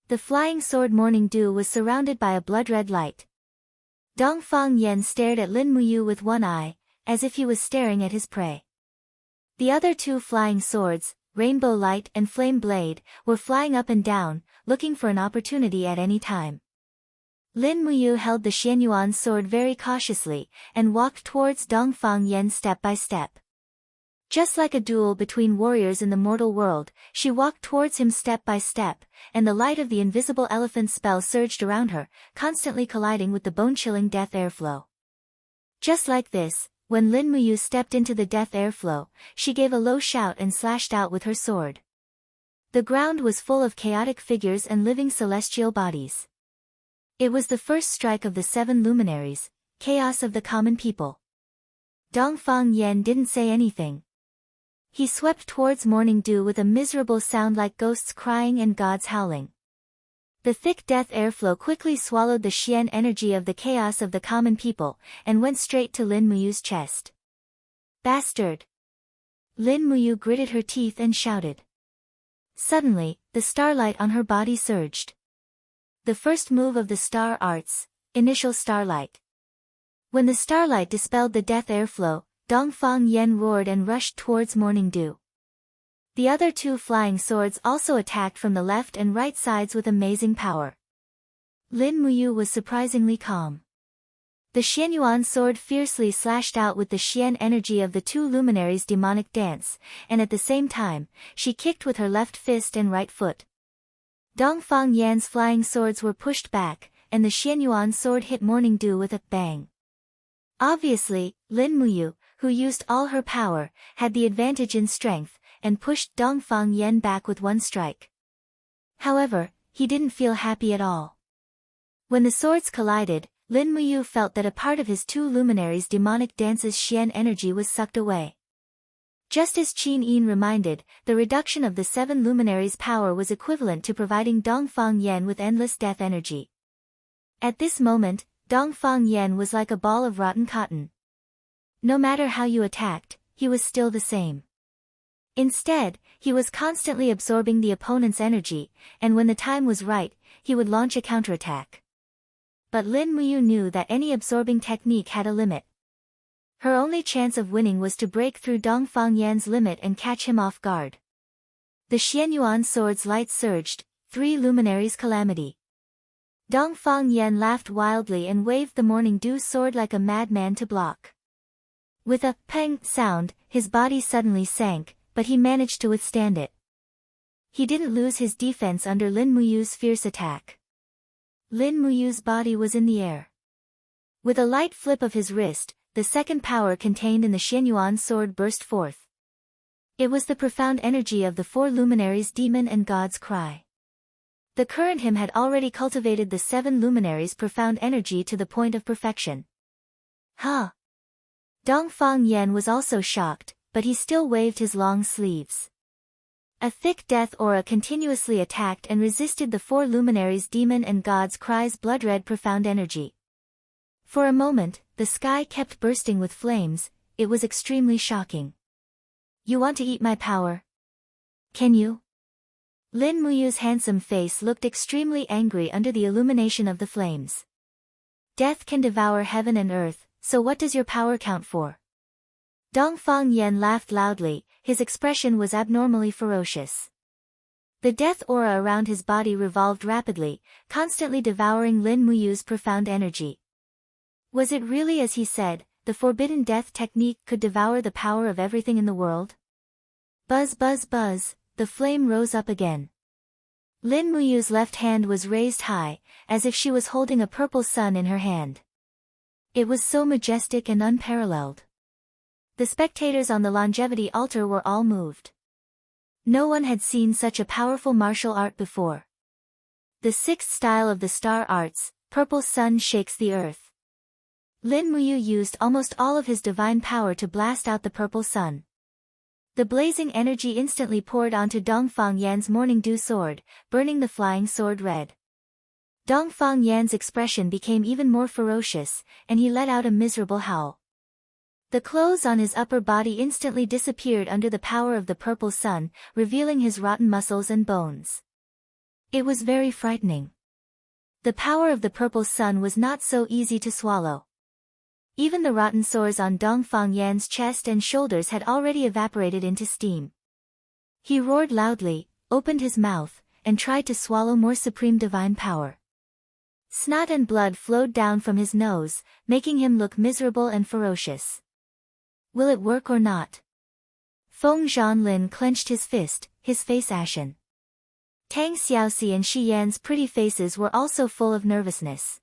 The flying sword Morning Dew was surrounded by a blood-red light. Dongfang Yan stared at Lin Muyu with one eye, as if he was staring at his prey. The other two flying swords, Rainbow Light and Flame Blade, were flying up and down, looking for an opportunity at any time. Lin Muyu held the Xianyuan sword very cautiously, and walked towards Dongfang Yan step by step. Just like a duel between warriors in the mortal world, she walked towards him step by step, and the light of the invisible elephant spell surged around her, constantly colliding with the bone-chilling death airflow. Just like this, when Lin Muyu stepped into the death airflow, she gave a low shout and slashed out with her sword. The ground was full of chaotic figures and living celestial bodies. It was the first strike of the 7 luminaries, chaos of the common people. Dongfang Yan didn't say anything. He swept towards Morning Dew with a miserable sound like ghosts crying and gods howling. The thick death airflow quickly swallowed the Xian energy of the chaos of the common people, and went straight to Lin Muyu's chest. Bastard! Lin Muyu gritted her teeth and shouted. Suddenly, the starlight on her body surged. The first move of the star arts, initial starlight. When the starlight dispelled the death airflow, Dongfang Yan roared and rushed towards Morning Dew. The other two flying swords also attacked from the left and right sides with amazing power. Lin Muyu was surprisingly calm. The Xianyuan sword fiercely slashed out with the Xian energy of the 2 luminaries' demonic dance, and at the same time, she kicked with her left fist and right foot. Dongfang Yan's flying swords were pushed back, and the Xianyuan sword hit Morning Dew with a bang. Obviously, Lin Muyu, who used all her power, had the advantage in strength, and pushed Dongfang Yan back with one strike. However, he didn't feel happy at all. When the swords collided, Lin Muyu felt that a part of his 2 luminaries' demonic dance's Xian energy was sucked away. Just as Qin Yin reminded, the reduction of the 7 luminaries' power was equivalent to providing Dongfang Yan with endless death energy. At this moment, Dongfang Yan was like a ball of rotten cotton. No matter how you attacked, he was still the same. Instead, he was constantly absorbing the opponent's energy, and when the time was right, he would launch a counterattack. But Lin Muyu knew that any absorbing technique had a limit. Her only chance of winning was to break through Dongfang Yan's limit and catch him off guard. The Xianyuan sword's light surged, 3 luminaries calamity. Dongfang Yan laughed wildly and waved the Morning Dew sword like a madman to block. With a pang sound, his body suddenly sank, but he managed to withstand it. He didn't lose his defense under Lin Muyu's fierce attack. Lin Muyu's body was in the air. With a light flip of his wrist, the second power contained in the Xianyuan sword burst forth. It was the profound energy of the 4 luminaries' demon and god's cry. The current him had already cultivated the 7 luminaries' profound energy to the point of perfection. Huh! Dongfang Yan was also shocked, but he still waved his long sleeves. A thick death aura continuously attacked and resisted the 4 luminaries' demon and god's cry's blood-red profound energy. For a moment, the sky kept bursting with flames. It was extremely shocking. You want to eat my power? Can you? Lin Muyu's handsome face looked extremely angry under the illumination of the flames. Death can devour heaven and earth, so what does your power count for? Dongfang Yan laughed loudly, his expression was abnormally ferocious. The death aura around his body revolved rapidly, constantly devouring Lin Muyu's profound energy. Was it really as he said, the forbidden death technique could devour the power of everything in the world? Buzz buzz buzz, the flame rose up again. Lin Muyu's left hand was raised high, as if she was holding a purple sun in her hand. It was so majestic and unparalleled. The spectators on the longevity altar were all moved. No one had seen such a powerful martial art before. The sixth style of the star arts, purple sun shakes the earth. Lin Muyu used almost all of his divine power to blast out the purple sun. The blazing energy instantly poured onto Dongfang Yan's morning dew sword, burning the flying sword red. Dongfang Yan's expression became even more ferocious, and he let out a miserable howl. The clothes on his upper body instantly disappeared under the power of the purple sun, revealing his rotten muscles and bones. It was very frightening. The power of the purple sun was not so easy to swallow. Even the rotten sores on Dongfang Yan's chest and shoulders had already evaporated into steam. He roared loudly, opened his mouth, and tried to swallow more supreme divine power. Snot and blood flowed down from his nose, making him look miserable and ferocious. Will it work or not? Feng Zhanlin clenched his fist, his face ashen. Tang Xiaoxi and Shi Yan's pretty faces were also full of nervousness.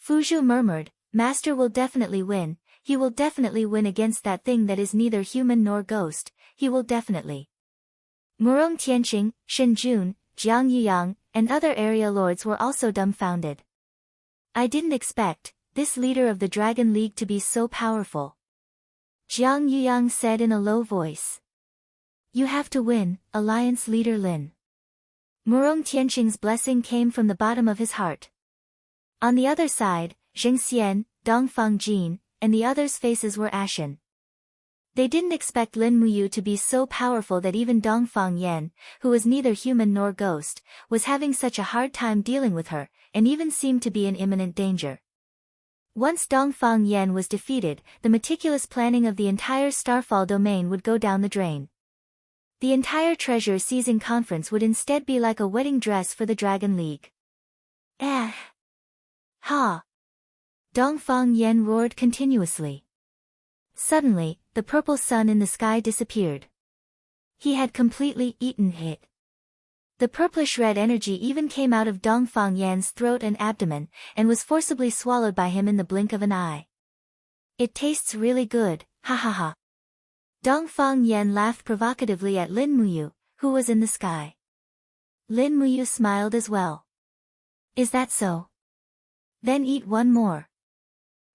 Fuzhu murmured, Master will definitely win, he will definitely win against that thing that is neither human nor ghost, he will definitely. Murong Tianqing, Shen Jun, Jiang Yuyang, and other area lords were also dumbfounded. I didn't expect this leader of the Dragon League to be so powerful. Jiang Yuyang said in a low voice. You have to win, Alliance Leader Lin. Murong Tianqing's blessing came from the bottom of his heart. On the other side, Zheng Xian, Dongfang Jin, and the others' faces were ashen. They didn't expect Lin Muyu to be so powerful that even Dongfang Yan, who was neither human nor ghost, was having such a hard time dealing with her, and even seemed to be in imminent danger. Once Dongfang Yan was defeated, the meticulous planning of the entire Starfall domain would go down the drain. The entire treasure-seizing conference would instead be like a wedding dress for the Dragon League. Eh. Ha. Dongfang Yan roared continuously. Suddenly, the purple sun in the sky disappeared. He had completely eaten it. The purplish-red energy even came out of Dongfang Yan's throat and abdomen, and was forcibly swallowed by him in the blink of an eye. It tastes really good, ha ha ha. Dongfang Yan laughed provocatively at Lin Muyu, who was in the sky. Lin Muyu smiled as well. Is that so? Then eat one more.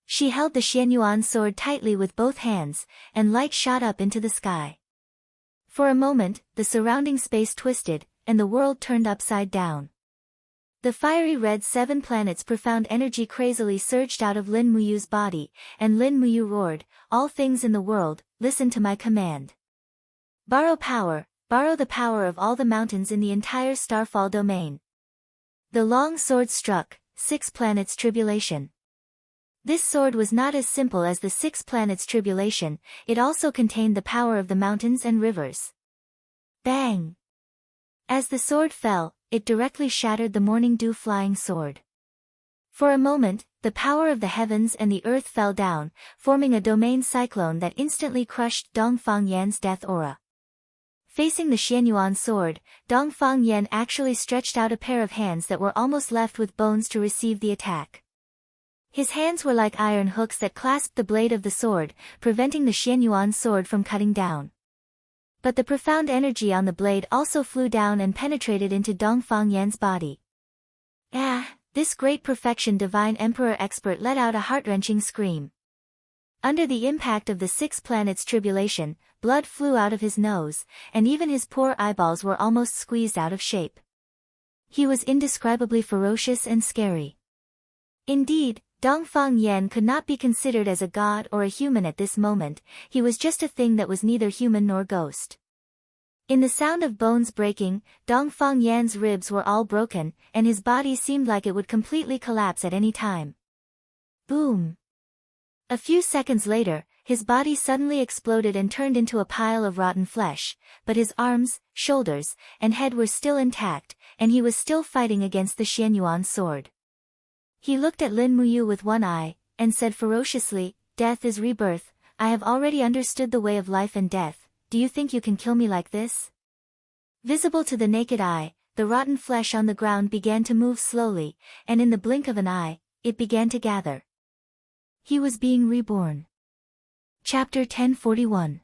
She held the Xianyuan sword tightly with both hands, and light shot up into the sky. For a moment, the surrounding space twisted, and the world turned upside down. The fiery red seven planets' profound energy crazily surged out of Lin Muyu's body, and Lin Muyu roared, all things in the world, listen to my command. Borrow power, borrow the power of all the mountains in the entire Starfall domain. The long sword struck, 6 planets tribulation. This sword was not as simple as the 6 planets tribulation, it also contained the power of the mountains and rivers. Bang! As the sword fell, it directly shattered the morning dew flying sword. For a moment, the power of the heavens and the earth fell down, forming a domain cyclone that instantly crushed Dongfang Yan's death aura. Facing the Xianyuan sword, Dongfang Yan actually stretched out a pair of hands that were almost left with bones to receive the attack. His hands were like iron hooks that clasped the blade of the sword, preventing the Xianyuan sword from cutting down. But the profound energy on the blade also flew down and penetrated into Dongfang Yan's body. Ah! This great perfection divine emperor expert let out a heart-wrenching scream. Under the impact of the 6 planets tribulation, blood flew out of his nose, and even his poor eyeballs were almost squeezed out of shape. He was indescribably ferocious and scary. Indeed, Dongfang Yan could not be considered as a god or a human at this moment, he was just a thing that was neither human nor ghost. In the sound of bones breaking, Dongfang Yan's ribs were all broken, and his body seemed like it would completely collapse at any time. Boom! A few seconds later, his body suddenly exploded and turned into a pile of rotten flesh, but his arms, shoulders, and head were still intact, and he was still fighting against the Xianyuan sword. He looked at Lin Muyu with one eye, and said ferociously, "Death is rebirth, I have already understood the way of life and death, do you think you can kill me like this?" Visible to the naked eye, the rotten flesh on the ground began to move slowly, and in the blink of an eye, it began to gather. He was being reborn. Chapter 1041.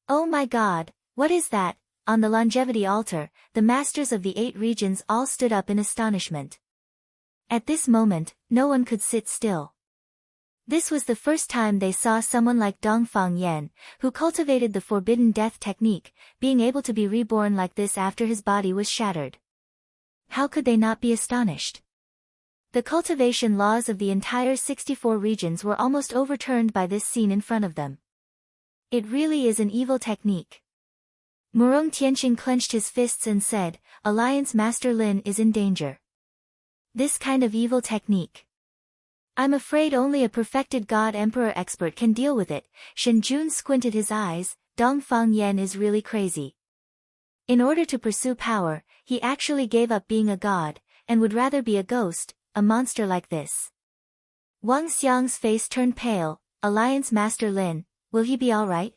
Oh my God, what is that? On the longevity altar, the masters of the 8 regions all stood up in astonishment. At this moment, no one could sit still. This was the first time they saw someone like Dongfang Yan, who cultivated the forbidden death technique, being able to be reborn like this after his body was shattered. How could they not be astonished? The cultivation laws of the entire 64 regions were almost overturned by this scene in front of them. It really is an evil technique. Murong Tianqing clenched his fists and said, "Alliance Master Lin is in danger. This kind of evil technique. I'm afraid only a perfected God Emperor expert can deal with it." Shen Jun squinted his eyes, Dongfang Yan is really crazy. In order to pursue power, he actually gave up being a god, and would rather be a ghost, a monster like this. Wang Xiang's face turned pale. Alliance Master Lin, will he be alright?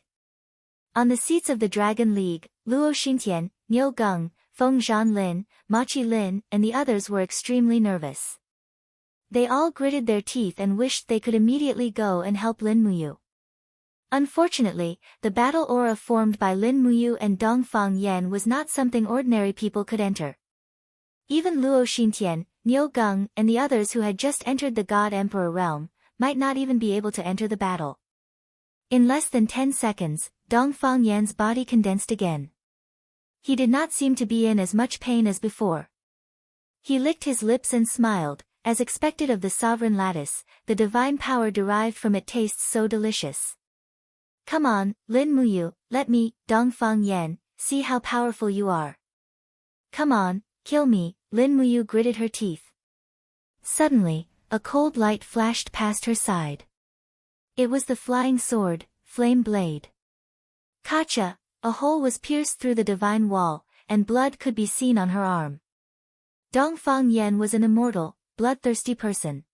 On the seats of the Dragon League, Luo Xintian, Niu Geng, Feng Zhanlin, Ma Qilin, and the others were extremely nervous. They all gritted their teeth and wished they could immediately go and help Lin Muyu. Unfortunately, the battle aura formed by Lin Muyu and Dongfang Yan was not something ordinary people could enter. Even Luo Xintian, Niu Geng, and the others who had just entered the God Emperor realm, might not even be able to enter the battle. In less than 10 seconds, Dongfang Yan's body condensed again. He did not seem to be in as much pain as before. He licked his lips and smiled. As expected of the sovereign lattice, the divine power derived from it tastes so delicious. Come on, Lin Muyu, let me, Dongfang Yan, see how powerful you are. Come on, kill me, Lin Muyu gritted her teeth. Suddenly, a cold light flashed past her side. It was the flying sword, Flame Blade. Kacha, a hole was pierced through the divine wall, and blood could be seen on her arm. Dongfang Yan was an immortal, bloodthirsty person.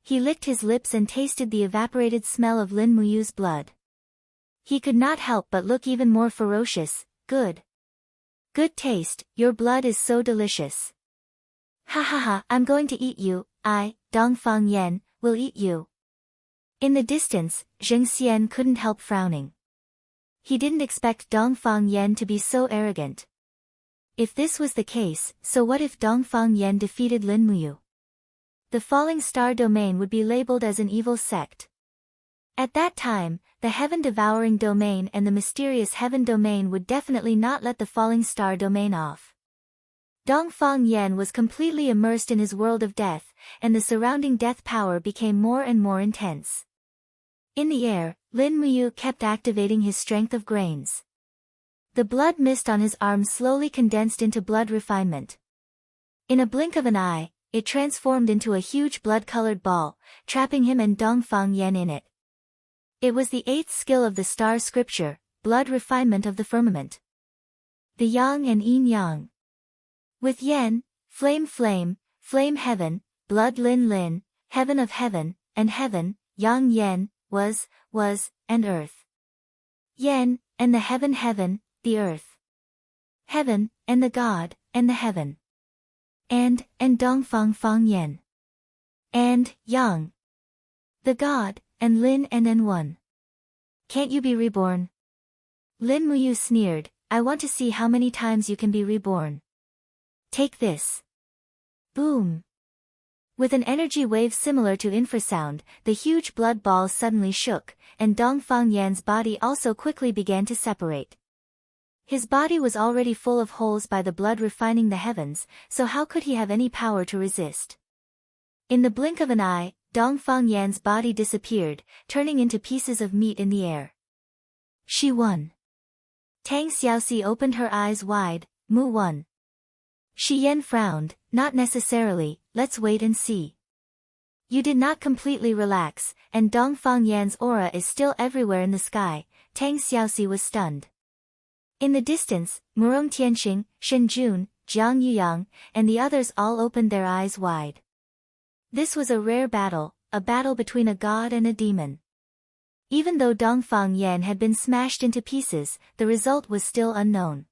He licked his lips and tasted the evaporated smell of Lin Muyu's blood. He could not help but look even more ferocious. Good. Good taste, your blood is so delicious. Ha ha ha, I'm going to eat you, I, Dongfang Yan, will eat you. In the distance, Zheng Xian couldn't help frowning. He didn't expect Dongfang Yan to be so arrogant. If this was the case, so what if Dongfang Yan defeated Lin Muyu? The Falling Star Domain would be labeled as an evil sect. At that time, the Heaven-Devouring Domain and the Mysterious Heaven Domain would definitely not let the Falling Star Domain off. Dongfang Yan was completely immersed in his world of death, and the surrounding death power became more and more intense. In the air, Lin Muyu kept activating his strength of grains. The blood mist on his arm slowly condensed into blood refinement. In a blink of an eye, it transformed into a huge blood-colored ball, trapping him and Dongfang Yan in it. It was the 8th skill of the star scripture, blood refinement of the firmament. The Yang and Yin Yang. With Yan, flame flame, flame heaven, blood Lin Lin, heaven of heaven, and heaven, Yang Yan, was, and earth. Yan, and the heaven heaven, the earth. Heaven, and the God, and the heaven. And Dongfang Fang Yan. And, Yang. The God, and Lin and then one. Can't you be reborn? Lin Muyu sneered, I want to see how many times you can be reborn. Take this. Boom. With an energy wave similar to infrasound, the huge blood ball suddenly shook, and Dongfang Yan's body also quickly began to separate. His body was already full of holes by the blood refining the heavens, so how could he have any power to resist? In the blink of an eye, Dongfang Yan's body disappeared, turning into pieces of meat in the air. She won. Tang Xiaoxi opened her eyes wide. Mu won. Shi Yan frowned, not necessarily, let's wait and see. You did not completely relax, and Dongfang Yan's aura is still everywhere in the sky. Tang Xiaoxi was stunned. In the distance, Murong Tianxing, Shen Jun, Jiang Yuyang, and the others all opened their eyes wide. This was a rare battle, a battle between a god and a demon. Even though Dongfang Yan had been smashed into pieces, the result was still unknown.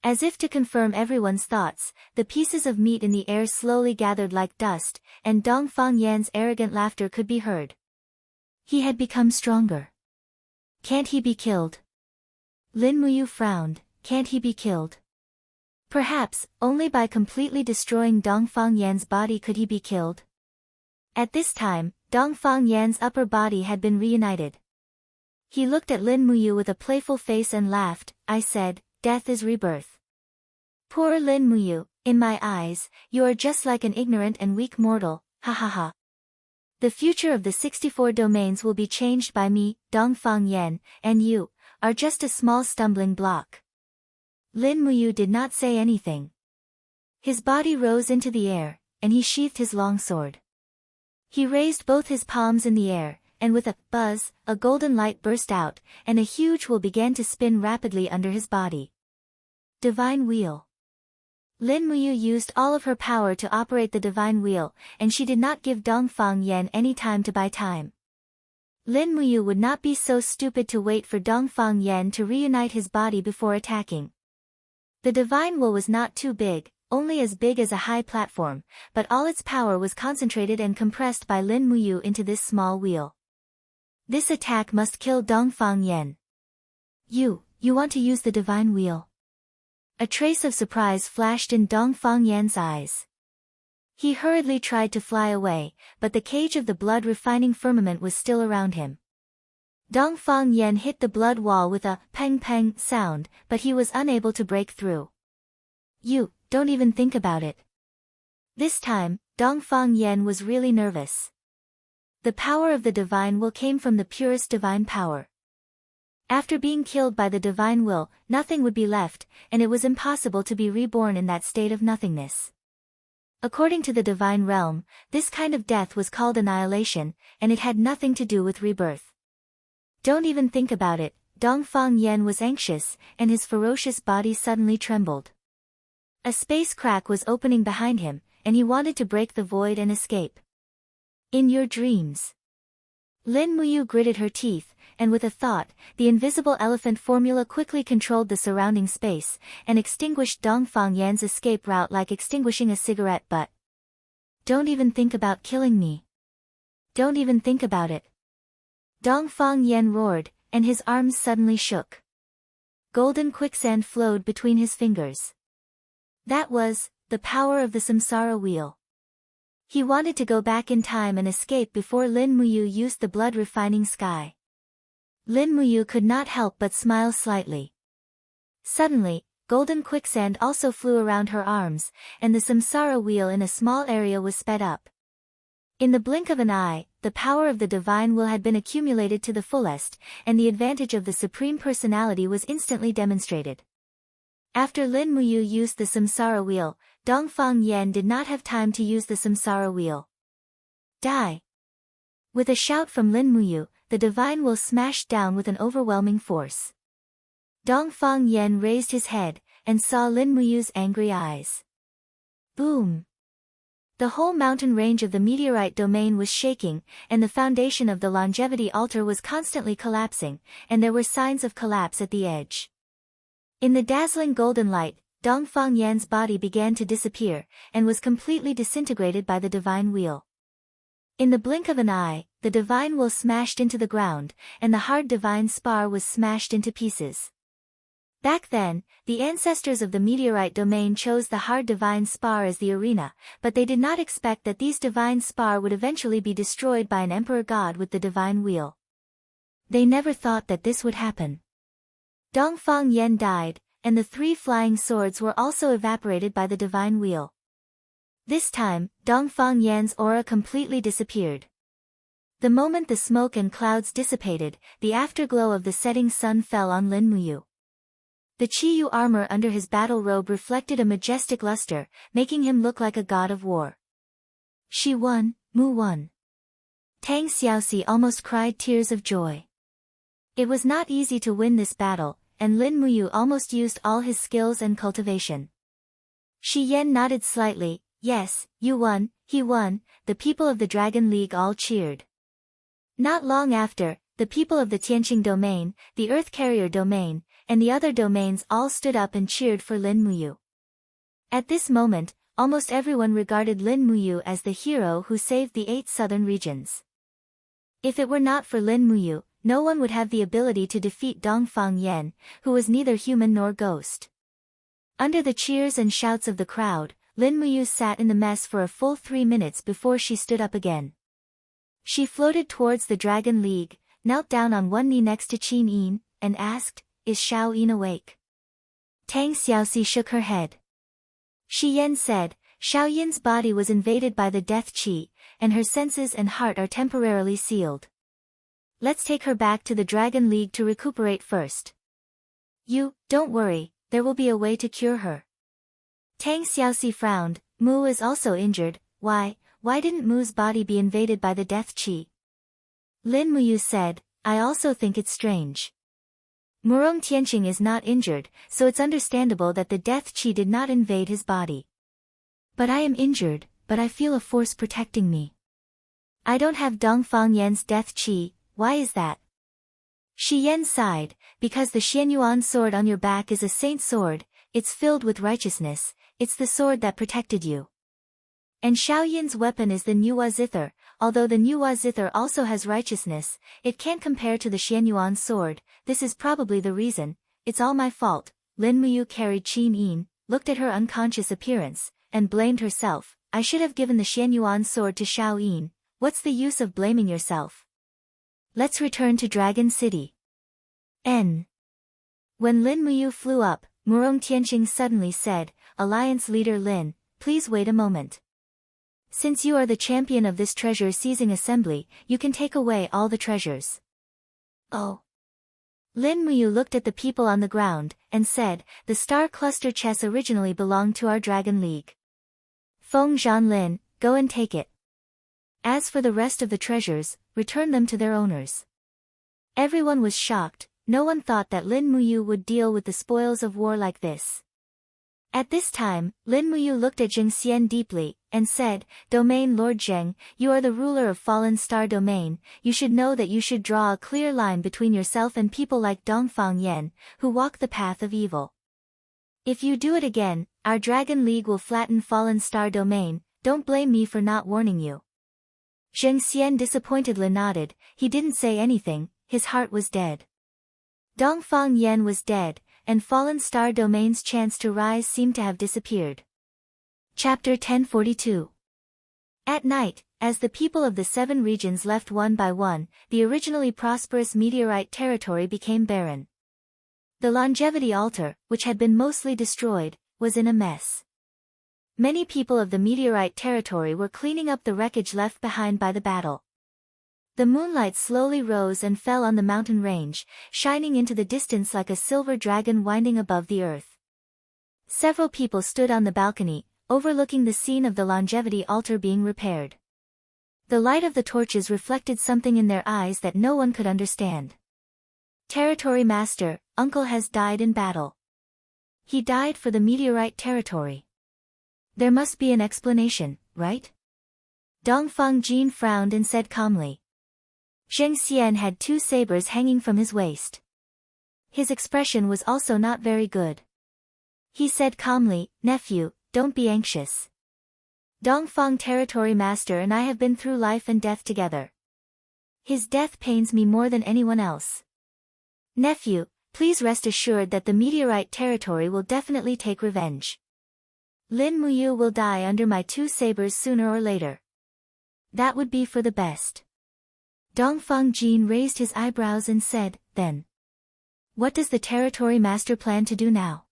As if to confirm everyone's thoughts, the pieces of meat in the air slowly gathered like dust, and Dongfang Yan's arrogant laughter could be heard. He had become stronger. Can't he be killed? Lin Muyu frowned. Can't he be killed? Perhaps, only by completely destroying Dongfang Yan's body could he be killed. At this time, Dongfang Yan's upper body had been reunited. He looked at Lin Muyu with a playful face and laughed. I said, death is rebirth. Poor Lin Muyu, in my eyes, you are just like an ignorant and weak mortal, ha ha ha. The future of the 64 domains will be changed by me, Dongfang Yan, and you are just a small stumbling block. Lin Muyu did not say anything. His body rose into the air, and he sheathed his long sword. He raised both his palms in the air, and with a buzz, a golden light burst out, and a huge wheel began to spin rapidly under his body. Divine Wheel. Lin Muyu used all of her power to operate the divine wheel, and she did not give Dongfang Yan any time to buy time. Lin Muyu would not be so stupid to wait for Dongfang Yan to reunite his body before attacking. The divine wheel was not too big, only as big as a high platform, but all its power was concentrated and compressed by Lin Muyu into this small wheel. This attack must kill Dongfang Yan. You want to use the divine wheel? A trace of surprise flashed in Dongfang Yan's eyes. He hurriedly tried to fly away, but the cage of the blood-refining firmament was still around him. Dongfang Yan hit the blood wall with a peng-peng sound, but he was unable to break through. You, don't even think about it. This time, Dongfang Yan was really nervous. The power of the divine will came from the purest divine power. After being killed by the divine will, nothing would be left, and it was impossible to be reborn in that state of nothingness. According to the divine realm, this kind of death was called annihilation, and it had nothing to do with rebirth. Don't even think about it. Dongfang Yan was anxious, and his ferocious body suddenly trembled. A space crack was opening behind him, and he wanted to break the void and escape. In your dreams. Lin Muyu gritted her teeth, and with a thought, the invisible elephant formula quickly controlled the surrounding space, and extinguished Dongfang Yan's escape route like extinguishing a cigarette butt. Don't even think about killing me. Don't even think about it. Dongfang Yan roared, and his arms suddenly shook. Golden quicksand flowed between his fingers. That was the power of the samsara wheel. He wanted to go back in time and escape before Lin Muyu used the blood-refining sky. Lin Muyu could not help but smile slightly. Suddenly, golden quicksand also flew around her arms, and the samsara wheel in a small area was sped up. In the blink of an eye, the power of the divine will had been accumulated to the fullest, and the advantage of the Supreme Personality was instantly demonstrated. After Lin Muyu used the samsara wheel, Dongfang Yan did not have time to use the samsara wheel. Die! With a shout from Lin Muyu, the divine will smashed down with an overwhelming force. Dongfang Yan raised his head, and saw Lin Muyu's angry eyes. Boom! The whole mountain range of the meteorite domain was shaking, and the foundation of the longevity altar was constantly collapsing, and there were signs of collapse at the edge. In the dazzling golden light, Dongfang Yan's body began to disappear, and was completely disintegrated by the divine wheel. In the blink of an eye, the divine wheel smashed into the ground, and the hard divine spar was smashed into pieces. Back then, the ancestors of the meteorite domain chose the hard divine spar as the arena, but they did not expect that these divine spar would eventually be destroyed by an emperor god with the divine wheel. They never thought that this would happen. Dongfang Yan died, and the 3 flying swords were also evaporated by the divine wheel. This time, Dongfang Yan's aura completely disappeared. The moment the smoke and clouds dissipated, the afterglow of the setting sun fell on Lin Muyu. The Chiyu armor under his battle robe reflected a majestic luster, making him look like a god of war. She won, Mu won. Tang Xiaoxi almost cried tears of joy. It was not easy to win this battle, and Lin Muyu almost used all his skills and cultivation. Shi Yan nodded slightly. Yes, you won, he won. The people of the Dragon League all cheered. Not long after, the people of the Tianqing domain, the Earth Carrier domain, and the other domains all stood up and cheered for Lin Muyu. At this moment, almost everyone regarded Lin Muyu as the hero who saved the 8 southern regions. If it were not for Lin Muyu, no one would have the ability to defeat Dongfang Yan, who was neither human nor ghost. Under the cheers and shouts of the crowd, Lin Muyu sat in the mess for a full 3 minutes before she stood up again. She floated towards the Dragon League, knelt down on one knee next to Qin Yin, and asked, "Is Xiao Yin awake?" Tang Xiaoxi shook her head. Shi Yan said, "Xiao Yin's body was invaded by the death qi, and her senses and heart are temporarily sealed. Let's take her back to the Dragon League to recuperate first." Don't worry, there will be a way to cure her." Tang Xiaoxi frowned. Mu is also injured. Why didn't Mu's body be invaded by the death qi? Lin Muyu said, "I also think it's strange. Murong Tianqing is not injured, so it's understandable that the death qi did not invade his body. But I am injured, but I feel a force protecting me. I don't have Dongfang Yan's death qi, why is that?" Shi Yan sighed, "Because the Xianyuan sword on your back is a saint sword, it's filled with righteousness, it's the sword that protected you. And Xiao Yin's weapon is the Nuwa Zither, although the Nuwa Zither also has righteousness, it can't compare to the Xianyuan sword, this is probably the reason, it's all my fault." Lin Muyu carried Qin Yin, looked at her unconscious appearance, and blamed herself. "I should have given the Xianyuan sword to Xiao Yin, what's the use of blaming yourself? Let's return to Dragon City." When Lin Muyu flew up, Murong Tianqing suddenly said, "Alliance leader Lin, please wait a moment. Since you are the champion of this treasure-seizing assembly, you can take away all the treasures." "Oh." Lin Muyu looked at the people on the ground, and said, "The star cluster chess originally belonged to our Dragon League. Feng Zhanlin, go and take it. As for the rest of the treasures, return them to their owners." Everyone was shocked, no one thought that Lin Muyu would deal with the spoils of war like this. At this time, Lin Muyu looked at Zheng Xian deeply, and said, "Domain Lord Zheng, you are the ruler of Fallen Star Domain, you should know that you should draw a clear line between yourself and people like Dongfang Yan, who walk the path of evil. If you do it again, our Dragon League will flatten Fallen Star Domain, don't blame me for not warning you." Zheng Xian disappointedly nodded, he didn't say anything, his heart was dead. Dongfang Yan was dead, and Fallen Star Domain's chance to rise seemed to have disappeared. Chapter 1042. At night, as the people of the 7 regions left one by one, the originally prosperous meteorite territory became barren. The longevity altar, which had been mostly destroyed, was in a mess. Many people of the meteorite territory were cleaning up the wreckage left behind by the battle. The moonlight slowly rose and fell on the mountain range, shining into the distance like a silver dragon winding above the earth. Several people stood on the balcony, overlooking the scene of the longevity altar being repaired. The light of the torches reflected something in their eyes that no one could understand. "Territory Master, Uncle has died in battle. He died for the meteorite territory. There must be an explanation, right?" Dongfang Jin frowned and said calmly. Zheng Xian had 2 sabers hanging from his waist. His expression was also not very good. He said calmly, "Nephew, don't be anxious. Dongfang Territory Master and I have been through life and death together. His death pains me more than anyone else. Nephew, please rest assured that the meteorite territory will definitely take revenge. Lin Muyu will die under my 2 sabers sooner or later. That would be for the best." Dongfang Jin raised his eyebrows and said, "Then, what does the Territory Master plan to do now?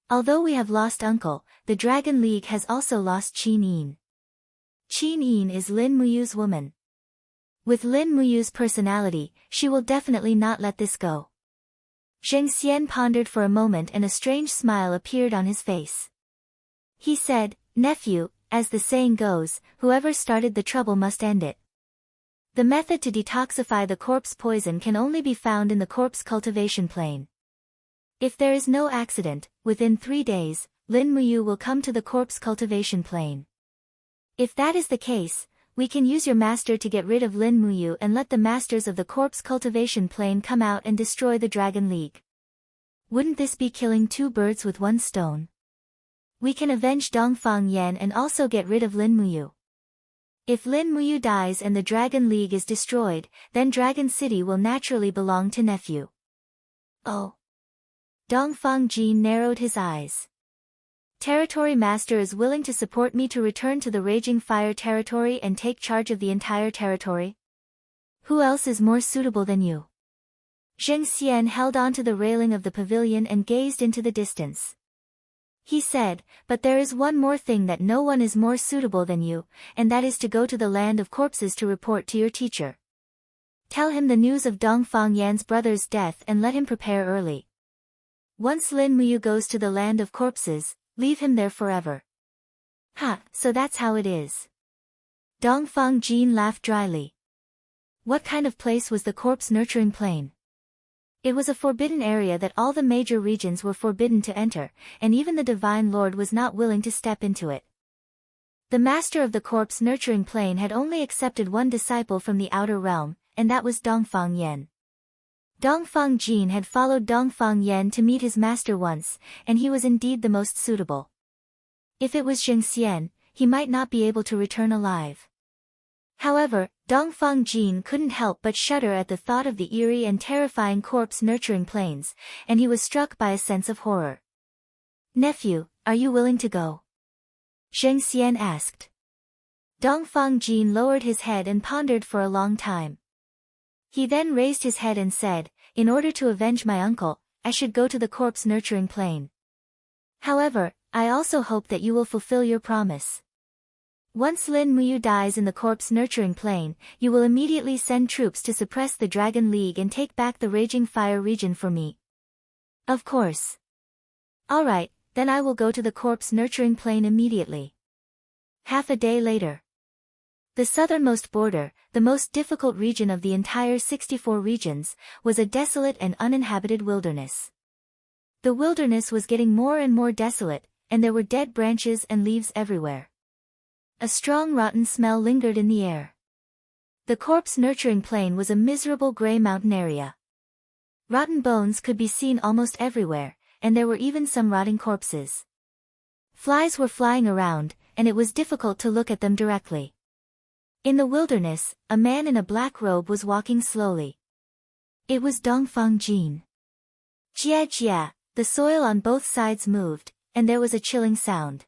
Although we have lost Uncle, the Dragon League has also lost Qin Yin. Qin Yin is Lin Muyu's woman. With Lin Muyu's personality, she will definitely not let this go." Zheng Xian pondered for a moment and a strange smile appeared on his face. He said, "Nephew, as the saying goes, whoever started the trouble must end it. The method to detoxify the corpse poison can only be found in the corpse cultivation plane. If there is no accident, within 3 days, Lin Muyu will come to the corpse cultivation plane. If that is the case, we can use your master to get rid of Lin Muyu and let the masters of the corpse cultivation plane come out and destroy the Dragon League. Wouldn't this be killing 2 birds with 1 stone? We can avenge Dongfang Yan and also get rid of Lin Muyu. If Lin Muyu dies and the Dragon League is destroyed, then Dragon City will naturally belong to nephew. Oh. Dongfang Jin narrowed his eyes. Territory Master is willing to support me to return to the Raging Fire territory and take charge of the entire territory? Who else is more suitable than you? Zheng Xian held onto the railing of the pavilion and gazed into the distance. He said, but there is one more thing that no one is more suitable than you, and that is to go to the land of corpses to report to your teacher. Tell him the news of Dongfang Yan's brother's death and let him prepare early. Once Lin Muyu goes to the land of corpses, leave him there forever. Ha, so that's how it is. Dongfang Jin laughed dryly. What kind of place was the corpse nurturing plane? It was a forbidden area that all the major regions were forbidden to enter, and even the Divine Lord was not willing to step into it. The master of the corpse nurturing plane had only accepted one disciple from the outer realm, and that was Dongfang Yan. Dongfang Jin had followed Dongfang Yan to meet his master once, and he was indeed the most suitable. If it was Zheng Xian, he might not be able to return alive. However, Dongfang Jin couldn't help but shudder at the thought of the eerie and terrifying corpse nurturing plains, and he was struck by a sense of horror. Nephew, are you willing to go? Zheng Xian asked. Dongfang Jin lowered his head and pondered for a long time. He then raised his head and said, in order to avenge my uncle, I should go to the corpse nurturing plane. However, I also hope that you will fulfill your promise. Once Lin Muyu dies in the corpse nurturing plane, you will immediately send troops to suppress the Dragon League and take back the Raging Fire region for me. Of course. Alright, then I will go to the corpse nurturing plane immediately. Half a day later. The southernmost border, the most difficult region of the entire 64 regions, was a desolate and uninhabited wilderness. The wilderness was getting more and more desolate, and there were dead branches and leaves everywhere. A strong rotten smell lingered in the air. The corpse nurturing plain was a miserable gray mountain area. Rotten bones could be seen almost everywhere, and there were even some rotting corpses. Flies were flying around, and it was difficult to look at them directly. In the wilderness, a man in a black robe was walking slowly. It was Dongfang Jin. Jia jia, the soil on both sides moved, and there was a chilling sound.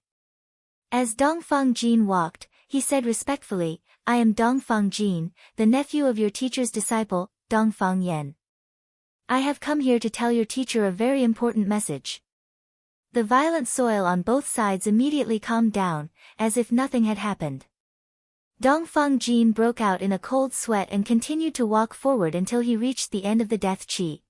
As Dongfang Jin walked, he said respectfully, I am Dongfang Jin, the nephew of your teacher's disciple, Dongfang Yan. I have come here to tell your teacher a very important message. The violent soil on both sides immediately calmed down, as if nothing had happened. Dongfang Jin broke out in a cold sweat and continued to walk forward until he reached the end of the death chi.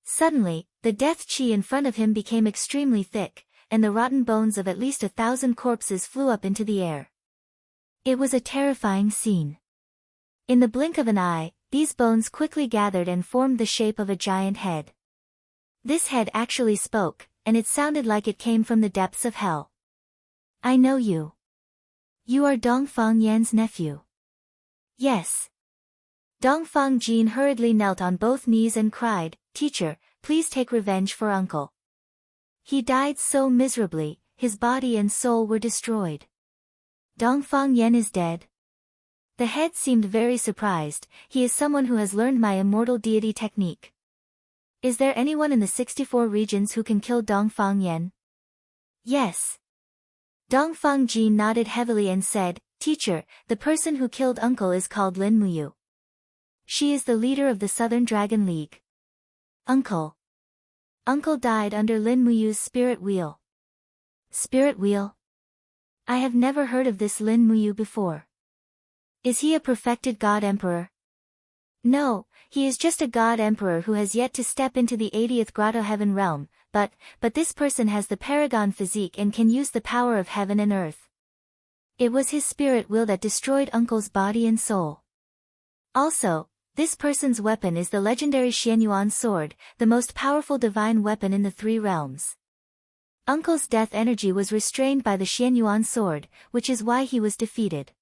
Suddenly, the death chi in front of him became extremely thick, and the rotten bones of at least 1,000 corpses flew up into the air. It was a terrifying scene. In the blink of an eye, these bones quickly gathered and formed the shape of a giant head. This head actually spoke, and it sounded like it came from the depths of hell. I know you. You are Dongfang Yan's nephew. Yes. Dongfang Jin hurriedly knelt on both knees and cried, Teacher, please take revenge for uncle. He died so miserably, his body and soul were destroyed. Dongfang Yan is dead? The head seemed very surprised. He is someone who has learned my immortal deity technique. Is there anyone in the 64 regions who can kill Dongfang Yan? Yes. Dongfang Jin nodded heavily and said, Teacher, the person who killed uncle is called Lin Muyu. She is the leader of the Southern Dragon League. Uncle. Uncle died under Lin Muyu's spirit wheel. Spirit wheel? I have never heard of this Lin Muyu before. Is he a perfected god emperor? No, he is just a god emperor who has yet to step into the 80th grotto heaven realm, but this person has the paragon physique and can use the power of heaven and earth. It was his spirit will that destroyed Uncle's body and soul. Also, this person's weapon is the legendary Xianyuan sword, the most powerful divine weapon in the three realms. Uncle's death energy was restrained by the Xianyuan sword, which is why he was defeated.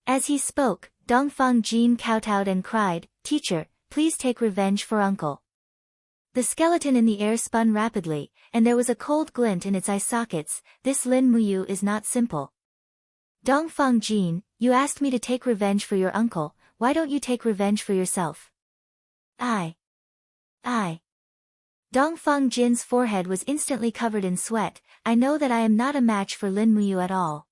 As he spoke, Dongfang Jin kowtowed and cried, "Teacher, please take revenge for Uncle." The skeleton in the air spun rapidly, and there was a cold glint in its eye sockets. "This Lin Muyu is not simple. Dongfang Jin, you asked me to take revenge for your uncle, why don't you take revenge for yourself?" I. Dongfang Jin's forehead was instantly covered in sweat. "I know that I am not a match for Lin Muyu at all.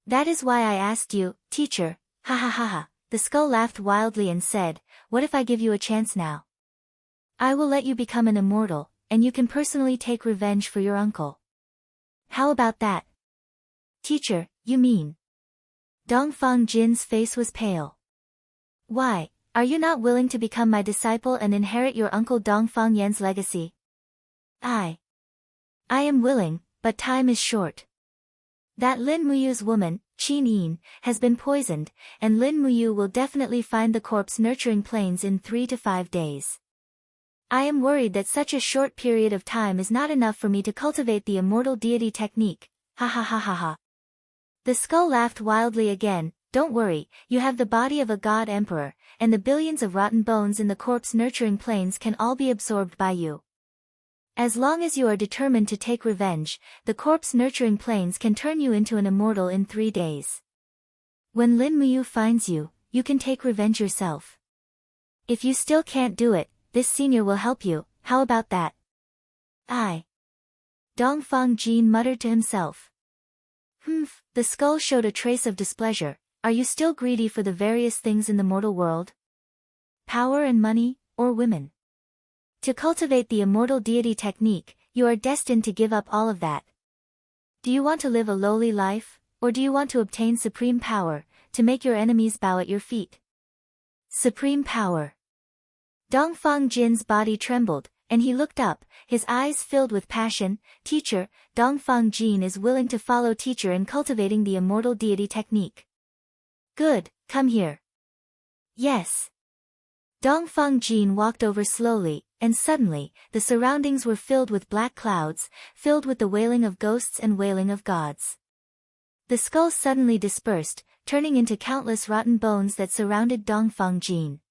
That is why I asked you, teacher." "Ha ha ha ha." The skull laughed wildly and said, "What if I give you a chance now? I will let you become an immortal, and you can personally take revenge for your uncle. How about that?" "Teacher, you mean?" Dongfang Jin's face was pale. "Why, are you not willing to become my disciple and inherit your uncle Dongfang Yan's legacy?" I am willing, but time is short. That Lin Muyu's woman, Qin Yin, has been poisoned, and Lin Muyu will definitely find the corpse nurturing plains in 3 to 5 days. I am worried that such a short period of time is not enough for me to cultivate the immortal deity technique. Ha ha ha ha ha. The skull laughed wildly again. "Don't worry, you have the body of a god emperor, and the billions of rotten bones in the corpse nurturing plains can all be absorbed by you. As long as you are determined to take revenge, the corpse nurturing plains can turn you into an immortal in 3 days. When Lin Muyu finds you, you can take revenge yourself. If you still can't do it, this senior will help you. How about that?" Dongfang Jin muttered to himself. "Humph." The skull showed a trace of displeasure. "Are you still greedy for the various things in the mortal world? Power and money, or women? To cultivate the immortal deity technique, you are destined to give up all of that. Do you want to live a lowly life, or do you want to obtain supreme power, to make your enemies bow at your feet?" Supreme power. Dongfang Jin's body trembled, and he looked up, his eyes filled with passion. "Teacher, Dongfang Jin is willing to follow teacher in cultivating the immortal deity technique." "Good, come here." "Yes." Dongfang Jin walked over slowly, and suddenly, the surroundings were filled with black clouds, filled with the wailing of ghosts and wailing of gods. The skull suddenly dispersed, turning into countless rotten bones that surrounded Dongfang Jin.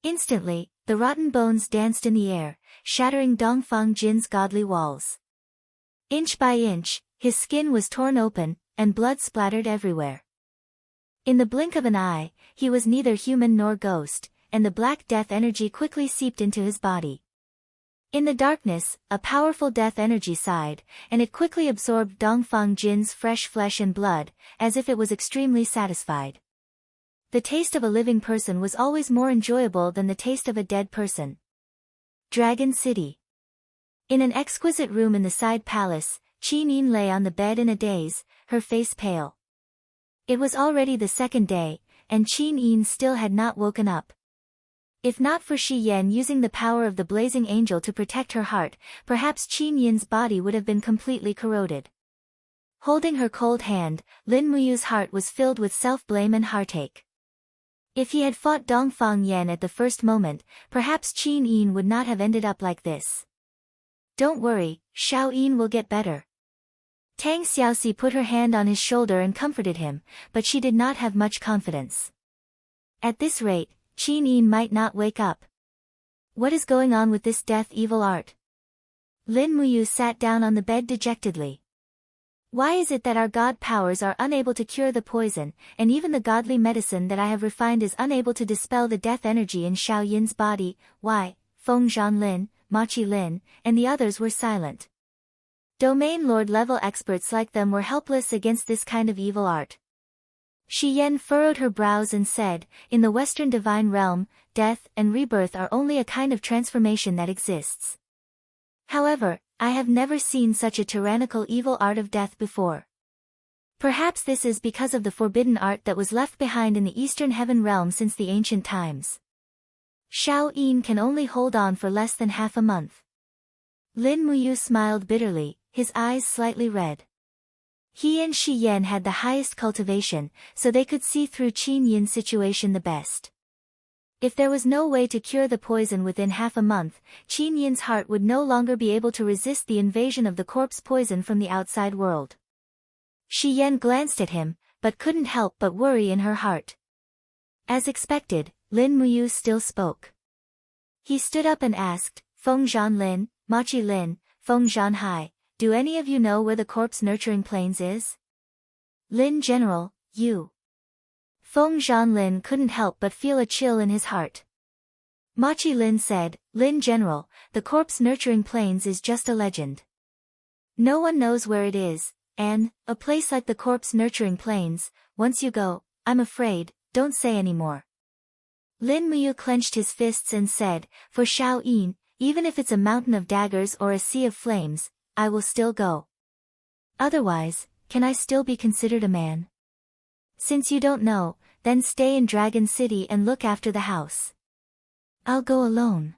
Instantly, the rotten bones danced in the air, shattering Dongfang Jin's godly walls. Inch by inch, his skin was torn open, and blood splattered everywhere. In the blink of an eye, he was neither human nor ghost, and the black death energy quickly seeped into his body. In the darkness, a powerful death energy sighed, and it quickly absorbed Dongfang Jin's fresh flesh and blood, as if it was extremely satisfied. The taste of a living person was always more enjoyable than the taste of a dead person. Dragon City. In an exquisite room in the side palace, Qin Yin lay on the bed in a daze, her face pale. It was already the second day, and Qin Yin still had not woken up. If not for Shi Yan using the power of the blazing angel to protect her heart, perhaps Qin Yin's body would have been completely corroded. Holding her cold hand, Lin Muyu's heart was filled with self-blame and heartache. If he had fought Dongfang Yan at the first moment, perhaps Qin Yin would not have ended up like this. "Don't worry, Xiao Yin will get better." Tang Xiaoxi put her hand on his shoulder and comforted him, but she did not have much confidence. At this rate, Qin Yin might not wake up. What is going on with this death evil art? Lin Muyu sat down on the bed dejectedly. Why is it that our god powers are unable to cure the poison, and even the godly medicine that I have refined is unable to dispel the death energy in Xiao Yin's body? Why? Feng Zhanlin, Ma Qilin, and the others were silent. Domain lord level experts like them were helpless against this kind of evil art. Shi Yan furrowed her brows and said, "In the Western divine realm, death and rebirth are only a kind of transformation that exists. However, I have never seen such a tyrannical evil art of death before. Perhaps this is because of the forbidden art that was left behind in the Eastern Heaven realm since the ancient times. Xiao Yin can only hold on for less than half a month." Lin Muyu smiled bitterly, his eyes slightly red. He and Shi Yan had the highest cultivation, so they could see through Qin Yin's situation the best. If there was no way to cure the poison within half a month, Qin Yin's heart would no longer be able to resist the invasion of the corpse poison from the outside world. Shi Yan glanced at him, but couldn't help but worry in her heart. As expected, Lin Muyu still spoke. He stood up and asked, Feng Zhan Lin, Machi Lin, Feng Zhan Hai, do any of you know where the corpse nurturing plains is? Lin General, you. Feng Zhan Lin couldn't help but feel a chill in his heart. Machi Lin said, Lin General, the corpse nurturing plains is just a legend. No one knows where it is, and, a place like the corpse nurturing plains, once you go, I'm afraid, don't say any more. Lin Muyu clenched his fists and said, for Xiao Yin, even if it's a mountain of daggers or a sea of flames, I will still go. Otherwise, can I still be considered a man? Since you don't know, then stay in Dragon City and look after the house. I'll go alone.